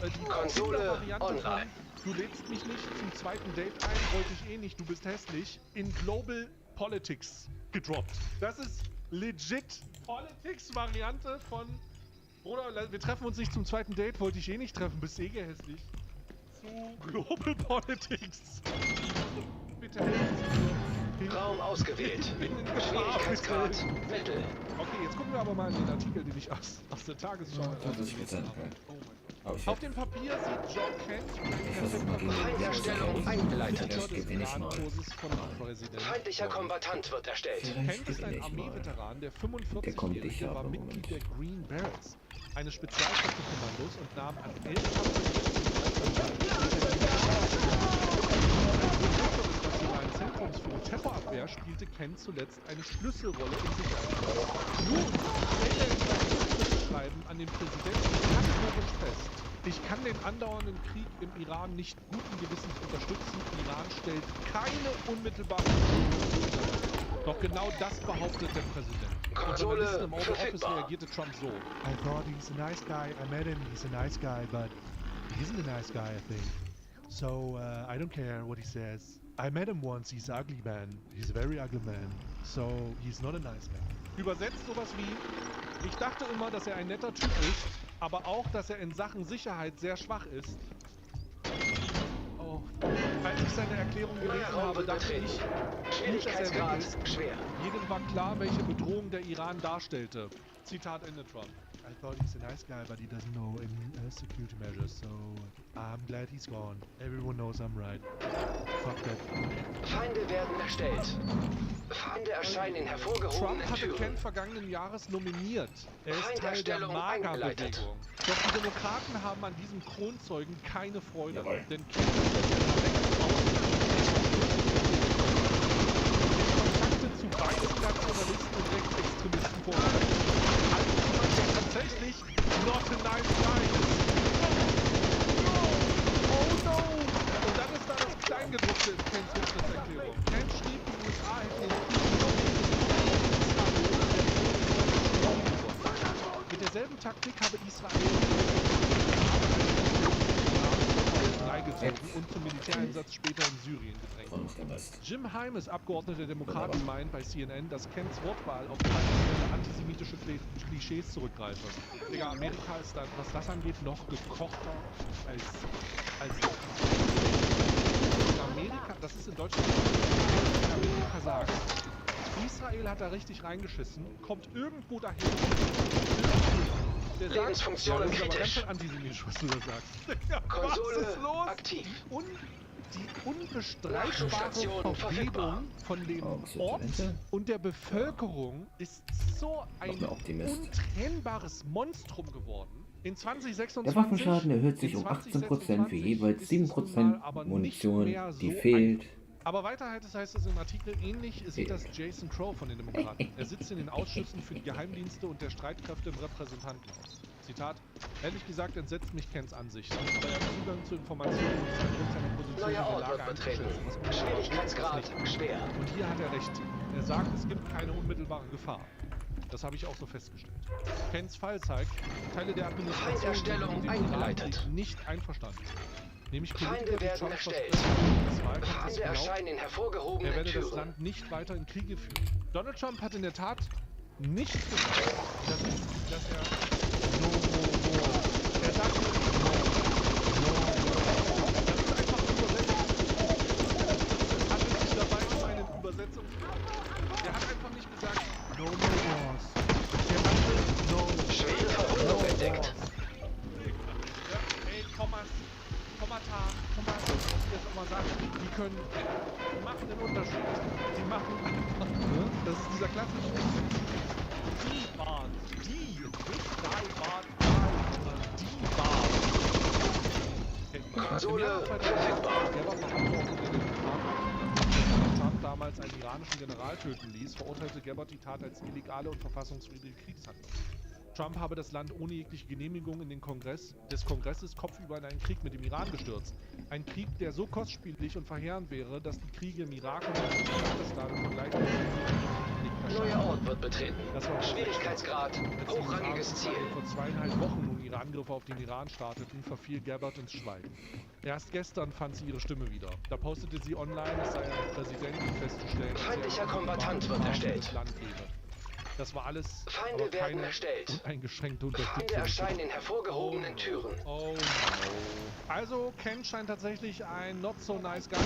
Du lädst mich nicht zum zweiten Date ein, wollte ich eh nicht, du bist hässlich, in Global Politics gedroppt. Das ist legit Politics-Variante von Bruder, wir treffen uns nicht zum zweiten Date, wollte ich eh nicht treffen, bist eh hässlich. Zu Global Politics. Bitte helfen Sie mir. Raum ausgewählt. Schwierigkeitsgrad Mittel. Okay, jetzt gucken wir aber mal in den Artikel, den ich aus der Tagesschau gelesen habe. Auf dem Papier sieht John Kent Feindherstellung eingeleitet. von Präsident. Feindlicher Kombatant wird erstellt. Kent ist ein Armeeveteran, der 45-Jährige war Mitglied der Green Berets, eines Spezialkräftekommandos und nahm an 11 Zentrums für die Terrorabwehr spielte Kent zuletzt eine Schlüsselrolle im Sicherheitsbereich. Nun stellt er in seinem Schreiben an den Präsidenten kategorisch fest: Ich kann den andauernden Krieg im Iran nicht guten Gewissens unterstützen. Iran stellt keine unmittelbare Bedrohung. Doch genau das behauptet der Präsident. Konsole im Oval Office reagierte Trump so: I thought he's a nice guy. I met him. He's a nice guy, but he isn't a nice guy, I think. So I don't care what he says. I met him once. He's an ugly man. He's a very ugly man. So he's not a nice guy. Übersetzt sowas wie: Ich dachte immer, dass er ein netter Typ ist, aber auch, dass er in Sachen Sicherheit sehr schwach ist. Oh, als ich seine Erklärung gelesen habe, dachte ich, gut, dass er weg ist. Schwer. Jedem war klar, welche Bedrohung der Iran darstellte. Zitat Ende Trump. I thought he's a nice guy, but he doesn't know any security measures, so I'm glad he's gone. Everyone knows I'm right. Fuck that. Feinde werden erstellt. Feinde erscheinen in hervorgehobenen Trump hatte Türen. Kent vergangenen Jahres nominiert. Er ist Teil der MAGA-Bewegung. Doch die Demokraten haben an diesem Kronzeugen keine Freude. Denn Kent ist Kontakte zu beiden Nationalisten und Rechtsextremisten vorbereitet. Tatsächlich not a nice guy. Oh no! Und dann ist da das Kleingedruckte in Kents Rücktrittserklärung. Kent schrieb, die USA hätten den Krieg mit derselben Taktik habe Israel freigezogen und zum Militäreinsatz später in Syrien gedrängt. Jim Hymes, Abgeordneter der Demokraten, meint bei CNN, dass Kents Wortwahl auf traditionelle antisemitische Klischees zurückgreife. Digga, Amerika ist dann, was das angeht, noch gekochter als in Amerika, das ist in Deutschland, in Amerika sagt, Israel hat da richtig reingeschissen, kommt irgendwo dahin, der sagt, Lebensfunktionen das ist aber kritisch. ganz antisemitisch, was du da sagst. Konsole was ist los? aktiv. Die unbestreitbare Vergebung von dem Ort und der Bevölkerung ist so ein untrennbares Monstrum geworden. In 2026 Der Waffenschaden erhöht sich um 18% für jeweils 7% Munition, die fehlt. Aber weiter heißt es im Artikel, ähnlich sieht das Jason Crow von den Demokraten. Er sitzt in den Ausschüssen für die Geheimdienste und der Streitkräfte im Repräsentantenhaus. Zitat: Ehrlich gesagt entsetzt mich Kents Ansicht, aber er hat Zugang zu Informationen und ist aufgrund seiner Position in der Lage einzuschätzen. Schwierigkeitsgrad schwer. Und hier hat er recht. Er sagt, es gibt keine unmittelbare Gefahr. Das habe ich auch so festgestellt. Kents Fall zeigt, Teile der Administration sind mit dem Irankrieg nicht einverstanden. Nämlich Feinde werden erstellt. Feinde erscheinen in hervorgehobenen er werde das Türen. Land nicht weiter in Kriege führen. Donald Trump hat in der Tat nicht gesagt, dass er er sagt das ist einfach Übersetzung. Es handelt sich dabei um eine Übersetzung. Er hat einfach nicht gesagt no more wars. Er hat Schwere Verwundung entdeckt. Ja, ey, Thomas, jetzt auch mal sagen, die machen den Unterschied. Die machen einfach, das ist dieser klassische die waren, die, nicht drei waren, sondern die waren. Konsole verfügbar. Der war Verantwortlich in den Trump damals einen iranischen General töten ließ, verurteilte Gabbard die Tat als illegale und verfassungswidrige Kriegshandlung. Trump habe das Land ohne jegliche Genehmigung des Kongresses kopfüber in einen Krieg mit dem Iran gestürzt. Ein Krieg, der so kostspielig und verheerend wäre, dass die Kriege im Irak und im Afghanistan im Vergleich Neuer Ort wird betreten. Schwierigkeitsgrad hochrangiges Ziel. Vor 2,5 Wochen nun ihre Angriffe auf den Iran starteten, verfiel Gabbard ins Schweigen. Erst gestern fand sie ihre Stimme wieder. Da postete sie online, es sei ein Präsident, festzustellen, Feindlicher Kombatant wird erstellt. Das war alles, Feinde aber werden keine erstellt. uneingeschränkte Unterstützung. Feinde erscheinen in hervorgehobenen Türen. Oh no. Also, Ken scheint tatsächlich ein not so nice guy.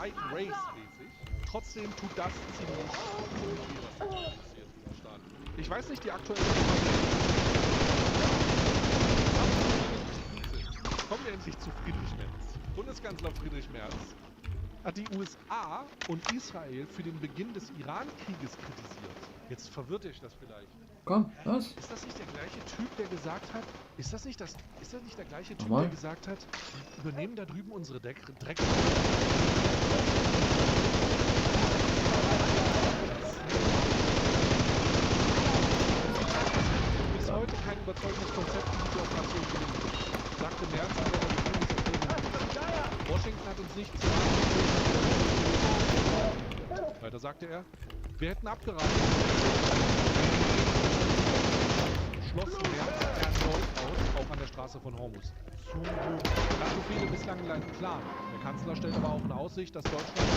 White Race-mäßig. Trotzdem tut das ziemlich weh, was da passiert in diesem Staat. Ich weiß nicht, die aktuelle Kommen wir endlich zu Friedrich Merz. Bundeskanzler Friedrich Merz hat die USA und Israel für den Beginn des Iran-Krieges kritisiert. Jetzt verwirrt euch das vielleicht. Komm, was? Ist das nicht der gleiche Typ, der gesagt hat, ist das nicht der gleiche Typ, Nochmal? der gesagt hat, wir übernehmen da drüben unsere Dreck... Bis heute kein überzeugendes Konzept für die Operation gelingt, sagte Merz an der Regierungserklärung. Washington hat uns nicht zu... Weiter sagte er, wir hätten abgeraten. Schloss Merz erneut aus, auch an der Straße von Hormuz. Nach so viele bislang einen Plan. Der Kanzler stellt aber auch in Aussicht, dass Deutschland eine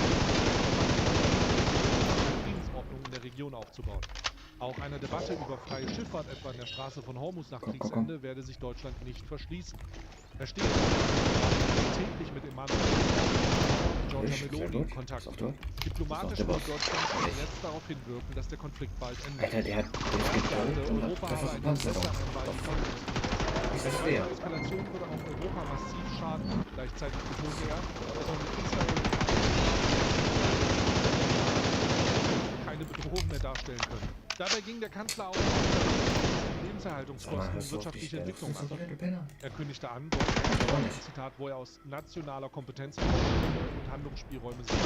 Friedensordnung in der Region aufzubauen. Auch eine Debatte über freie Schifffahrt etwa in der Straße von Hormuz nach Kriegsende werde sich Deutschland nicht verschließen. Er steht täglich mit Emmanuel Giorgia Meloni in Kontakt. Diplomatisch will Deutschland jetzt darauf hinwirken, dass der Konflikt bald endet. Alter, der hat Europa habe ein Interesse an einem baldigen Konflikt. Die Eskalation würde auch Europa massiv schaden. Gleichzeitig betonte er, dass man mit Israel keine Bedrohung mehr darstellen könne. Dabei ging der Kanzler auch auf Lebenserhaltungskosten und wirtschaftliche Entwicklung an. Er kündigte an, Zitat, wo er aus nationaler Kompetenz und Handlungsspielräume sieht,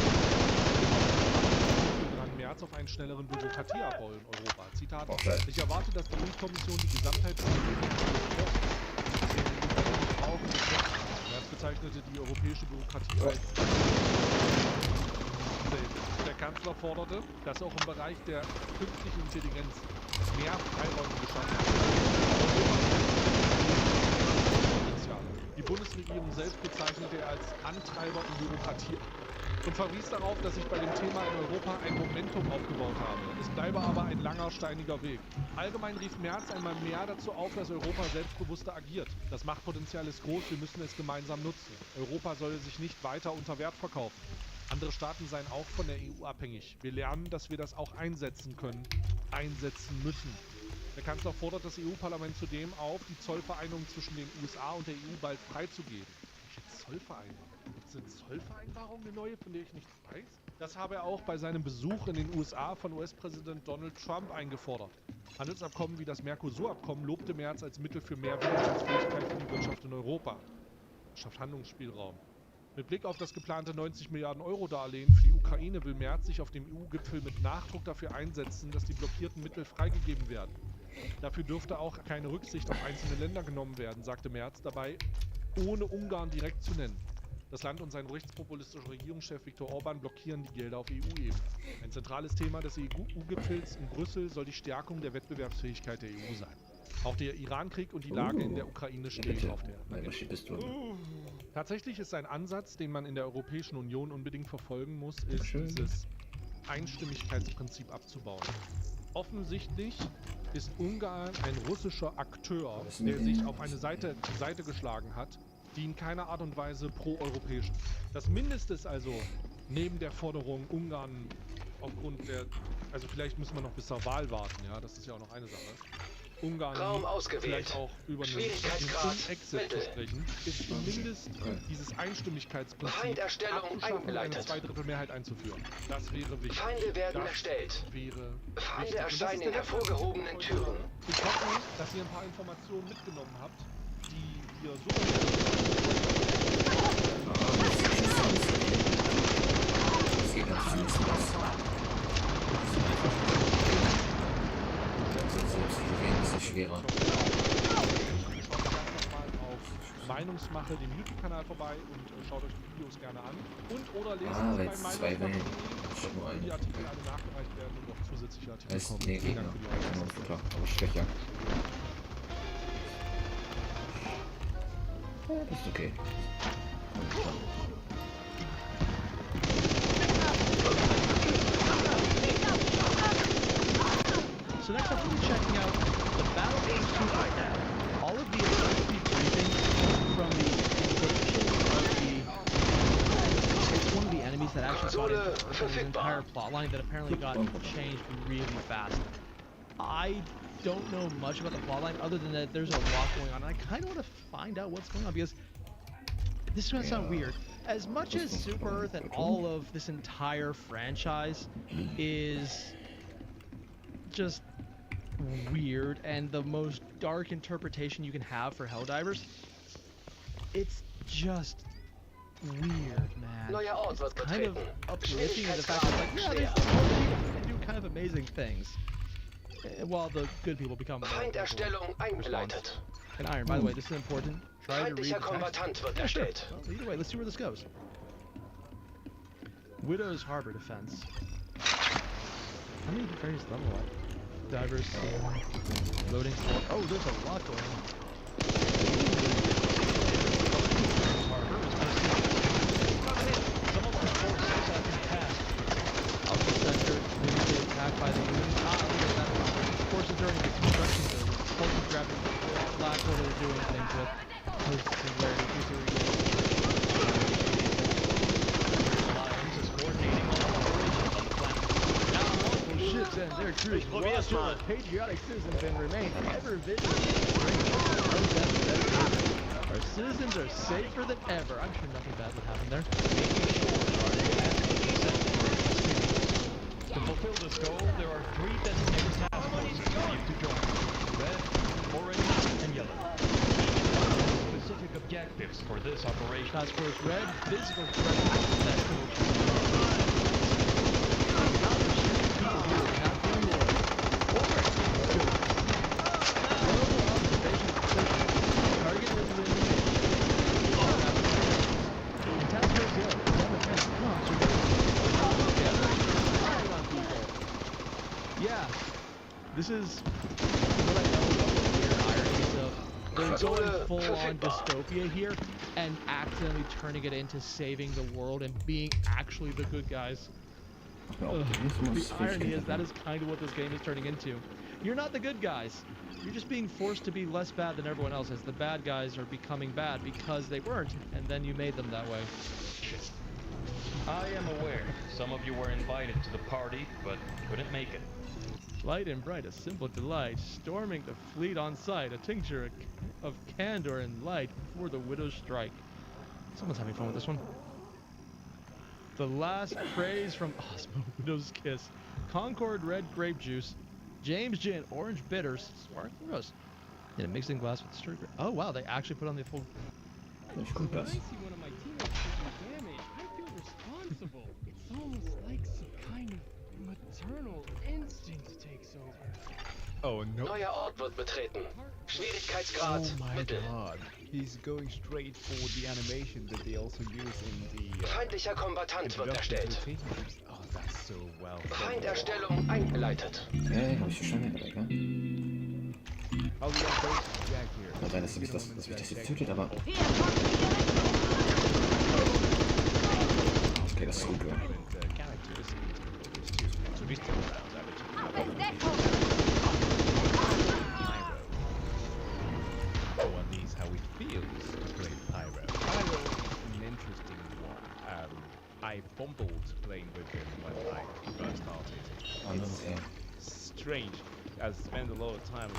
drang Merz auf einen schnelleren Bürokratieabbau in Europa. Zitat, ich erwarte, dass die EU-Kommission die Gesamtheit des Merz bezeichnete die europäische Bürokratie als der Kanzler forderte, dass auch im Bereich der künstlichen Intelligenz mehr Freiräume geschaffen werden. Die Bundesregierung selbst bezeichnete er als Antreiber in Bürokratie und verwies darauf, dass sich bei dem Thema in Europa ein Momentum aufgebaut habe. Es bleibe aber ein langer, steiniger Weg. Allgemein rief Merz einmal mehr dazu auf, dass Europa selbstbewusster agiert. Das Machtpotenzial ist groß, wir müssen es gemeinsam nutzen. Europa solle sich nicht weiter unter Wert verkaufen. Andere Staaten seien auch von der EU abhängig. Wir lernen, dass wir das auch einsetzen können, einsetzen müssen. Der Kanzler fordert das EU-Parlament zudem auf, die Zollvereinbarung zwischen den USA und der EU bald freizugeben. Welche Zollvereinbarung? Gibt es eine Zollvereinbarung, eine neue, von der ich nichts weiß? Das habe er auch bei seinem Besuch in den USA von US-Präsident Donald Trump eingefordert. Handelsabkommen wie das Mercosur-Abkommen lobte Merz als Mittel für mehr Widerstandsfähigkeit für die Wirtschaft in Europa. Schafft Handlungsspielraum. Mit Blick auf das geplante 90 Milliarden Euro Darlehen für die Ukraine will Merz sich auf dem EU-Gipfel mit Nachdruck dafür einsetzen, dass die blockierten Mittel freigegeben werden. Dafür dürfte auch keine Rücksicht auf einzelne Länder genommen werden, sagte Merz dabei, ohne Ungarn direkt zu nennen. Das Land und sein rechtspopulistischer Regierungschef Viktor Orban blockieren die Gelder auf EU-Ebene. Ein zentrales Thema des EU-Gipfels in Brüssel soll die Stärkung der Wettbewerbsfähigkeit der EU sein. Auch der Iran-Krieg und die Lage in der Ukraine stehen auf der Agenda. Tatsächlich ist ein Ansatz, den man in der Europäischen Union unbedingt verfolgen muss, ist dieses Einstimmigkeitsprinzip abzubauen. Offensichtlich ist Ungarn ein russischer Akteur, der sich auf eine Seite geschlagen hat, die in keiner Art und Weise pro-europäisch ist. Das Mindeste ist also, neben der Forderung Ungarn aufgrund der, also vielleicht müssen wir noch bis zur Wahl warten, ja, das ist ja auch noch eine Sache. Ungarn vielleicht auch über einen Exit zu sprechen, ist zumindest dieses Einstimmigkeitsprinzip abzuschaffen und eine Zweidrittelmehrheit einzuführen. Das wäre wichtig. Feinde werden erstellt. Feinde erscheinen in hervorgehobenen Türen. Ich hoffe, dass ihr ein paar Informationen mitgenommen habt, die wir so... Schwerer. Meinungsmache, dem YouTube-Kanal vorbei und schaut euch die Videos gerne an. Und oder lest bei Meinungsmache, wo die Artikel alle nachgereicht werden und auch zusätzliche Artikel kommen. Nee, Gegner. Klar, aber schwächer. Das ist okay. So next up we'll be checking out the Battle Institute right now. All of the electricity briefing from the invasion of the... It's one of the enemy piece that actually got into the entire plotline that apparently got changed really fast. I don't know much about the plotline other than that there's a lot going on, and I kind of want to find out what's going on because this is going to sound weird. As much as Super Earth and all of this entire franchise is just weird and the most dark interpretation you can have for Helldivers, it's just weird, man. It's kind of uplifting in the fact that, like, yeah, there's they do kind of amazing things, while the good people become Feinderstellung eingeleitet. And Iron, by the way, this is important. Try to read the text. Yeah, sure. Well, either way, let's see where this goes. Widow's Harbor Defense. How many various level up? Divers, loading. Oh, there's a lot going on. Harbor is some of our forces have been passed. Alpha Center immediately attacked by the Union. Look at that. Forces during the construction phase. Forces grabbing the last one they're doing things with. Posts and where Lions is coordinating all operations on the planet. Now multiple ships and their crews loyal patriotic citizens and remain ever vigilant. Our citizens are safer than ever. I'm sure nothing bad would happen there. To fulfill this goal, there are 3 designated task forces for you to join. Red, orange, and yellow. Specific objectives for this operation. Task Force Red, physical threat. That's cool. Yeah, this is what I know about the weird ironies of they're going full-on dystopia here and accidentally turning it into saving the world and being actually the good guys. The irony is that is kind of what this game is turning into. You're not the good guys. You're just being forced to be less bad than everyone else as the bad guys are becoming bad because they weren't, and then you made them that way. I am aware some of you were invited to the party, but couldn't make it. Light and bright, a simple delight, storming the fleet on sight, a tincture of candor and light before the widow's strike. Someone's having fun with this one. The last praise from Osmo, Widow's Kiss, Concord Red Grape Juice, James Gin, Orange Bitters, Sparkling Rose, in a mixing glass with stirred grape. Oh wow, they actually put on the full... When I see one of my teammates taking damage, I feel responsible. It's almost like some kind of maternal instinct takes over. Oh no. Neuer Ort wird betreten. Schwierigkeitsgrad Mittel. God. He's going straight for the animation that they also use in the Feindlicher Kombatant wird erstellt. Oh, that's so well. Feinderstellung eingeleitet. Hab ich schon gedacht, ne? Kann sein, dass mich das jetzt tötet, aber... Okay, das ist gut, ja. One needs how it feels to play Pyro. Pyro is an interesting one. I fumbled playing with him when I first started. It's strange. I spent a lot of time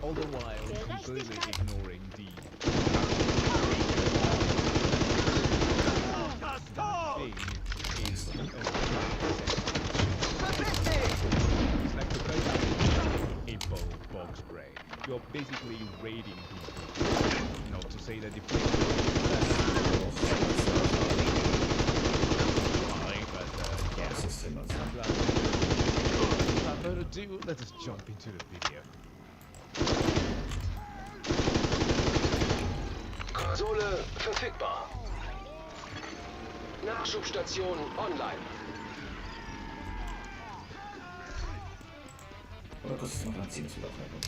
all the while completely ignoring the thing is it's like the info box spray. You're basically raiding people. Not to say that the without further ado, let us jump into the video. Konsole verfügbar. Nachschubstation online. Oder das ist noch anziehen, das will auch einfach.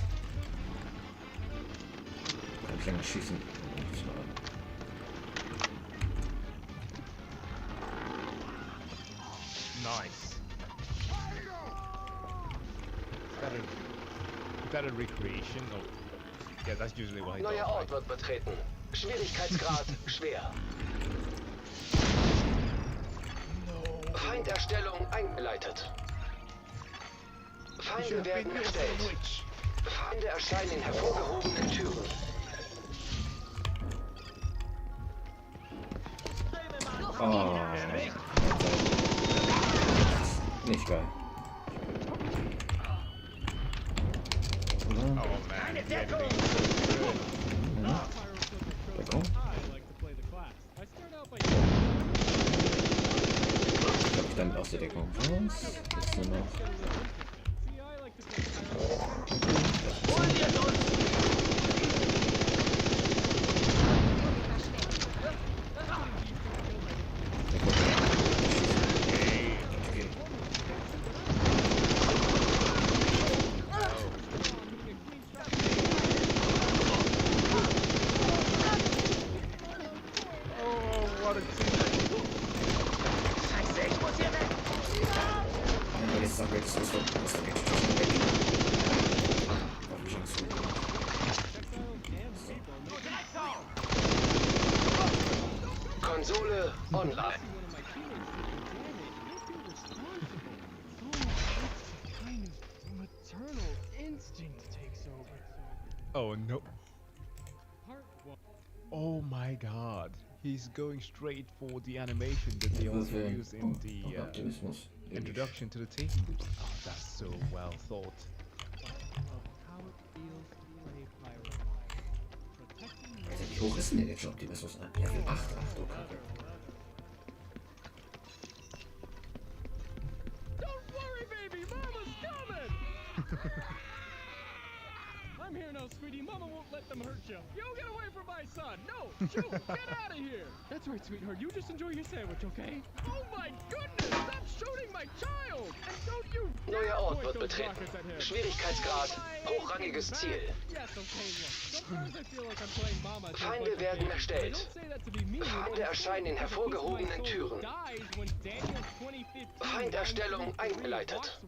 Kann ich länger schießen. Nice. Is that a recreation? Or... Yeah, that's usually what I do. Neuer Ort wird betreten. Schwierigkeitsgrad schwer. Feinderstellung eingeleitet. Feinde werden erstellt. Feinde erscheinen in hervorgehobenen Türen. Oh. Nicht geil. Oh man. Deckung. Ich glaube, ich damit aus der Deckung raus. Jetzt nur noch. Konsole online. Maternal instinct takes over. Oh no. Oh my god. He's going straight for the animation that they also use in the introduction to the team. Oh, that's so well thought. Wie hoch ist denn der Job? Die ist was Level 8. Ach du Kacke. Don't worry, baby, Mama's coming. I'm here now, sweetie. Mama won't let them hurt you. You get away from my son. No, shoot, get out of here. That's right, sweetheart. You just enjoy your sandwich, okay? Oh my goodness! Stop shooting my child! And don't you Neuer Ort wird betreten. Schwierigkeitsgrad, hochrangiges Ziel. Feinde werden erstellt. Feinde erscheinen in hervorgehobenen Türen. Feinderstellung eingeleitet.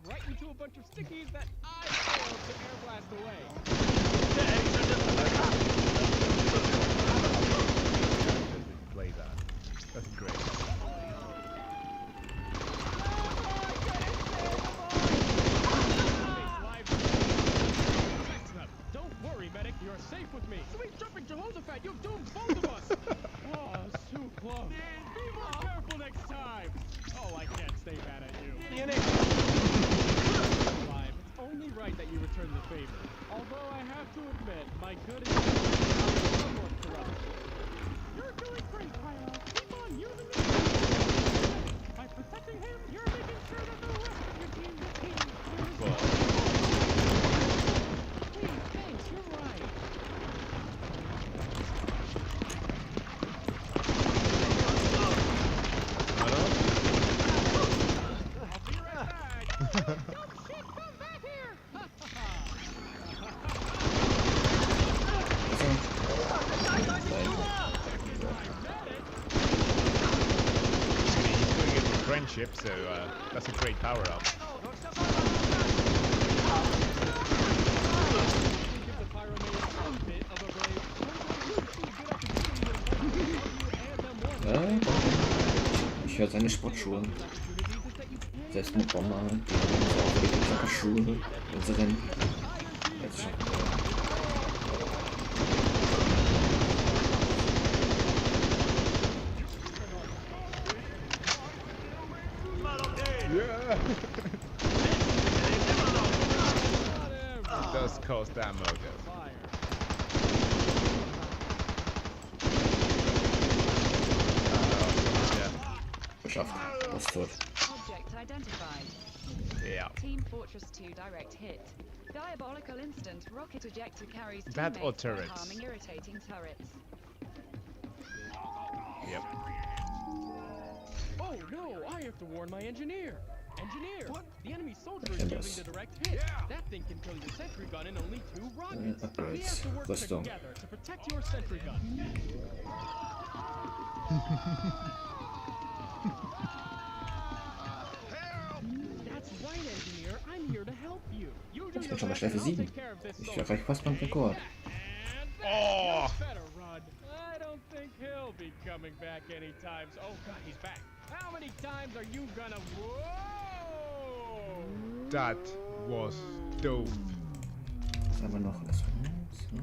Play that. That's great. Don't worry, medic. You're safe with me. Sweet jumping Jehoshaphat, you've doomed both of us. Oh, so close. Be more careful next time. Oh, I can't stay mad at you. It's only right that you return the favor. Although I have to admit, my good intentions are somewhat corrupt. You're doing great, Pyro. Keep on using me. By protecting him, you're making sure that the rest of your team retains their Please, thanks, you're right. I'll be right back. Don't shit, come back here. Friendship, so that's a great power-up. Ich höre seine Sportschuhe. Selbst mit Bomber, die haben auch die Klackerschuhe, wenn sie rennen. Jetzt schon. It does cost ammo though. Geschafft. Was tot. Object identified. Yeah. Team Fortress 2 direct hit. Diabolical instant. Rocket ejector carries That teammates or by turrets. harming irritating turrets. Yep. Oh no, I have to warn my engineer. Engineer! What? The enemy soldier is using the direct hit. That thing can kill your sentry gun in only 2 rockets. We have to work together to protect your sentry gun. That's right, engineer. I'm here to help you. You do Ich your bin schon bei best Stufe and I'll 7. take care of this Ich soldier. erreiche fast meinen Rekord. Oh! Better run. I don't think he'll be coming back anytime. Oh god, he's back. How many times are you gonna? Whoa! That was dope. Was haben wir noch? Das war so.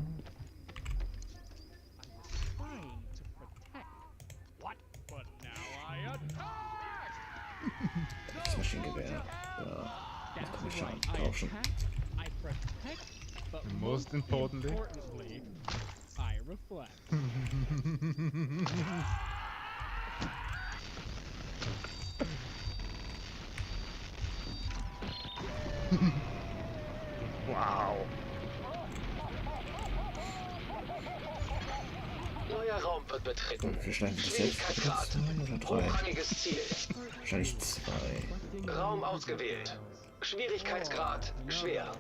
Trying to protect. What? But now I attack! Das Maschinengewehr. Da kann ich schon tauschen. I protect, but Most importantly, I reflect. wow. Neuer Raum wird betreten. Wir schneiden das jetzt. Schwierigkeitsgrad. 2 oder 3? Hochrangiges Ziel. Wahrscheinlich 2. Raum ausgewählt. Schwierigkeitsgrad schwer.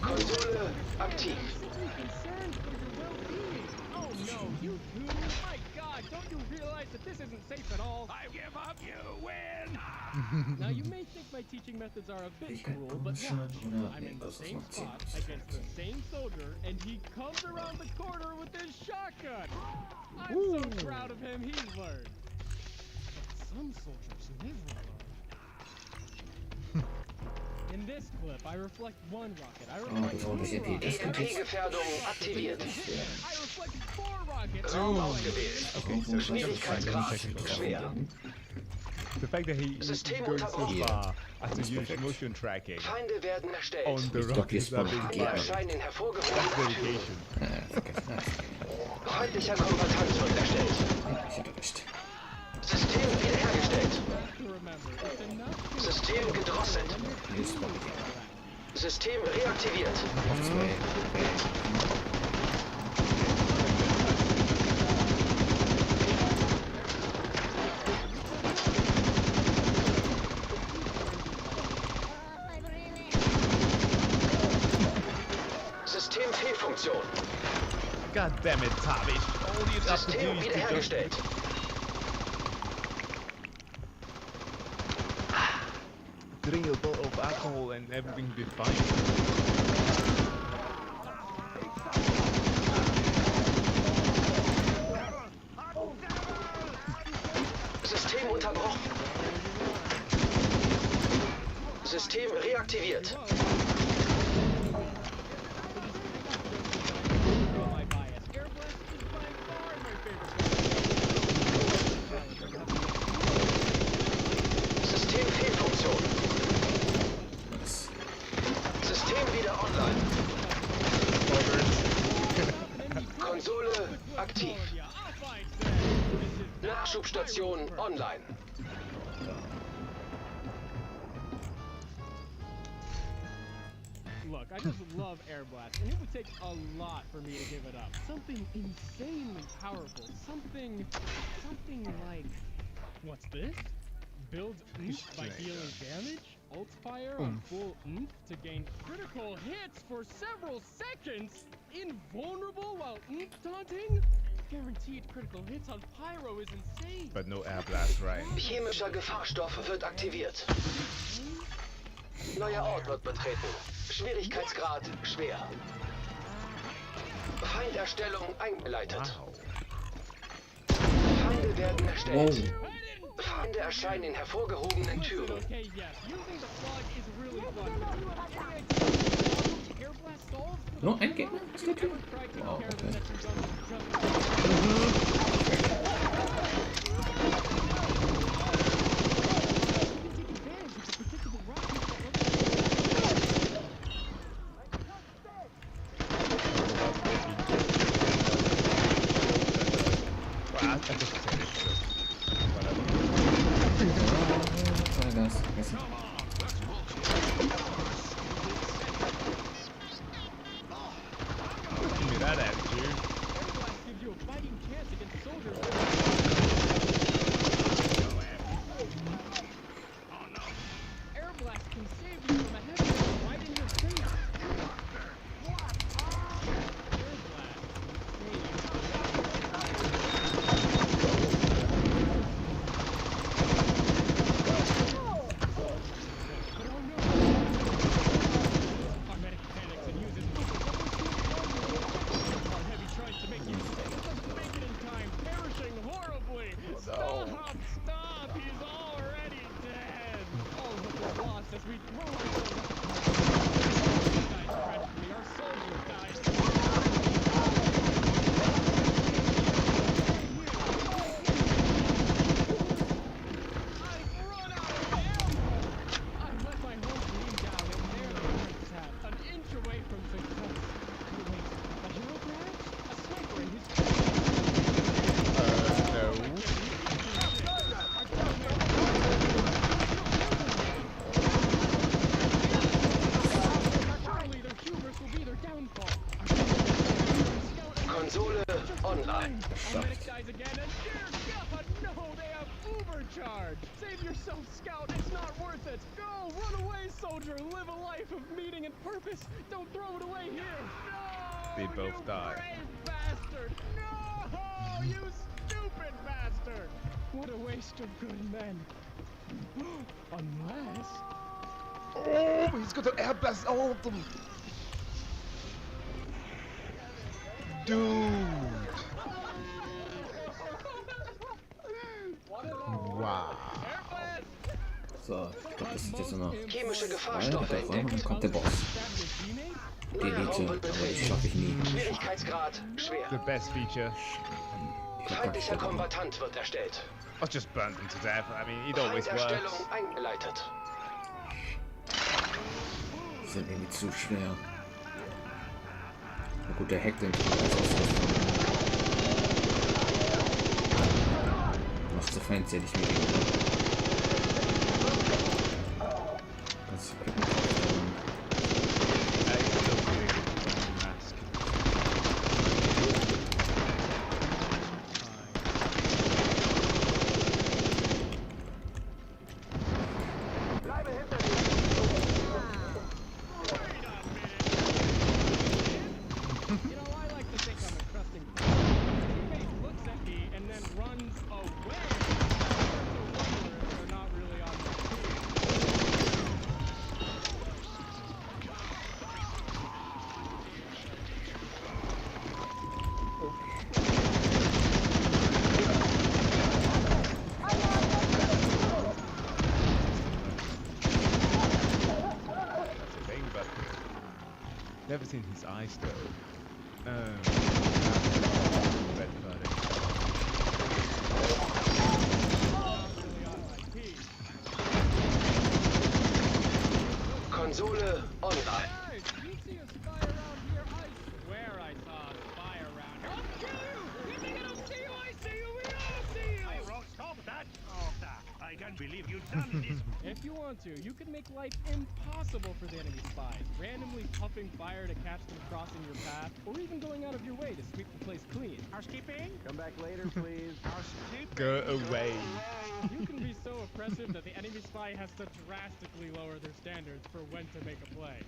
Konsole aktiv. Oh no, you two! My God, don't you realize that this isn't safe at all? I give up. You win. Now you may think my teaching methods are a bit cruel, but watch. I'm in the same spot against the same soldier, and he comes around the corner with his shotgun. I'm so proud of him. He's learned. But some soldiers never learn. In this clip, I reflect one rocket. I reflect two rockets. EMP-Gefährdung aktiviert. I reflect 4 rockets. Raum ausgewählt. Schwierigkeitsgrad schwer. The fact that he is going so far as to use motion tracking Feinde werden erstellt. on the rockets are being Feinde fired. erscheinen in That's hervorgehobenen dedication. Feindlicher Kombatant wird erstellt. System wiederhergestellt. System gedrosselt. System reaktiviert. System Fehlfunktion. God damn it, Tavish. All you have to do System is to wiederhergestellt. just drink a bottle of alcohol and everything will be fine. System unterbrochen. System reaktiviert. System Fehlfunktion. System wieder online. Konsole aktiv. Nachschubstation online. Look, I just love Air Blast, and it would take a lot for me to give it up. Something insanely powerful. Something like... What's this? Builds oomph by healing damage? Ult fire on full oomph to gain critical hits for several seconds? Invulnerable while oomph taunting? Guaranteed critical hits on Pyro is insane. But no air blast, right? Chemischer Gefahrstoff wird aktiviert. Neuer Ort wird betreten. Schwierigkeitsgrad schwer. Feinderstellung eingeleitet. Feinde werden erstellt. Feinde erscheinen in hervorgehobenen Türen. Okay, yes, using the plug is really fun. Air Blast solves No, ein Gegner? Ist der Typ? Wow, okay. Give me that attitude. Gives you a fighting chance against soldiers. Air Blast can save you from a headshot right in your face. Stop! He's already dead! All hope is lost as we throw ourselves tragically, our soldier dies. I've run out of ammo! I let my whole team down and there the prince hat, an inch away from success. Wait, a hero perhaps? A sniper in his No. Konsole online. Medic dies again, and dear God, no, they have overcharge. Save yourself, Scout. It's not worth it. Go, run away, soldier. Live a life of meaning and purpose. Don't throw it away here. No, They both die. brave bastard. No, you stupid bastard. What a waste of good men. Unless. Oh, he's got an air blast all of them. Dude. Wow. So, ich glaube, das sind jetzt nur noch Chemische 2 Gefahrstoffe davon und dann entdeckt. kommt der Boss. Die Neuer Elite, Raum aber wird das betreten. schaffe ich nie. Schwierigkeitsgrad schwer. The best feature. Feindlicher Kombatant wird erstellt. I just burned him to death. I mean, it always works. Feinderstellung eingeleitet. Die sind irgendwie zu schwer. Na gut, der hackt den macht so feindselig mit ihm. Kannst du gucken. Never seen his eyes though. Red burning. Konsole online. I can't believe you've done this. If you want to, you can make life impossible for the enemy spies, randomly puffing fire to catch them crossing your path, or even going out of your way to sweep the place clean. Housekeeping? Come back later, please. Housekeeping? Go away. You can be so oppressive that the enemy spy has to drastically lower their standards for when to make a play.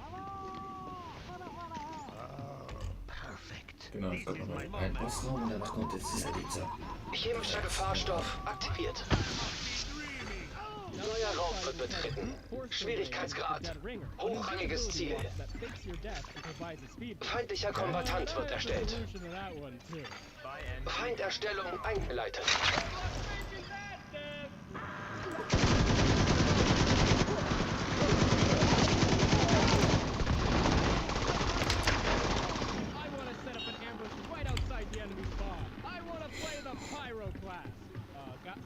Perfekt. Genau, es kommt noch ein Bossraum und danach kommt jetzt dieser Elite. Chemischer Gefahrstoff aktiviert. Neuer Raum wird betreten. Schwierigkeitsgrad. Hochrangiges Ziel. Feindlicher Kombatant wird erstellt. Feinderstellung eingeleitet.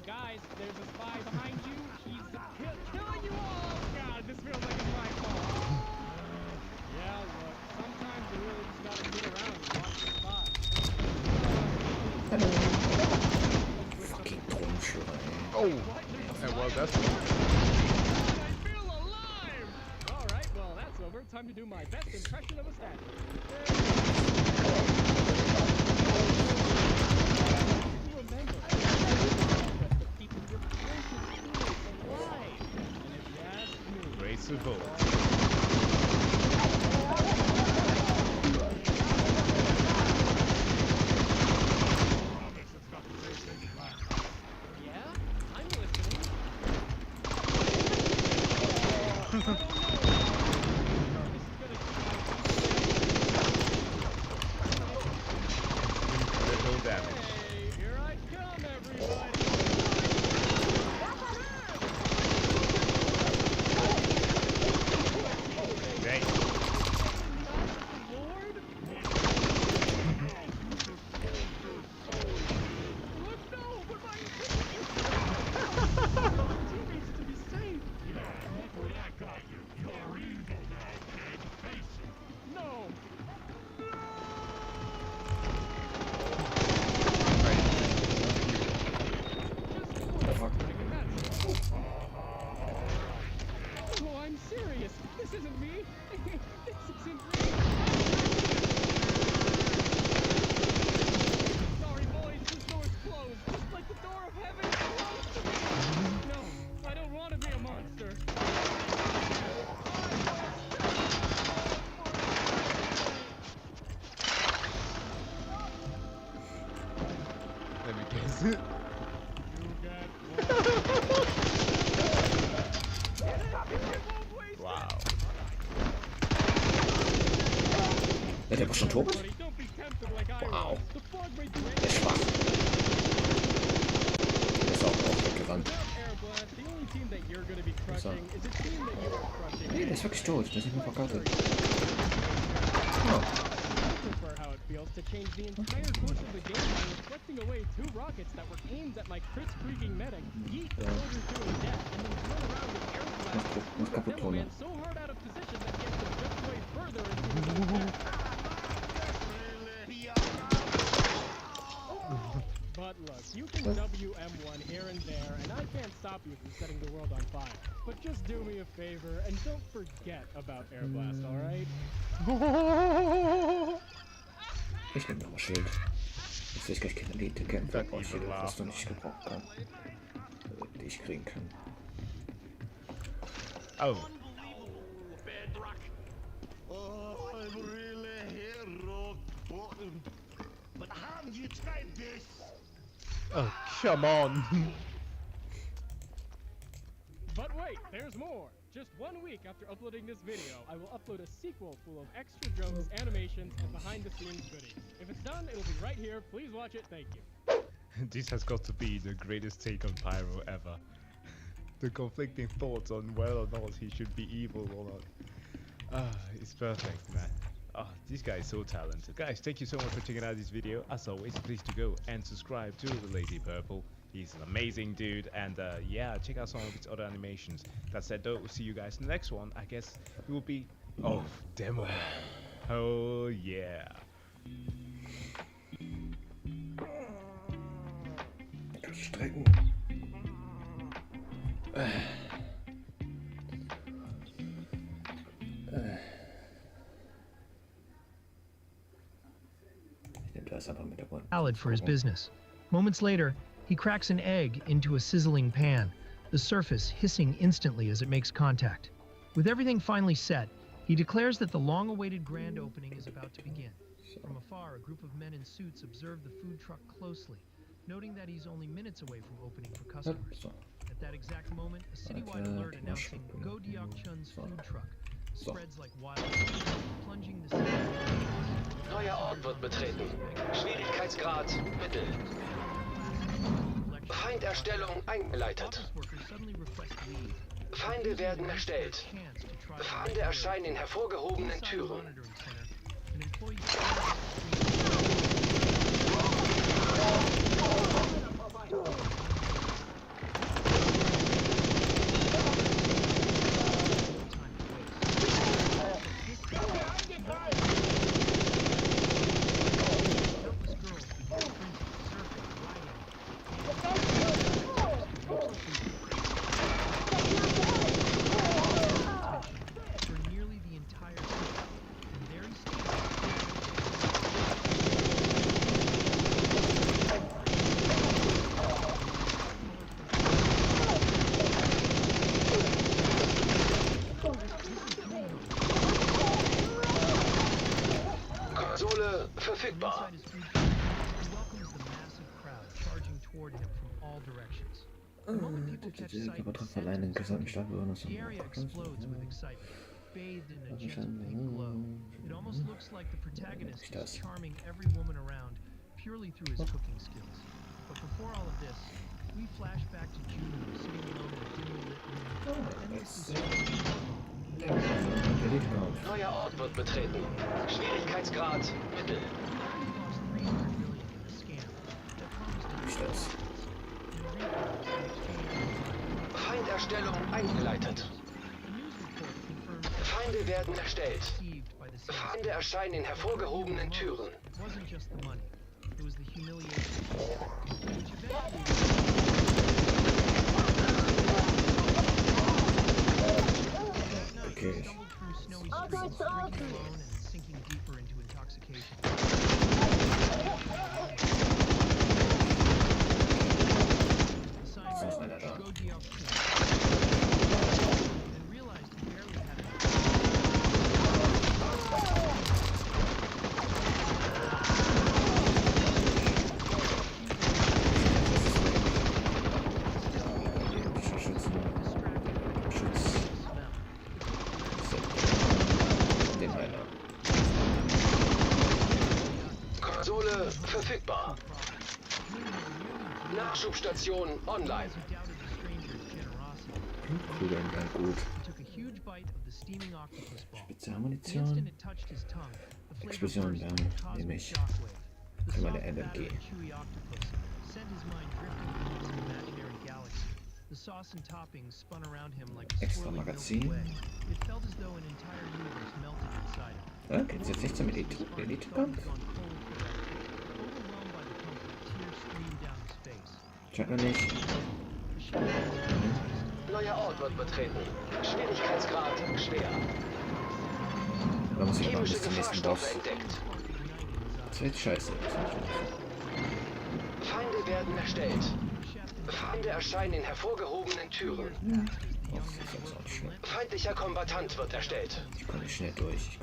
Guys, there's a spy behind you. He's killing you all. God, this feels like it's my fault. Yeah, look, sometimes you really just gotta sit around and watch the spy. Fucking Tonschüler, ey. Oh! Yeah, well, that's... I feel alive! Alright, well, that's over. Time to do my best impression of a statue. Remember, Race of Bolt. yeah, I'm listening. Incredible damage. Hey, here I come, everybody. This isn't me. This isn't me. Sorry, boys. This door's closed. Just like the door of heaven is closed to me. No, I don't want to be a monster. Let me guess. Wow. Ja, der war schon tot? Wow. Der ist schwach. Der ist auch weggerannt. So. Nee, der ist wirklich tot. Der ist nicht mehr verkartet. Oh. How it feels to change the entire course of the game by reflecting away 2 rockets that were aimed at my Chris freaking medic, yeet the soldier to his death, and then throw around with air blast. The demo man so hard out of position that he has to jump way further into the But look, you can WM1 here and there, and I can't stop you from setting the world on fire. But just do me a favor, and don't forget about air blast, alright? Ich nehme noch ein Schild. Jetzt will ich gleich keine Elite-Kämpfer ausstellen, was du nicht gebrauchen kann. Die ich kriegen kann. Oh. Oh, I'm really hero. But have you tried this? Oh, come on. But wait, there's more! Just 1 week after uploading this video, I will upload a sequel full of extra jokes, animations, and behind-the-scenes goodies. If it's done, it'll be right here. Please watch it. Thank you. This has got to be the greatest take on Pyro ever. The conflicting thoughts on whether or not he should be evil or not. Ah, it's perfect, man. Oh, this guy is so talented. Guys, thank you so much for checking out this video. As always, please to go and subscribe to the Lady Purple. He's an amazing dude, and yeah, check out some of his other animations. That said though, we'll see you guys in the next one. I guess it will be... Oh, Demo Man. Oh, yeah. Strecken. Salad for his business. Moments later, he cracks an egg into a sizzling pan, the surface hissing instantly as it makes contact. With everything finally set, he declares that the long-awaited grand opening is about to begin. From afar, a group of men in suits observe the food truck closely, noting that he's only minutes away from opening for customers. At that exact moment, a citywide alert announcing Go Deok Chun's food truck spreads like wildfire, plunging the city. Neuer Ort wird betreten. Schwierigkeitsgrad Mittel. Feinderstellung eingeleitet. Feinde werden erstellt. Feinde erscheinen in hervorgehobenen Türen. Verfügbar. Der betrifft allein den gesamten Stadtbewohner. The area explodes with excitement, bathed in a gentle pink glow. It almost looks like the protagonist is charming every woman around purely through his cooking skills. But before all of this, we flash back to Juno sitting alone in a dimly lit room. Neuer Ort wird betreten. Schwierigkeitsgrad Mittel. Feinderstellung eingeleitet. Feinde werden erstellt. Feinde erscheinen in hervorgehobenen Türen. Okay. drinking alone and sinking deeper into intoxication. And realized he barely had Konsole verfügbar. Nachschubstation online. Gut. Spezialmunition. Explosion, nehme ich. Für meine LMG. Extra Magazin. Geht's jetzt nicht zum Elite-Pump? Scheint noch nicht. Neuer Ort wird betreten. Schwierigkeitsgrad schwer. Da muss ich aber bis zum nächsten Boss. Entdeckt. Das wird scheiße. Feinde werden erstellt. Feinde erscheinen in hervorgehobenen Türen. Feindlicher Kombatant wird erstellt. Ich komme nicht schnell durch.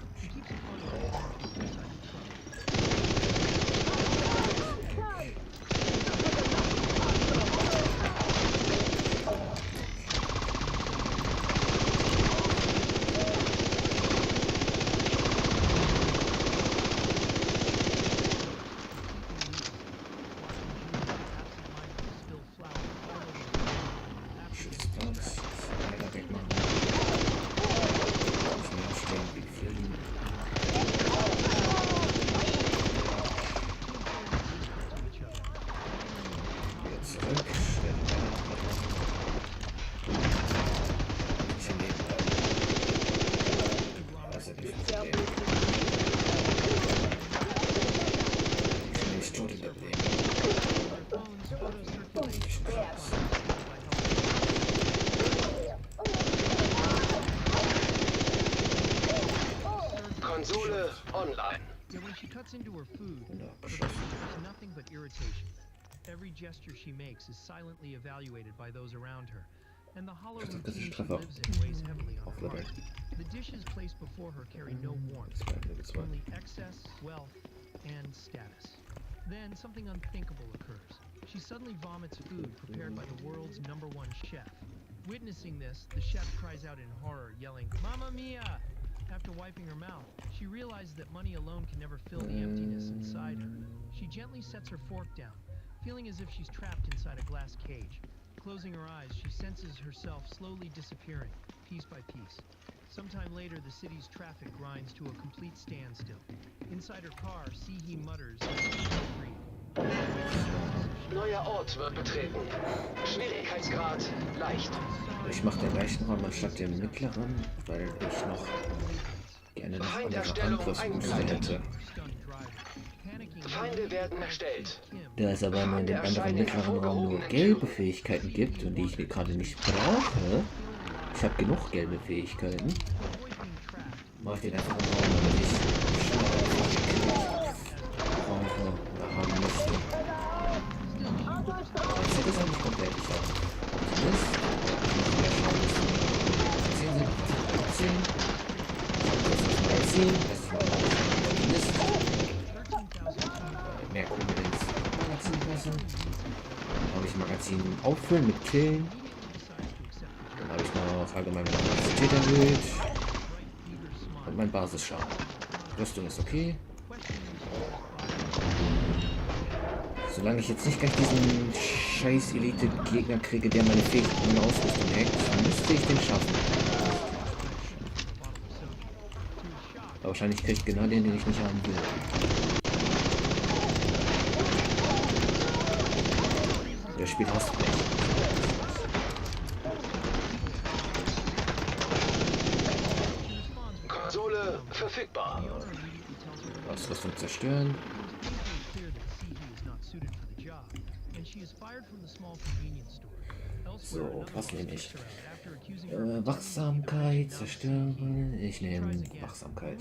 Konsole online. When she cuts into her food, there's nothing but irritation. Every gesture she makes is silently evaluated by those around her, and the hollow routine she lives in weighs heavily on her heart. The dishes placed before her carry no warmth, only excess, wealth, and status. Then something unthinkable occurs. She suddenly vomits food prepared by the world's #1 chef. Witnessing this, the chef cries out in horror, yelling, "Mamma mia!" After wiping her mouth, she realizes that money alone can never fill the emptiness inside her. She gently sets her fork down, feeling as if she's trapped inside a glass cage. Closing her eyes, she senses herself slowly disappearing, piece by piece. Sometime later, the city's traffic grinds to a complete standstill. Inside her car, Sihi mutters, Neuer Ort wird betreten. Schwierigkeitsgrad leicht. Ich mache den leichten Raum anstatt den mittleren, weil ich noch gerne noch andere Angriffspunkte hätte. Feinde werden erstellt. Da es aber nur in dem anderen mittleren Raum nur gelbe Fähigkeiten gibt und die ich gerade nicht brauche, ich habe genug gelbe Fähigkeiten, mache ich den einfach im Raum, damit ich brauche oder haben möchte. Ich sehe das auch nicht komplett. Ich habe Mist. Ich mache mehr Schaden. 10 mehr Kugeln ins Magazin passen. Dann habe ich Magazin auffüllen mit Killen. Dann habe ich noch allgemein meine Kapazität erhöht. Und mein Basisschaden. Rüstung ist okay. Solange ich jetzt nicht gleich diesen scheiß Elite-Gegner kriege, der meine Fähigkeiten, meine Ausrüstung hackt, müsste ich den schaffen. Aber wahrscheinlich kriege ich genau den ich nicht haben will. Der spielt Hausblech. Konsole verfügbar. Ausrüstung zerstören. So, was nehme ich? Wachsamkeit, zerstören. Ich nehme Wachsamkeit.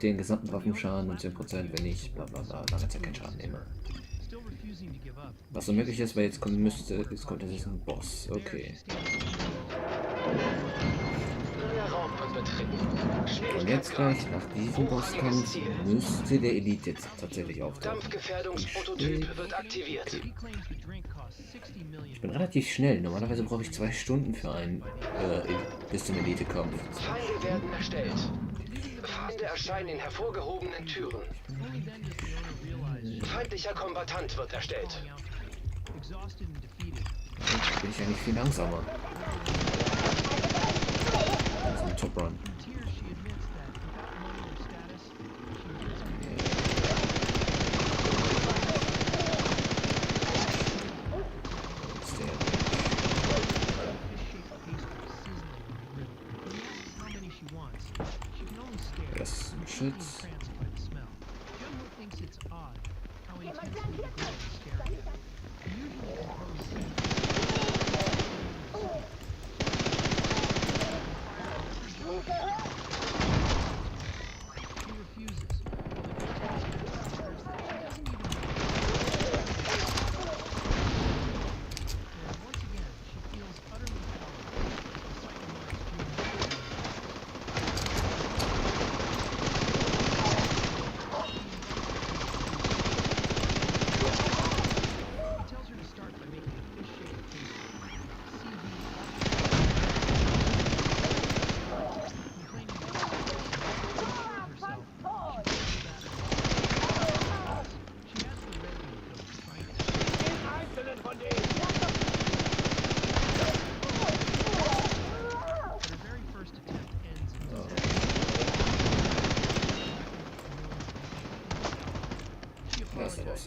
Den gesamten Waffenschaden und 10%, wenn ich bla bla bla, lange Zeit keinen Schaden nehme. Was so möglich ist, weil jetzt kommen müsste, jetzt kommt das ein Boss. Okay. Und jetzt gleich nach diesem Bosskampf müsste der Elite jetzt tatsächlich auftauchen. Dampfgefährdungsprototyp wird aktiviert. Okay. Ich bin relativ schnell. Normalerweise brauche ich 2 Stunden für einen bis zum Elite-Kampf. Feinde werden erstellt. Feinde erscheinen in hervorgehobenen Türen. Feindlicher Kombatant wird erstellt. Bin ich eigentlich viel langsamer. Zum Top Run. Das ist ein Schütz.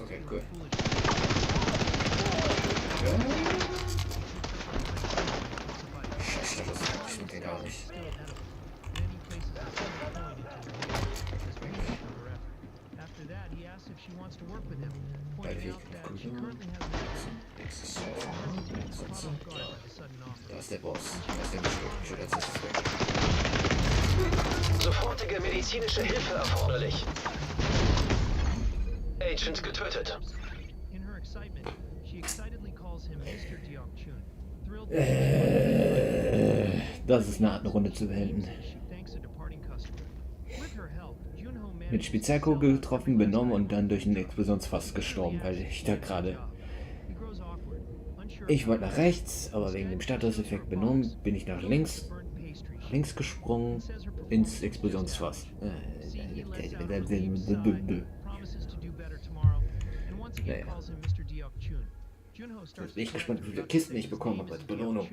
Okay, gut. Scheiße, das stimmt ja gar nicht. Da ist der Boss. Da ist der Geschütz. Jetzt ist es weg. Sofortige medizinische Hilfe erforderlich. Agent getötet. Das ist eine Art, eine Runde zu beenden. Mit Spezialkugel getroffen, benommen und dann durch ein Explosionsfass gestorben, weil ich da gerade... Ich wollte nach rechts, aber wegen dem Statuseffekt benommen, bin ich nach links gesprungen ins Explosionsfass. Naja. Jetzt bin ich gespannt, wie viele Kisten ich bekomme als Belohnung.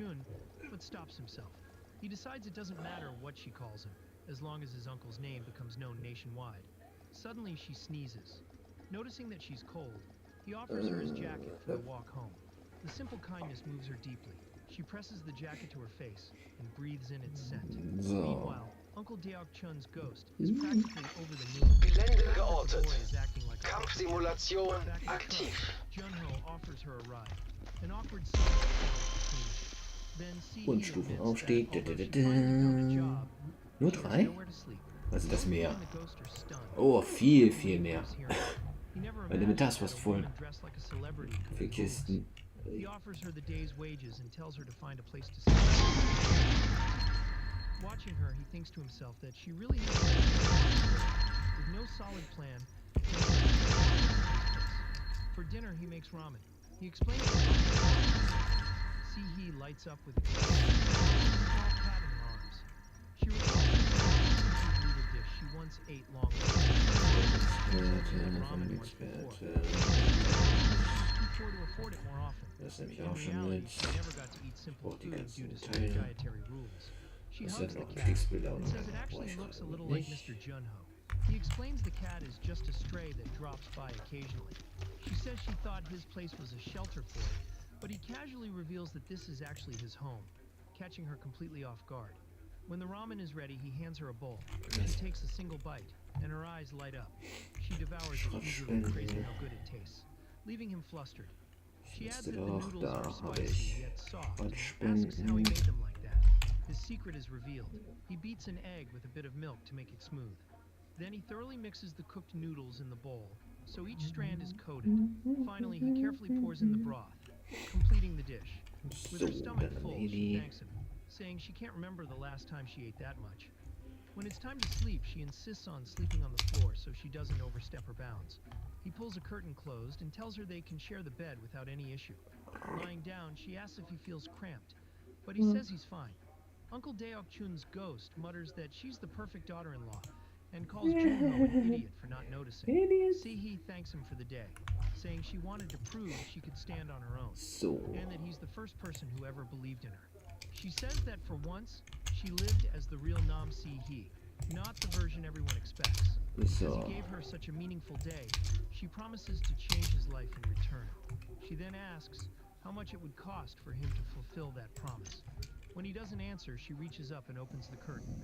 He decides it doesn't matter what she calls him, as long as his uncle's name becomes known nationwide. Suddenly she sneezes. Noticing that she's cold, he offers her his jacket for the walk home. The simple kindness moves her deeply. She presses the jacket to her face and breathes in its scent. Meanwhile, Uncle Deok Chun's ghost is practically over the moon. Gelände geortet. Kampfsimulation aktiv. Junho offers her a ride. An awkward scene. Grundstufenaufstieg. Nur 3? Also das mehr. Oh, viel, viel mehr. Mein Inventar ist fast voll. 4 Kisten. He offers her the day's wages and tells her to find a place to stay. Watching her, he thinks to himself that she really has with no solid plan. For dinner, he makes ramen. He explains He lights up with a small cat in her arms. She recalls the noodle dish she once ate long ago. Ramen once before. She to afford it more often. In reality, she never got to eat simple food due to strict dietary rules. She hugs the cat and says it actually looks a little like Mr. Junho. He explains the cat is just a stray that drops by occasionally. She says she thought his place was a shelter for it, but he casually reveals that this is actually his home, catching her completely off guard. When the ramen is ready, he hands her a bowl. She takes a single bite, and her eyes light up. She devours it eagerly, praising how good it tastes, leaving him flustered. She adds that the noodles are spicy, yet soft and asks how he made them like that. His secret is revealed. He beats an egg with a bit of milk to make it smooth. Then he thoroughly mixes the cooked noodles in the bowl, so each strand is coated. Finally, he carefully pours in the broth, completing the dish. With her stomach full, she thanks him, saying she can't remember the last time she ate that much. When it's time to sleep, she insists on sleeping on the floor so she doesn't overstep her bounds. He pulls a curtain closed and tells her they can share the bed without any issue. Lying down, she asks if he feels cramped, but he says he's fine. Uncle Deok Chun's ghost mutters that she's the perfect daughter-in-law and calls Junho an idiot for not noticing. Si-hee thanks him for the day, saying she wanted to prove she could stand on her own, and that he's the first person who ever believed in her. She says that for once, she lived as the real Nam Si-hee, not the version everyone expects. As he gave her such a meaningful day, she promises to change his life in return. She then asks how much it would cost for him to fulfill that promise. When he doesn't answer, she reaches up and opens the curtain.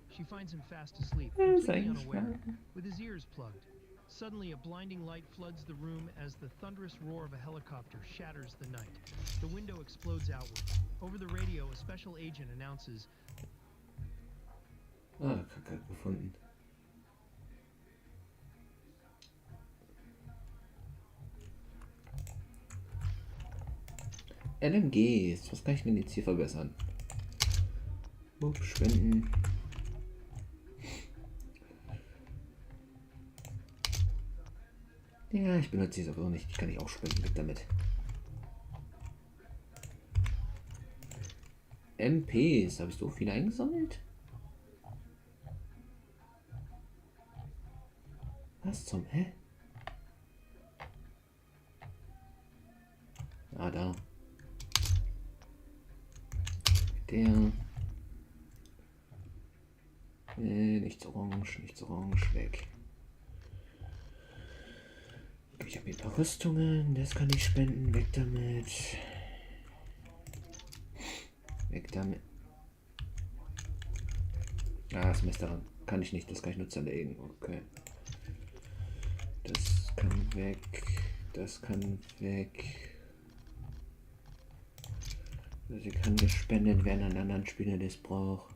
She finds him fast asleep, completely unaware, with his ears plugged. Suddenly, a blinding light floods the room as the thunderous roar of a helicopter shatters the night. The window explodes outward. Over the radio, a special agent announces... Kacke gefunden. LMGs, was kann ich denn jetzt hier verbessern? Spenden. Ja, ich benutze sie sowieso nicht. Ich kann nicht auch spenden, weg damit. MPs, habe ich so viele eingesammelt? Was zum Hä? Ah, da. Der. Nichts orange, weg. Ich habe hier ein paar Rüstungen, das kann ich spenden, weg damit. Weg damit. Ah, das Messer kann ich nicht, das kann ich nur zerlegen, okay. Das kann weg, das kann weg. Sie kann gespendet werden an anderen Spieler, der es braucht.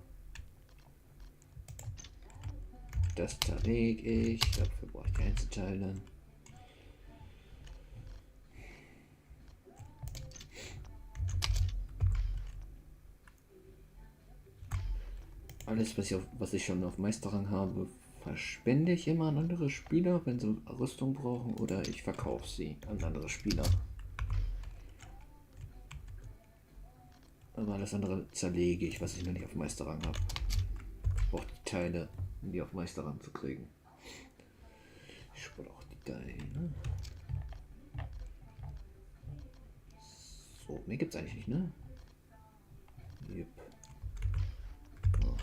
Das zerlege ich, dafür brauche ich die Einzelteile. Alles, was ich schon auf Meisterrang habe, verspende ich immer an andere Spieler, wenn sie Rüstung brauchen, oder ich verkaufe sie an andere Spieler. Aber alles andere zerlege ich, was ich noch nicht auf Meisterrang habe. Ich brauche die Teile, um die auf Meisterrang zu kriegen. Ich brauche auch die Teile. So, mehr gibt's eigentlich nicht, ne? Yep. Oh.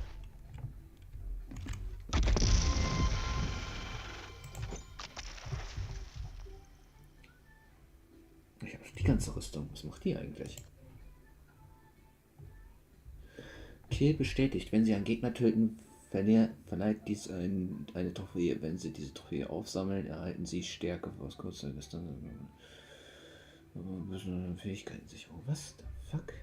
Ich habe die ganze Rüstung. Was macht die eigentlich? Kill bestätigt. Wenn Sie einen Gegner töten, verleiht dies eine Trophäe. Wenn Sie diese Trophäe aufsammeln, erhalten Sie Stärke für was kurz Distanz. Fähigkeiten sich. Oh, was? The fuck?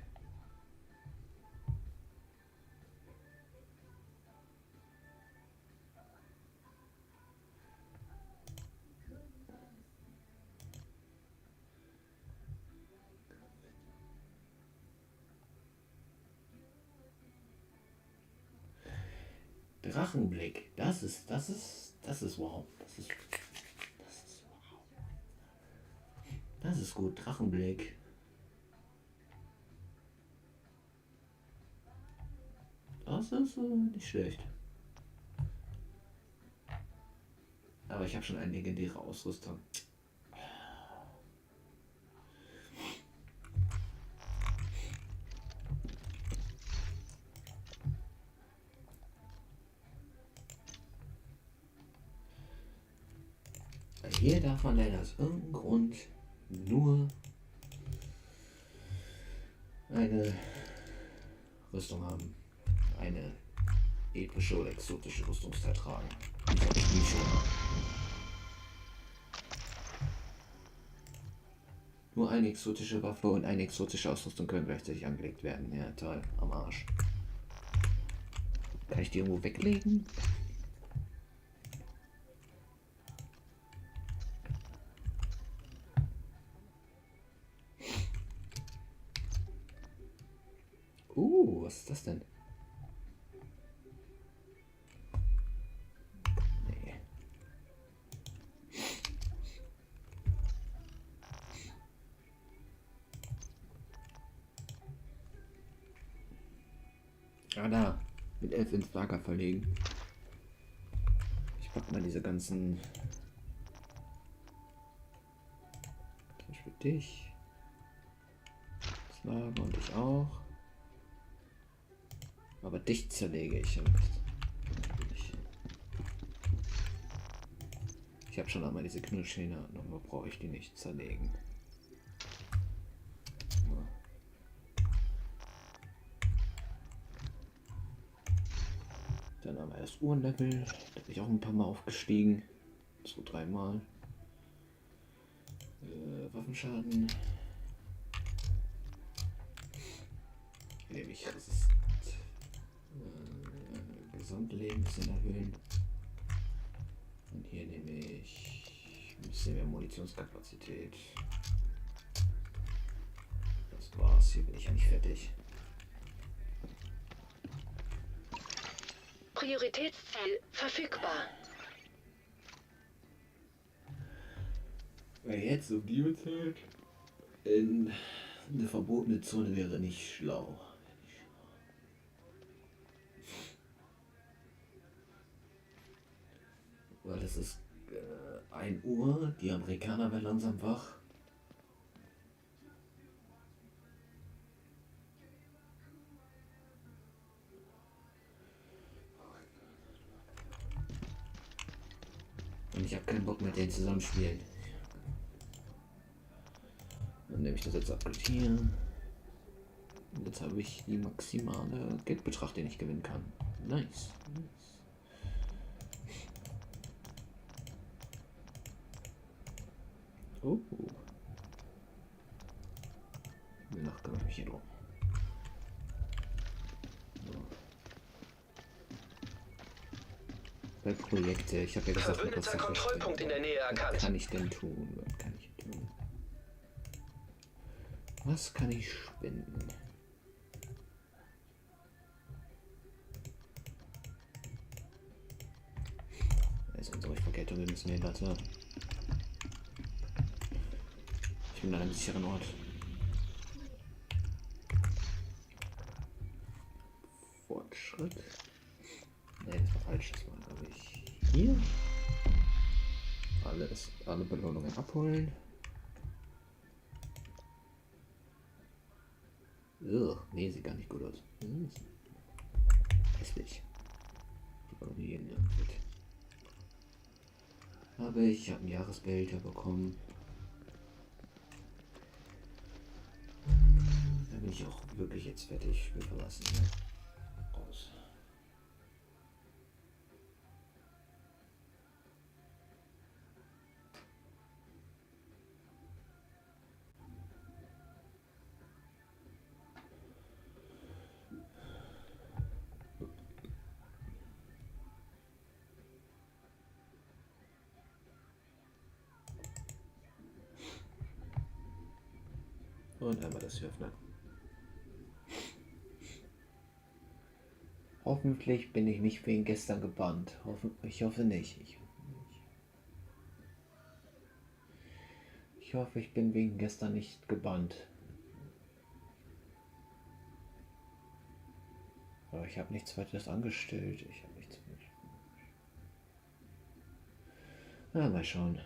Drachenblick, das ist wow. Das ist gut, Drachenblick. Das ist nicht schlecht. Aber ich habe schon eine legendäre Ausrüstung. Hier darf man leider aus irgendeinem Grund nur eine Rüstung haben. Eine epische oder exotische Rüstungsteil tragen. Die soll ich nie schon haben. Nur eine exotische Waffe und eine exotische Ausrüstung können gleichzeitig angelegt werden. Ja, toll. Am Arsch. Kann ich die irgendwo weglegen? Was ist das denn? Nee. Ah, da. Mit 11 ins Lager verlegen. Ich pack mal diese ganzen... Zum Beispiel dich. Das Lager und dich auch. Aber dich zerlege ich. Ich habe schon einmal diese Knutschhähne, aber brauche ich die nicht zerlegen. Dann haben wir das Uhrenlevel. Da bin ich auch ein paar Mal aufgestiegen. 2-3 Mal. Waffenschaden. Ewig resistent. Gesamtleben ein bisschen erhöhen. Und hier nehme ich ein bisschen mehr Munitionskapazität. Das war's. Hier bin ich eigentlich fertig. Prioritätsziel verfügbar. Wer jetzt um die Uhrzeit in eine verbotene Zone wäre nicht schlau. Weil es ist 1 Uhr, die Amerikaner werden langsam wach. Und ich habe keinen Bock mit denen zusammenspielen. Dann nehme ich das jetzt Upgrade hier. Und jetzt habe ich die maximale Geldbetrag, den ich gewinnen kann. Nice. Oh. Danach kümmere ich mich hier drum. Bei Projekte, ich habe ja gesagt, Verbündeter Kontrollpunkt in der Nähe erkannt. Was kann ich denn tun? Was kann ich tun? Was kann ich spenden? Da ist unsere Vergeltung, wir müssen hier weiter. Ich bin an einem sicheren Ort. Fortschritt. Ne, das war falsch. Das war, glaube ich, hier. Alle Belohnungen abholen. Nee, sieht gar nicht gut aus. Hässlich. Aber ich habe ein Jahresbehälter bekommen. Da bin ich auch wirklich jetzt fertig. Spiel verlassen. Ja. Raus. Und einmal das hier öffnen. Hoffentlich bin ich nicht wegen gestern gebannt. Ich hoffe nicht. Ich hoffe, ich bin wegen gestern nicht gebannt. Aber ich habe nichts weiteres angestellt. Ich habe nichts mehr. Na, mal schauen.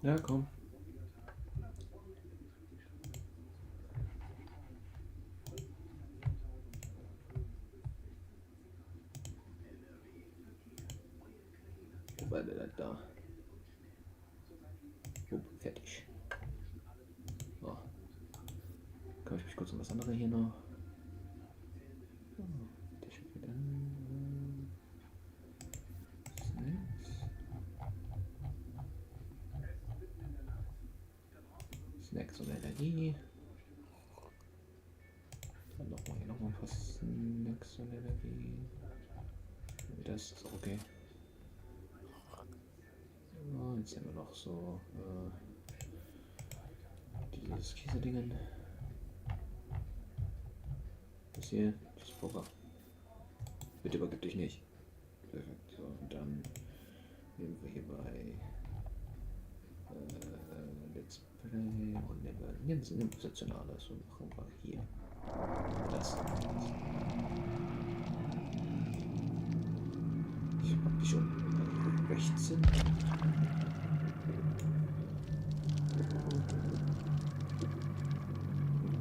Ja, komm. Da. Fertig. So. Kann ich mich kurz um das andere hier noch. Snacks und Energie. Dann nochmal hier nochmal ein paar Snacks und Energie. Das ist okay. So, jetzt haben wir noch so dieses Käsedingen. Das hier, das Poker. Bitte übergib dich nicht. Perfekt. So, und dann nehmen wir hier bei Let's Play und nehmen Positionales und machen wir hier das. Ich hab die schon rechts sind.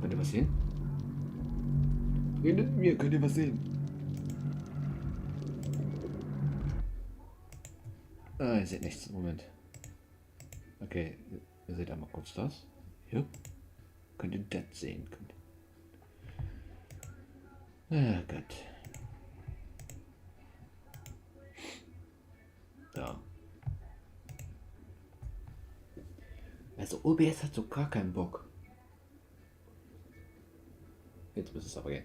Könnt ihr was sehen? Hinter mir könnt ihr was sehen. Ah, ihr seht nichts. Moment. Okay, ihr seht einmal kurz das. Hier. Könnt ihr das sehen? Ah Gott. Da. Also OBS hat so gar keinen Bock. Jetzt muss es aber gehen.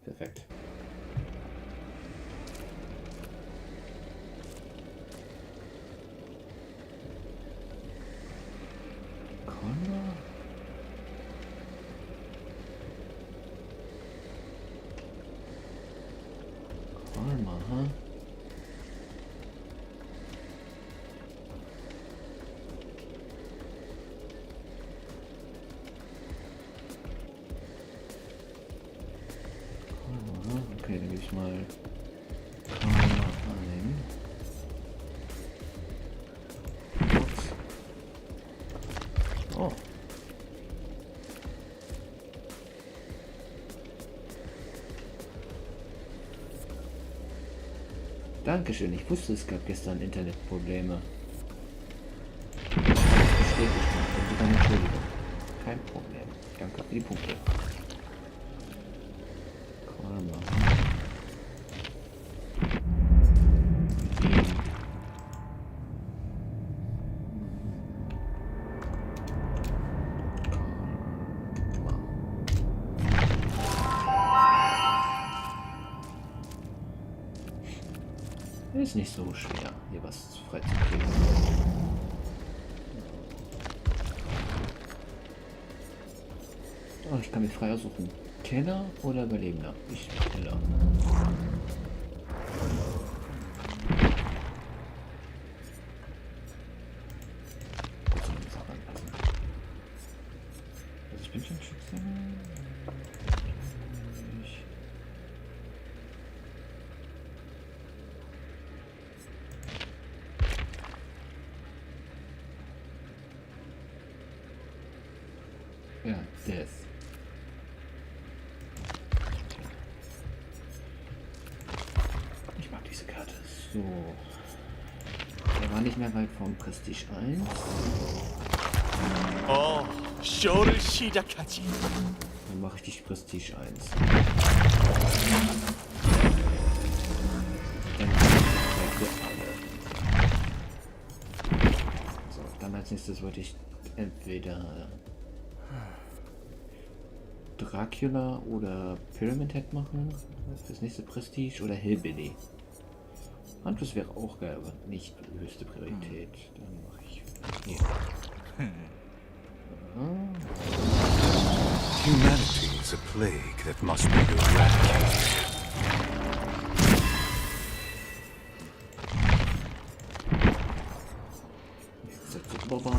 Perfekt. Connor? Karma, huh? Okay, dann gebe ich mal Karma ein. Oh. Dankeschön, ich wusste, es gab gestern Internetprobleme. Das bestätigt mich, sogar eine Entschuldigung. Kein Problem. Danke für die Punkte. Karma. Ist nicht so schwer, hier was freizukriegen. Oh, ich kann mich frei aussuchen. Kenner oder Überlebender? Ich Kenner. Also ich bin schon Schütze. Ja, Death. Ich mag diese Karte. So. Der war nicht mehr weit vom Prestige 1. Oh, Sho를 시작하지. Dann mache ich die Prestige 1. Dann so, dann als nächstes wollte ich entweder Dracula oder Pyramid Head machen. Fürs nächste Prestige oder Hillbilly. Handlos wäre auch geil, aber nicht höchste Priorität. Dann mache ich hier. Humanity is a plague that must be eradicated. Jetzt setzt Boba.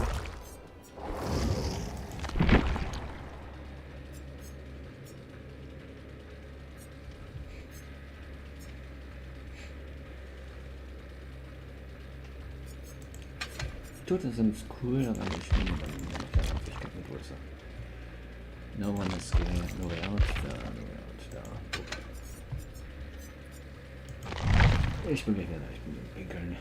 Tote sind cool, aber ich finde dann die Möglichkeit mit größer. No one is scared, no way out, da. Ich bin gleich wieder, ich bin pinkeln.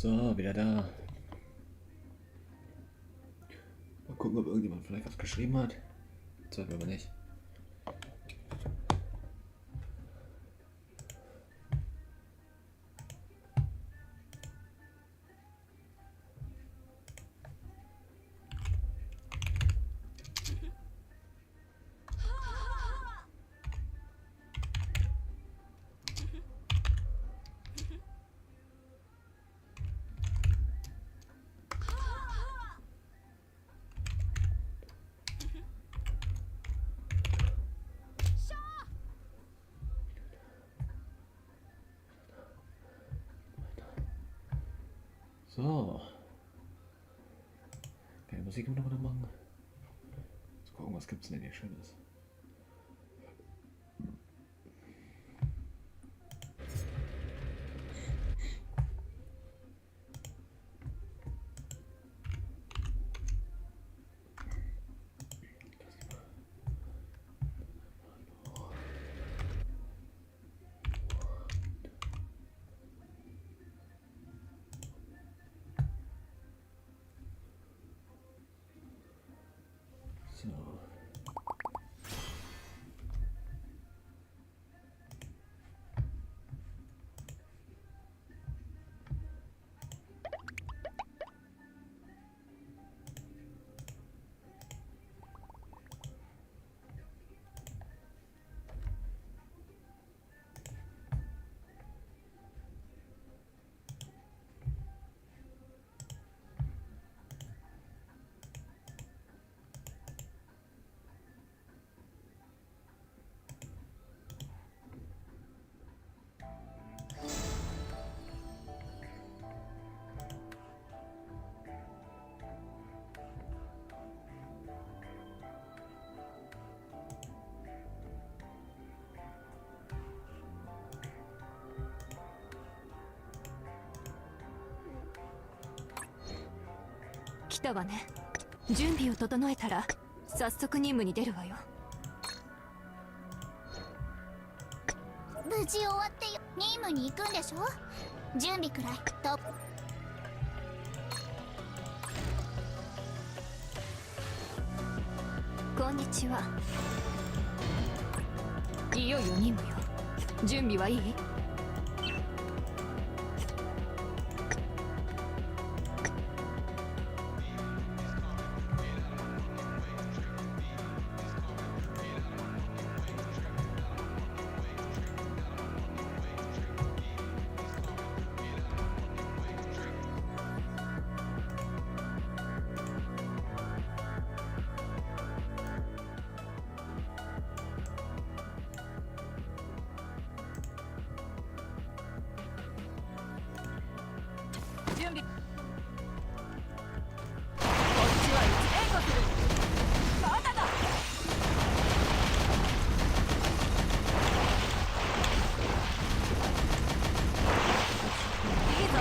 So, wieder da. Mal gucken, ob irgendjemand vielleicht was geschrieben hat. Zweifel aber nicht. So. Keine Musik noch mal machen. Jetzt gucken, was gibt's denn hier Schönes. So.「来たわね。準備を整えたら早速任務に出るわよ。無事終わってよ。任務に行くんでしょ。準備くらいと。こんにちは。いよいよ任務よ。準備はいい？準備。こっちはいつ援護する。まだだ。いいぞ。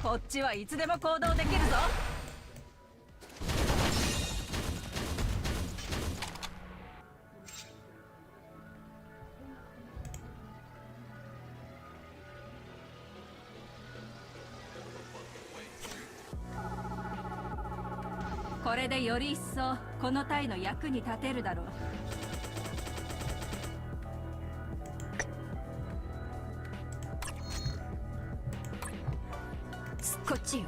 こっちはいつでも行動できるぞ。これでより一層この隊の役に立てるだろう。こっちよ。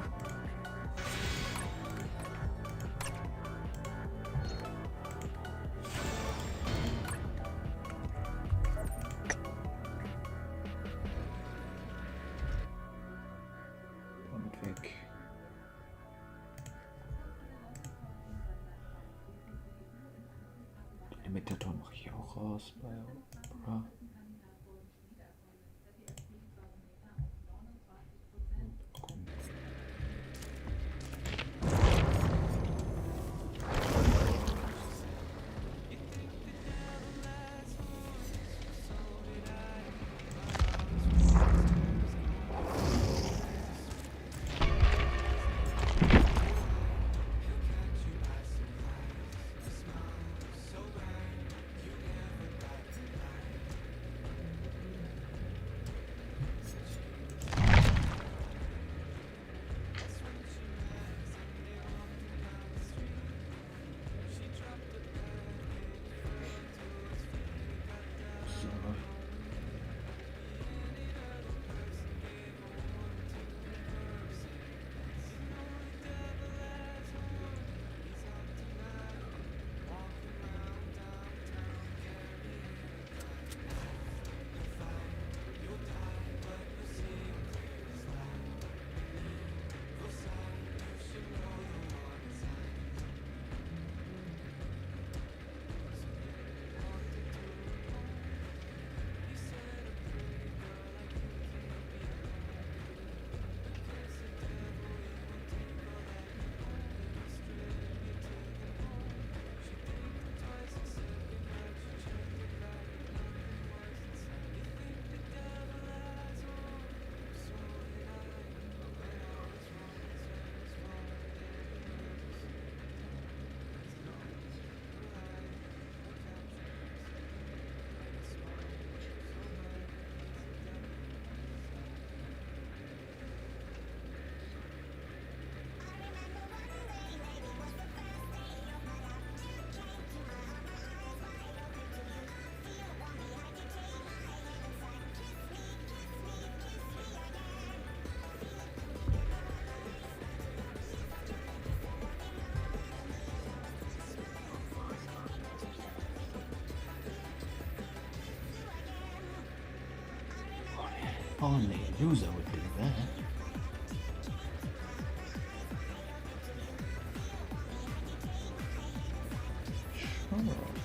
Imitator mache ich auch raus bei Bra. Only a loser would do that. Sure.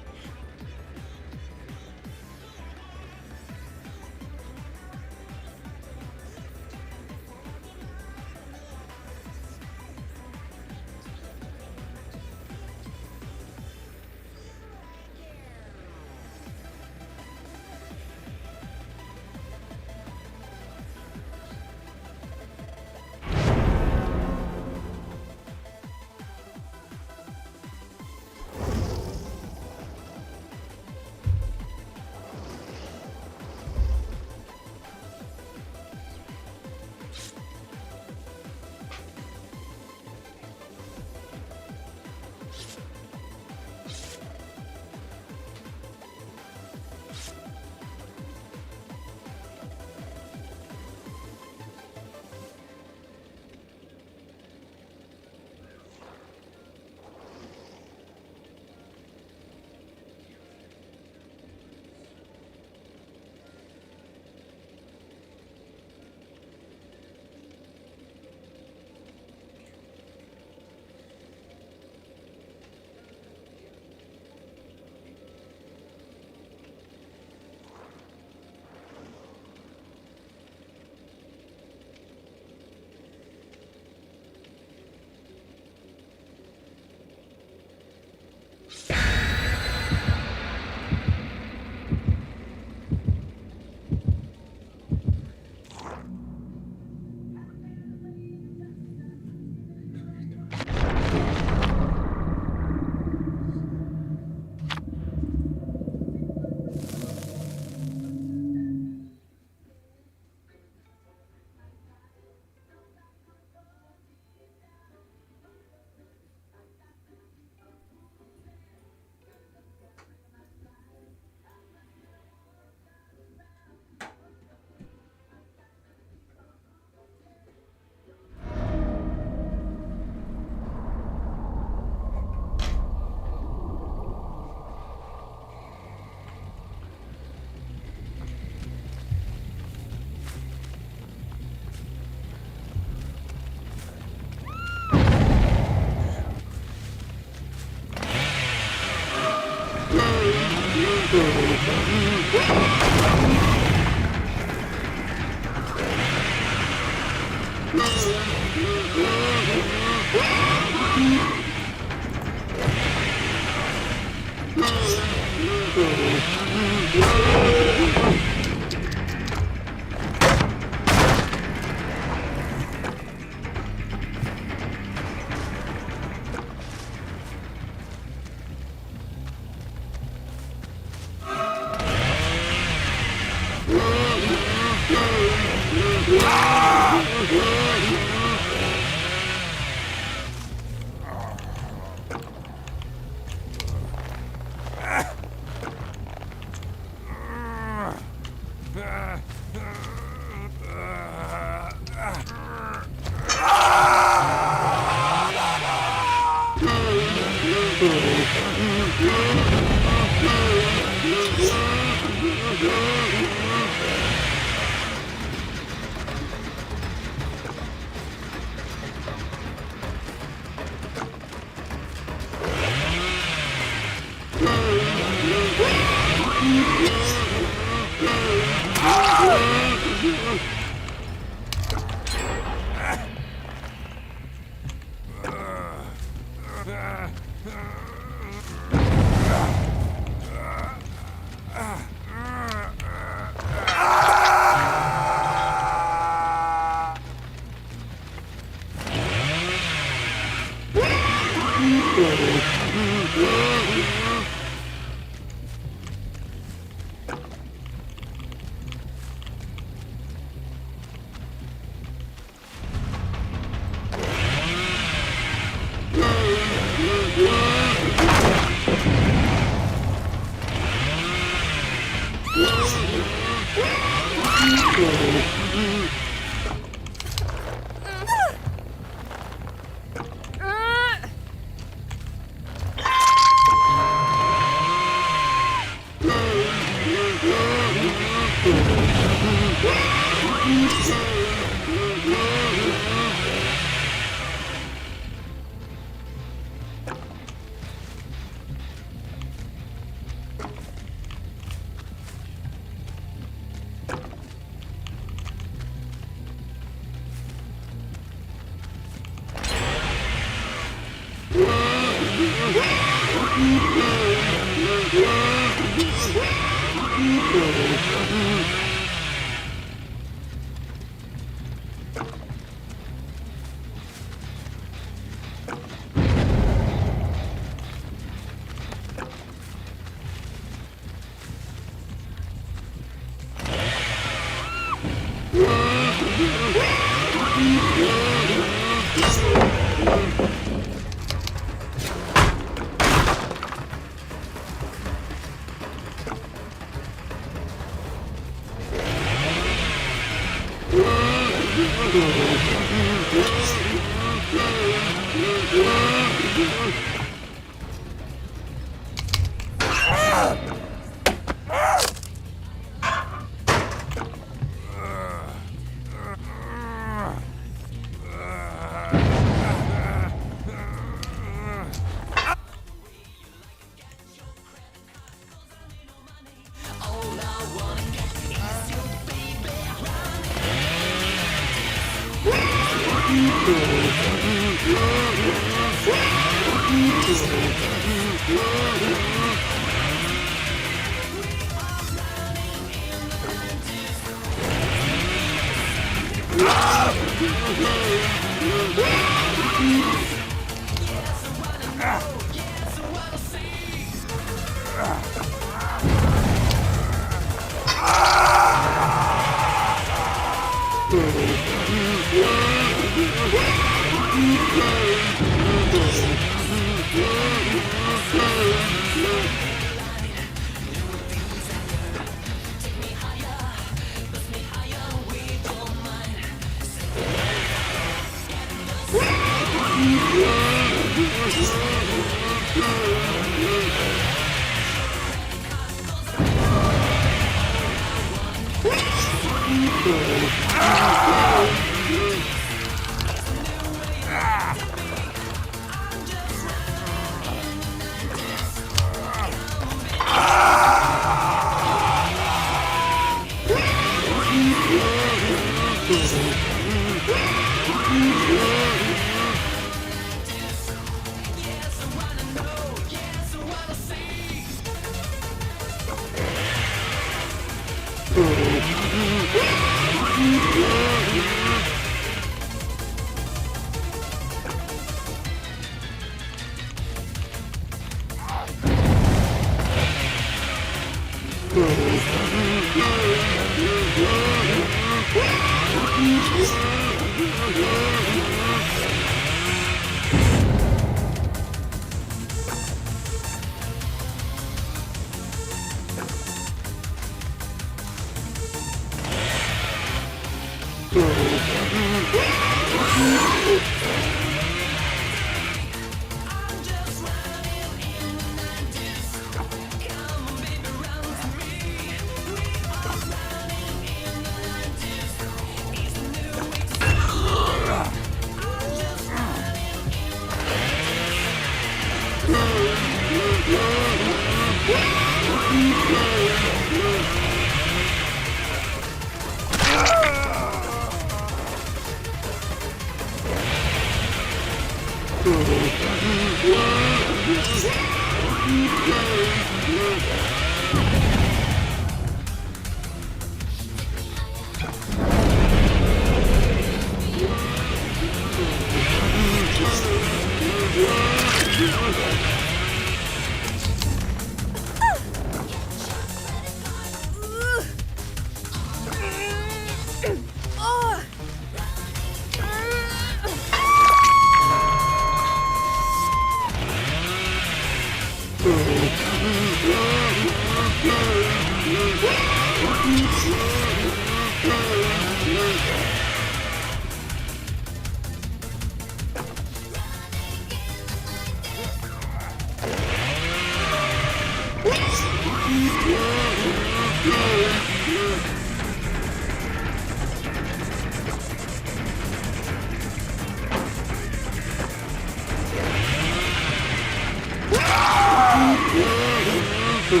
Bennys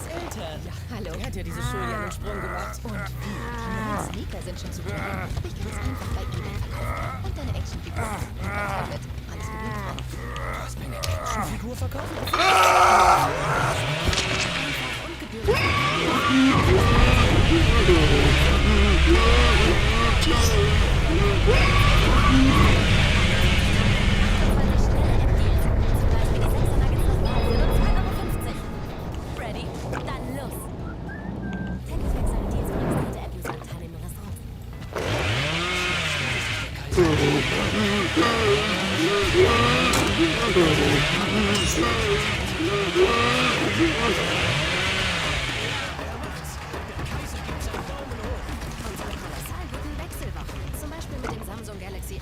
Eltern. Ja, hallo. Er hat ja diese Show ja einen Sprung gemacht. Und wie? Meine Sneaker sind schon zu teuer. Aber ich kann es einfach bei eBay verkaufen. Und deine Actionfigur. Damit. Alles gut. Du hast meine Actionfigur verkauft? Ready? Dann los! Technifax seine Deals bringt heute Abuse-Anteile im Restaurant. Zum Beispiel mit dem Samsung Galaxy S.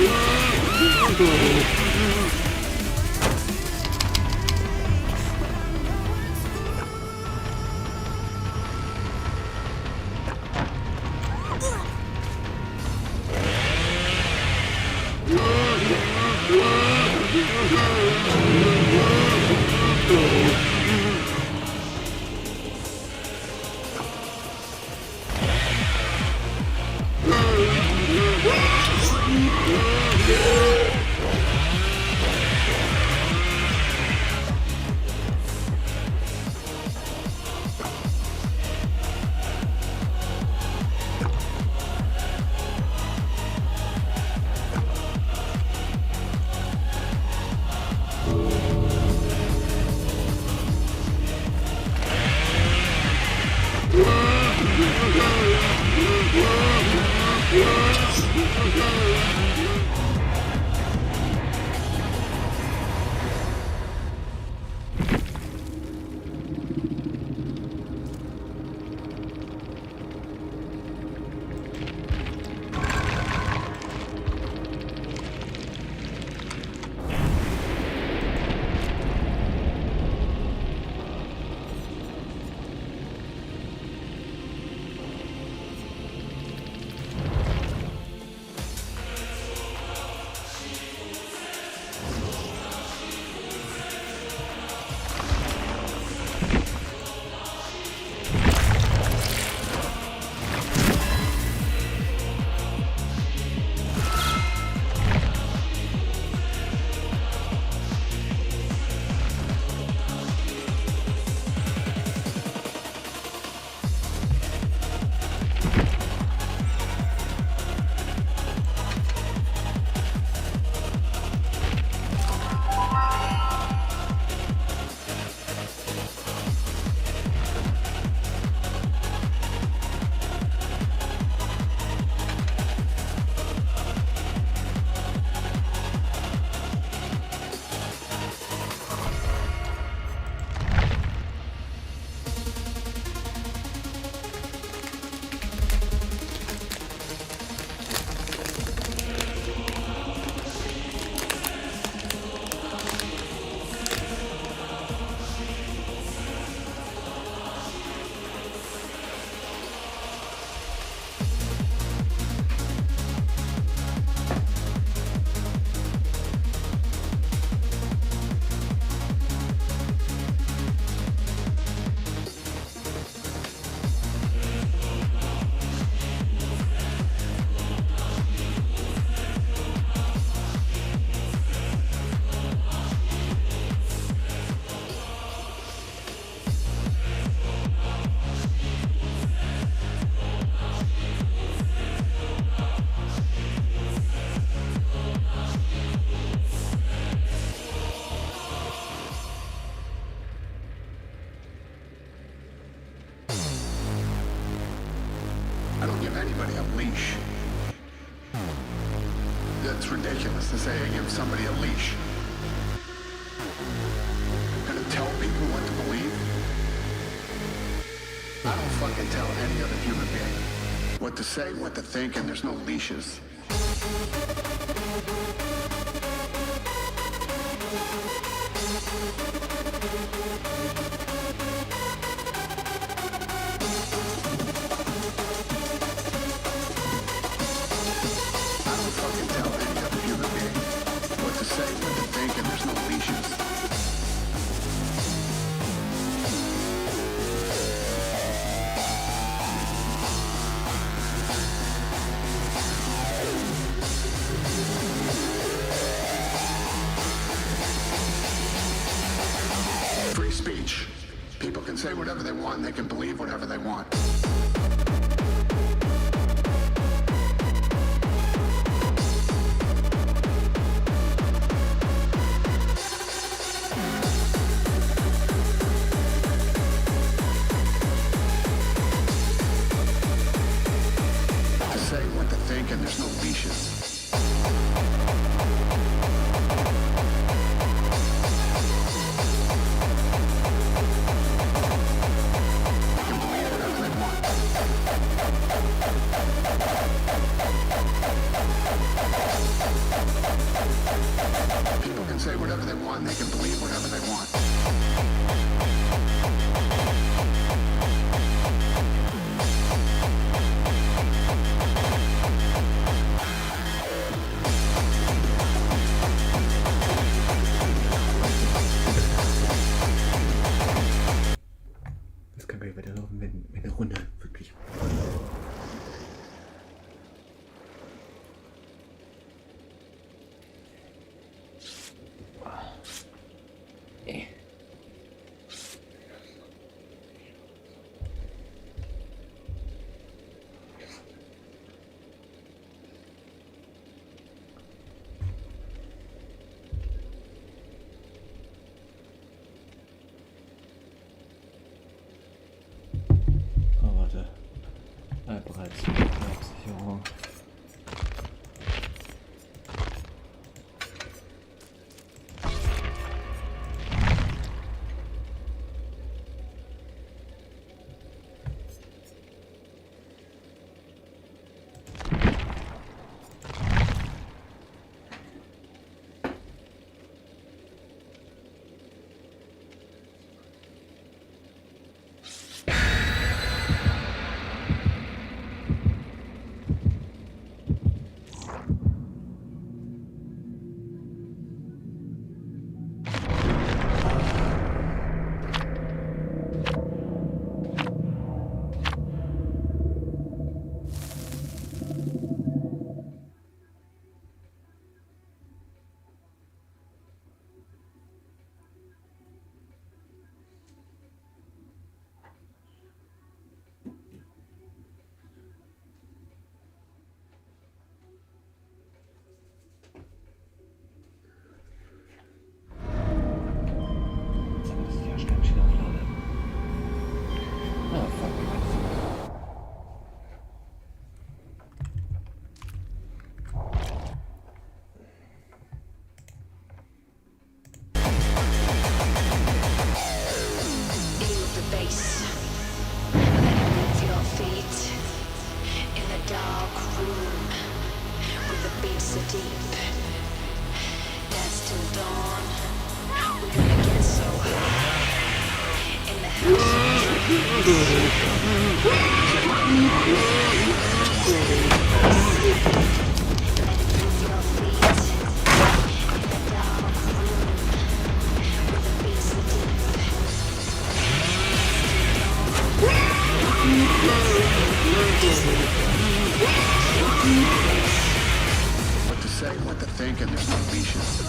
Yeah. I don't give anybody a leash. That's ridiculous to say I give somebody a leash. Gonna tell people what to believe? I don't fucking tell any other human being what to say, what to think, and there's no leashes. Free speech. People can say whatever they want, and they can believe whatever they want. To say what to think, and there's no leashes. People can say whatever they want, and they can believe whatever they want. Das kann gar nicht weiterlaufen, wenn eine Runde wirklich. Oh, warte. Bereits Absicherung. What to say, what to think, and there's no leashes.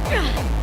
Yeah.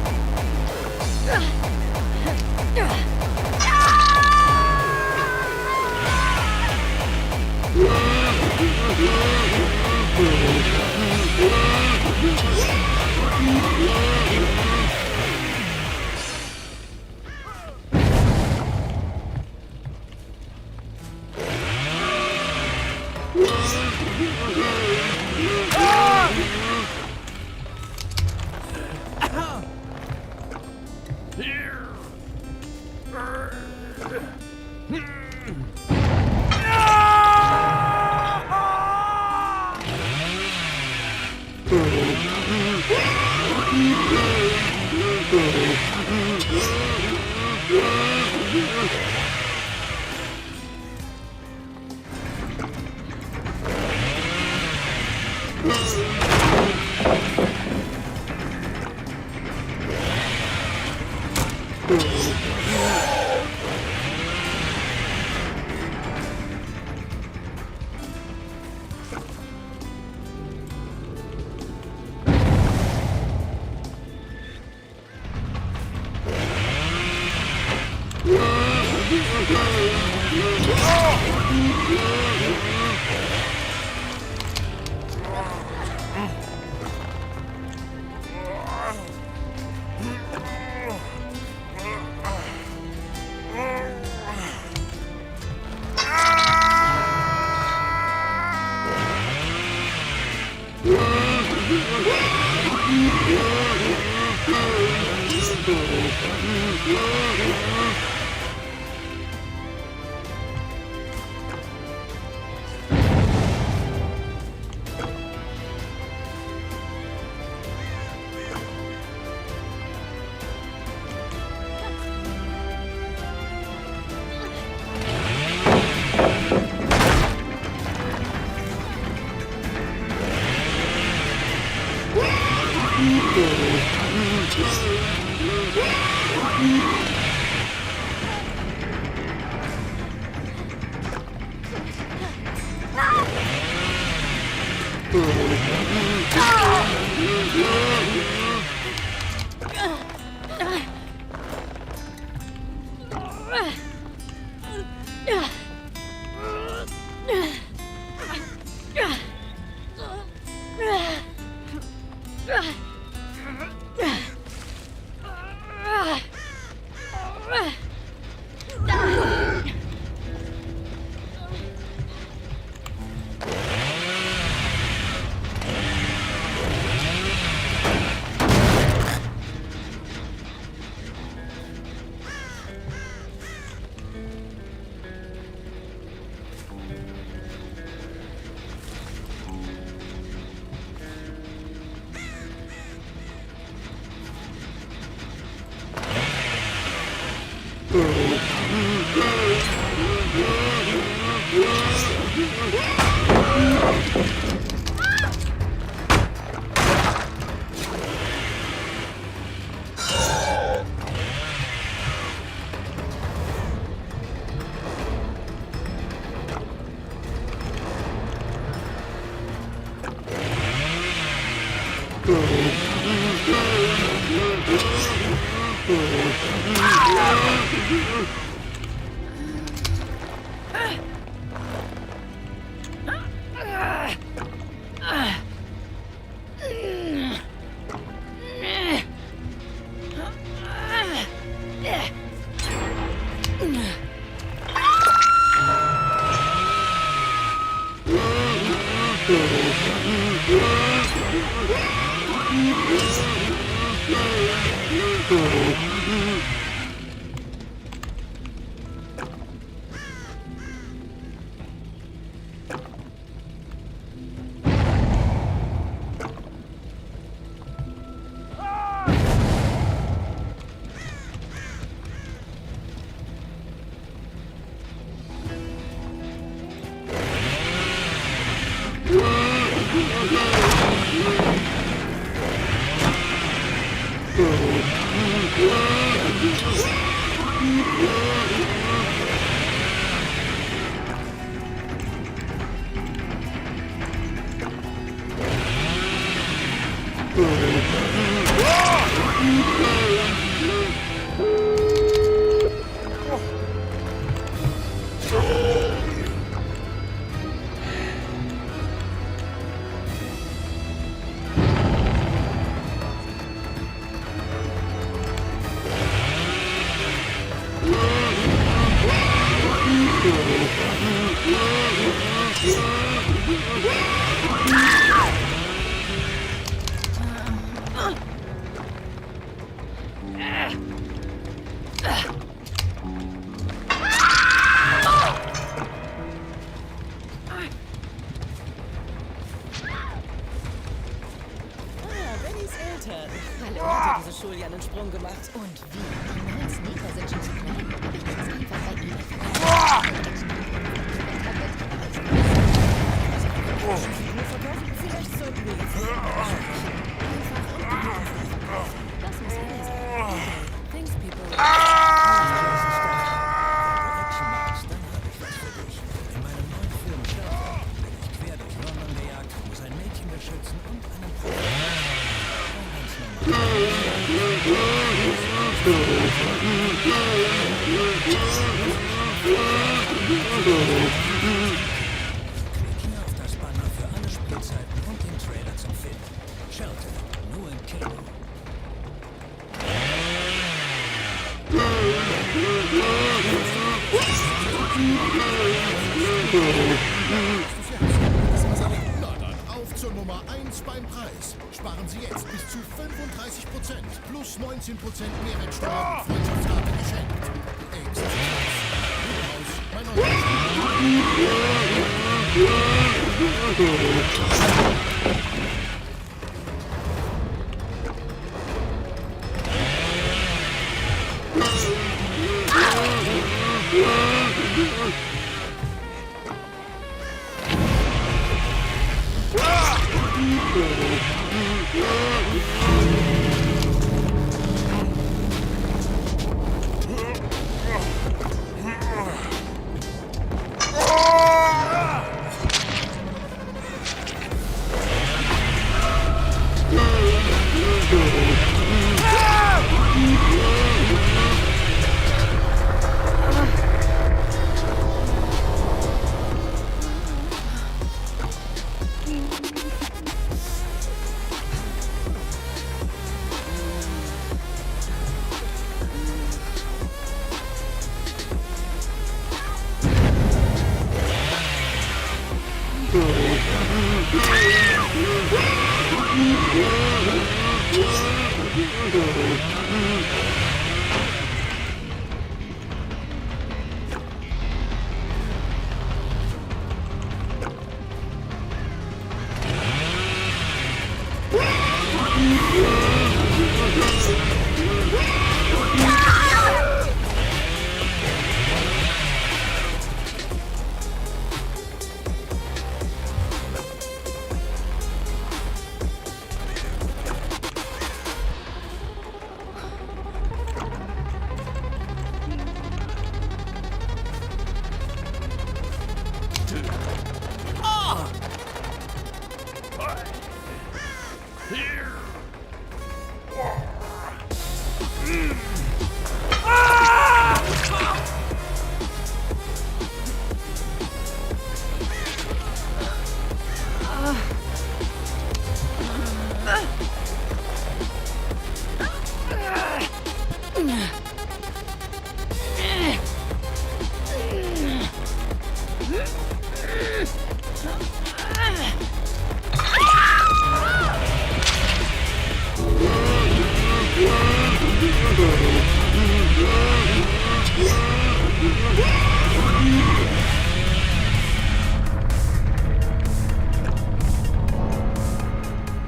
hat diese Schule einen Sprung gemacht. Und wie? Die neuen Sneaker sind schon zu klein. Hab ich ganz einfach bei eBay verkauft. Vielleicht sollten wir jetzt das muss jeder sein. Thanks, people. In meinem neuen Film Shelter bin ich quer durch London gejagt, muss ein Mädchen beschützen und einen Klicken auf das Banner für alle Spielzeiten und den Trailer zum Film. Shelter, nur im Kino. Na dann, auf zur Nummer 1 beim Preis. Sparen Sie jetzt bis zu 35% plus 19% Mehrwertsteuer und Freundschaftskarte geschenkt.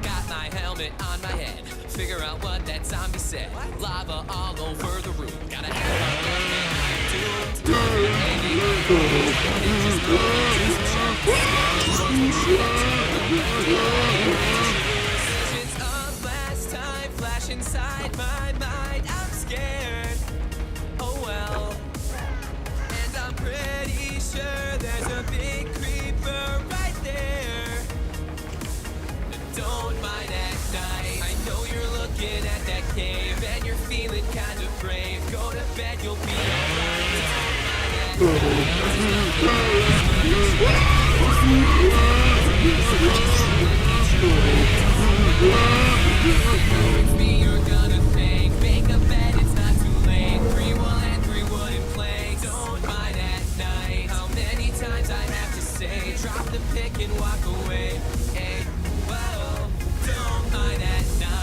Got my helmet on my head. Figure out what that zombie said. Lava all over the roof. Gotta have my weapon. I'm doomed to be visions of last time flash inside my mind. I'm scared. Oh well. And I'm pretty sure there's a big creeper right there. Don't mind at night. I know you're looking at that cave and you're feeling kind of brave. Go to bed, you'll be alright. Don't It's me you're gonna thank. Make a bed, it's not too late. 3-1 and 3-wood in play. Don't mind at night. How many times I have to say, drop the pick and walk away. Hey, whoa, don't mind at night.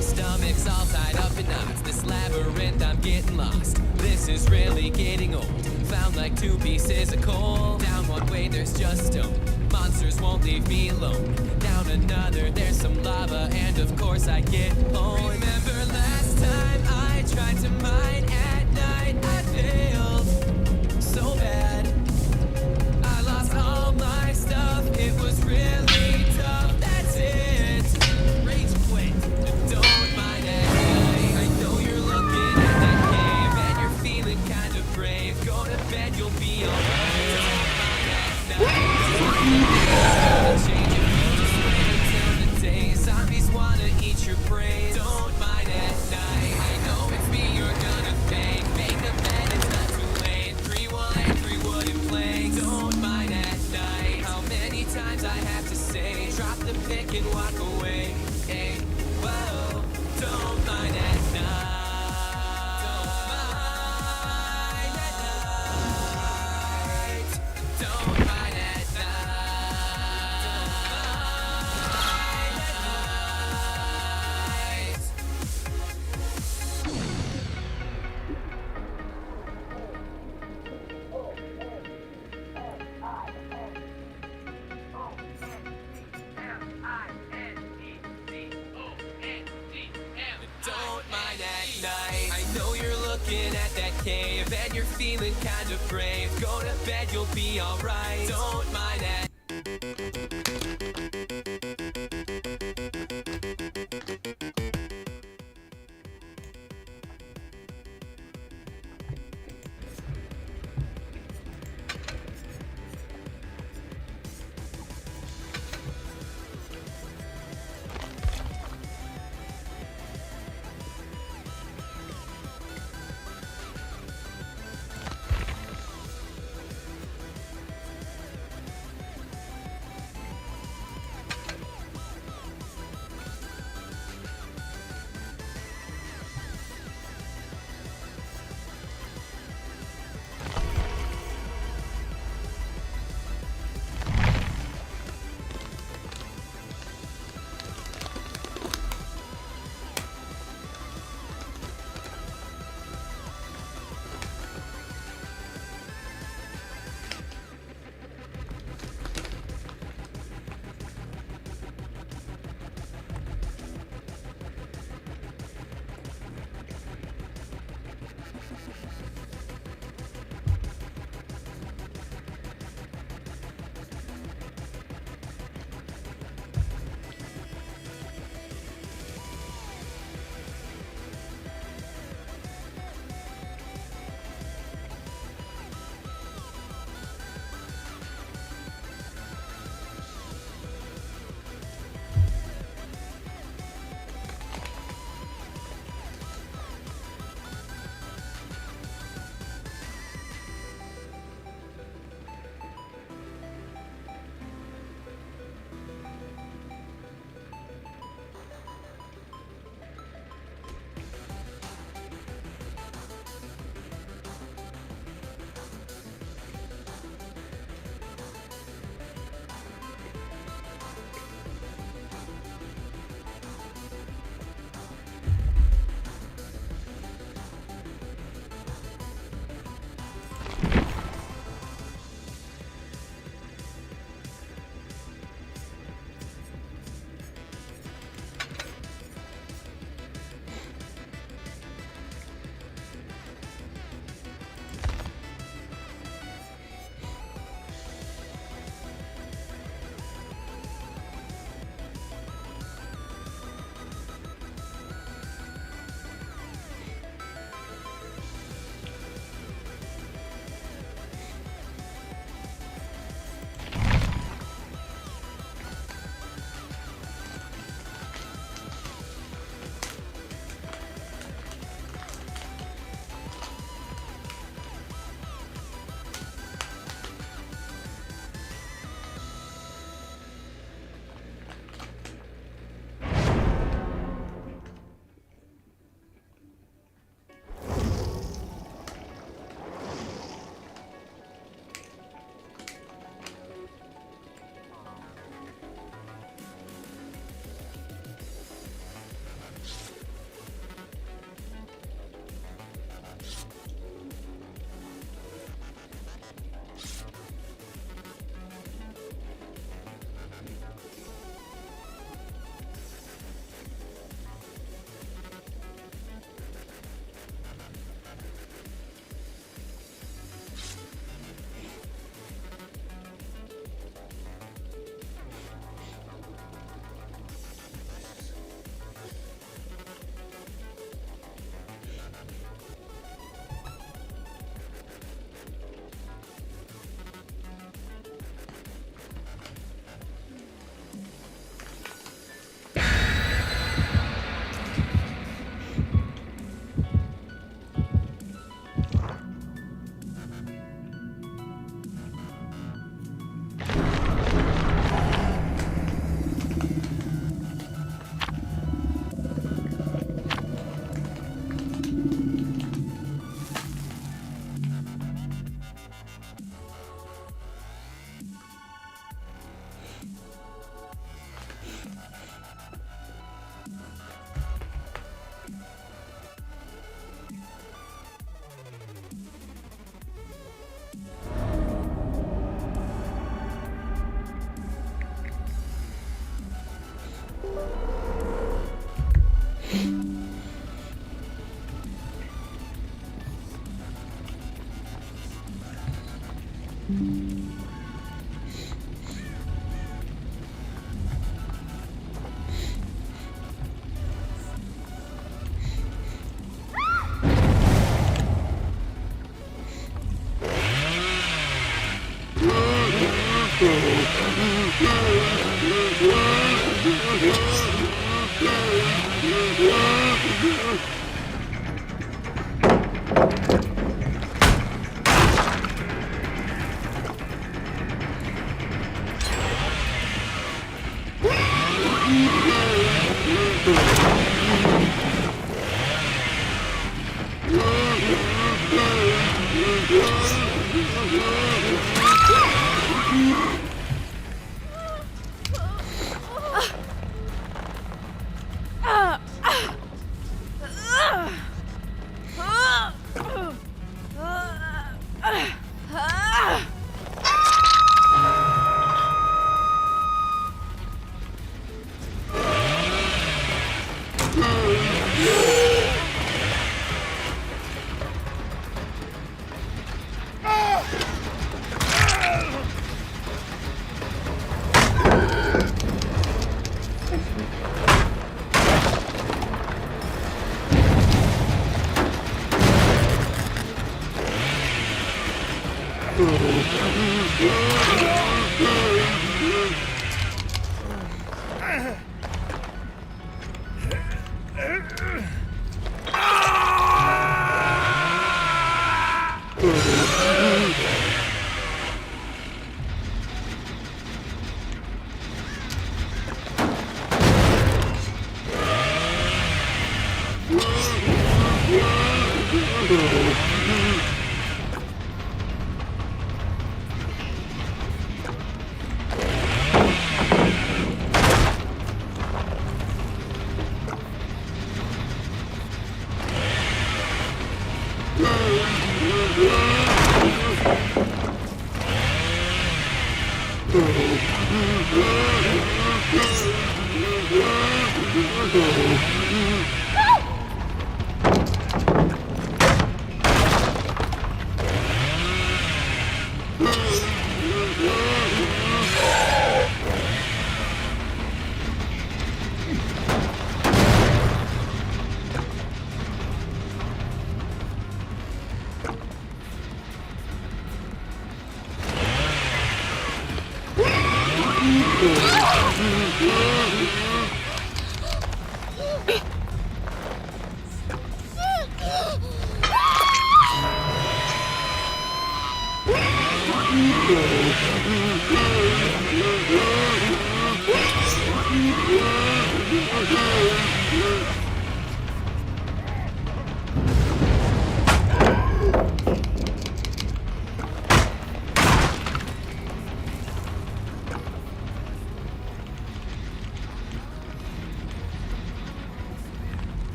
Stomach and I'm getting lost. This is really getting old. Found like 2 pieces of coal. Down one way, there's just stone. Monsters won't leave me alone. Down another, there's some lava, and of course I get home. Remember last time I tried to mine at night, I failed so bad. I lost all my stuff, it was really tough, that's it. Rage quit, don't mind at night. I know you're looking at that cave and you're feeling kind of brave. Go to bed, you'll be alright. Don't mind at night. Change your view, just wait until the day. Zombies wanna eat your brain. Don't mind at night. I know it's me you're gonna thank. Make a bed, it's not too late. 3 wool and 3 wooden planks. Don't mind at night. How many times I have to say, drop the pick and walk away. Hey, whoa, don't mind at night. Don't mind at night. Don't mind at night. Don't mind at night. I know you're looking at that cave and you're feeling kind of brave. Go to bed, you'll be alright. Don't mind at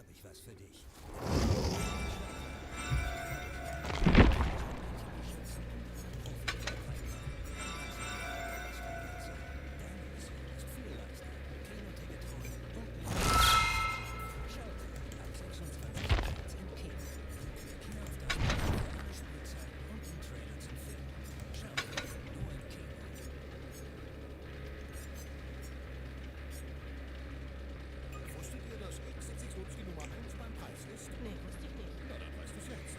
habe ich was für dich. Wusstet ihr, dass X66 die Nummer 1 beim Preis ist? Nee, wusste ich nicht. Na, dann weißt du es jetzt.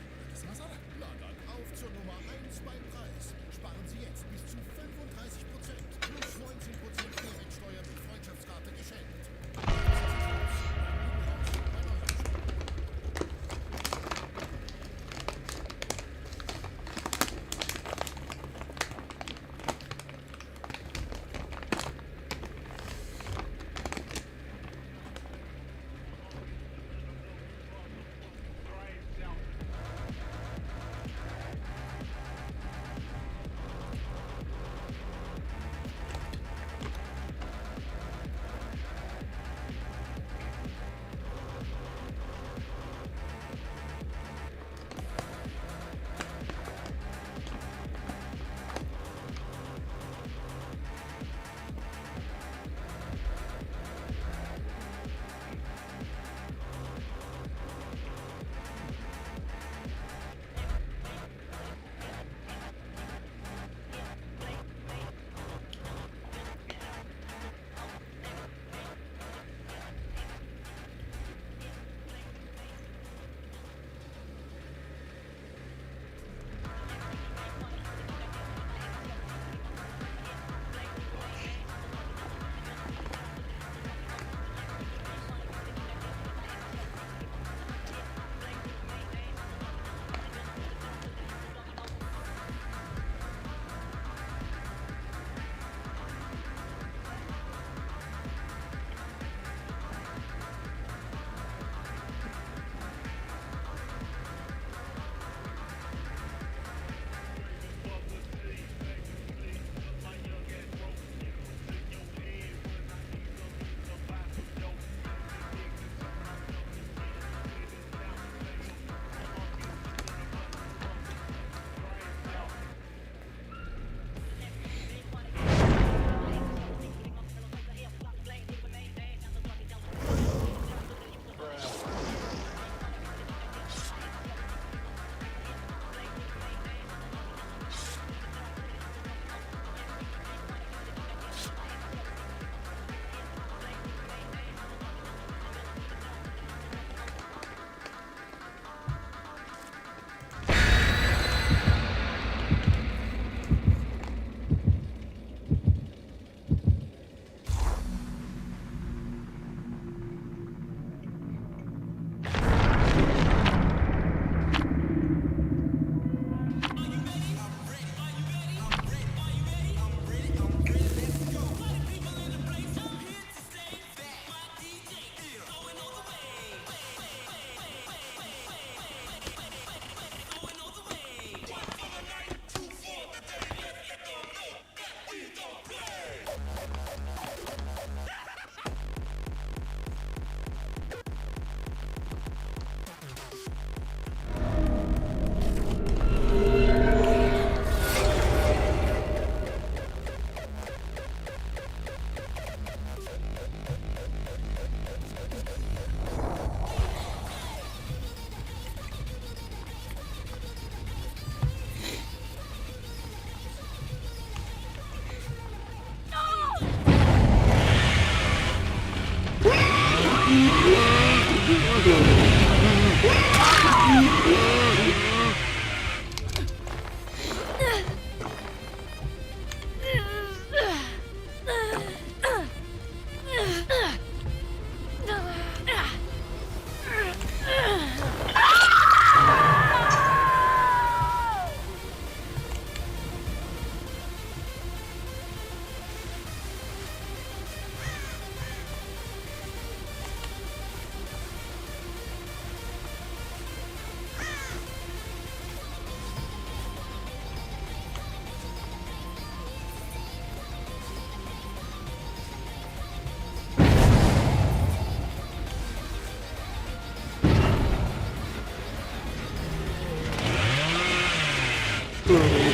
Diversion.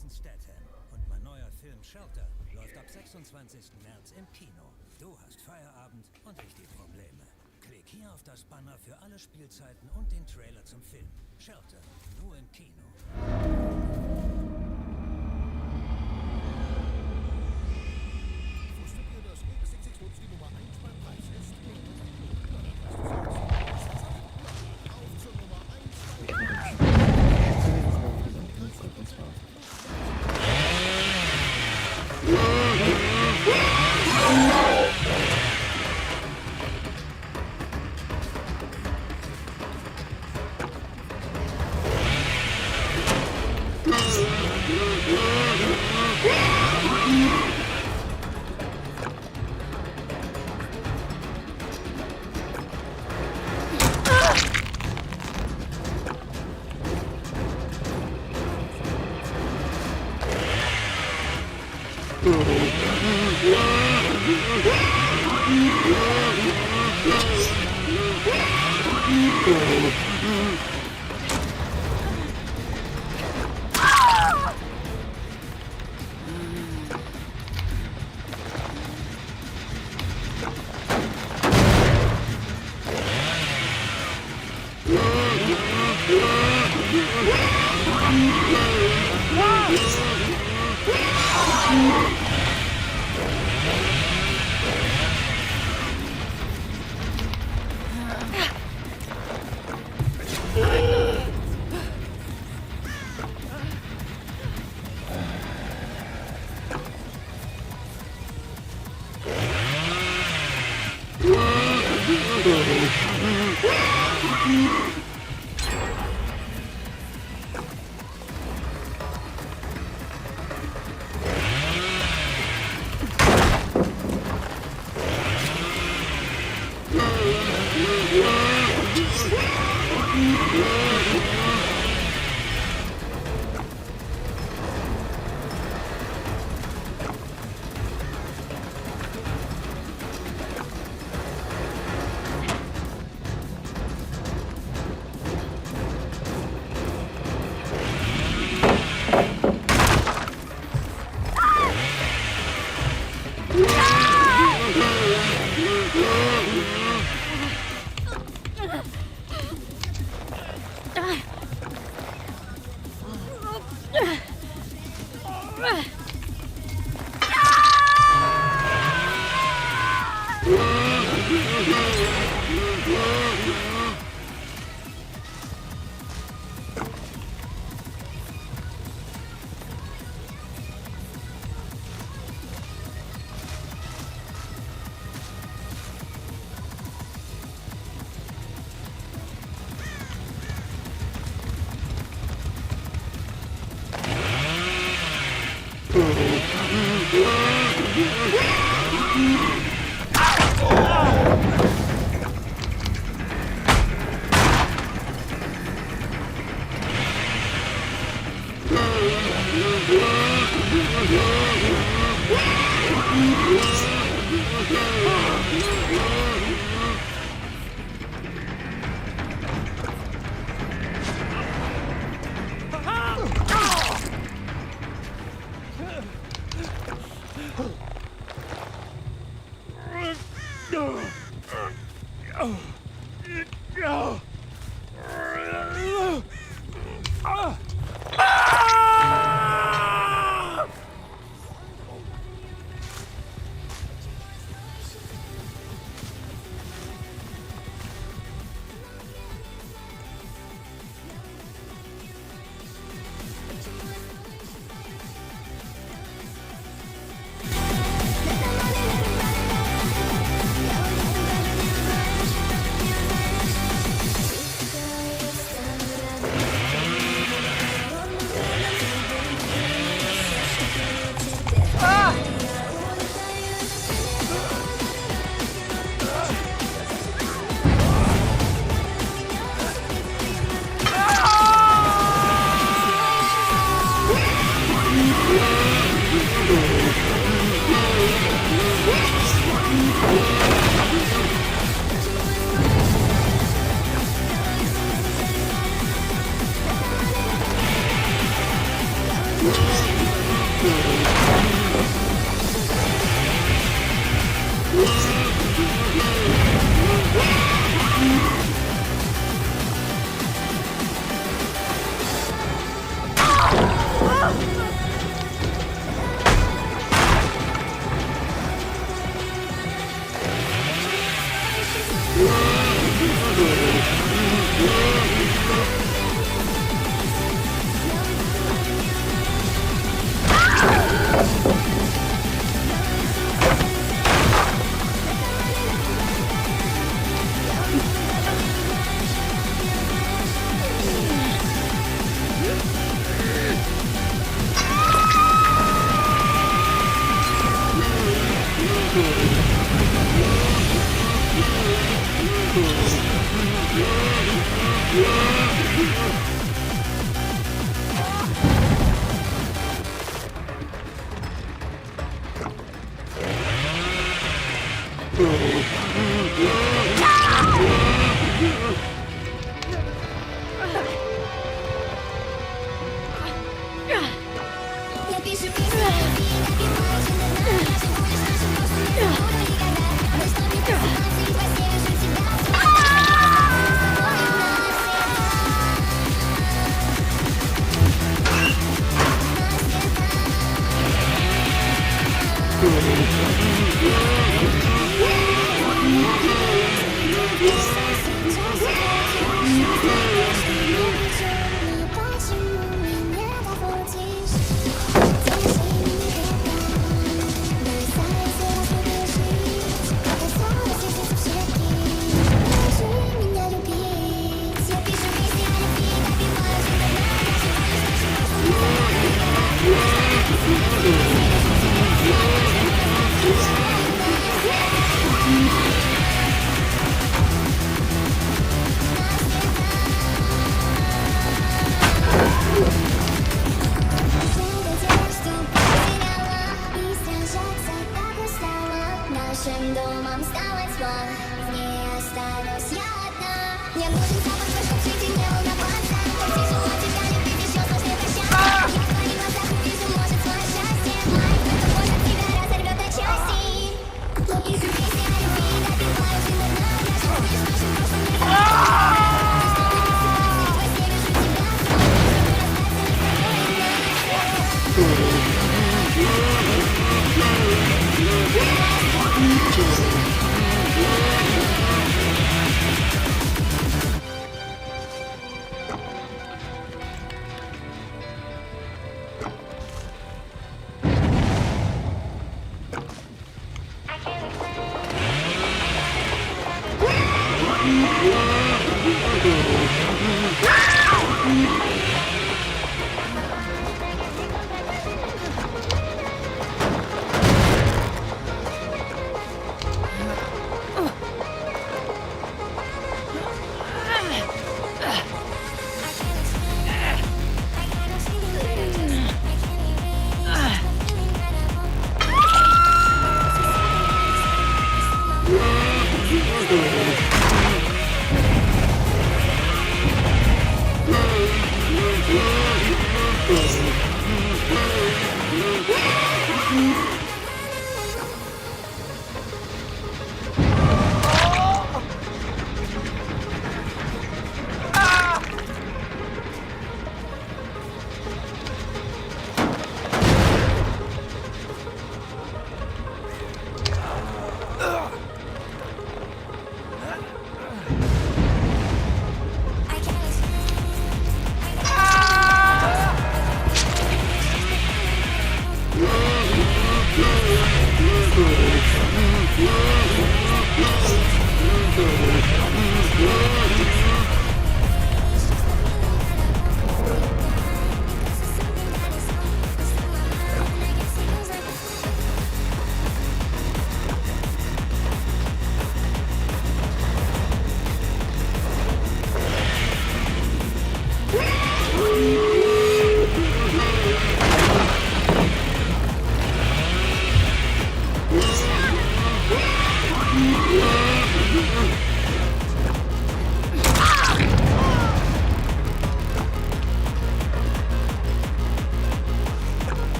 Jason Statham und mein neuer Film Shelter läuft ab 26. März im Kino. Du hast Feierabend und ich die Probleme. Klick hier auf das Banner für alle Spielzeiten und den Trailer zum Film Shelter, nur im Kino. Wusstet ihr, dass X6 die Nummer 1 beim Preis ist? Auf zur Nummer 1 beim Preis. Yeah.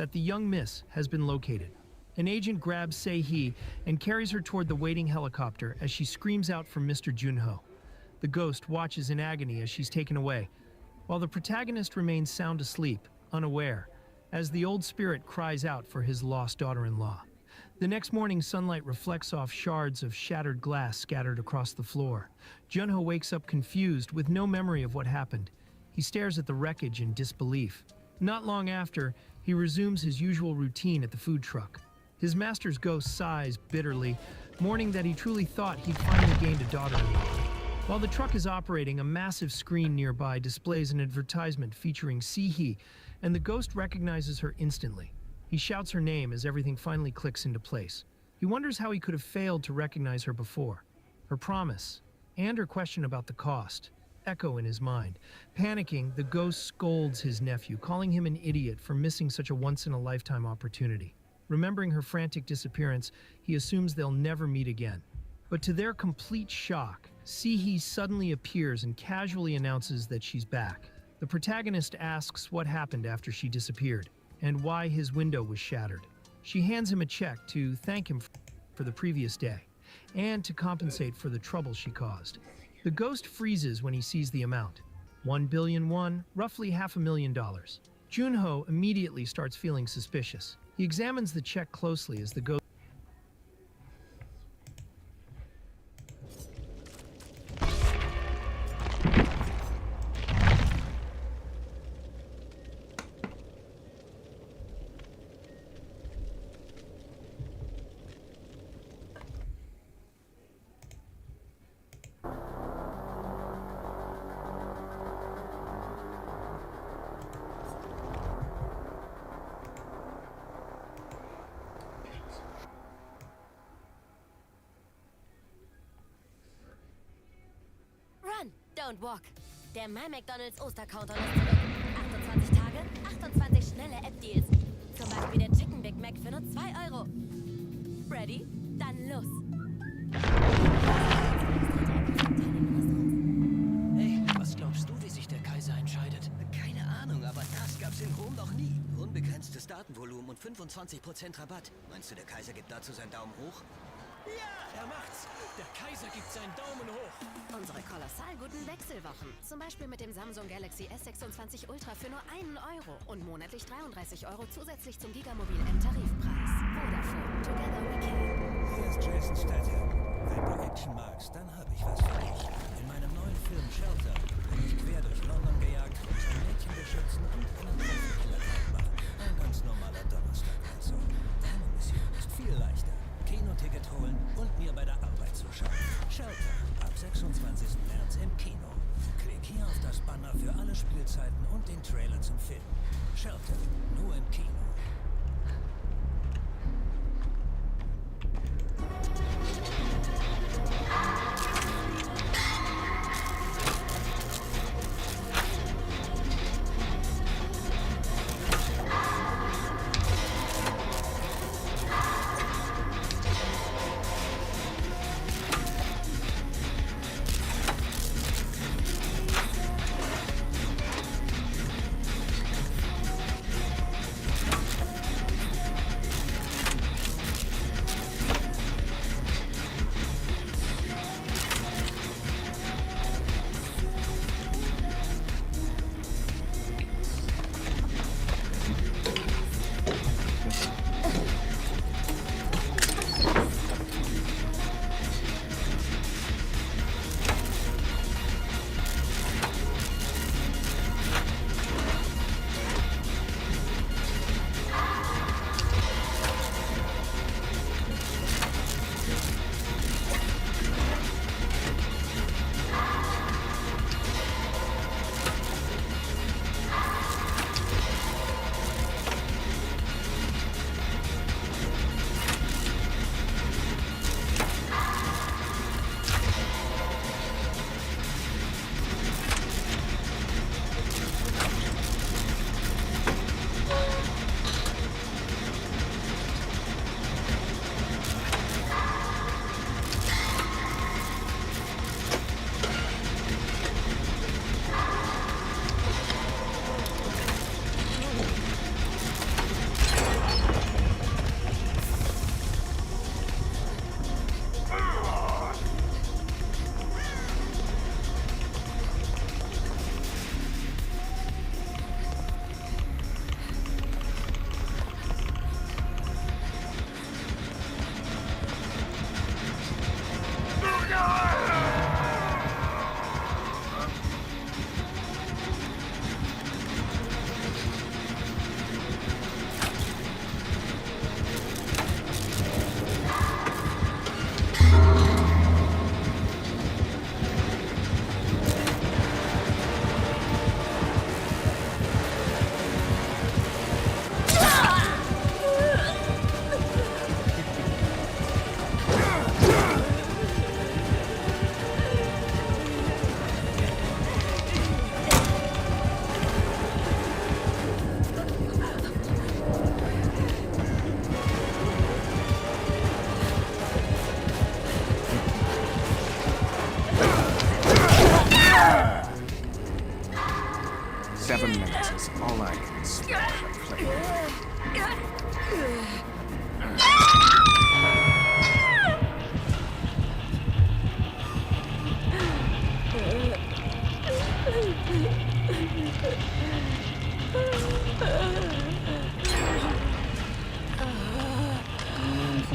that the young miss has been located. An agent grabs Sei-hee and carries her toward the waiting helicopter as she screams out for Mr. Junho. The ghost watches in agony as she's taken away, while the protagonist remains sound asleep, unaware, as the old spirit cries out for his lost daughter-in-law. The next morning, sunlight reflects off shards of shattered glass scattered across the floor. Junho wakes up confused, with no memory of what happened. He stares at the wreckage in disbelief. Not long after, he resumes his usual routine at the food truck. His master's ghost sighs bitterly, mourning that he truly thought he'd finally gained a daughter-in-law. While the truck is operating, a massive screen nearby displays an advertisement featuring Sei-hee, and the ghost recognizes her instantly. He shouts her name as everything finally clicks into place. He wonders how he could have failed to recognize her before. Her promise, and her question about the cost, echo in his mind. Panicking, the ghost scolds his nephew, calling him an idiot for missing such a once-in-a-lifetime opportunity. Remembering her frantic disappearance, he assumes they'll never meet again. But to their complete shock, Sei-hee suddenly appears and casually announces that she's back. The protagonist asks what happened after she disappeared, and why his window was shattered. She hands him a check to thank him for the previous day, and to compensate for the trouble she caused. The ghost freezes when he sees the amount. 1 billion won, roughly $500,000. Junho immediately starts feeling suspicious. He examines the check closely as the ghost Don't walk. Der My McDonald's Oster-Countdown ist zurück. 28 Tage, 28 schnelle App-Deals. Zum Beispiel der Chicken Big Mac für nur 2 €. Ready? Dann los. Hey, was glaubst du, wie sich der Kaiser entscheidet? Keine Ahnung, aber das gab's in Rom noch nie. Unbegrenztes Datenvolumen und 25% Rabatt. Meinst du, der Kaiser gibt dazu seinen Daumen hoch? Ja, er macht's. Der Kaiser gibt seinen Daumen hoch. Unsere kolossal guten Wechselwochen. Zum Beispiel mit dem Samsung Galaxy S26 Ultra für nur 1 € und monatlich 33 € zusätzlich zum Gigamobil M-Tarifpreis. Vodafone, together we can. Hier ist Jason Statham. Wenn du Action magst, dann hab ich was für dich. In meinem neuen Film Shelter bin ich quer durch London gejagt, muss ein Mädchen beschützen und einen Killer machen. Ein ganz normaler Donnerstag also. Deine Mission ist viel leichter. Kinoticket holen und mir bei der Arbeit zuschauen. Shelter, ab 26. März im Kino. Klick hier auf das Banner für alle Spielzeiten und den Trailer zum Film. Shelter, nur im Kino.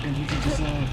and you can deserve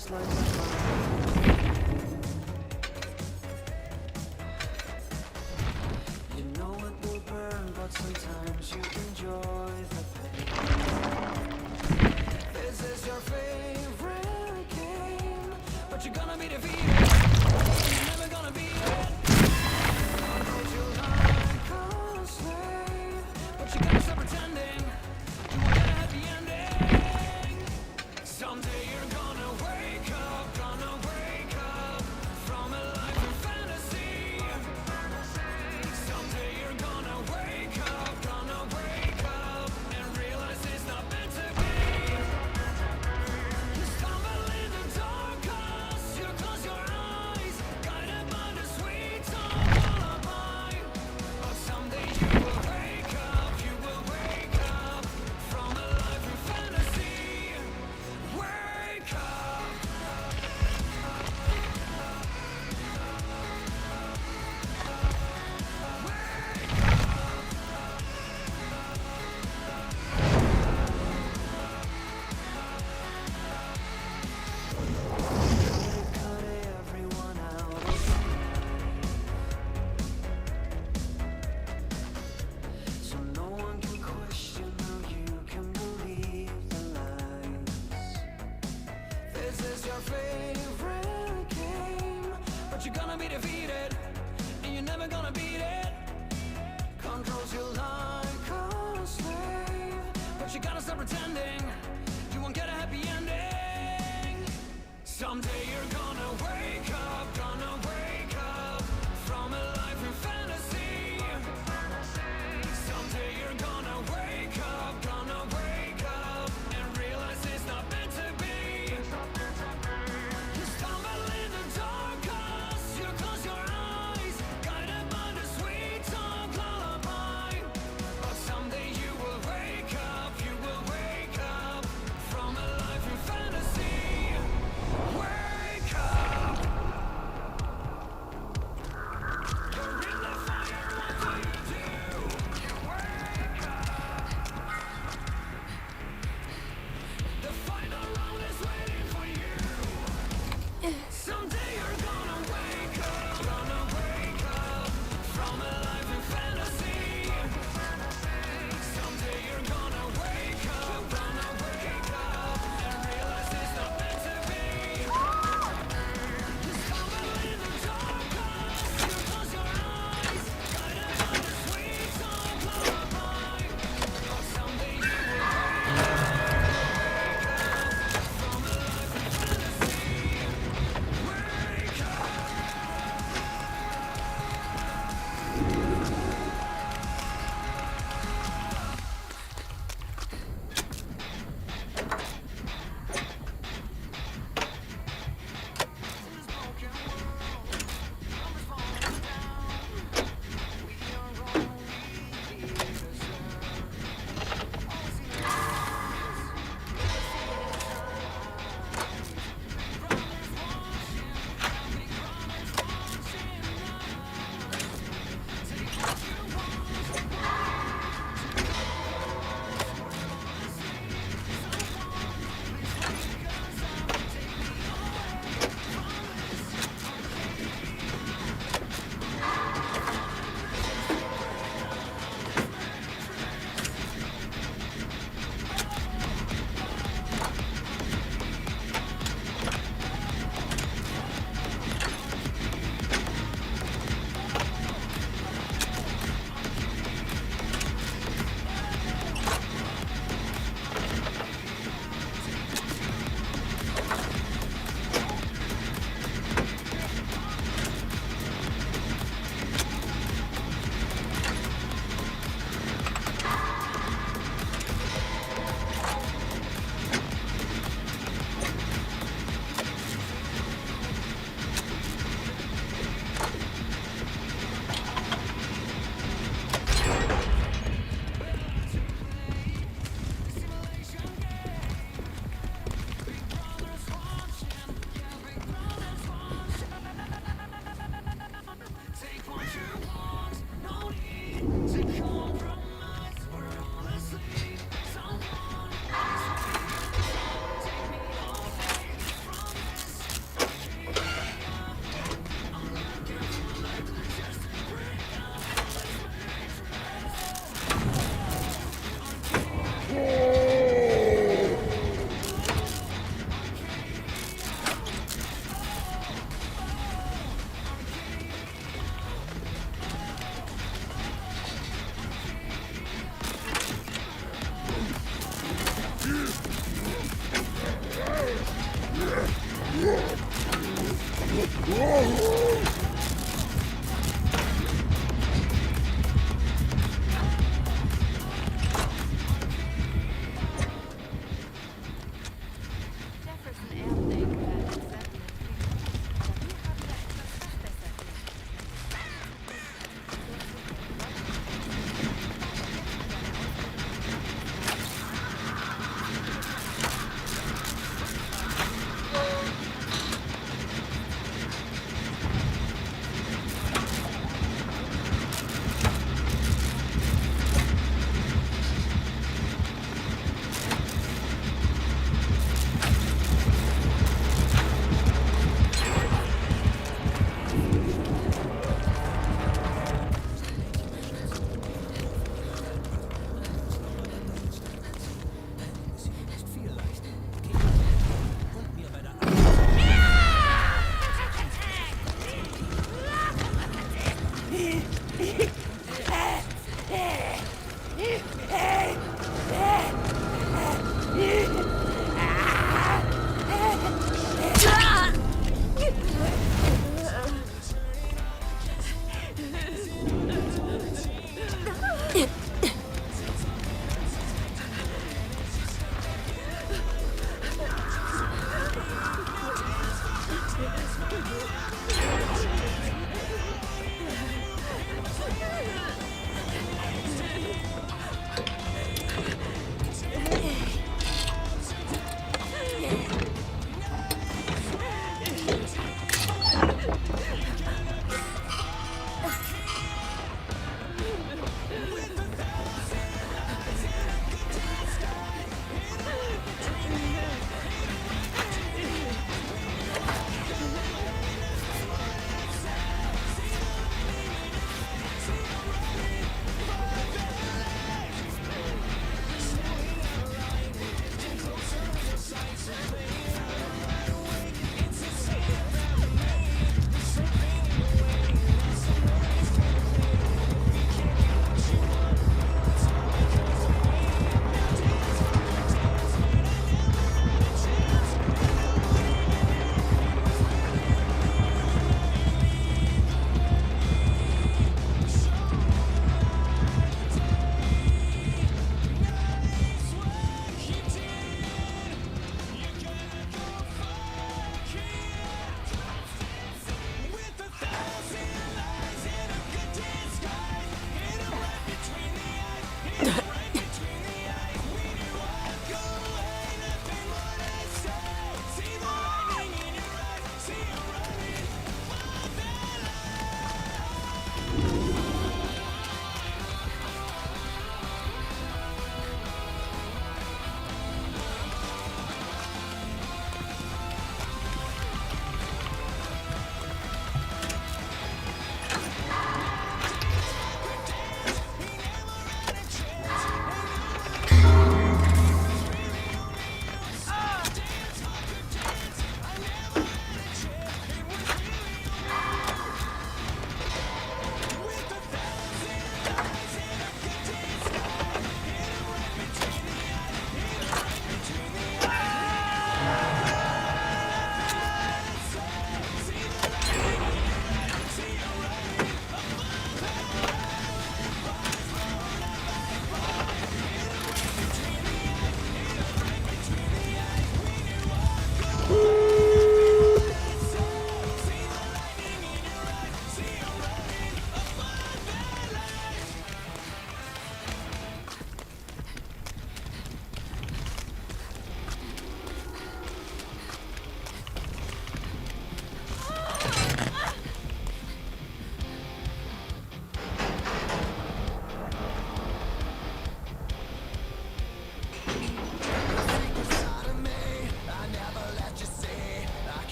You know it will burn, but sometimes you enjoy the pain. This is your favorite game, but you're gonna be defeated. You're never gonna beat it. Controls you like a slave, but you gotta stop pretending. You want a happy ending. Someday you're gonna wake up from a life of fantasy. Someday you're gonna wake up and realize it's not meant to be. You stumble in the dark 'cause you close your eyes, guided by the sweet song lullaby. But someday you will wake up from a life of fantasy. Wake up. So no one can question how you can believe the lies. This is your favorite game, but you're gonna be defeated, and you're never gonna beat it. Controls you like a slave, but you gotta stop pretending. You won't get a happy ending. Someday you're gonna wake up from a life of fantasy. Someday you're gonna wake up and realize it's not meant to be. You stumble in the dark 'cause you close your eyes, guided by the sweet talk lullaby. But someday you will wake up from a life of fantasy. Wake up.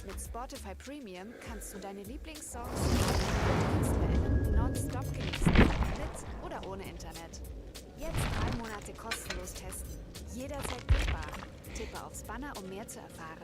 Mit Spotify Premium kannst du deine Lieblingssongs nonstop genießen, mit oder ohne Internet. Jetzt 3 Monate kostenlos testen. Jederzeit buchbar. Tippe aufs Banner, um mehr zu erfahren.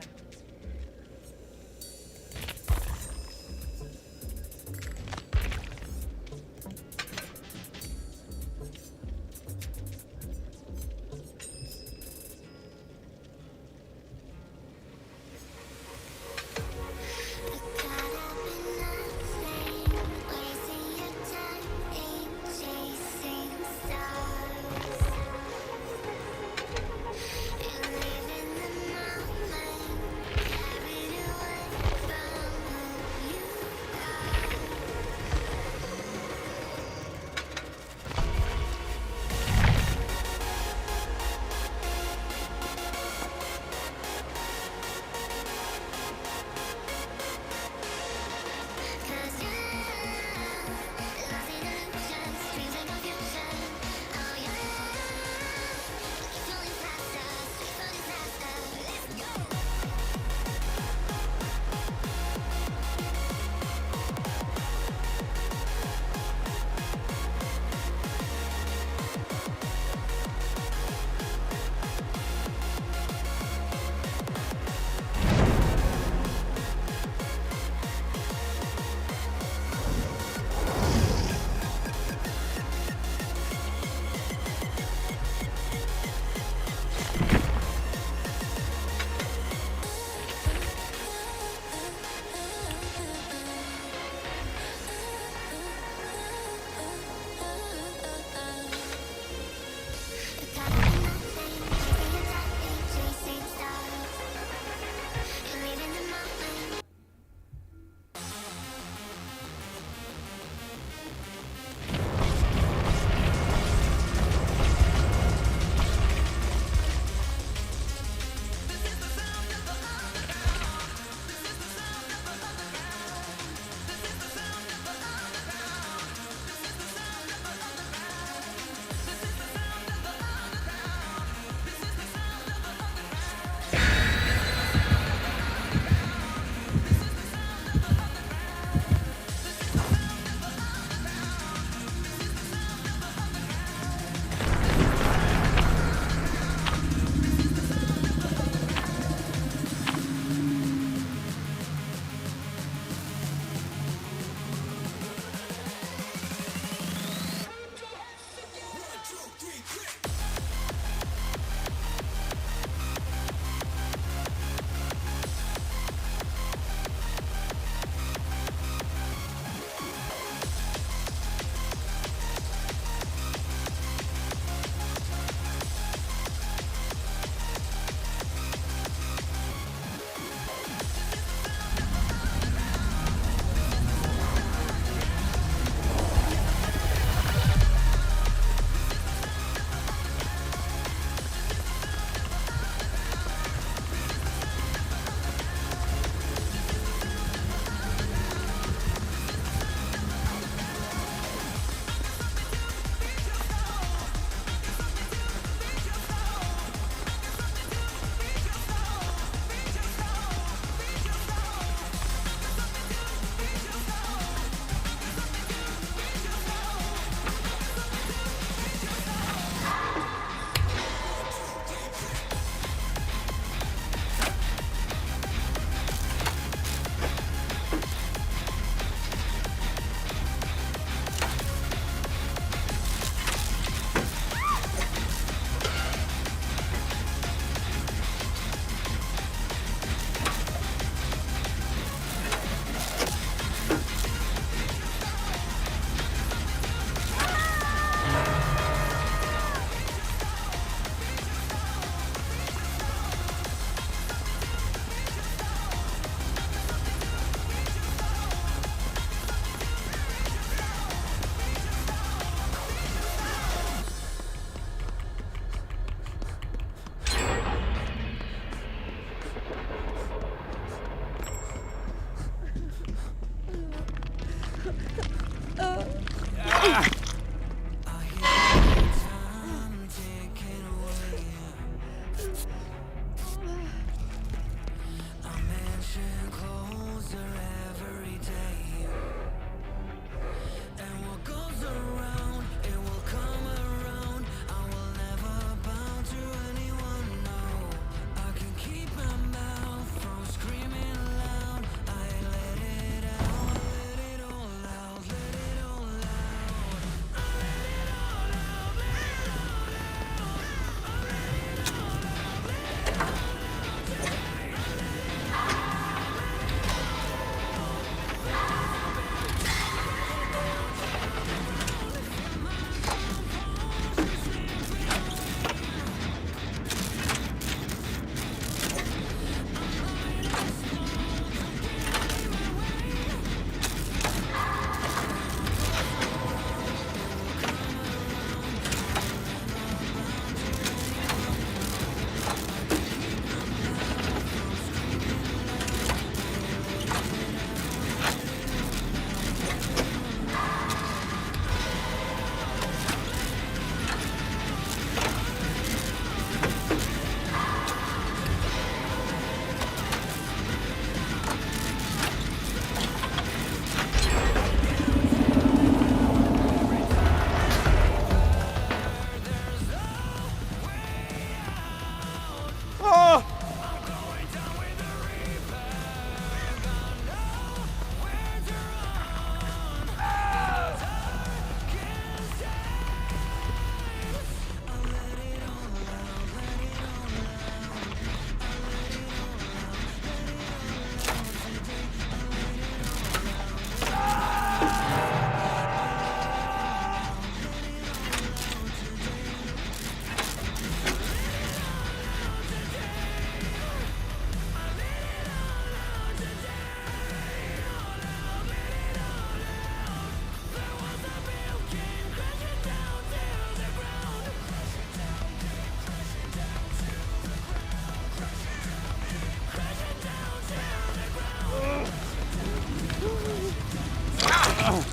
Destroy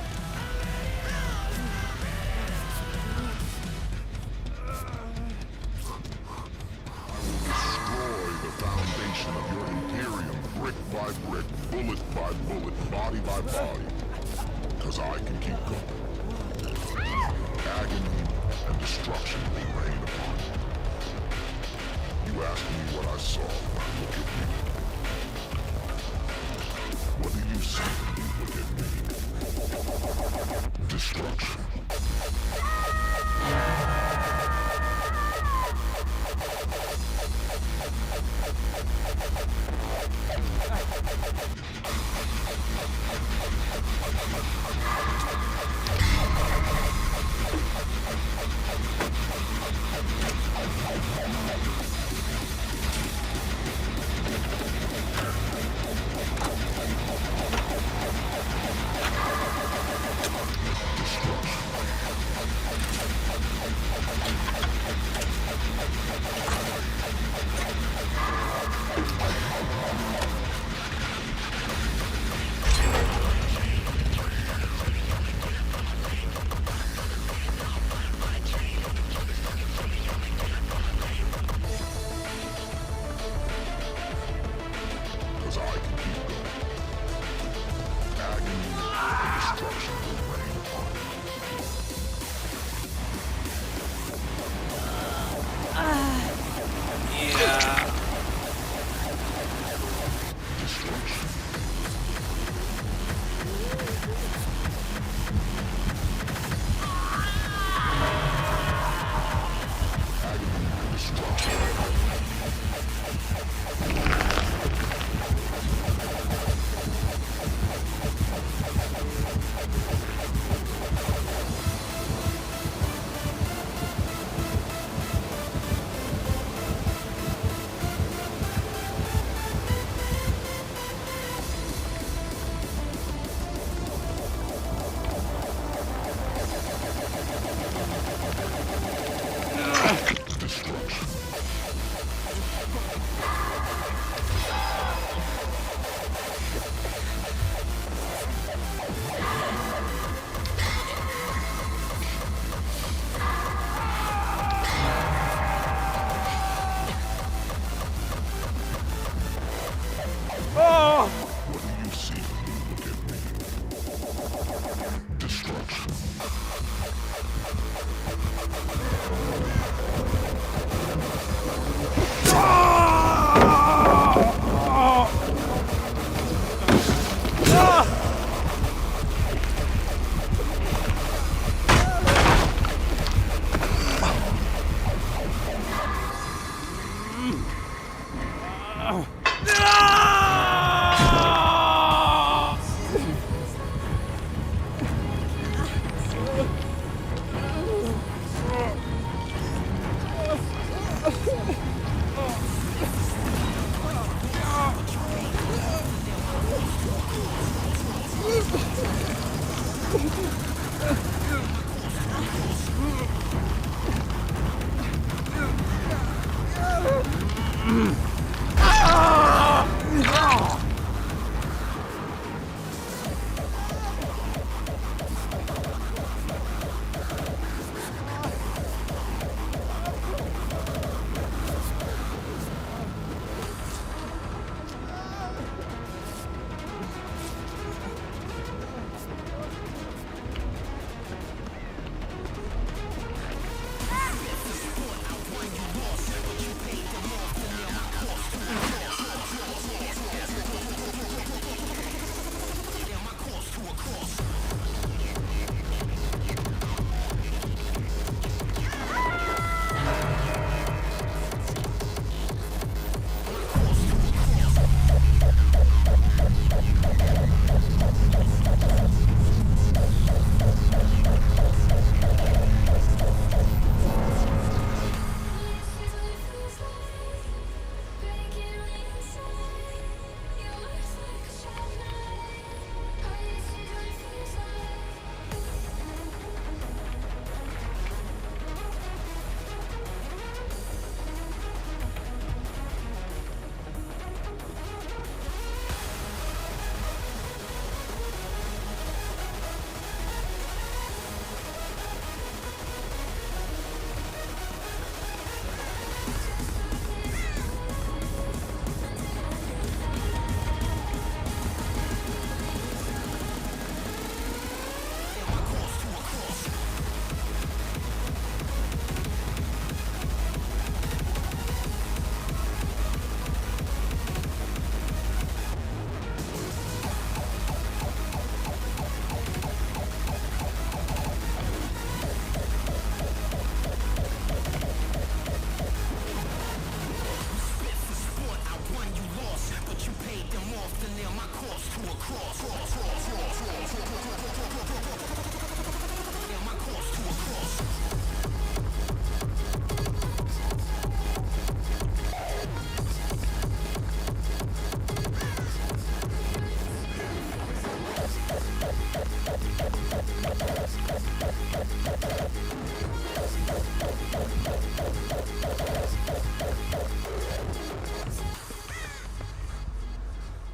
the foundation of your Imperium brick by brick, bullet by bullet, body by body. Because I can keep going. Agony and destruction will rain upon you. You asked me what I saw when I look at you. What do you see when you look at me? Destruction.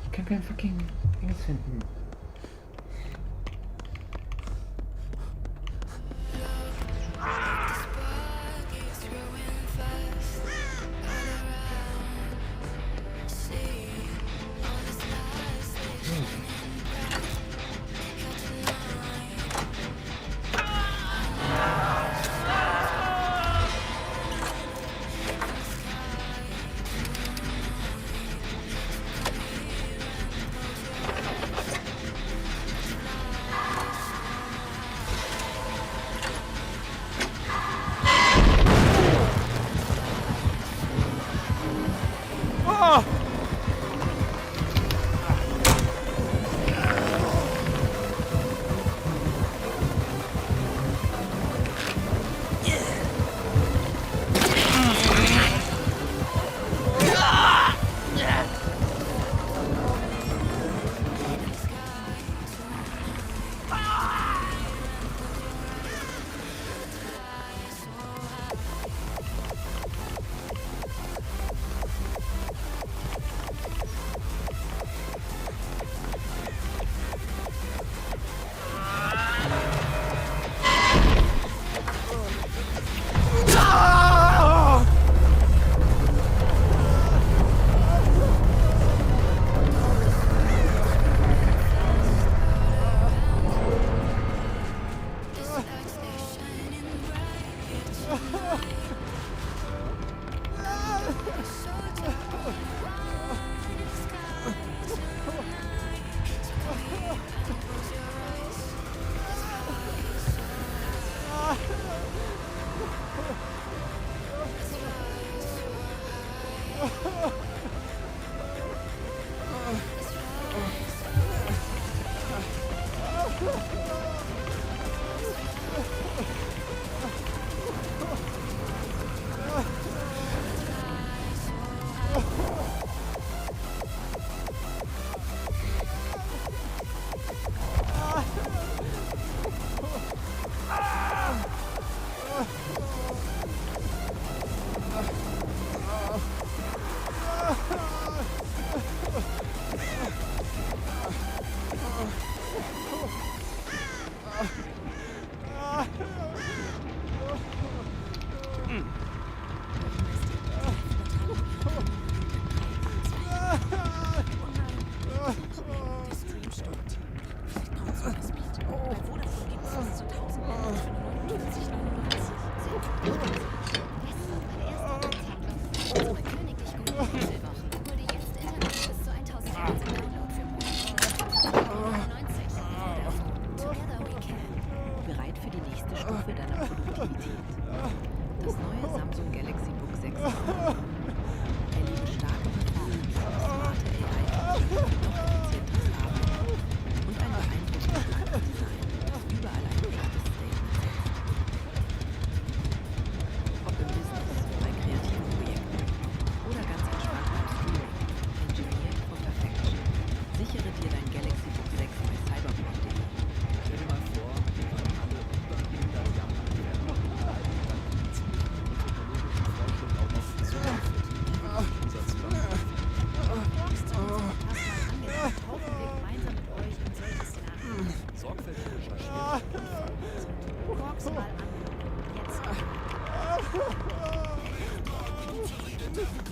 Ich kann kein fucking Dings finden. Bereit für die nächste Stufe deiner Produktivität. Das neue Samsung Galaxy Book 6 erlebe starke Performance, smarte AI, noch effizienteres Arbeiten und ein beeindruckendes Design, das überall ein echtes Statement setzt. Ob im Business, bei kreativen Projekten oder ganz entspannt beim Streaming, engineered for perfection. Sichere dir dein Galaxy Book 6 bei cyberport.de. Stell dir mal vor, sorgfältig recherchiert. Guck's mal an. Jetzt.